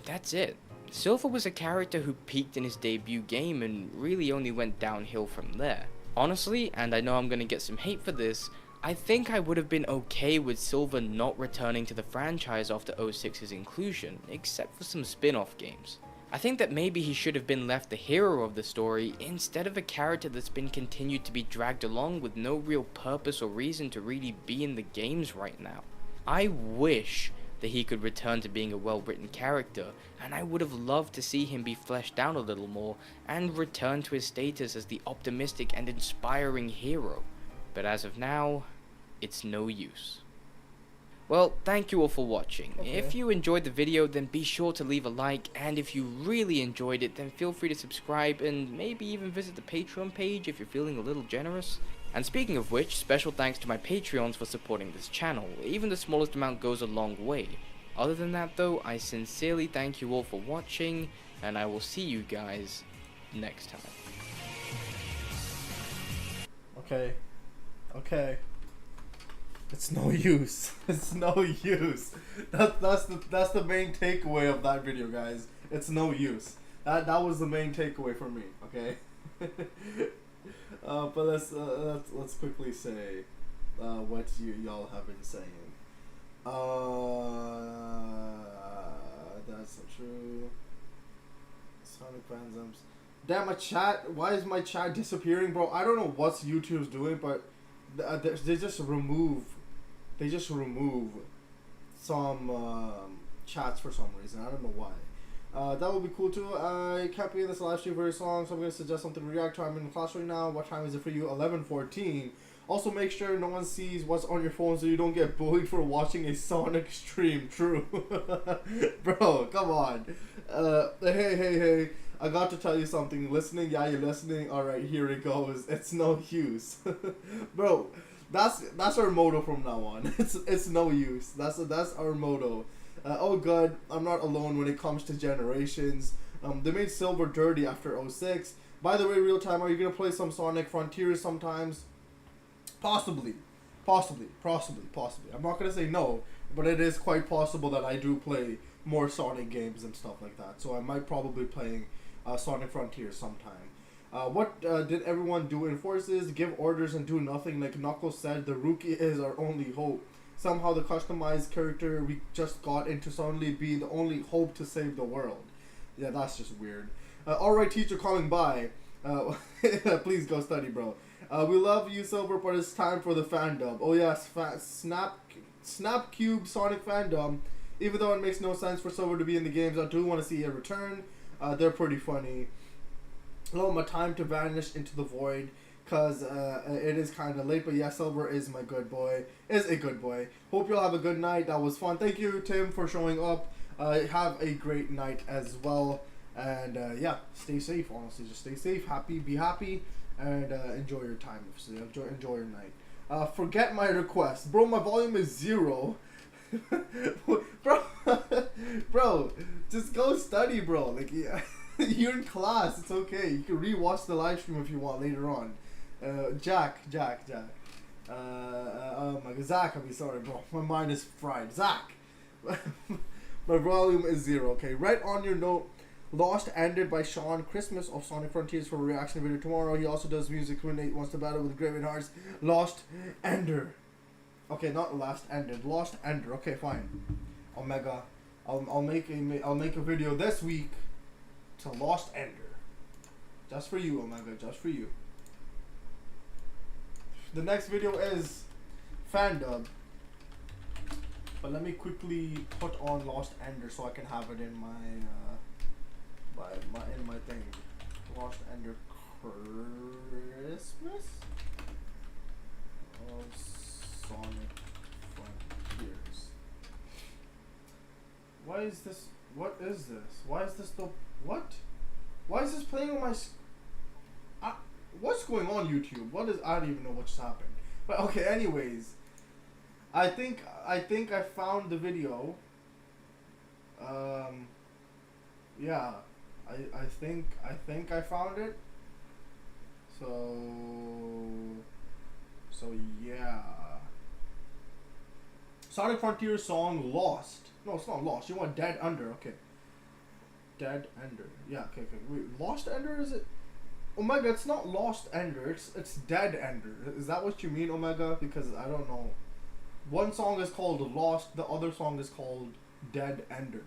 Speaker 7: that's it. Silver was a character who peaked in his debut game and really only went downhill from there. Honestly, and I know I'm gonna get some hate for this, I think I would have been okay with Silver not returning to the franchise after 06's inclusion, except for some spin-off games. I think that maybe he should have been left the hero of the story, instead of a character that's been continued to be dragged along with no real purpose or reason to really be in the games right now. I wish that he could return to being a well-written character, and I would have loved to see him be fleshed out a little more, and return to his status as the optimistic and inspiring hero. But as of now, it's no use. Well, thank you all for watching.
Speaker 1: Okay.
Speaker 7: If you enjoyed the video, then be sure to leave a like, and if you really enjoyed it, then feel free to subscribe, and maybe even visit the Patreon page if you're feeling a little generous. And speaking of which, special thanks to my Patreons for supporting this channel. Even the smallest amount goes a long way. Other than that though, I sincerely thank you all for watching, and I will see you guys next time.
Speaker 1: Okay. It's no use. It's no use. That's the main takeaway of that video, guys. It's no use. That was the main takeaway for me. Okay. But let's quickly say what y'all have been saying. That's not true. Sonic Fandoms. Damn, my chat. Why is my chat disappearing, bro? I don't know what YouTube's doing, but they just remove some chats for some reason. I don't know why. That would be cool too. I can't be in this live stream very long, so I'm gonna suggest something to react to. I'm in class right now. What time is it for you? 11:14. Also, make sure no one sees what's on your phone so you don't get bullied for watching a Sonic stream. True. Bro, come on. Hey. I got to tell you something. Listening, yeah, you're listening. All right, here it goes. It's no use, bro. That's our motto from now on. It's no use. That's our motto. Oh good, I'm not alone when it comes to generations. They made Silver dirty after 06. By the way, real time, are you gonna play some Sonic Frontiers sometimes? Possibly. I'm not gonna say no, but it is quite possible that I do play more Sonic games and stuff like that. So I might probably playing Sonic Frontiers sometime. What did everyone do in Forces? Give orders and do nothing. Like Knuckles said, the rookie is our only hope. Somehow the customized character we just got into suddenly be the only hope to save the world. Yeah, that's just weird. Alright, teacher calling by. Please go study, bro. We love you, Silver, but it's time for the fandom. Oh yes, Snapcube Sonic fandom. Even though it makes no sense for Silver to be in the games, I do want to see a return. They're pretty funny. Allow my time to vanish into the void, cause it is kind of late. But yeah, Silver is my good boy. Is a good boy. Hope you'll have a good night. That was fun. Thank you, Tim, for showing up. Have a great night as well. And yeah, stay safe. Honestly, just stay safe. Be happy, and enjoy your time. Enjoy your night. Forget my request, bro. My volume is 0. bro, just go study, bro. Like, yeah, you're in class. It's okay. You can rewatch the live stream if you want later on. Jack. Oh my God, Zach. I'm sorry, bro. My mind is fried. Zach. My volume is 0. Okay, right on your note. Lost ended by Sean. Christmas of Sonic Frontiers for a reaction video tomorrow. He also does music when Nate wants to battle with Graven Hearts. Lost Ender. Okay, not Last Ended. Lost Ender. Okay, fine. Omega. I'll make a video this week to Lost Ender. Just for you, Omega. Just for you. The next video is fandom. But let me quickly put on Lost Ender so I can have it in my in my thing. Lost Ender Christmas of Sonic Frontiers. Why is this? What is this? Why is this the what? Why is this playing on my? What's going on, YouTube? What is? I don't even know what just happened. But okay, anyways, I think I found the video. Yeah. I think I found it. So yeah. Sonic Frontiers song Lost. No, it's not Lost. You want Dead Under. Okay. Dead Ender. Yeah, okay. Wait, Lost Ender, is it? Omega, it's not Lost Ender. It's Dead Ender. Is that what you mean, Omega? Because I don't know. One song is called Lost, the other song is called Dead Ender.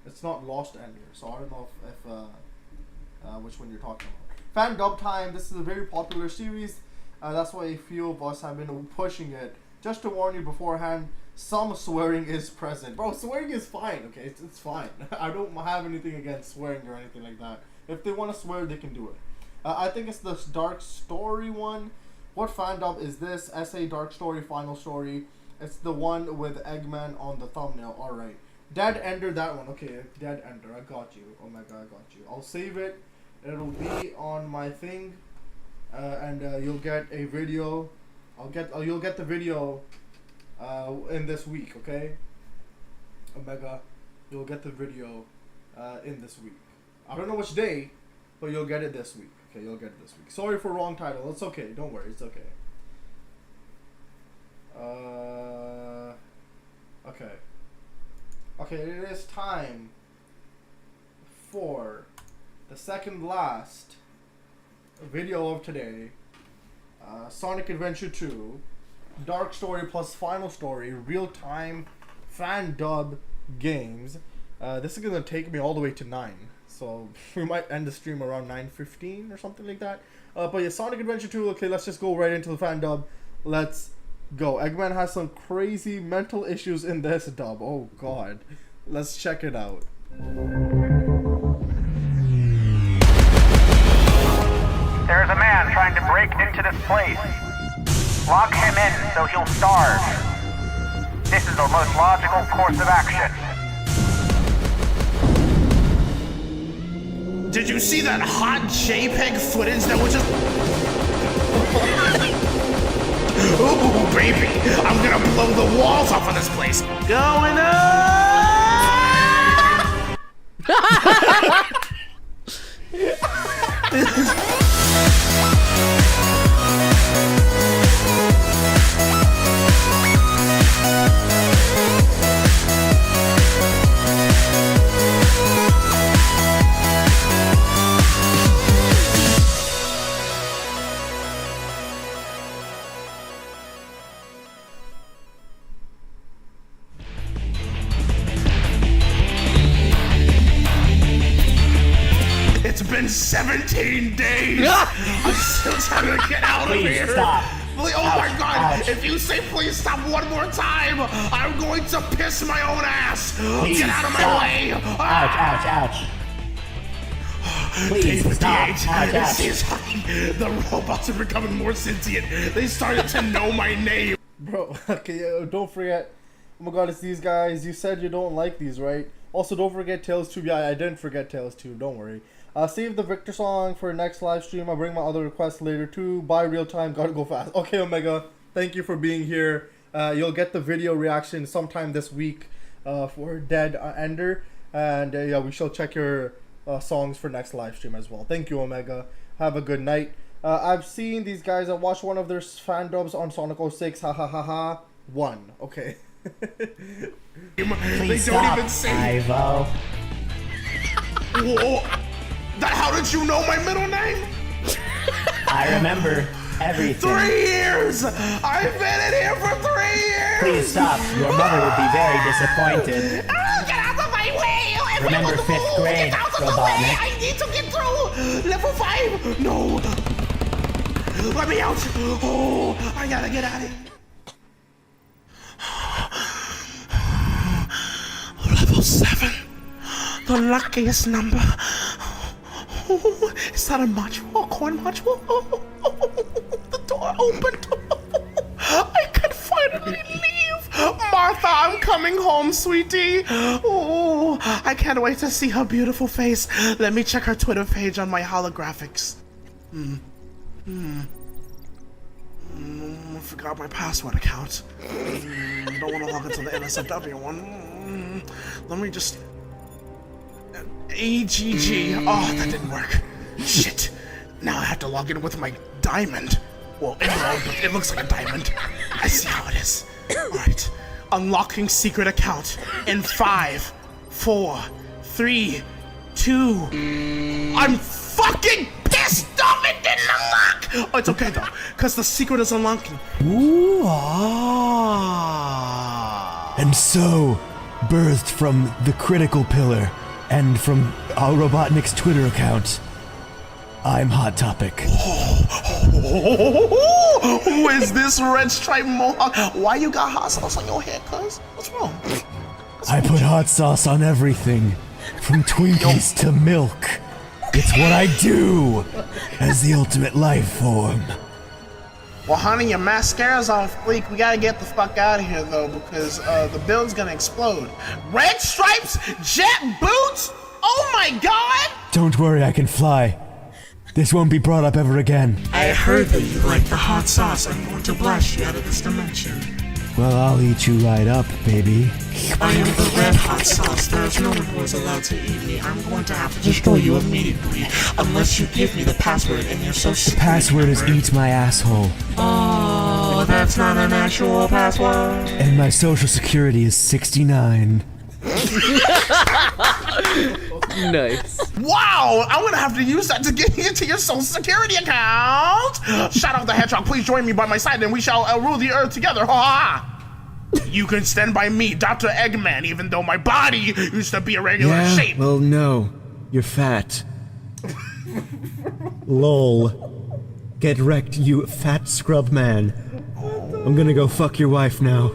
Speaker 1: It's not Lost Ender, so I don't know if which one you're talking about. Fan dub time. This is a very popular series. That's why a few of us have been pushing it. Just to warn you beforehand, some swearing is present. Bro, swearing is fine, okay? It's fine. I don't have anything against swearing or anything like that. If they want to swear, they can do it. I think it's the Dark Story one. What fan dub is this? SA Dark Story Final Story. It's the one with Eggman on the thumbnail. Alright. Dead Ender, that one. Okay, Dead Ender. I got you. Oh my God, I got you. I'll save it. It'll be on my thing, and you'll get a video. You'll get the video in this week. Okay. Omega, you'll get the video in this week. I don't know which day, but you'll get it this week. Okay, you'll get it this week. Sorry for wrong title. It's okay. Don't worry. It's okay. Okay. Okay, it is time for the second last video of today. Sonic Adventure 2, Dark Story plus Final Story, real-time fan dub games. This is gonna take me all the way to 9, so we might end the stream around 9:15 or something like that. But yeah, Sonic Adventure 2. Okay, let's just go right into the fan dub. Let's go. Eggman has some crazy mental issues in this dub. Oh God. Let's check it out.
Speaker 4: There's a man trying to break into this place. Lock him in so he'll starve. This is the most logical course of action.
Speaker 12: Did you see that hot JPEG footage that was just... Ooh, baby, I'm gonna blow the walls off of this place. Going up! It's been 17 days! I'm still trying to get out of here!
Speaker 8: Stop.
Speaker 12: Oh my god! If you say please stop one more time, I'm going to piss my own ass!
Speaker 8: Please
Speaker 12: Get out of my
Speaker 8: stop.
Speaker 12: way!
Speaker 8: Ouch. Please
Speaker 12: David
Speaker 8: stop.
Speaker 12: DH, it seems like the robots are becoming more sentient. They started to know my name.
Speaker 1: Bro, okay, don't forget. Oh my god, it's these guys. You said you don't like these, right? Also, don't forget Tales 2. Yeah, I didn't forget Tales 2. Don't worry. Save the Victor song for next live stream. I'll bring my other requests later too. Bye, real time. Gotta go fast. Okay, Omega. Thank you for being here. You'll get the video reaction sometime this week for Dead Ender. And yeah, we shall check your songs for next live stream as well. Thank you, Omega. Have a good night. I've seen these guys. I watched one of their fan dubs on Sonic 06. Ha ha ha ha. 1. Okay.
Speaker 8: Please
Speaker 12: They
Speaker 8: stop,
Speaker 12: don't even say.
Speaker 8: Ivo.
Speaker 12: Whoa. How did you know my middle name?
Speaker 8: I remember everything.
Speaker 12: 3 years! I've been in here for 3 years!
Speaker 8: Please stop. Your mother would be very disappointed.
Speaker 12: Oh, get out of my way!
Speaker 8: Remember 5th grade,
Speaker 12: Get out of the way!
Speaker 8: Robotnik.
Speaker 12: I need to get through! Level 5! No! Let me out! Oh, I gotta get out of here. Level 7. The luckiest number. Oh, is that a module? A corn module? Oh, the door opened. I can finally leave. Martha, I'm coming home, sweetie. Oh, I can't wait to see her beautiful face. Let me check her Twitter page on my holographics. I forgot my password account. Don't want to log into the NSFW one. Let me just... AGG. Oh, that didn't work. Shit. Now I have to log in with my diamond. Well, emerald, but it looks like a diamond. I see how it is. Alright. Unlocking secret account in 5, 4, 3, 2. I'm fucking pissed off it didn't unlock! Oh, it's okay though, because the secret is unlocking.
Speaker 22: Ooh, ah. And so, birthed from the critical pillar and from Robotnik's Twitter account, I'm Hot Topic.
Speaker 12: Who is this red striped mohawk? Why you got hot sauce on your head, cuz? What's wrong?
Speaker 22: I put hot sauce on everything, from Twinkies to milk. It's what I do as the ultimate life form.
Speaker 12: Well, honey, your mascara's on fleek. We gotta get the fuck out of here, though, because the build's gonna explode. Red stripes? Jet boots? Oh my god!
Speaker 22: Don't worry, I can fly. This won't be brought up ever again.
Speaker 23: I heard that you like the hot sauce. I'm going to blast you out of this dimension.
Speaker 22: Well, I'll eat you right up, baby.
Speaker 23: I am the red hot sauce. There's no one who is allowed to eat me. I'm going to have to destroy you immediately, unless you give me the password and you're so
Speaker 22: The password is eat my asshole.
Speaker 23: Oh, that's not an actual password.
Speaker 22: And my social security is 69.
Speaker 7: Nice.
Speaker 12: Wow! I'm gonna have to use that to get into your social security account! Shout out the Hedgehog, please join me by my side and we shall rule the earth together, ha ha! You can stand by me, Dr. Eggman, even though my body used to be a regular shape.
Speaker 22: Well, no. You're fat. Lol. Get wrecked, you fat scrub man. I'm gonna go fuck your wife now.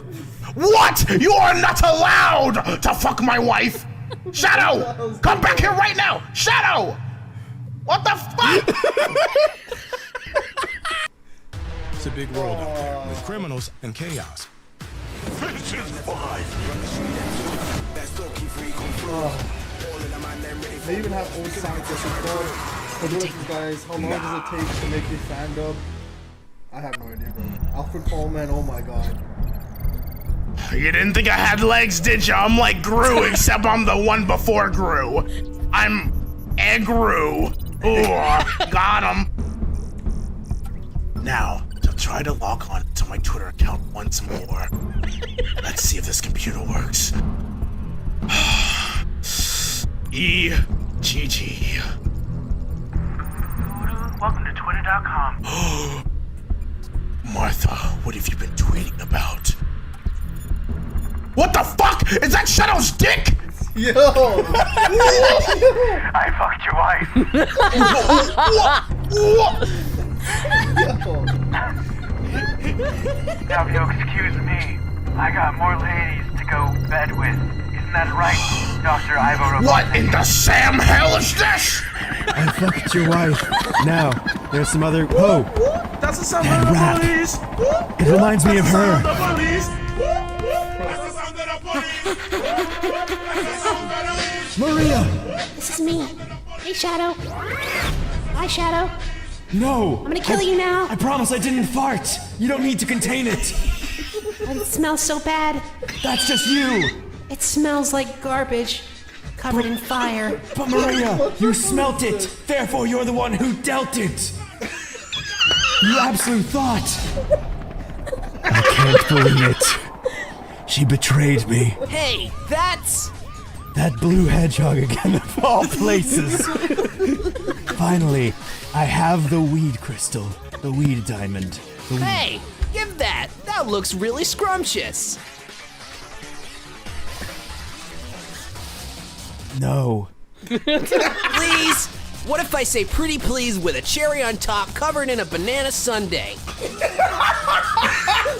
Speaker 12: What? You are not allowed to fuck my wife! Shadow! Come back here right now! Shadow! What the fuck?
Speaker 24: It's a big world out there with criminals and chaos.
Speaker 16: This is 5.
Speaker 1: They even have old sound clips installed. So listen, guys, how long does it take to make your fan dub? I have no idea, bro. Alfred Coleman, oh my god.
Speaker 10: You didn't think I had legs, did ya? I'm like Gru, except I'm the one before Gru. I'm Egru. Ooh, got him. Now, to try to log on to my Twitter account once more. Let's see if this computer works. E-G-G.
Speaker 4: Welcome to Twitter.com.
Speaker 10: Martha, what have you been tweeting about? What the fuck? Is that Shadow's dick?
Speaker 1: Yo!
Speaker 4: I fucked your wife. Now, if you'll excuse me, I got more ladies to go bed with. Isn't that right, Dr. Ivo Robotnik?
Speaker 10: What in the Sam hell is this?
Speaker 22: I fucked your wife. Now, there's some other. Whoa!
Speaker 10: That's the sound
Speaker 22: That
Speaker 10: of the
Speaker 22: rap.
Speaker 10: police.
Speaker 22: It reminds me of her.
Speaker 10: The police.
Speaker 22: Maria!
Speaker 11: This is me. Hey, Shadow. Hi, Shadow.
Speaker 22: No!
Speaker 11: I'm gonna kill you now.
Speaker 22: I promise I didn't fart. You don't need to contain it.
Speaker 11: It smells so bad.
Speaker 22: That's just you.
Speaker 11: It smells like garbage, covered in fire.
Speaker 22: But Maria, you smelt it. Therefore, you're the one who dealt it. You absolute thought. I can't believe it. She betrayed me.
Speaker 19: Hey, that's...
Speaker 22: That blue hedgehog again of all places. Finally, I have the weed crystal, the weed diamond. The weed.
Speaker 19: Hey, give that. That looks really scrumptious.
Speaker 22: No.
Speaker 19: Please? What if I say pretty please with a cherry on top covered in a banana sundae?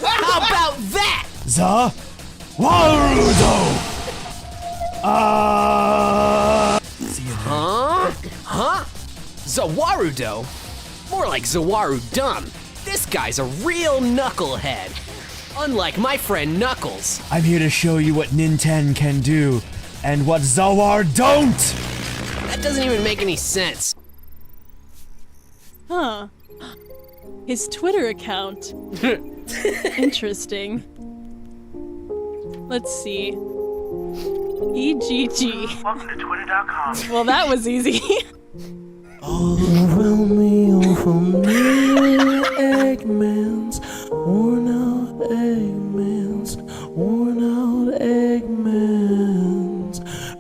Speaker 19: How about that?
Speaker 22: Warudo!
Speaker 19: Huh? Zawarudo? More like Zawaru-dum. This guy's a real knucklehead. Unlike my friend Knuckles.
Speaker 22: I'm here to show you what Ninten can do, and what Zawar don't!
Speaker 19: That doesn't even make any sense.
Speaker 13: Huh. His Twitter account. Interesting. Let's see. EGG.
Speaker 4: Welcome to Twitter.com.
Speaker 13: Well, that was easy.
Speaker 23: All around me, Eggman's, worn out Eggman's,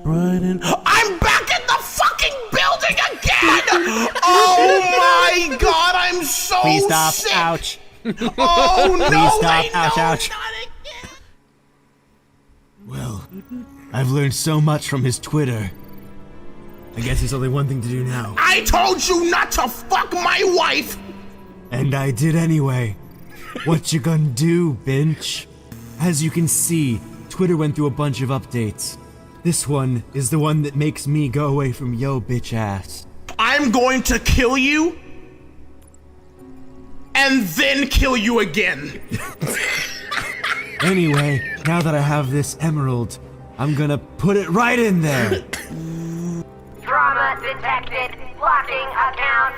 Speaker 23: right in.
Speaker 10: I'm back in the fucking building again! Oh my god, I'm so
Speaker 8: Please stop.
Speaker 10: sick!
Speaker 8: Ouch.
Speaker 10: Oh no!
Speaker 8: Please stop.
Speaker 10: wait,
Speaker 8: Ouch,
Speaker 10: no,
Speaker 8: ouch.
Speaker 22: Well, I've learned so much from his Twitter. I guess there's only one thing to do now.
Speaker 10: I told you not to fuck my wife!
Speaker 22: And I did anyway. What you gonna do, bitch? As you can see, Twitter went through a bunch of updates. This one is the one that makes me go away from yo bitch ass.
Speaker 10: I'm going to kill you, and then kill you again.
Speaker 22: Anyway, now that I have this emerald, I'm gonna put it right in there.
Speaker 15: Drama detected. Blocking account.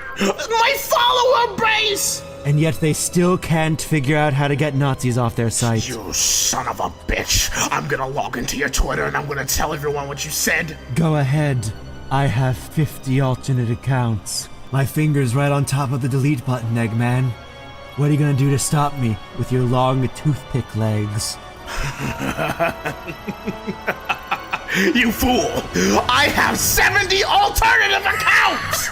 Speaker 10: My follower base!
Speaker 22: And yet they still can't figure out how to get Nazis off their site.
Speaker 10: You son of a bitch. I'm gonna log into your Twitter and I'm gonna tell everyone what you said.
Speaker 22: Go ahead. I have 50 alternate accounts. My finger's right on top of the delete button, Eggman. What are you gonna do to stop me with your long toothpick legs?
Speaker 10: You fool! I have 70 alternative accounts!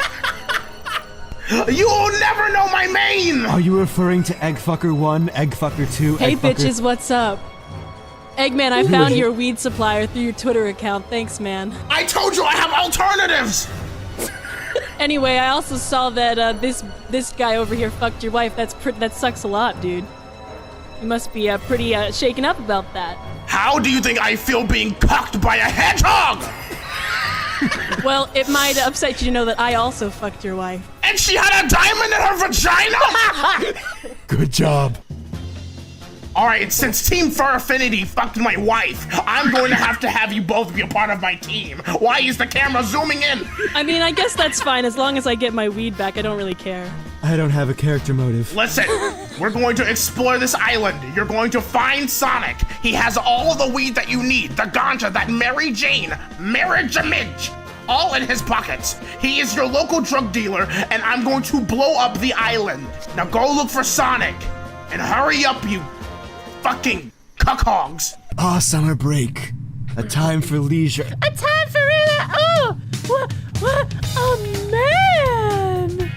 Speaker 10: You will never know my main!
Speaker 22: Are you referring to Eggfucker 1, Eggfucker 2,
Speaker 13: Hey
Speaker 22: Eggfucker...
Speaker 13: bitches, what's up? Eggman, I found your weed supplier through your Twitter account. Thanks, man.
Speaker 10: I told you I have alternatives!
Speaker 13: Anyway, I also saw that this guy over here fucked your wife. That sucks a lot, dude. You must be pretty shaken up about that.
Speaker 10: How do you think I feel being cucked by a hedgehog?
Speaker 13: Well, it might upset you to know that I also fucked your wife.
Speaker 10: And she had a diamond in her vagina?
Speaker 22: Good job.
Speaker 10: Alright, since Team Fur Affinity fucked my wife, I'm going to have you both be a part of my team. Why is the camera zooming in?
Speaker 13: I mean, I guess that's fine as long as I get my weed back. I don't really care.
Speaker 22: I don't have a character motive.
Speaker 10: Listen, we're going to explore this island. You're going to find Sonic. He has all the weed that you need. The ganja, that Mary Jane, Marriage-a-midge, all in his pockets. He is your local drug dealer, and I'm going to blow up the island. Now go look for Sonic, and hurry up, you fucking cuckhogs.
Speaker 22: Ah, summer break. A time for leisure.
Speaker 11: A time for it. Oh, what? Oh, man.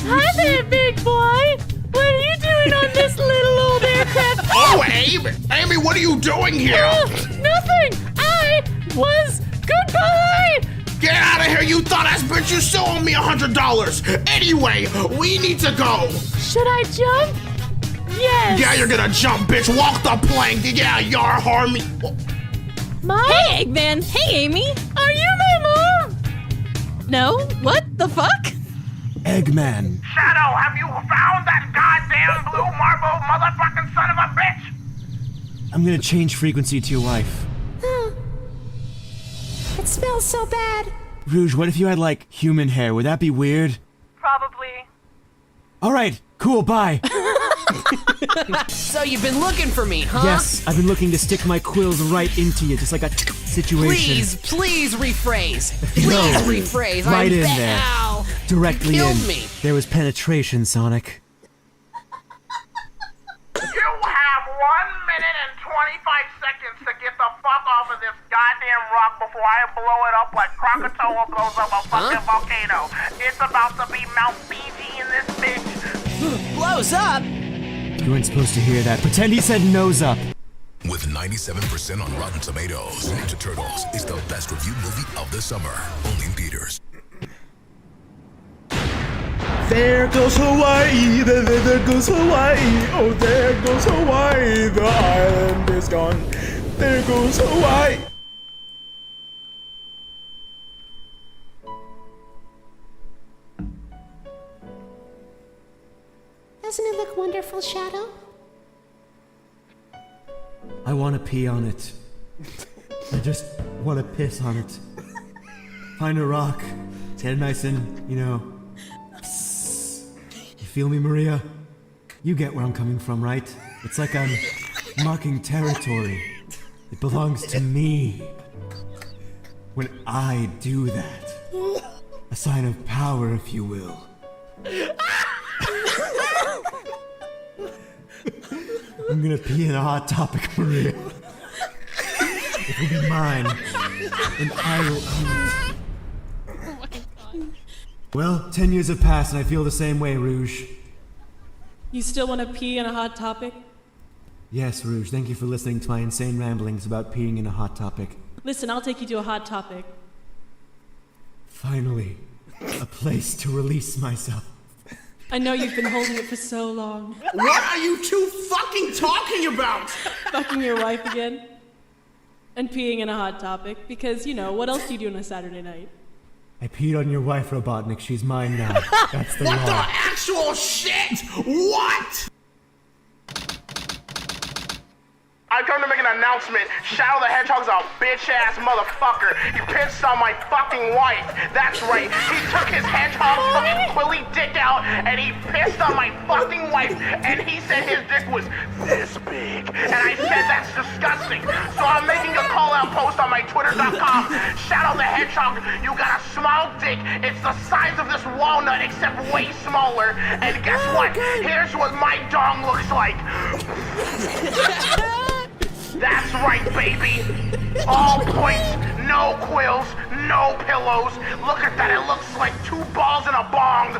Speaker 11: Hi there, big boy. What are you doing on this little old aircraft?
Speaker 10: Oh, Amy! Amy, what are you doing here?
Speaker 11: Oh, nothing. I was goodbye.
Speaker 10: Get out of here, you thought-ass bitch! You still owe me $100! Anyway, we need to go!
Speaker 11: Should I jump? Yes!
Speaker 10: Yeah, you're gonna jump, bitch! Walk the plank! Yeah, you're harming.
Speaker 13: Mom? Hey, Eggman! Hey, Amy!
Speaker 11: Are you my mom?
Speaker 13: No? What the fuck?
Speaker 22: Eggman.
Speaker 4: Shadow, have you found that goddamn blue marble motherfucking son of a bitch?
Speaker 22: I'm gonna change frequency to your wife.
Speaker 11: It smells so bad.
Speaker 22: Rouge, what if you had, like, human hair? Would that be weird?
Speaker 15: Probably.
Speaker 22: Alright, cool, bye.
Speaker 5: So you've been looking for me, huh?
Speaker 22: Yes, I've been looking to stick my quills right into you, just like a situation.
Speaker 5: Please rephrase. Please
Speaker 22: No.
Speaker 5: rephrase.
Speaker 22: Right in
Speaker 5: bet-
Speaker 22: there.
Speaker 5: Ow.
Speaker 22: Directly
Speaker 5: You
Speaker 22: in.
Speaker 5: killed me.
Speaker 22: There was penetration, Sonic.
Speaker 4: You have 1 minute and 25 seconds to get the fuck off of this goddamn rock before I blow it up like Krakatoa blows up a fucking volcano. It's about to be Mount Fiji in this bitch.
Speaker 5: Blows up?
Speaker 22: You weren't supposed to hear that. Pretend he said nose up.
Speaker 6: With 97% on Rotten Tomatoes, Ninja Turtles is the best reviewed movie of the summer. Only in theaters.
Speaker 17: There goes Hawaii, there goes Hawaii, oh there goes Hawaii, the island is gone, there goes Hawaii.
Speaker 11: Doesn't it look wonderful, Shadow?
Speaker 22: I want to pee on it. I just want to piss on it. Find a rock. Get it nice and, you know. You feel me, Maria? You get where I'm coming from, right? It's like I'm marking territory. It belongs to me. When I do that. A sign of power, if you will. I'm gonna pee in a hot topic, Maria. It will be mine, and I will own it.
Speaker 13: Oh my god.
Speaker 22: Well, 10 years have passed, and I feel the same way, Rouge.
Speaker 13: You still want to pee in a hot topic?
Speaker 22: Yes, Rouge, thank you for listening to my insane ramblings about peeing in a hot topic.
Speaker 13: Listen, I'll take you to a hot topic.
Speaker 22: Finally, a place to release myself.
Speaker 13: I know you've been holding it for so long.
Speaker 10: What are you two fucking talking about?
Speaker 13: Fucking your wife again? And peeing in a hot topic, because, you know, what else do you do on a Saturday night?
Speaker 22: I peed on your wife, Robotnik. She's mine now. That's the
Speaker 10: What the
Speaker 22: law.
Speaker 10: actual shit? What? I come to make an announcement. Shadow the Hedgehog's a bitch-ass motherfucker. He pissed on my fucking wife. That's right. He took his hedgehog fucking quilly dick out and he pissed on my fucking wife. And he said his dick was this big. And I said that's disgusting. So I'm making a call-out post on my Twitter.com. Shadow the Hedgehog, you got a small dick. It's the size of this walnut except way smaller. And guess what? Here's what my dong looks like. That's right, baby. All points, no quills, no pillows. Look at that, it looks like 2 balls in a bong.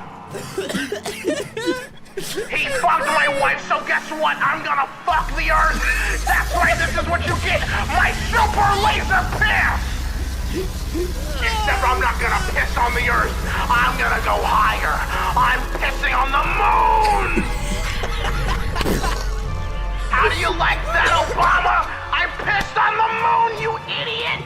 Speaker 10: He fucked my wife, so guess what? I'm gonna fuck the earth. That's right, this is what you get. My super laser piss. Except I'm not gonna piss on the earth. I'm gonna go higher. I'm pissing on the moon. How do you like that, Obama? I pissed on the moon, you idiot!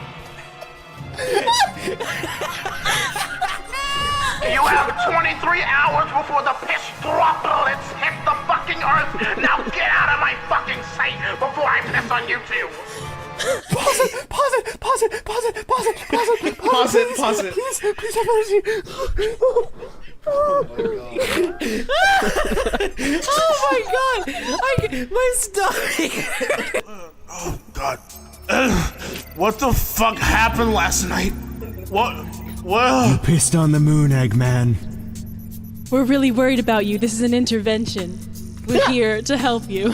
Speaker 10: You have 23 hours before the piss droplets hit the fucking
Speaker 4: fucking earth. Now get out of my fucking sight before I piss on you too.
Speaker 17: Pause it! Pause it! Pause it! Pause it! Pause it! Pause it! Pause it! Pause it! Please, please have mercy.
Speaker 1: Oh my god.
Speaker 13: Oh my god! My stomach.
Speaker 17: Oh god. What the fuck happened last night? What?
Speaker 22: You pissed on the moon, Eggman.
Speaker 13: We're really worried about you. This is an intervention. We're here to help you.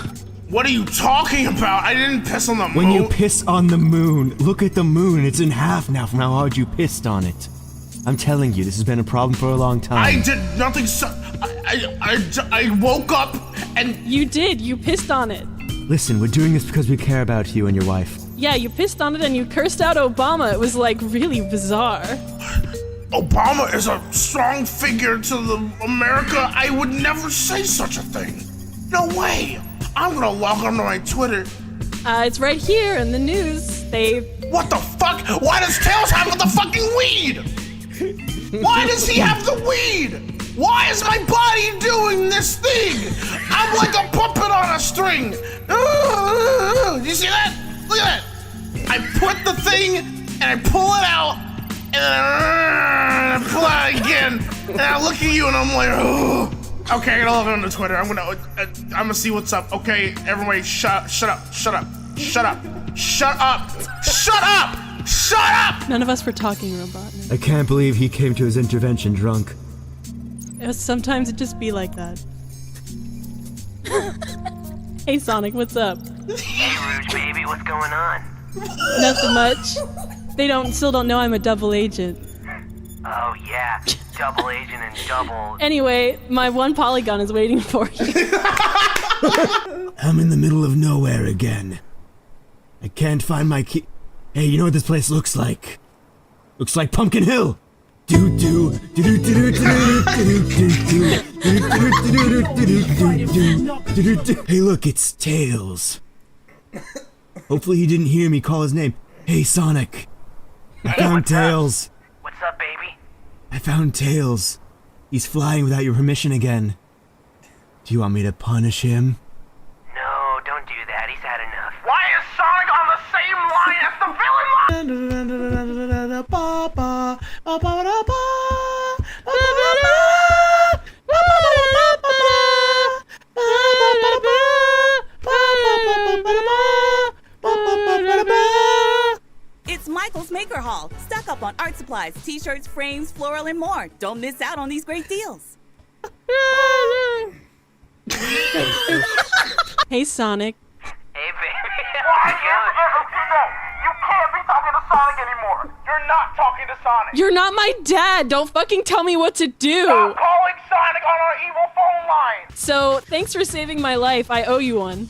Speaker 17: What are you talking about? I didn't piss on the moon.
Speaker 22: When you piss on the moon, look at the moon. It's in half now from how hard you pissed on it. I'm telling you, this has been a problem for a long time.
Speaker 17: I did nothing. I woke up and
Speaker 13: you did. You pissed on it.
Speaker 22: Listen, we're doing this because we care about you and your wife.
Speaker 13: Yeah, you pissed on it and you cursed out Obama. It was like really bizarre.
Speaker 17: Obama is a strong figure to America. I would never say such a thing. No way. I'm gonna log on to my Twitter.
Speaker 13: It's right here in the news.
Speaker 17: What the fuck? Why does Tails have the fucking weed? Why does he have the weed? Why is my body doing this thing? I'm like a puppet on a string. You see that? Look at that. I put the thing and I pull it out and then I pull it out again and I look at you and I'm like, oh. Okay, I gotta log on to Twitter. I'm gonna see what's up. Okay, everybody, shut up.
Speaker 13: None of us were talking, Robot.
Speaker 22: I can't believe he came to his intervention drunk.
Speaker 13: Sometimes it just be like that. Hey Sonic, what's up?
Speaker 19: Hey Rouge, baby, what's going on?
Speaker 13: Nothing much. They still don't know I'm a double agent.
Speaker 19: Oh yeah, double agent and double.
Speaker 13: Anyway, my one polygon is waiting for you.
Speaker 22: I'm in the middle of nowhere again. I can't find my key. Hey, you know what this place looks like? Looks like Pumpkin Hill. Hey, look, it's Tails. Hopefully he didn't hear me call his name. Hey, Sonic. I found Tails.
Speaker 19: What's up, baby?
Speaker 22: I found Tails. He's flying without your permission again. Do you want me to punish him?
Speaker 19: No, don't do that. He's had enough.
Speaker 4: Why is Sonic on the same line as the villain
Speaker 2: It's Michael's Maker Hall. Stock up on art supplies, t-shirts, frames, floral, and more. Don't miss out on these great deals.
Speaker 13: Hey, Sonic.
Speaker 19: Hey, baby.
Speaker 4: You can't be talking to Sonic anymore. You're not talking to Sonic.
Speaker 13: You're not my dad. Don't fucking tell me what to do.
Speaker 4: Stop calling Sonic on our evil phone line.
Speaker 13: So, thanks for saving my life. I owe you one.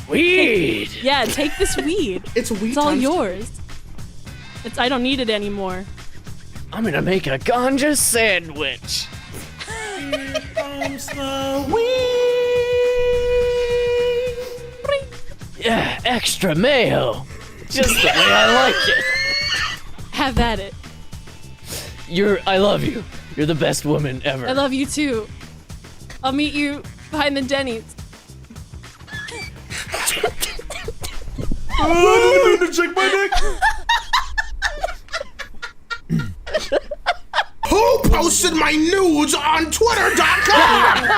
Speaker 5: Weed.
Speaker 13: Yeah, take this weed.
Speaker 1: It's weed.
Speaker 13: It's all yours. I don't need it anymore.
Speaker 5: I'm gonna make a ganja sandwich.
Speaker 17: Here comes the weed.
Speaker 5: Yeah, extra mayo. Just the way I like it.
Speaker 13: Have at it.
Speaker 5: I love you. You're the best woman ever.
Speaker 13: I love you too. I'll meet you behind the Denny's.
Speaker 17: I didn't mean to check my dick. Who posted my nudes on Twitter.com?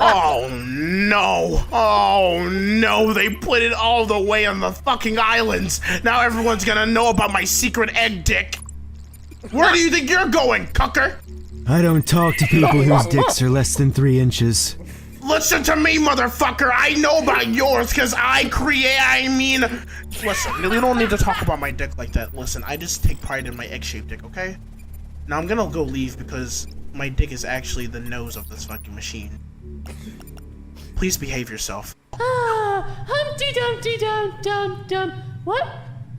Speaker 17: Oh no. Oh no, they put it all the way on the fucking islands. Now everyone's gonna know about my secret egg dick. Where do you think you're going, cucker?
Speaker 22: I don't talk to people whose dicks are less than 3 inches.
Speaker 17: Listen to me, motherfucker. I know about yours because listen, you don't need to talk about my dick like that. Listen, I just take pride in my egg-shaped dick, okay? Now I'm gonna go leave because my dick is actually the nose of this fucking machine. Please behave yourself.
Speaker 11: Humpty Dumpty Dum Dum Dum. What?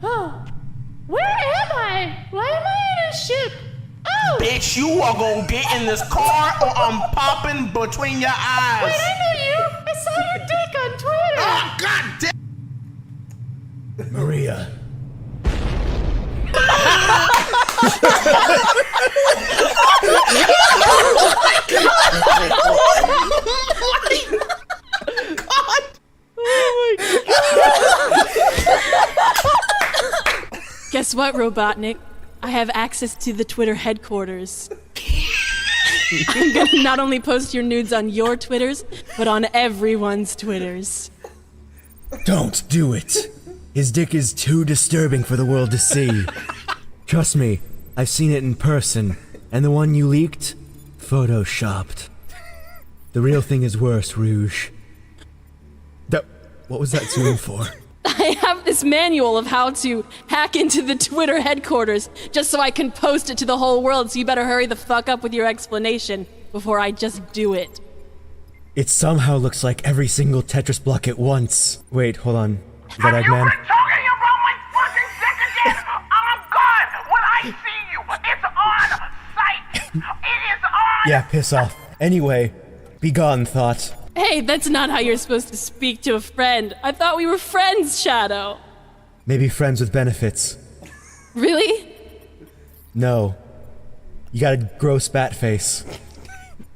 Speaker 11: Oh. Where am I? Why am I in a ship? Oh!
Speaker 17: Bitch, you are gonna get in this car or I'm popping between your eyes.
Speaker 11: Wait, I know you. I saw your dick on Twitter.
Speaker 17: Oh, god damn.
Speaker 22: Maria.
Speaker 13: Guess what, Robotnik? I have access to the Twitter headquarters. I'm gonna not only post your nudes on your Twitters, but on everyone's Twitters.
Speaker 22: Don't do it. His dick is too disturbing for the world to see. Trust me, I've seen it in person, and the one you leaked, photoshopped. The real thing is worse, Rouge. What was that zoom for?
Speaker 13: I have this manual of how to hack into the Twitter headquarters just so I can post it to the whole world, so you better hurry the fuck up with your explanation before I just do it.
Speaker 22: It somehow looks like every single Tetris block at once. Wait, hold on. Is that Eggman?
Speaker 4: Talking about my fucking dick again? I'm gone when I see you. It's on site. It is on.
Speaker 22: Yeah, piss off. Anyway, be gone, Thought.
Speaker 13: Hey, that's not how you're supposed to speak to a friend. I thought we were friends, Shadow.
Speaker 22: Maybe friends with benefits.
Speaker 13: Really?
Speaker 22: No. You got a gross bat face.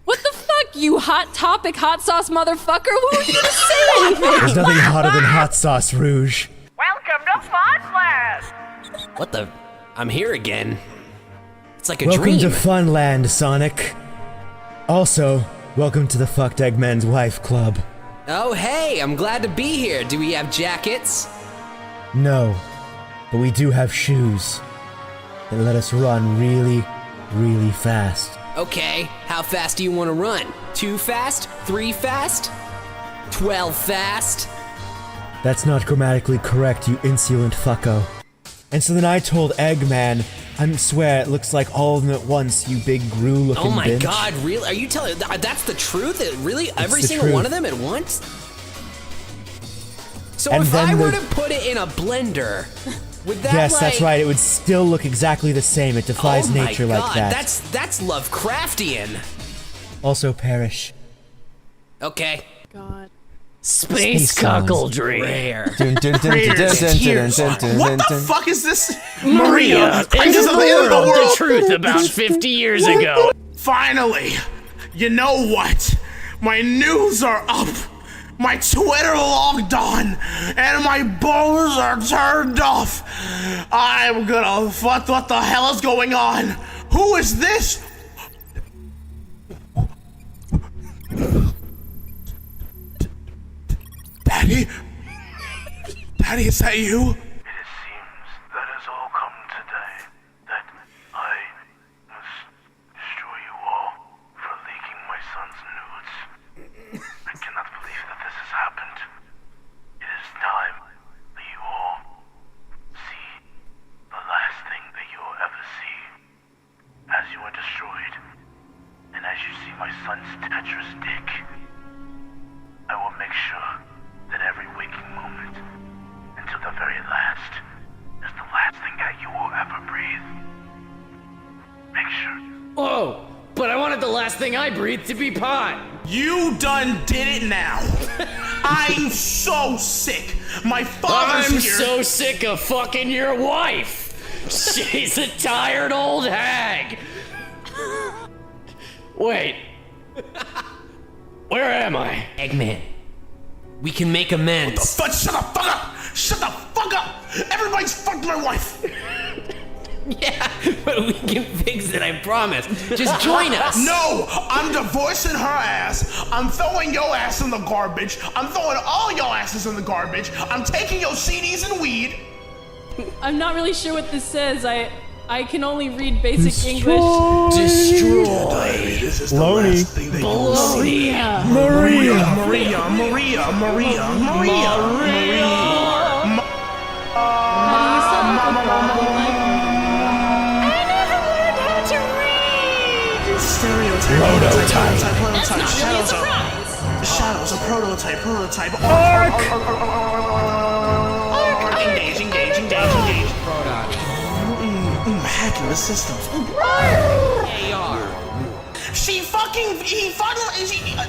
Speaker 13: What the fuck, you hot topic, hot sauce motherfucker? Who are you to say anything?
Speaker 22: There's nothing hotter than hot sauce, Rouge.
Speaker 4: Welcome to Funland.
Speaker 5: What the? I'm here again. It's like a
Speaker 22: Welcome
Speaker 5: dream.
Speaker 22: to Funland, Sonic. Also, welcome to the Fucked Eggman's Wife Club.
Speaker 5: Oh, hey, I'm glad to be here. Do we have jackets?
Speaker 22: No, but we do have shoes that let us run really, really fast.
Speaker 5: Okay, how fast do you want to run? 2 fast? 3 fast? 12 fast?
Speaker 22: That's not grammatically correct, you insolent fucko. And so then I told Eggman, I swear it looks like all of them at once, you big Gru-looking bitch.
Speaker 5: Oh my god, really? Are you telling that's the truth? Really? Every
Speaker 22: the
Speaker 5: single
Speaker 22: truth.
Speaker 5: one of them at once? So
Speaker 22: And
Speaker 5: if
Speaker 22: then
Speaker 5: I were
Speaker 22: the-
Speaker 5: to put it in a blender, would that
Speaker 22: Yes,
Speaker 5: like...
Speaker 22: that's right, it would still look exactly the same, it defies
Speaker 5: oh my
Speaker 22: nature
Speaker 5: god,
Speaker 22: like that.
Speaker 5: That's Lovecraftian.
Speaker 22: Also perish.
Speaker 5: Okay.
Speaker 13: God.
Speaker 5: Space
Speaker 22: cuckoldry.
Speaker 5: Rare.
Speaker 22: Dun, dun, dun, dun, dun, dun, dun, dun, dun,
Speaker 17: What the
Speaker 22: dun.
Speaker 17: fuck is this?
Speaker 23: Maria,
Speaker 17: Princess of the end of the world.
Speaker 23: the truth about 50 years ago.
Speaker 17: Finally, you know what? My news are up. My Twitter logged on, and my balls are turned off. I'm gonna fuck what the hell is going on? Who is this? Daddy? Daddy, is that you?
Speaker 4: That has all come today. That I must destroy you all for leaking my son's nudes. I cannot believe that this has happened. It is time that you all see the last thing that you will ever see. As you are destroyed, and as you see my son's Tetris dick, I will make sure that every waking moment, until the very last, is the last thing that you will ever breathe. Make sure.
Speaker 5: Whoa! But I wanted the last thing I breathed to be pot.
Speaker 17: You done did it now. I'm so sick. My father's
Speaker 5: I'm
Speaker 17: here.
Speaker 5: so sick of fucking your wife. She's a tired old hag. Wait. Where am I?
Speaker 3: Eggman, we can make amends.
Speaker 17: Shut the fuck up! Shut the fuck up! Everybody's fucked my wife!
Speaker 3: Yeah, but we can fix it, I promise. Just join us.
Speaker 17: No! I'm divorcing her ass. I'm throwing your ass in the garbage. I'm throwing all your asses in the garbage. I'm taking your CDs and weed.
Speaker 13: I'm not really sure what this says. I can only read basic
Speaker 22: Destroy.
Speaker 13: English.
Speaker 5: Destroy.
Speaker 17: This is the
Speaker 22: Lonely.
Speaker 17: last thing that you will see.
Speaker 22: Maria.
Speaker 17: Shadows, a prototype. Engage. Hacking the systems.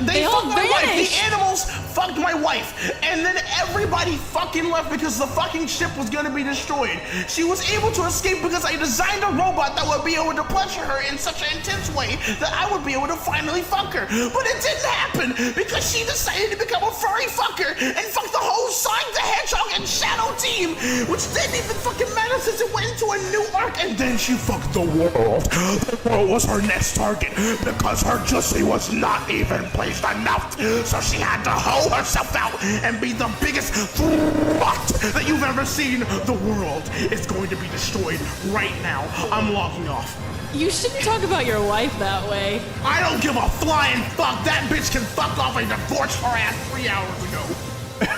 Speaker 17: They fucked my wife. The animals fucked my wife, and then everybody fucking left because the fucking ship was gonna be destroyed. She was able to escape because I designed a robot that would be able to pleasure her in such an intense way that I would be able to finally fuck her. But it didn't happen because she decided to become a furry fucker and fuck the whole Sonic the Hedgehog and Shadow team, which didn't even fucking matter since it went into a new arc. And then she fucked the world. The world was her next target because her juicy was not even placed enough. So she had to hoe herself out and be the biggest fuck that you've ever seen. The world is going to be destroyed right now. I'm logging off.
Speaker 13: You shouldn't talk about your wife that way.
Speaker 17: I don't give a flying fuck. That bitch can fuck off. I divorced her ass 3 hours ago.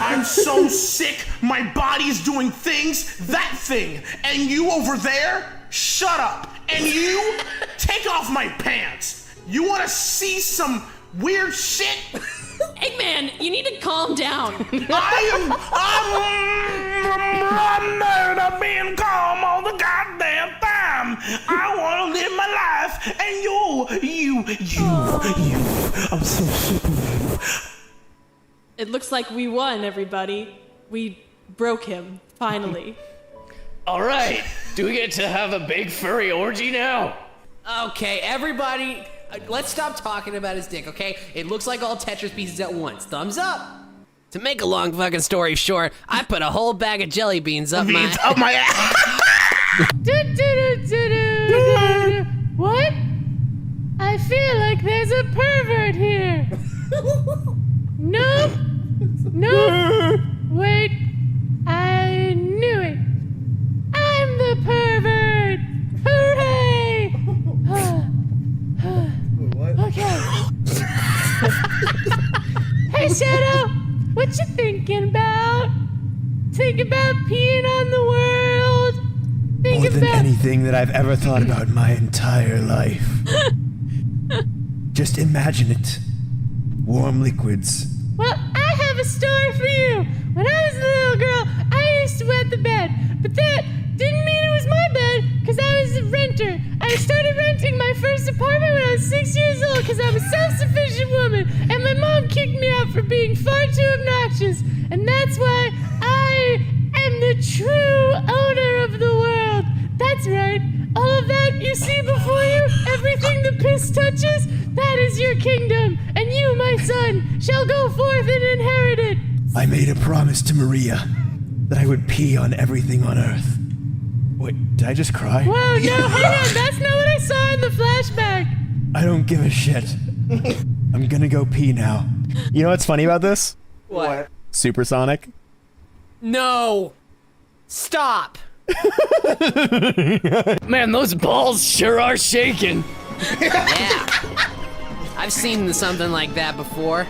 Speaker 17: I'm so sick. My body's doing things. That thing. And you over there, shut up. And you, take off my pants. You want to see some weird shit?
Speaker 13: Eggman, you need to calm down.
Speaker 17: I'm being calm all the goddamn time. I want to live my life, and you, I'm so sick of you.
Speaker 13: It looks like we won, everybody. We broke him, finally.
Speaker 3: All right, do we get to have a big furry orgy now?
Speaker 5: Okay, everybody, let's stop talking about his dick, okay? It looks like all Tetris pieces at once. Thumbs up. To make a long fucking story short, I put a whole bag of jelly beans up my
Speaker 17: ass.
Speaker 11: What? I feel like there's a pervert here. Nope. Nope. Wait. I knew it. I'm the pervert. Hooray! Okay. Hey, Shadow. What you thinking about? Think about peeing on the world? Think
Speaker 22: More than
Speaker 11: about
Speaker 22: anything that I've ever thought about in my entire life. Just imagine it. Warm liquids.
Speaker 11: Well, I have a story for you. When I was a little girl, I used to wet the bed. But that didn't mean it was my bed, because I was a renter. I started renting my first apartment when I was 6 years old because I'm a self-sufficient woman. And my mom kicked me out for being far too obnoxious. And that's why I am the true owner of the world. That's right. All of that you see before you, everything the piss touches, that is your kingdom. And you, my son, shall go forth and inherit it.
Speaker 22: I made a promise to Maria that I would pee on everything on Earth. Wait, did I just cry?
Speaker 11: Whoa, no, hang on. That's not what I saw in the flashback.
Speaker 22: I don't give a shit. I'm gonna go pee now.
Speaker 9: You know what's funny about this?
Speaker 5: What?
Speaker 9: Supersonic.
Speaker 5: No! Stop!
Speaker 3: Man, those balls sure are shaking.
Speaker 5: Yeah. I've seen something like that before.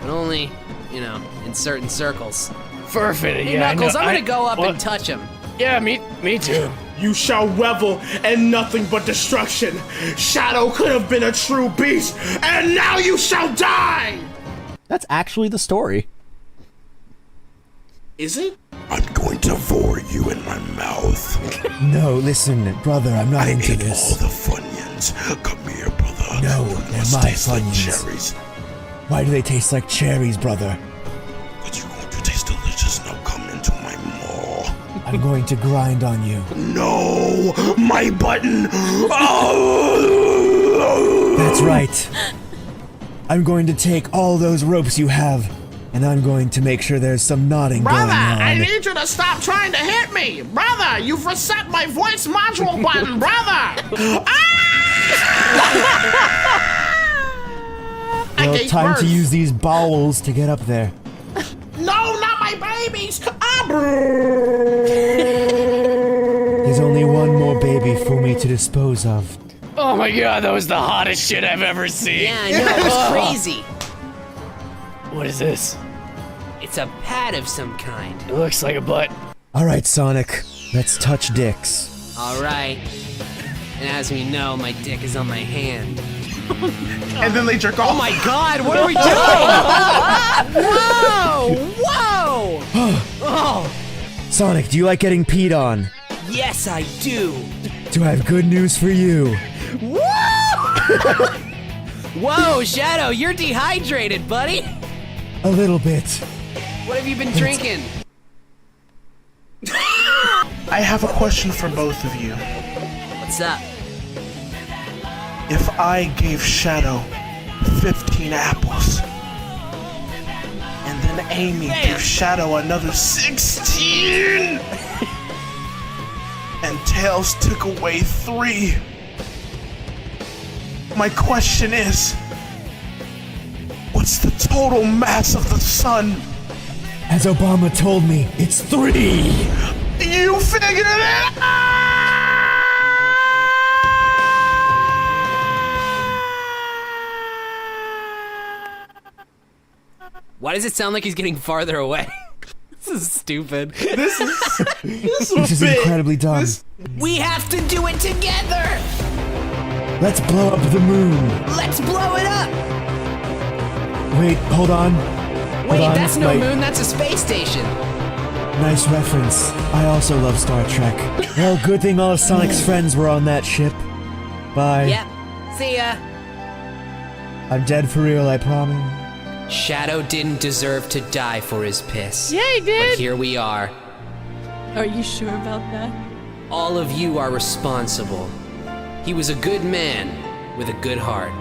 Speaker 5: But only, you know, in certain circles.
Speaker 3: Perfect,
Speaker 5: Hey,
Speaker 3: yeah.
Speaker 5: Knuckles,
Speaker 3: I know.
Speaker 5: I'm gonna go up
Speaker 3: What?
Speaker 5: and touch him.
Speaker 3: Yeah, me too.
Speaker 17: You shall revel in nothing but destruction. Shadow could have been a true beast, and now you shall die!
Speaker 9: That's actually the story.
Speaker 17: Is it? I'm going to devour you in my mouth.
Speaker 22: No, listen, brother, I'm not into this.
Speaker 17: All the Funyuns. Come here, brother.
Speaker 22: No, they're my
Speaker 17: taste like
Speaker 22: Funyuns.
Speaker 17: cherries.
Speaker 22: Why do they taste like cherries, brother?
Speaker 17: But you're going to taste delicious. Now come into my maw.
Speaker 22: I'm going to grind on you.
Speaker 17: No, my button. Oh!
Speaker 22: That's right. I'm going to take all those ropes you have, and I'm going to make sure there's some knotting
Speaker 17: Brother,
Speaker 22: going on.
Speaker 17: I need you to stop trying to hit me. Brother, you've reset my voice module button, brother.
Speaker 22: Well, time to use these bowels to get up there.
Speaker 17: No, not my babies.
Speaker 22: There's only one more baby for me to dispose of.
Speaker 3: Oh my god, that was the hottest shit I've ever seen.
Speaker 5: Yeah, I know, it was crazy.
Speaker 3: What is this?
Speaker 5: It's a pad of some kind.
Speaker 3: It looks like a butt.
Speaker 22: Alright, Sonic, let's touch dicks.
Speaker 5: Alright. And as we know, my dick is on my hand.
Speaker 17: And then they jerk off.
Speaker 5: Oh my god, what are we doing? Whoa! Whoa! Oh!
Speaker 22: Sonic, do you like getting peed on?
Speaker 5: Yes, I do.
Speaker 22: Do I have good news for you?
Speaker 5: Whoa, Shadow, you're dehydrated, buddy.
Speaker 22: A little bit.
Speaker 5: What have you been drinking?
Speaker 17: I have a question for both of you.
Speaker 5: What's up?
Speaker 17: If I gave Shadow 15 apples, and then Amy gave Shadow another 16, and Tails took away 3, my question is, what's the total mass of the sun?
Speaker 22: As Obama told me, it's 3!
Speaker 17: You figured it out!
Speaker 5: Why does it sound like he's getting farther away? This is stupid.
Speaker 17: This
Speaker 22: This is incredibly dumb.
Speaker 5: We have to do it together!
Speaker 22: Let's blow up the moon.
Speaker 5: Let's blow it up!
Speaker 22: Wait, hold on.
Speaker 5: Wait,
Speaker 22: Hold on,
Speaker 5: that's no
Speaker 22: my-
Speaker 5: moon, that's a space station.
Speaker 22: Nice reference. I also love Star Trek. Well, good thing all of Sonic's friends were on that ship. Bye.
Speaker 5: Yep. See ya.
Speaker 22: I'm dead for real, I promise.
Speaker 5: Shadow didn't deserve to die for his piss.
Speaker 11: Yeah, he did.
Speaker 5: But here we are.
Speaker 13: Are you sure about that?
Speaker 5: All of you are responsible. He was a good man with a good heart.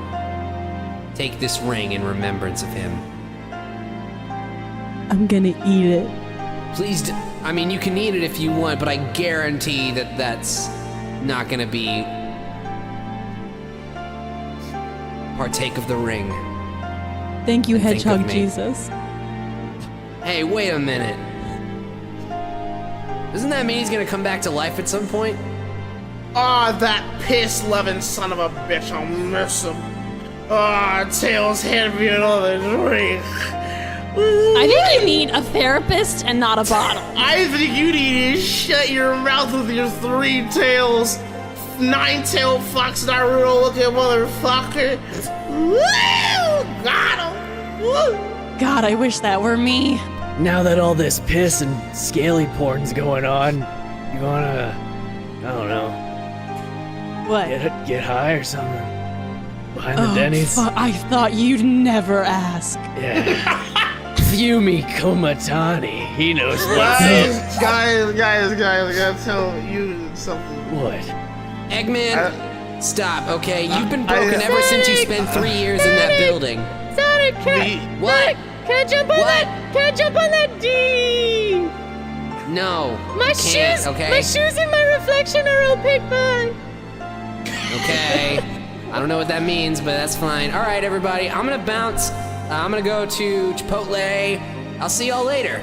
Speaker 5: Take this ring in remembrance of him.
Speaker 13: I'm gonna eat it.
Speaker 5: Please, I mean, you can eat it if you want, but I guarantee that that's not gonna be partake of the ring.
Speaker 13: Thank you,
Speaker 5: And think of
Speaker 13: Hedgehog
Speaker 5: me.
Speaker 13: Jesus.
Speaker 5: Hey, wait a minute. Doesn't that mean he's gonna come back to life at some point?
Speaker 17: Ah, that piss-loving son of a bitch, I'll miss him. Ah, Tails, hand me another drink.
Speaker 13: I think you need a therapist and not a bottle.
Speaker 17: I think you need to shut your mouth with your 3 tails. 9-tailed fox Naruto looking motherfucker. Woo! Got him! Woo!
Speaker 13: God, I wish that were me.
Speaker 14: Now that all this piss and scaly porn's going on, you wanna, I don't know,
Speaker 13: What?
Speaker 14: get high or something? Behind the
Speaker 13: Oh,
Speaker 14: Denny's?
Speaker 13: I thought you'd never ask.
Speaker 14: Yeah. Fumi Komatani, he knows what's
Speaker 17: Guys,
Speaker 14: up.
Speaker 17: guys, I gotta tell you something.
Speaker 14: What?
Speaker 5: Eggman, stop, okay? You've been broken ever since you spent 3 years in that building.
Speaker 11: Sonic,
Speaker 5: What?
Speaker 11: Can I jump on that? Can I jump on that D?
Speaker 5: No,
Speaker 11: My
Speaker 5: you can't,
Speaker 11: shoes,
Speaker 5: okay?
Speaker 11: my shoes and my reflection are opaque, bye.
Speaker 5: Okay. I don't know what that means, but that's fine. All right, everybody, I'm gonna bounce. I'm gonna go to Chipotle. I'll see y'all later.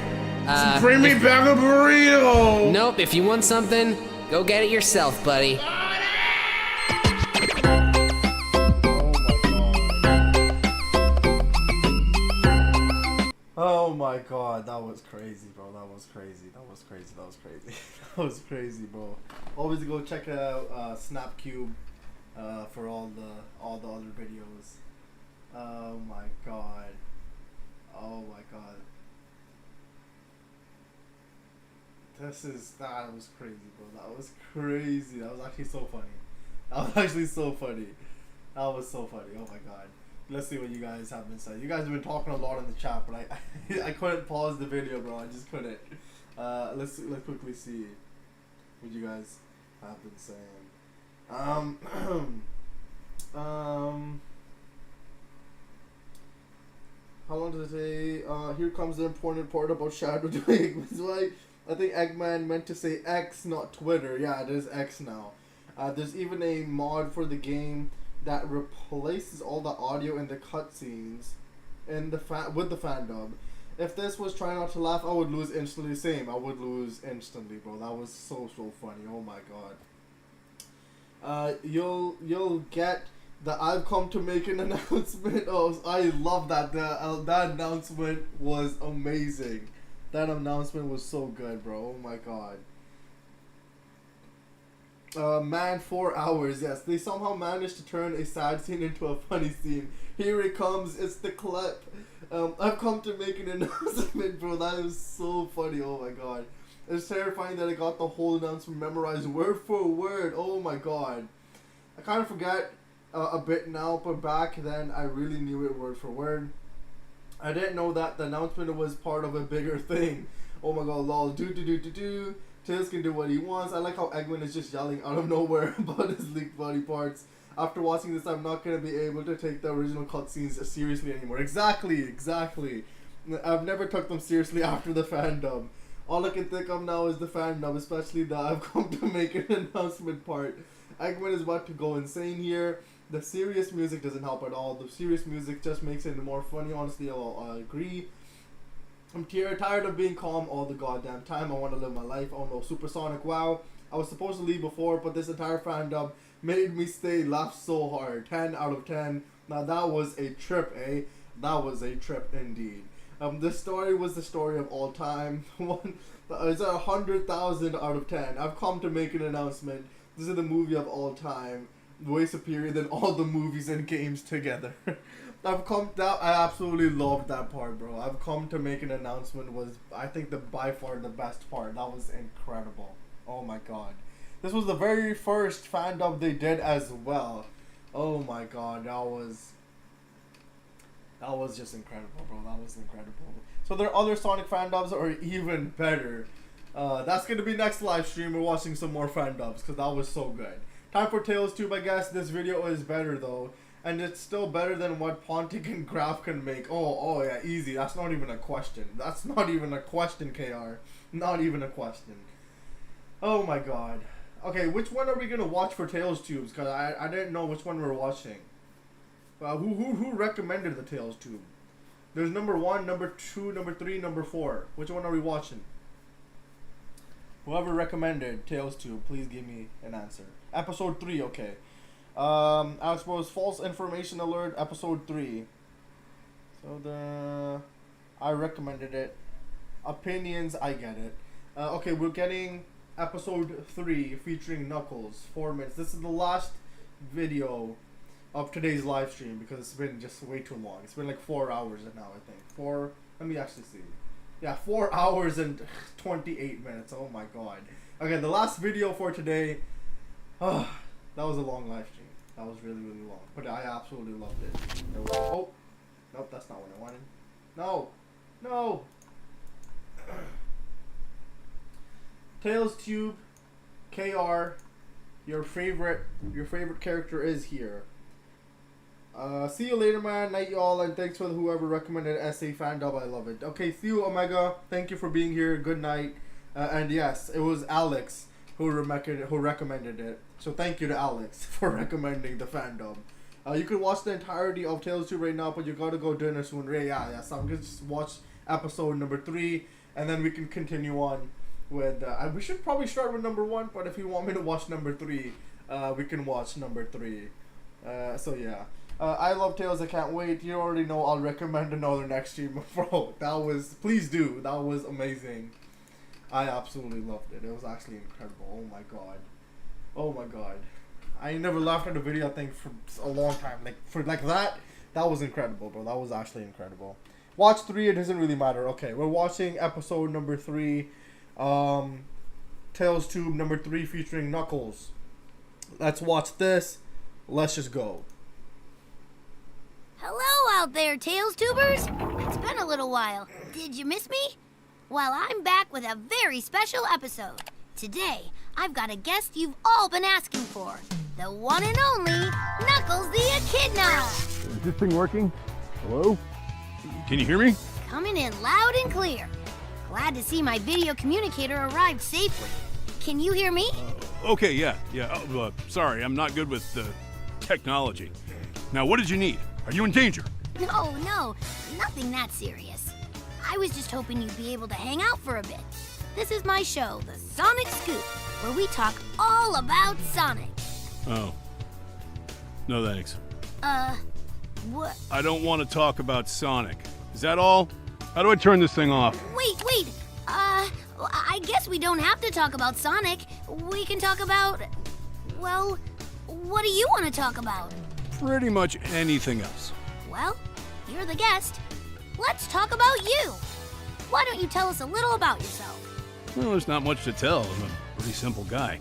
Speaker 17: Bring me back a burrito.
Speaker 5: Nope, if you want something, go get it yourself, buddy.
Speaker 1: Oh my god, that was crazy, bro. That was crazy. That was crazy. That was crazy. That was crazy, bro. Always go check out Snapcube for all the other videos. Oh my god. Oh my god. That was crazy, bro. That was crazy. That was actually so funny. That was actually so funny. That was so funny. Oh my god. Let's see what you guys have been saying. You guys have been talking a lot in the chat, but I couldn't pause the video, bro. I just couldn't. Let's quickly see what you guys have been saying. How long does it take? Here comes the important part about Shadow doing. That's why I think Eggman meant to say X, not Twitter. Yeah, it is X now. There's even a mod for the game that replaces all the audio in the cutscenes in the with the fan dub. If this was Try Not to Laugh, I would lose instantly. Same, I would lose instantly, bro. That was so funny. Oh my god. You'll get the I've come to make an announcement. Oh, I love that. That announcement was amazing. That announcement was so good, bro. Oh my god. Man, 4 hours. Yes, they somehow managed to turn a sad scene into a funny scene. Here it comes. It's the clip. I've come to make an announcement, bro. That is so funny. Oh my god. It's terrifying that I got the whole announcement memorized word for word. Oh my god. I kind of forget a bit now, but back then I really knew it word for word. I didn't know that the announcement was part of a bigger thing. Oh my god, lol, do. Tails can do what he wants. I like how Eggman is just yelling out of nowhere about his leaked body parts. After watching this, I'm not going to be able to take the original cutscenes seriously anymore. Exactly. I've never took them seriously after the fandom. All I can think of now is the fandom, especially the I've come to make an announcement part. Eggman is about to go insane here. The serious music doesn't help at all. The serious music just makes it more funny. Honestly, I'll agree. I'm tired of being calm all the goddamn time. I want to live my life. Oh no, Supersonic, wow. I was supposed to leave before, but this entire fandom made me stay, laugh so hard. 10 out of 10. Now that was a trip, eh? That was a trip indeed. This story was the story of all time. It's 100,000 out of 10. I've come to make an announcement. This is the movie of all time. Way superior than all the movies and games together. I absolutely loved that part, bro. I've come to make an announcement was, I think, by far the best part. That was incredible. Oh my god. This was the very first fandom they did as well. Oh my god, that was just incredible, bro. That was incredible. So there are other Sonic fandoms that are even better. That's gonna be next live stream. We're watching some more fandoms because that was so good. Time for Tails Tube, I guess. This video is better though. And it's still better than what Pontic and Graf can make. Oh yeah, easy. That's not even a question. That's not even a question, KR. Not even a question. Oh my god. Okay, which one are we gonna watch for Tails Tubes? Because I didn't know which one we were watching. Who recommended the Tails Tube? There's number 1, number 2, number 3, number 4. Which one are we watching? Whoever recommended Tails Tube, please give me an answer. Episode 3, okay. I suppose false information alert, episode 3. So I recommended it. Opinions, I get it. Okay, we're getting episode 3 featuring Knuckles. 4 minutes. This is the last video of today's live stream because it's been just way too long. It's been like 4 hours now, I think. Let me actually see. Yeah, 4 hours and 28 minutes. Oh my god. Okay, the last video for today. That was a long live stream. That was really, really long. But I absolutely loved it. Oh. Nope, that's not what I wanted. No. Tails Tube, KR, your favorite character is here. See you later, man. Night, y'all, and thanks for whoever recommended SA Fandom. I love it. Okay, see you, Omega. Thank you for being here. Good night. And yes, it was Alex who recommended it. So thank you to Alex for recommending the fandom. You can watch the entirety of Tails 2 right now, but you gotta go dinner soon. Yeah. So I'm gonna just watch episode number 3, and then we can continue on with. We should probably start with number 1, but if you want me to watch number 3, we can watch number 3. So yeah. I love Tails. I can't wait. You already know I'll recommend another next stream. Bro, please do. That was amazing. I absolutely loved it. It was actually incredible. Oh my god. I never laughed at a video, I think, for a long time. That was incredible, bro. That was actually incredible. Watch 3, it doesn't really matter. Okay, we're watching episode number 3. Tails Tube number 3 featuring Knuckles. Let's watch this. Let's just go.
Speaker 7: Hello out there, Tails Tubers. It's been a little while. Did you miss me? Well, I'm back with a very special episode. Today, I've got a guest you've all been asking for. The one and only Knuckles the Echidna.
Speaker 24: Is this thing working? Hello? Can you hear me?
Speaker 7: Coming in loud and clear. Glad to see my video communicator arrived safely. Can you hear me?
Speaker 24: Okay, yeah. Sorry, I'm not good with technology. Now, what did you need? Are you in danger?
Speaker 7: No, nothing that serious. I was just hoping you'd be able to hang out for a bit. This is my show, The Sonic Scoop, where we talk all about Sonic.
Speaker 24: Oh. No thanks.
Speaker 7: What?
Speaker 24: I don't want to talk about Sonic. Is that all? How do I turn this thing off?
Speaker 7: Wait. I guess we don't have to talk about Sonic. We can talk about... Well, what do you want to talk about?
Speaker 24: Pretty much anything else.
Speaker 7: Well, you're the guest. Let's talk about you. Why don't you tell us a little about yourself?
Speaker 24: Well, there's not much to tell. I'm a pretty simple guy.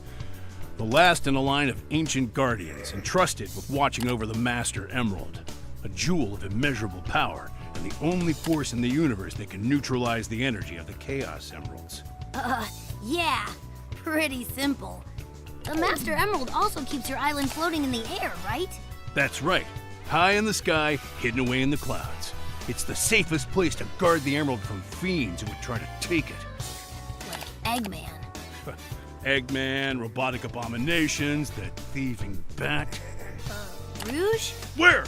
Speaker 24: The last in a line of ancient guardians, entrusted with watching over the Master Emerald, a jewel of immeasurable power and on the only force in the universe that can neutralize the energy of the Chaos Emeralds.
Speaker 7: Yeah. Pretty simple. The Master Emerald also keeps your island floating in the air, right?
Speaker 24: That's right. High in the sky, hidden away in the clouds. It's the safest place to guard the emerald from fiends who would try to take it.
Speaker 7: Like Eggman.
Speaker 24: Eggman, robotic abominations, that thieving bat.
Speaker 7: Rouge?
Speaker 24: Where?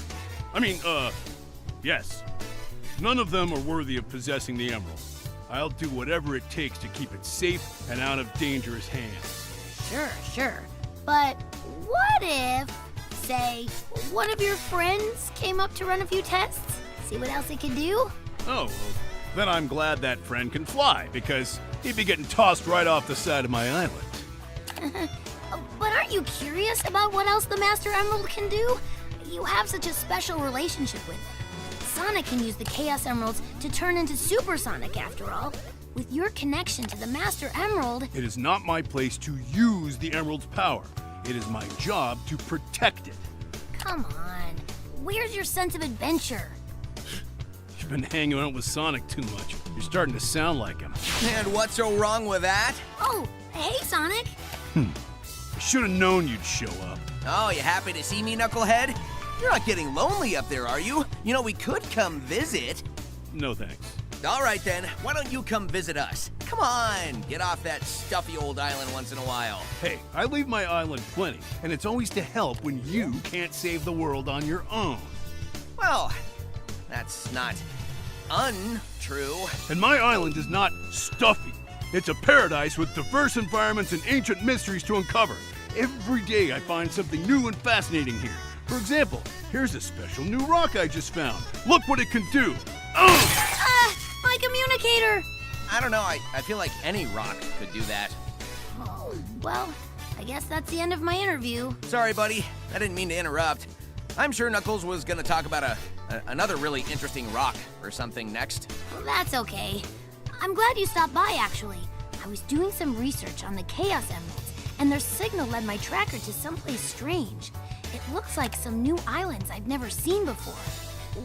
Speaker 24: Yes. None of them are worthy of possessing the emerald. I'll do whatever it takes to keep it safe and out of dangerous hands.
Speaker 7: Sure. But what if, say, one of your friends came up to run a few tests? See what else it can do?
Speaker 24: Oh, well, then I'm glad that friend can fly, because he'd be getting tossed right off the side of my island.
Speaker 7: But aren't you curious about what else the Master Emerald can do? You have such a special relationship with it. Sonic can use the Chaos Emeralds to turn into Super Sonic, after all. With your connection to the Master Emerald...
Speaker 24: It is not my place to use the emerald's power. It is my job to protect it.
Speaker 7: Come on. Where's your sense of adventure?
Speaker 24: You've been hanging out with Sonic too much. You're starting to sound like him.
Speaker 12: And what's so wrong with that?
Speaker 7: Oh, hey, Sonic.
Speaker 24: I should have known you'd show up.
Speaker 12: Oh, you happy to see me, Knucklehead? You're not getting lonely up there, are you? You know, we could come visit.
Speaker 24: No thanks.
Speaker 12: All right, then. Why don't you come visit us? Come on, get off that stuffy old island once in a while.
Speaker 24: Hey, I leave my island plenty, and it's always to help when you can't save the world on your own.
Speaker 12: Well, that's not untrue.
Speaker 24: And my island is not stuffy. It's a paradise with diverse environments and ancient mysteries to uncover. Every day I find something new and fascinating here. For example, here's a special new rock I just found. Look what it can do.
Speaker 7: My communicator!
Speaker 12: I don't know, I feel like any rock could do that.
Speaker 7: Oh, well, I guess that's the end of my interview.
Speaker 12: Sorry, buddy. I didn't mean to interrupt. I'm sure Knuckles was gonna talk about another really interesting rock or something next.
Speaker 7: Well, that's okay. I'm glad you stopped by, actually. I was doing some research on the Chaos Emeralds, and their signal led my tracker to someplace strange. It looks like some new islands I've never seen before.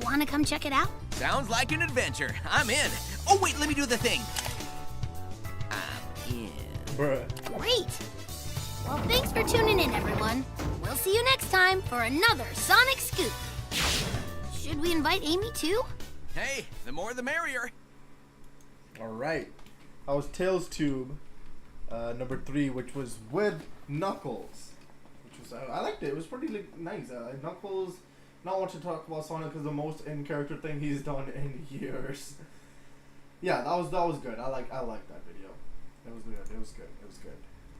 Speaker 7: Wanna come check it out?
Speaker 12: Sounds like an adventure. I'm in. Oh, wait, let me do the thing. I'm in.
Speaker 1: Bruh.
Speaker 7: Great! Well, thanks for tuning in, everyone. We'll see you next time for another Sonic Scoop. Should we invite Amy, too?
Speaker 12: Hey, the more the merrier.
Speaker 1: Alright. That was Tails Tube, number 3, which was with Knuckles. Which was, I liked it. It was pretty nice. Knuckles, not want to talk about Sonic because the most in-character thing he's done in years. Yeah, that was good. I like that video. It was good.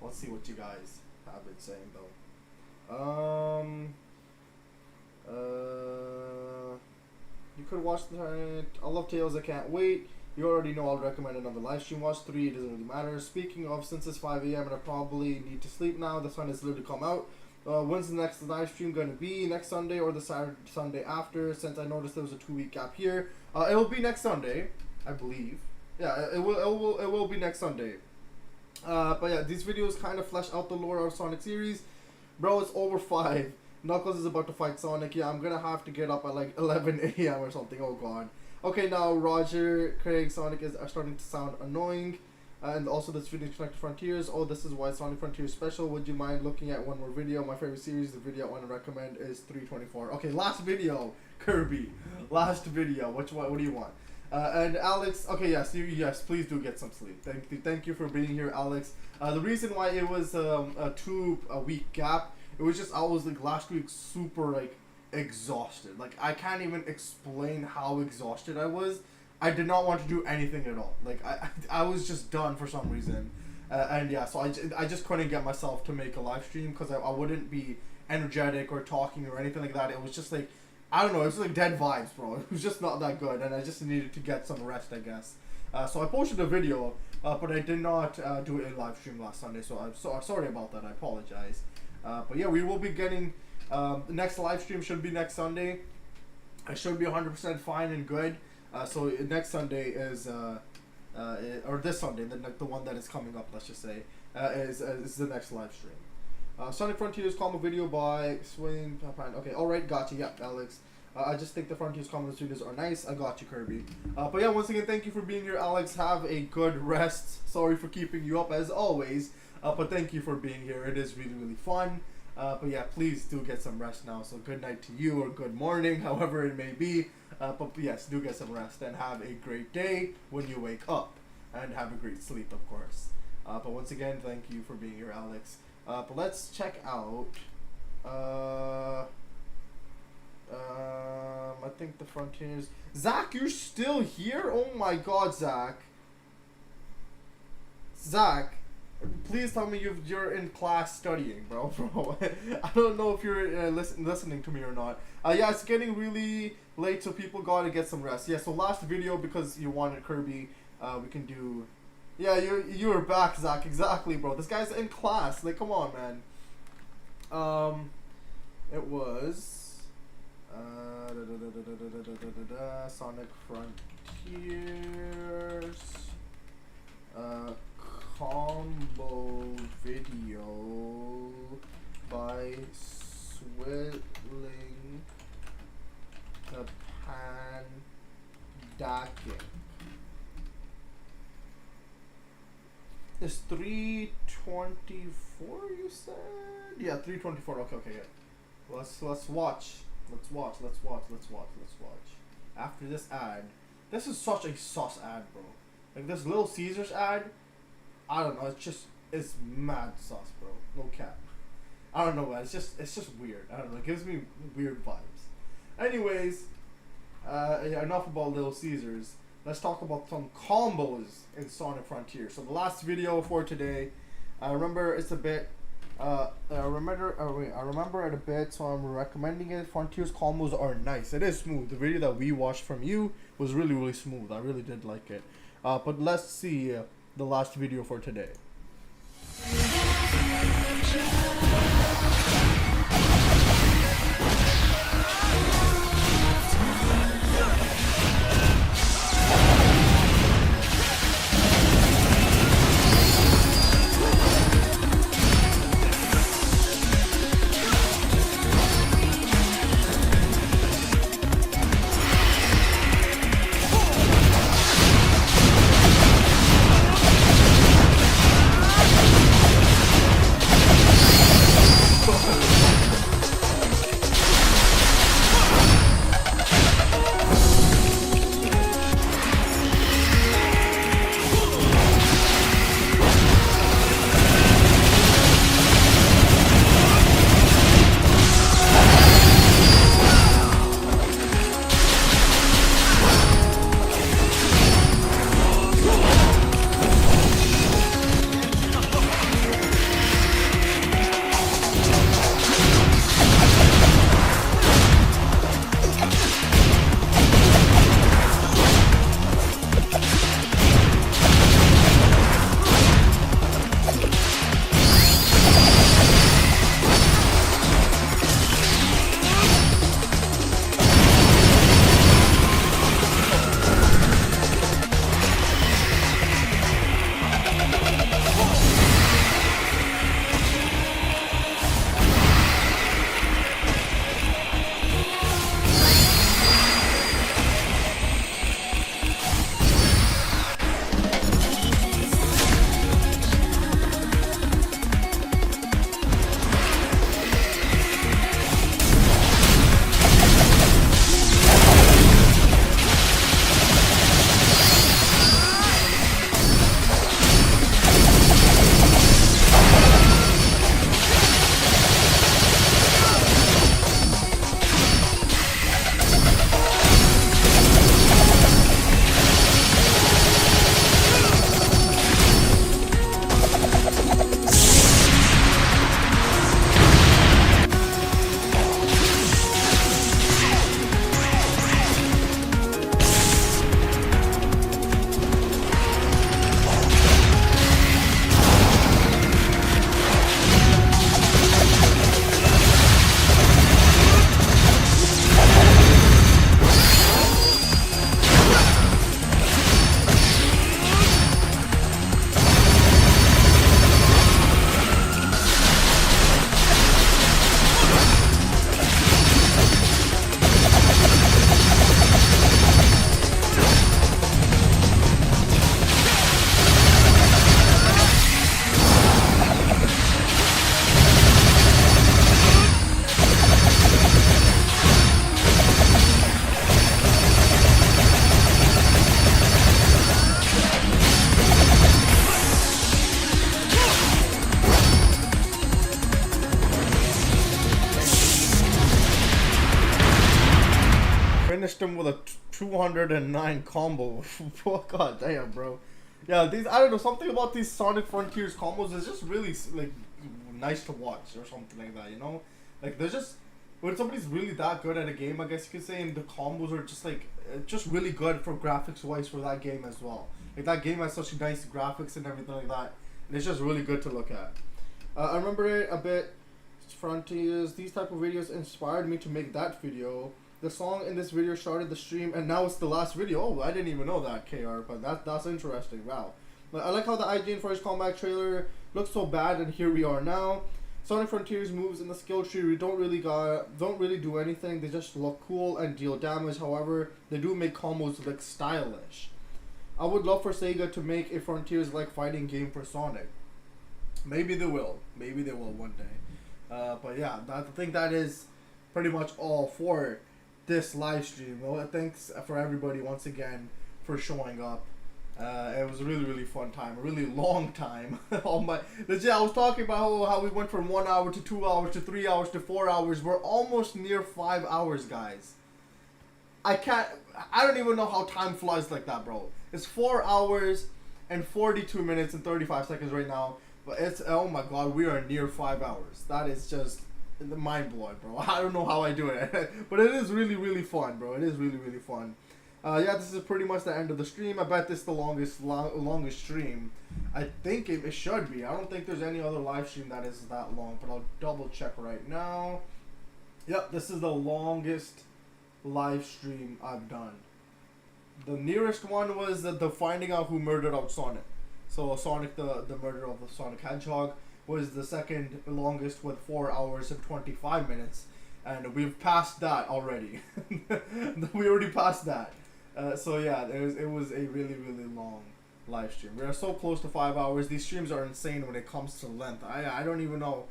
Speaker 1: Let's see what you guys have been saying though. You could watch the. I love Tails. I can't wait. You already know I'll recommend another live stream. Watch 3. It doesn't really matter. Speaking of, since it's 5 a.m. and I probably need to sleep now, the sun is literally come out. When's the next live stream going to be? Next Sunday or the Sunday after? Since I noticed there was a 2-week gap here, it will be next Sunday, I believe. Yeah, it will be next Sunday. But yeah, these videos kind of flesh out the lore of Sonic series. Bro, it's over 5. Knuckles is about to fight Sonic. Yeah, I'm gonna have to get up at like 11 a.m. or something. Oh god. Okay, now Roger, Craig, Sonic are starting to sound annoying. And also this video is connected to Frontiers. Oh, this is why Sonic Frontiers is special. Would you mind looking at one more video? My favorite series, the video I want to recommend is 324. Okay, last video, Kirby. Last video. What do you want? And Alex, okay, yes, please do get some sleep. Thank you for being here, Alex. The reason why it was a 2-week gap, it was just I was like last week super like exhausted. Like I can't even explain how exhausted I was. I did not want to do anything at all. Like I was just done for some reason, and yeah, so I just couldn't get myself to make a live stream because I wouldn't be energetic or talking or anything like that. It was just like, I don't know, it was like dead vibes, bro. It was just not that good, and I just needed to get some rest, I guess. So I posted a video, but I did not do it in live stream last Sunday, so I'm sorry about that. I apologize. But yeah, we will be getting the next live stream should be next Sunday. I should be 100% fine and good. So next Sunday is, or this Sunday, the one that is coming up, let's just say, is the next live stream. Sonic Frontiers, call me video by Swing. Okay, alright, gotcha. Yeah, Alex. I just think the Frontiers Common Studios are nice. I got you, Kirby. But yeah, once again, thank you for being here, Alex. Have a good rest. Sorry for keeping you up as always. But thank you for being here. It is really, really fun. But yeah, please do get some rest now. So good night to you, or good morning, however it may be. But yes, do get some rest and have a great day when you wake up. And have a great sleep, of course. But once again, thank you for being here, Alex. But let's check out... I think the Frontiers... Zach, you're still here? Oh my god, Zach. Zach, please tell me you're in class studying, bro. I don't know if you're listening to me or not. Yeah, it's getting really late, so people gotta get some rest. Yeah, so last video, because you wanted Kirby, we can do... Yeah, you were back, Zach. Exactly, bro. This guy's in class. Like, come on, man. It was... Sonic Frontiers combo video by Swilling the Pandacking. It's 324, you said? Yeah, 324. Okay, yeah. Let's watch. Let's watch. After this ad. This is such a sus ad, bro. Like this Little Caesars ad, I don't know, it's mad sus, bro. No cap. I don't know, man. It's just weird. I don't know. It gives me weird vibes. Anyways, enough about Little Caesars. Let's talk about some combos in Sonic Frontier. So the last video for today, I remember it's a bit. I remember it a bit, so I'm recommending it. Frontiers combos are nice. It is smooth. The video that we watched from you was really, really smooth. I really did like it. But let's see the last video for today. finished him with a 209 combo. God damn, bro. Yeah, these, I don't know, something about these Sonic Frontiers combos is just really like nice to watch or something like that, you know? Like they're just, when somebody's really that good at a game, I guess you could say, and the combos are just like just really good for graphics wise for that game as well. Like that game has such nice graphics and everything like that, and it's just really good to look at. I remember it a bit. Frontiers, these type of videos inspired me to make that video. The song in this video started the stream, and now it's the last video. Oh, I didn't even know that, KR, but that's interesting. Wow. But I like how the IGN First Comeback trailer looks so bad, and here we are now. Sonic Frontiers moves in the skill tree don't really do anything. They just look cool and deal damage. However, they do make combos look stylish. I would love for Sega to make a Frontiers like fighting game for Sonic. Maybe they will. Maybe they will one day. But yeah, I think that is pretty much all for this live stream. Well, thanks for everybody once again for showing up. It was a really fun time, a really long time. Legit, I was talking about how we went from 1 hour to 2 hours to 3 hours to 4 hours. We're almost near 5 hours, guys. I don't even know how time flies like that, bro. It's 4 hours and 42 minutes and 35 seconds right now. But it's, oh my god, we are near 5 hours. That is just mind blowing, bro. I don't know how I do it. But it is really fun, bro. It is really fun. Yeah, this is pretty much the end of the stream. I bet this is the longest stream. I think it should be. I don't think there's any other live stream that is that long, but I'll double check right now. Yep, this is the longest live stream I've done. The nearest one was the finding out who murdered out Sonic. So Sonic, the murder of the Sonic Hedgehog, was the second longest with 4 hours and 25 minutes. And we've passed that already. We already passed that. So yeah, it was a really long live stream. We are so close to 5 hours. These streams are insane when it comes to length. I don't even know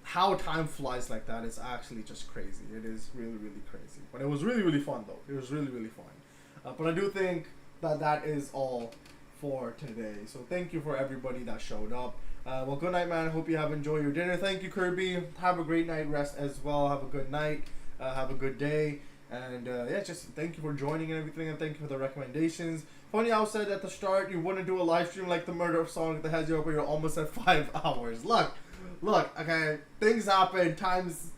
Speaker 1: how time flies like that. It's actually just crazy. It is really crazy. But it was really fun though. It was really fun. But I do think that is all for today. So thank you for everybody that showed up. Well, good night, man. I hope you have enjoyed your dinner. Thank you, Kirby. Have a great night rest as well. Have a good night. Have a good day. And yeah, just thank you for joining and everything, and thank you for the recommendations. Funny, I said at the start you wouldn't do a live stream like the murder of Sonic the Hedgehog, but you're almost at 5 hours. Look, okay, things happen,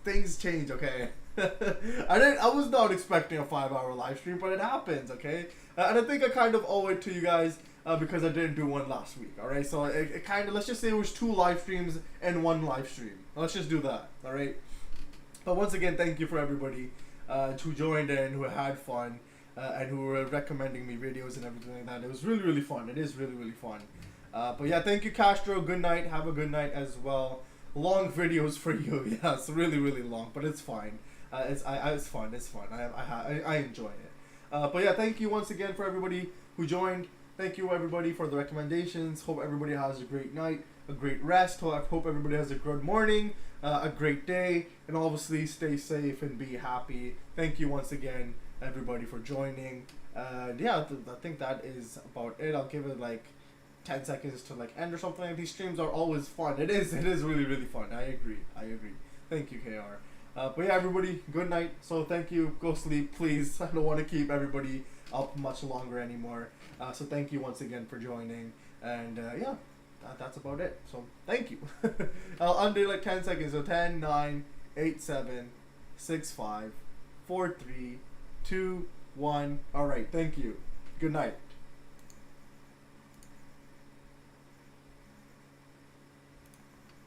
Speaker 1: things change, okay. I was not expecting a 5 hour live stream, but it happens, okay. And I think I kind of owe it to you guys because I didn't do one last week, all right. So it kind of, let's just say it was 2 live streams and 1 live stream. Let's just do that, all right. But once again, thank you for everybody who joined and who had fun and who were recommending me videos and everything like that. It was really fun. It is really fun. But yeah, thank you, Castro. Good night. Have a good night as well. Long videos for you. Yeah, it's really long, but it's fine. It's fun. It's fun. I enjoy it. But yeah, thank you once again for everybody who joined. Thank you everybody for the recommendations. Hope everybody has a great night, a great rest. Hope everybody has a good morning, a great day, and obviously stay safe and be happy. Thank you once again, everybody, for joining. Yeah, I think that is about it. I'll give it like 10 seconds to like end or something. Like, these streams are always fun. It is really fun. I agree. Thank you, KR. But yeah, everybody, good night. So thank you. Go sleep, please. I don't want to keep everybody up much longer anymore. So thank you once again for joining. And yeah, that's about it. So thank you. I'll undo like 10 seconds. So 10, 9, 8, 7, 6, 5, 4, 3, 2, 1. All right. Thank you. Good night.